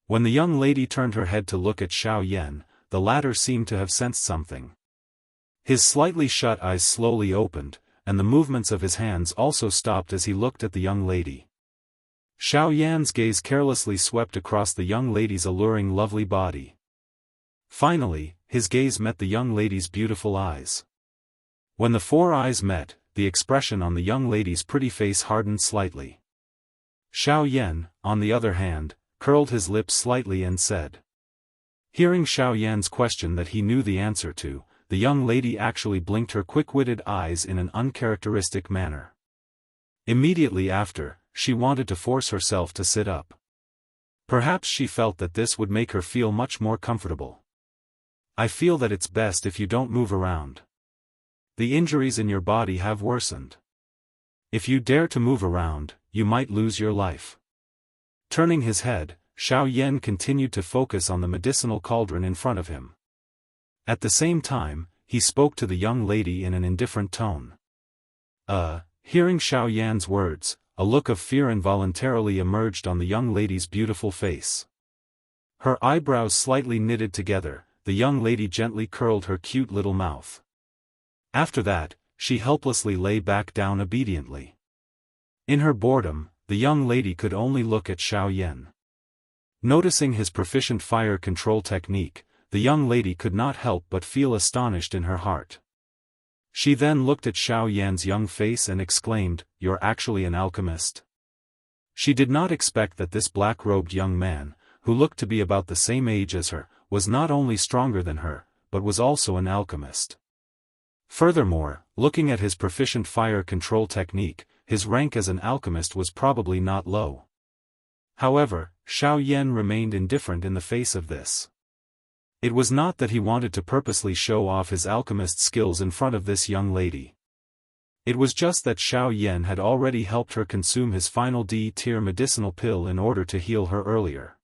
When the young lady turned her head to look at Xiao Yan, the latter seemed to have sensed something. His slightly shut eyes slowly opened, and the movements of his hands also stopped as he looked at the young lady. Xiao Yan's gaze carelessly swept across the young lady's alluring lovely body. Finally, his gaze met the young lady's beautiful eyes. When the four eyes met, the expression on the young lady's pretty face hardened slightly. Xiao Yan, on the other hand, curled his lips slightly and said. Hearing Xiao Yan's question that he knew the answer to, the young lady actually blinked her quick-witted eyes in an uncharacteristic manner. Immediately after, she wanted to force herself to sit up. Perhaps she felt that this would make her feel much more comfortable. I feel that it's best if you don't move around. The injuries in your body have worsened. If you dare to move around, you might lose your life. Turning his head, Xiao Yan continued to focus on the medicinal cauldron in front of him. At the same time, he spoke to the young lady in an indifferent tone. Hearing Xiao Yan's words, a look of fear involuntarily emerged on the young lady's beautiful face. Her eyebrows slightly knitted together, the young lady gently curled her cute little mouth. After that, she helplessly lay back down obediently. In her boredom, the young lady could only look at Xiao Yan. Noticing his proficient fire control technique, the young lady could not help but feel astonished in her heart. She then looked at Xiao Yan's young face and exclaimed, "You're actually an alchemist." She did not expect that this black-robed young man, who looked to be about the same age as her, was not only stronger than her, but was also an alchemist. Furthermore, looking at his proficient fire control technique, his rank as an alchemist was probably not low. However, Xiao Yan remained indifferent in the face of this. It was not that he wanted to purposely show off his alchemist skills in front of this young lady. It was just that Xiao Yan had already helped her consume his final D-tier medicinal pill in order to heal her earlier.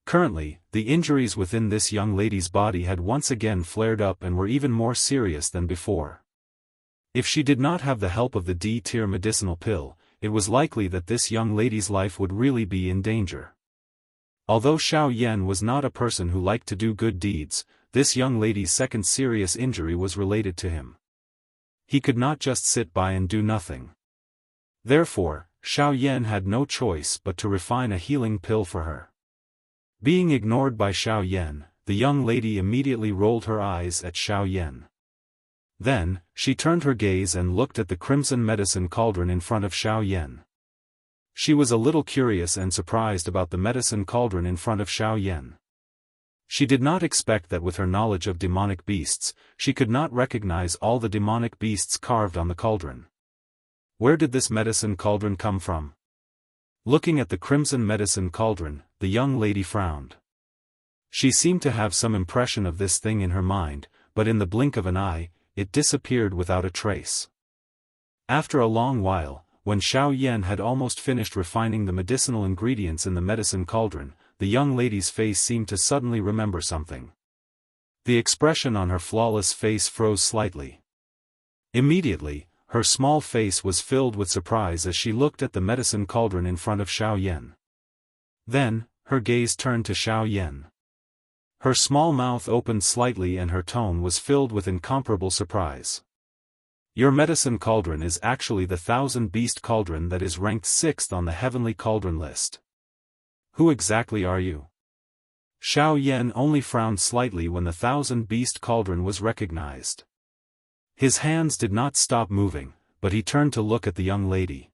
Currently, the injuries within this young lady's body had once again flared up and were even more serious than before. If she did not have the help of the D-tier medicinal pill, it was likely that this young lady's life would really be in danger. Although Xiao Yan was not a person who liked to do good deeds, this young lady's second serious injury was related to him. He could not just sit by and do nothing. Therefore, Xiao Yan had no choice but to refine a healing pill for her. Being ignored by Xiao Yan, the young lady immediately rolled her eyes at Xiao Yan. Then, she turned her gaze and looked at the crimson medicine cauldron in front of Xiao Yan. She was a little curious and surprised about the medicine cauldron in front of Xiao Yan. She did not expect that with her knowledge of demonic beasts, she could not recognize all the demonic beasts carved on the cauldron. Where did this medicine cauldron come from? Looking at the crimson medicine cauldron, the young lady frowned. She seemed to have some impression of this thing in her mind, but in the blink of an eye, it disappeared without a trace. After a long while, when Xiao Yan had almost finished refining the medicinal ingredients in the medicine cauldron, the young lady's face seemed to suddenly remember something. The expression on her flawless face froze slightly. Immediately, her small face was filled with surprise as she looked at the medicine cauldron in front of Xiao Yan. Then, her gaze turned to Xiao Yan. Her small mouth opened slightly and her tone was filled with incomparable surprise. Your medicine cauldron is actually the 1,000-beast cauldron that is ranked 6th on the heavenly cauldron list. Who exactly are you? Xiao Yan only frowned slightly when the 1,000-beast cauldron was recognized. His hands did not stop moving, but he turned to look at the young lady.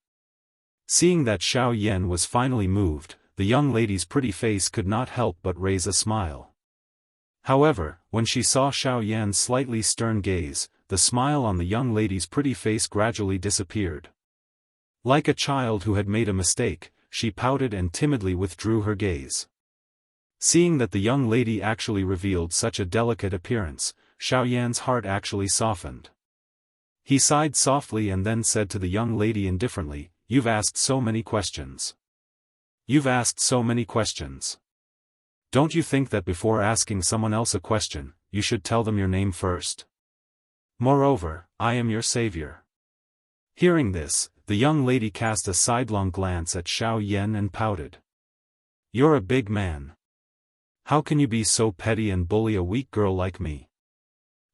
Seeing that Xiao Yan was finally moved, the young lady's pretty face could not help but raise a smile. However, when she saw Xiao Yan's slightly stern gaze, the smile on the young lady's pretty face gradually disappeared. Like a child who had made a mistake, she pouted and timidly withdrew her gaze. Seeing that the young lady actually revealed such a delicate appearance, Xiao Yan's heart actually softened. He sighed softly and then said to the young lady indifferently, "You've asked so many questions. You've asked so many questions. Don't you think that before asking someone else a question, you should tell them your name first? Moreover, I am your savior." Hearing this, the young lady cast a sidelong glance at Xiao Yan and pouted. "You're a big man. How can you be so petty and bully a weak girl like me?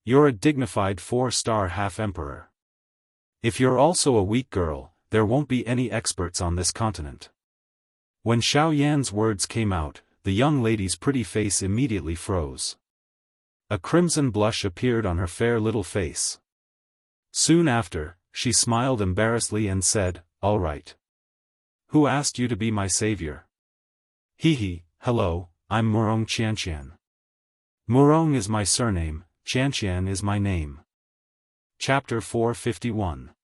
You're a dignified 4-star half-emperor. If you're also a weak girl, there won't be any experts on this continent." When Xiao Yan's words came out, the young lady's pretty face immediately froze. A crimson blush appeared on her fair little face. Soon after, she smiled embarrassedly and said, "All right. Who asked you to be my savior?" Hello, I'm Wuxia Xianxia. Murong is my surname, Xianxian is my name." Chapter 451.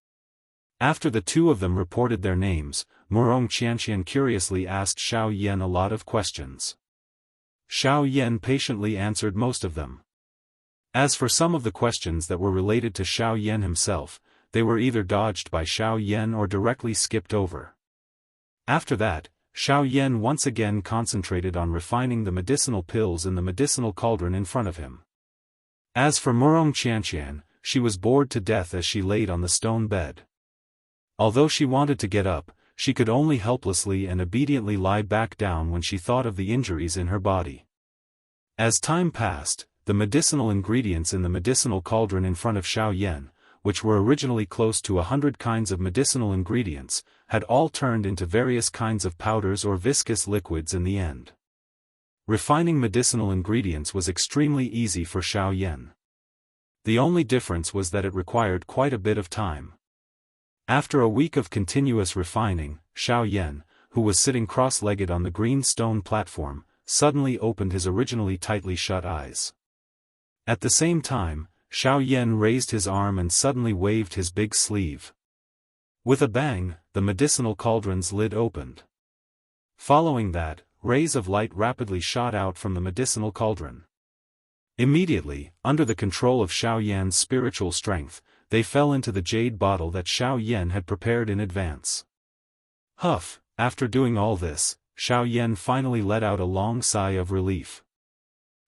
After the two of them reported their names, Wuxia Xianxia curiously asked Xiao Yan a lot of questions. Xiao Yan patiently answered most of them. As for some of the questions that were related to Xiao Yan himself, they were either dodged by Xiao Yan or directly skipped over. After that, Xiao Yan once again concentrated on refining the medicinal pills in the medicinal cauldron in front of him. As for Wuxia Xianxia, she was bored to death as she laid on the stone bed. Although she wanted to get up, she could only helplessly and obediently lie back down when she thought of the injuries in her body. As time passed, the medicinal ingredients in the medicinal cauldron in front of Xiao Yan, which were originally close to 100 kinds of medicinal ingredients, had all turned into various kinds of powders or viscous liquids in the end. Refining medicinal ingredients was extremely easy for Xiao Yan. The only difference was that it required quite a bit of time. After a week of continuous refining, Xiao Yan, who was sitting cross-legged on the green stone platform, suddenly opened his originally tightly shut eyes. At the same time, Xiao Yan raised his arm and suddenly waved his big sleeve. With a bang, the medicinal cauldron's lid opened. Following that, rays of light rapidly shot out from the medicinal cauldron. Immediately, under the control of Xiao Yan's spiritual strength, they fell into the jade bottle that Xiao Yan had prepared in advance. Huff, after doing all this, Xiao Yan finally let out a long sigh of relief.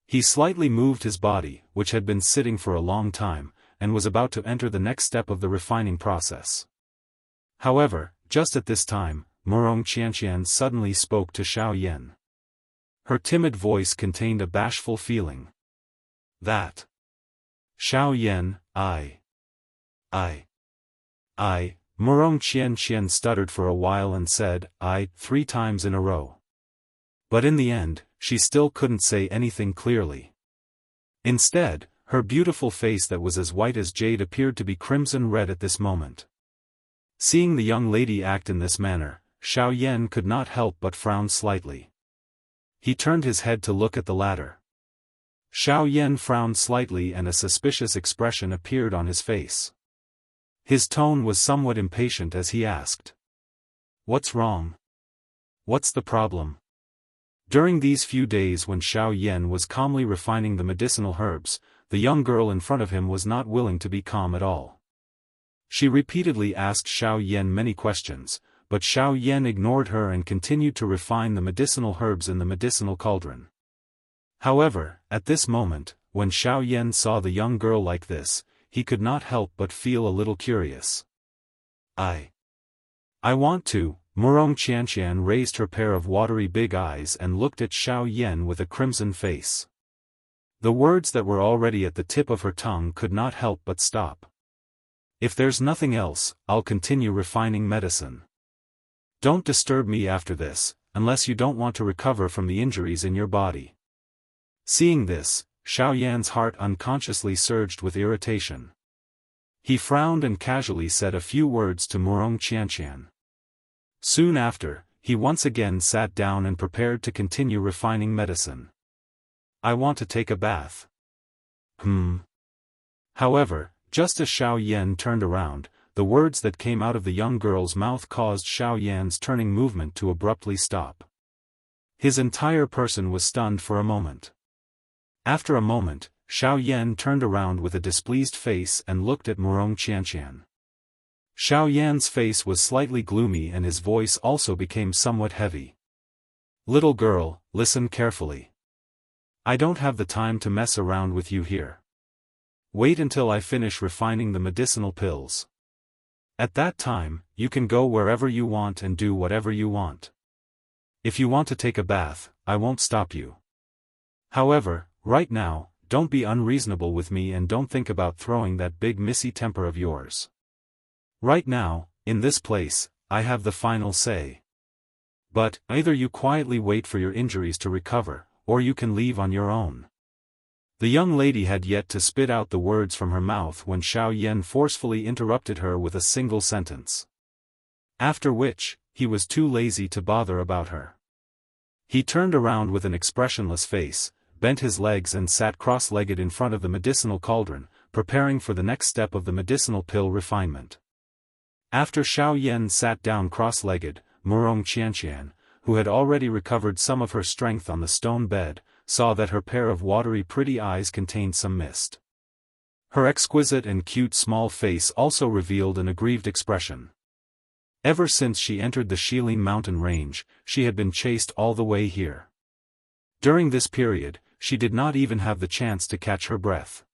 He slightly moved his body, which had been sitting for a long time, and was about to enter the next step of the refining process. However, just at this time, Wuxia Xianxia suddenly spoke to Xiao Yan. Her timid voice contained a bashful feeling. "That. Xiao Yan, Wuxia Xianxia stuttered for a while and said, 3 times in a row. But in the end, she still couldn't say anything clearly. Instead, her beautiful face that was as white as jade appeared to be crimson red at this moment. Seeing the young lady act in this manner, Xiao Yan could not help but frown slightly. He turned his head to look at the latter. Xiao Yan frowned slightly and a suspicious expression appeared on his face. His tone was somewhat impatient as he asked. "What's wrong? What's the problem?" During these few days when Xiao Yan was calmly refining the medicinal herbs, the young girl in front of him was not willing to be calm at all. She repeatedly asked Xiao Yan many questions, but Xiao Yan ignored her and continued to refine the medicinal herbs in the medicinal cauldron. However, at this moment, when Xiao Yan saw the young girl like this, he could not help but feel a little curious. I want to." Wuxia Xianxia raised her pair of watery big eyes and looked at Xiao Yan with a crimson face. The words that were already at the tip of her tongue could not help but stop. "If there's nothing else, I'll continue refining medicine. Don't disturb me after this, unless you don't want to recover from the injuries in your body." Seeing this, Xiao Yan's heart unconsciously surged with irritation. He frowned and casually said a few words to Wuxia Xianxia. Soon after, he once again sat down and prepared to continue refining medicine. "I want to take a bath." However, just as Xiao Yan turned around, the words that came out of the young girl's mouth caused Xiao Yan's turning movement to abruptly stop. His entire person was stunned for a moment. After a moment, Xiao Yan turned around with a displeased face and looked at Wuxia Xianxia. Xiao Yan's face was slightly gloomy and his voice also became somewhat heavy. "Little girl, listen carefully. I don't have the time to mess around with you here. Wait until I finish refining the medicinal pills. At that time, you can go wherever you want and do whatever you want. If you want to take a bath, I won't stop you. However, right now, don't be unreasonable with me and don't think about throwing that big missy temper of yours. Right now, in this place, I have the final say. But, either you quietly wait for your injuries to recover, or you can leave on your own." The young lady had yet to spit out the words from her mouth when Xiao Yan forcefully interrupted her with a single sentence. After which, he was too lazy to bother about her. He turned around with an expressionless face, bent his legs and sat cross-legged in front of the medicinal cauldron, preparing for the next step of the medicinal pill refinement. After Xiao Yan sat down cross-legged, Wuxia Xianxia, who had already recovered some of her strength on the stone bed, saw that her pair of watery pretty eyes contained some mist. Her exquisite and cute small face also revealed an aggrieved expression. Ever since she entered the Shilin mountain range, she had been chased all the way here. During this period, she did not even have the chance to catch her breath.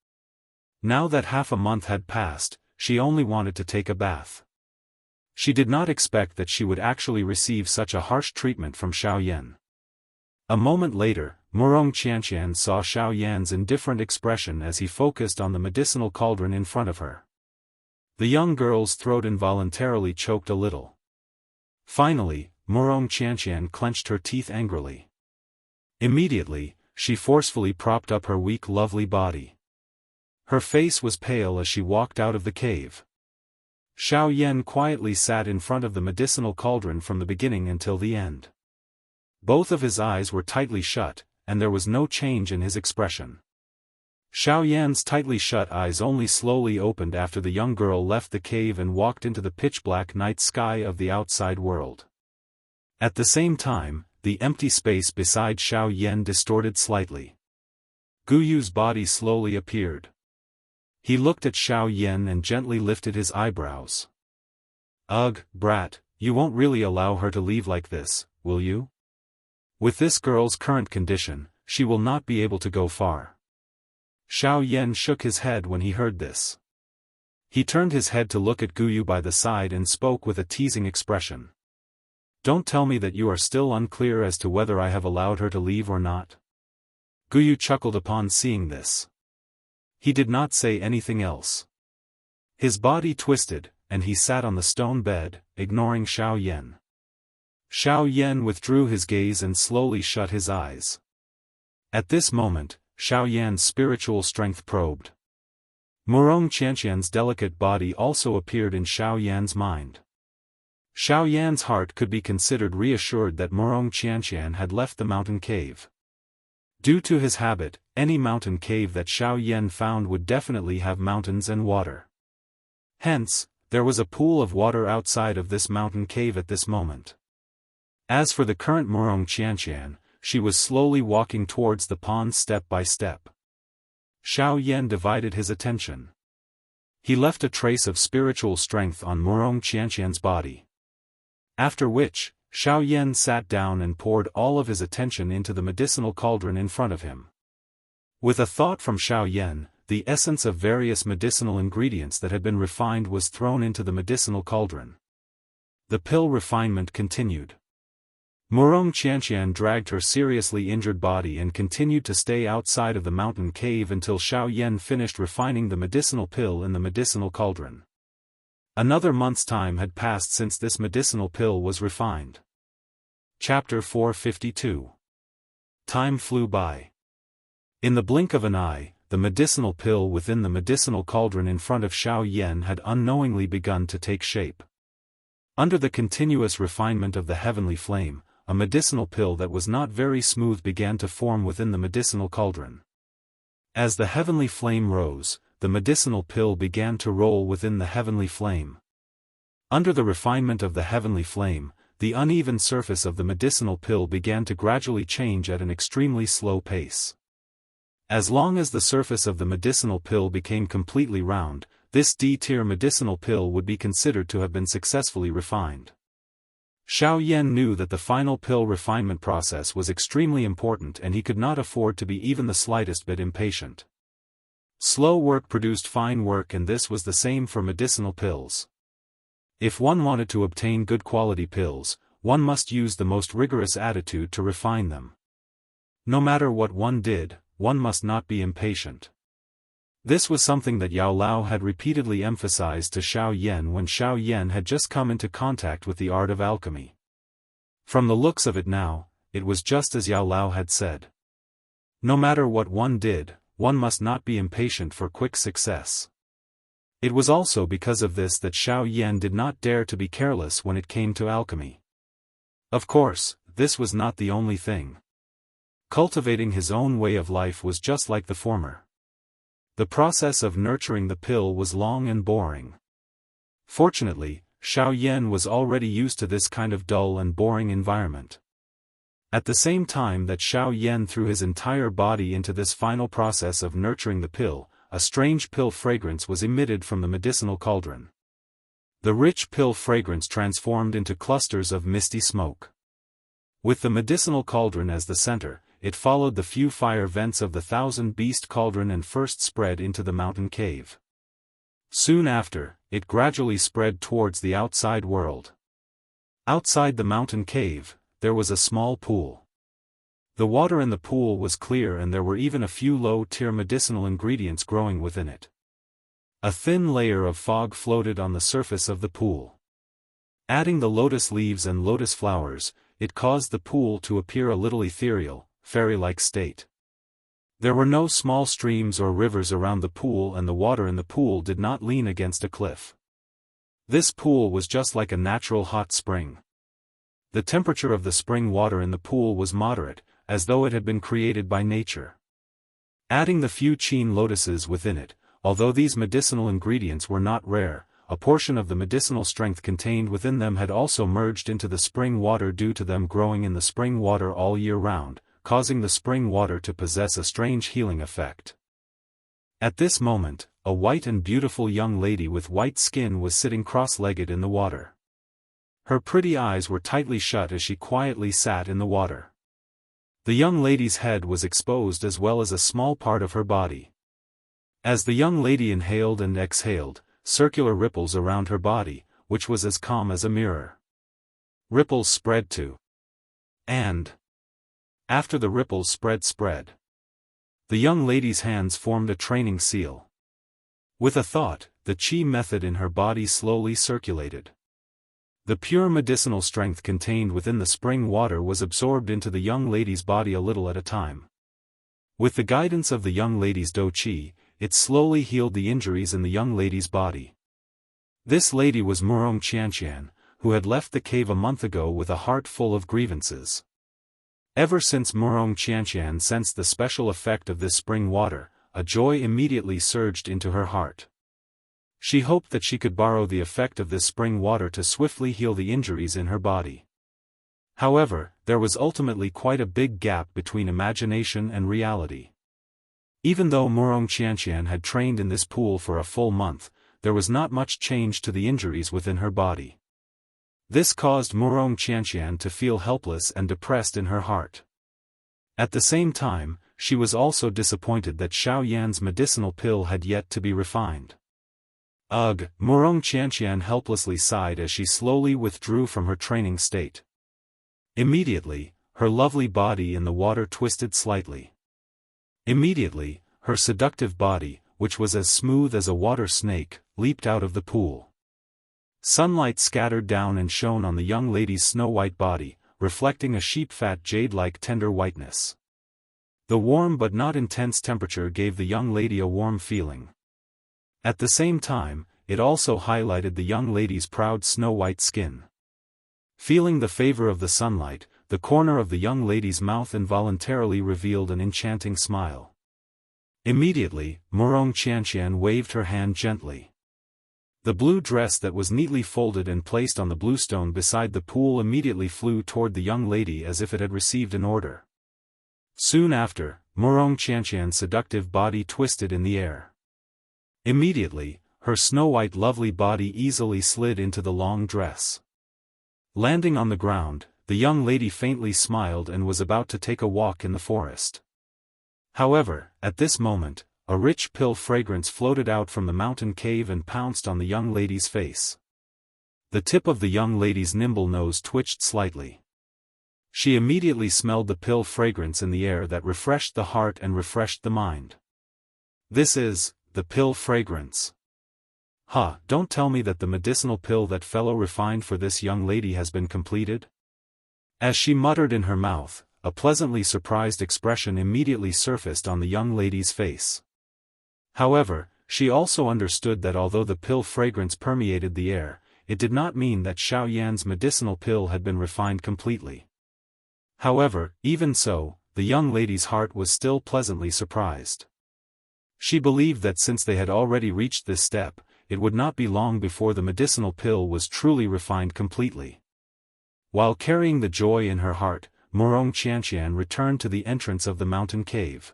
Now that half a month had passed, she only wanted to take a bath. She did not expect that she would actually receive such a harsh treatment from Xiao Yan. A moment later, Wuxia Xianxia saw Xiao Yan's indifferent expression as he focused on the medicinal cauldron in front of her. The young girl's throat involuntarily choked a little. Finally, Wuxia Xianxia clenched her teeth angrily. Immediately, she forcefully propped up her weak lovely body. Her face was pale as she walked out of the cave. Xiao Yan quietly sat in front of the medicinal cauldron from the beginning until the end. Both of his eyes were tightly shut, and there was no change in his expression. Xiao Yan's tightly shut eyes only slowly opened after the young girl left the cave and walked into the pitch-black night sky of the outside world. At the same time, the empty space beside Xiao Yan distorted slightly. Guyu's body slowly appeared. He looked at Xiao Yan and gently lifted his eyebrows. "Ugh, brat, you won't really allow her to leave like this, will you? With this girl's current condition, she will not be able to go far." Xiao Yan shook his head when he heard this. He turned his head to look at Guyu by the side and spoke with a teasing expression. "Don't tell me that you are still unclear as to whether I have allowed her to leave or not." Guyu chuckled upon seeing this. He did not say anything else. His body twisted, and he sat on the stone bed, ignoring Xiao Yan. Xiao Yan withdrew his gaze and slowly shut his eyes. At this moment, Xiao Yan's spiritual strength probed. Wuxia Xianxia's delicate body also appeared in Xiao Yan's mind. Xiao Yan's heart could be considered reassured that Wuxia Xianxia had left the mountain cave. Due to his habit, any mountain cave that Xiao Yan found would definitely have mountains and water. Hence, there was a pool of water outside of this mountain cave at this moment. As for the current Wuxia Xianxia, she was slowly walking towards the pond step by step. Xiao Yan divided his attention. He left a trace of spiritual strength on Wuxia Xianxia's body. After which, Xiao Yan sat down and poured all of his attention into the medicinal cauldron in front of him. With a thought from Xiao Yan, the essence of various medicinal ingredients that had been refined was thrown into the medicinal cauldron. The pill refinement continued. Wuxia Xianxia dragged her seriously injured body and continued to stay outside of the mountain cave until Xiao Yan finished refining the medicinal pill in the medicinal cauldron. Another month's time had passed since this medicinal pill was refined. Chapter 452. Time flew by. In the blink of an eye, the medicinal pill within the medicinal cauldron in front of Xiao Yan had unknowingly begun to take shape. Under the continuous refinement of the heavenly flame, a medicinal pill that was not very smooth began to form within the medicinal cauldron. As the heavenly flame rose, the medicinal pill began to roll within the heavenly flame. Under the refinement of the heavenly flame, the uneven surface of the medicinal pill began to gradually change at an extremely slow pace. As long as the surface of the medicinal pill became completely round, this D-tier medicinal pill would be considered to have been successfully refined. Xiao Yan knew that the final pill refinement process was extremely important and he could not afford to be even the slightest bit impatient. Slow work produced fine work, and this was the same for medicinal pills. If one wanted to obtain good quality pills, one must use the most rigorous attitude to refine them. No matter what one did, one must not be impatient. This was something that Yao Lao had repeatedly emphasized to Xiao Yan when Xiao Yan had just come into contact with the art of alchemy. From the looks of it now, it was just as Yao Lao had said. No matter what one did, one must not be impatient for quick success. It was also because of this that Xiao Yan did not dare to be careless when it came to alchemy. Of course, this was not the only thing. Cultivating his own way of life was just like the former. The process of nurturing the pill was long and boring. Fortunately, Xiao Yan was already used to this kind of dull and boring environment. At the same time that Xiao Yan threw his entire body into this final process of nurturing the pill, a strange pill fragrance was emitted from the medicinal cauldron. The rich pill fragrance transformed into clusters of misty smoke. With the medicinal cauldron as the center, it followed the few fire vents of the thousand-beast cauldron and first spread into the mountain cave. Soon after, it gradually spread towards the outside world. Outside the mountain cave, there was a small pool. The water in the pool was clear and there were even a few low-tier medicinal ingredients growing within it. A thin layer of fog floated on the surface of the pool. Adding the lotus leaves and lotus flowers, it caused the pool to appear a little ethereal, fairy-like state. There were no small streams or rivers around the pool, and the water in the pool did not lean against a cliff. This pool was just like a natural hot spring. The temperature of the spring water in the pool was moderate, as though it had been created by nature. Adding the few chin lotuses within it, although these medicinal ingredients were not rare, a portion of the medicinal strength contained within them had also merged into the spring water due to them growing in the spring water all year round, causing the spring water to possess a strange healing effect. At this moment, a white and beautiful young lady with white skin was sitting cross-legged in the water. Her pretty eyes were tightly shut as she quietly sat in the water. The young lady's head was exposed as well as a small part of her body. As the young lady inhaled and exhaled, circular ripples around her body, which was as calm as a mirror. Ripples spread to. And after the ripples spread. The young lady's hands formed a training seal. With a thought, the chi method in her body slowly circulated. The pure medicinal strength contained within the spring water was absorbed into the young lady's body a little at a time. With the guidance of the young lady's do chi, it slowly healed the injuries in the young lady's body. This lady was Wuxia Xianxia, who had left the cave a month ago with a heart full of grievances. Ever since Wuxia Xianxia sensed the special effect of this spring water, a joy immediately surged into her heart. She hoped that she could borrow the effect of this spring water to swiftly heal the injuries in her body. However, there was ultimately quite a big gap between imagination and reality. Even though Wuxia Xianxia had trained in this pool for a full month, there was not much change to the injuries within her body. This caused Wuxia Xianxia to feel helpless and depressed in her heart. At the same time, she was also disappointed that Xiao Yan's medicinal pill had yet to be refined. Ugh, Wuxia Xianxia helplessly sighed as she slowly withdrew from her training state. Immediately, her lovely body in the water twisted slightly. Immediately, her seductive body, which was as smooth as a water snake, leaped out of the pool. Sunlight scattered down and shone on the young lady's snow-white body, reflecting a sheep-fat jade-like tender whiteness. The warm but not intense temperature gave the young lady a warm feeling. At the same time, it also highlighted the young lady's proud snow-white skin. Feeling the favor of the sunlight, the corner of the young lady's mouth involuntarily revealed an enchanting smile. Immediately, Wuxia Xianxia waved her hand gently. The blue dress that was neatly folded and placed on the blue stone beside the pool immediately flew toward the young lady as if it had received an order. Soon after, Wuxia Xianxia's seductive body twisted in the air. Immediately, her snow-white lovely body easily slid into the long dress. Landing on the ground, the young lady faintly smiled and was about to take a walk in the forest. However, at this moment, a rich pill fragrance floated out from the mountain cave and pounced on the young lady's face. The tip of the young lady's nimble nose twitched slightly. She immediately smelled the pill fragrance in the air that refreshed the heart and refreshed the mind. This is the pill fragrance. Ha, don't tell me that the medicinal pill that fellow refined for this young lady has been completed? As she muttered in her mouth, a pleasantly surprised expression immediately surfaced on the young lady's face. However, she also understood that although the pill fragrance permeated the air, it did not mean that Xiao Yan's medicinal pill had been refined completely. However, even so, the young lady's heart was still pleasantly surprised. She believed that since they had already reached this step, it would not be long before the medicinal pill was truly refined completely. While carrying the joy in her heart, Wuxia Xianxia returned to the entrance of the mountain cave.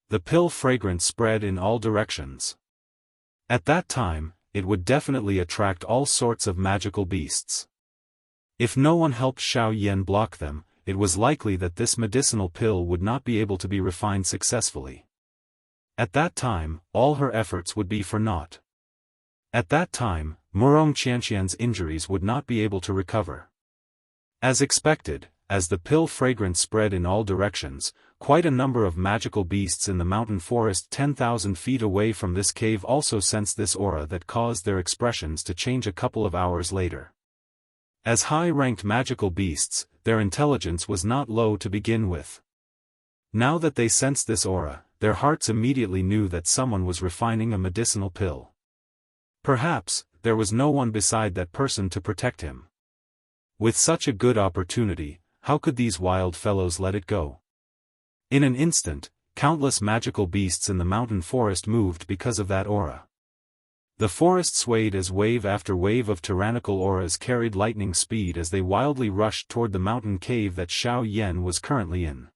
The pill fragrance spread in all directions. At that time, it would definitely attract all sorts of magical beasts. If no one helped Xiao Yan block them, it was likely that this medicinal pill would not be able to be refined successfully. At that time, all her efforts would be for naught. At that time, Wuxia Xianxia's injuries would not be able to recover. As expected, as the pill fragrance spread in all directions, quite a number of magical beasts in the mountain forest 10,000 feet away from this cave also sensed this aura that caused their expressions to change a couple of hours later. As high-ranked magical beasts, their intelligence was not low to begin with. Now that they sensed this aura, their hearts immediately knew that someone was refining a medicinal pill. Perhaps, there was no one beside that person to protect him. With such a good opportunity, how could these wild fellows let it go? In an instant, countless magical beasts in the mountain forest moved because of that aura. The forest swayed as wave after wave of tyrannical auras carried lightning speed as they wildly rushed toward the mountain cave that Xiao Yan was currently in.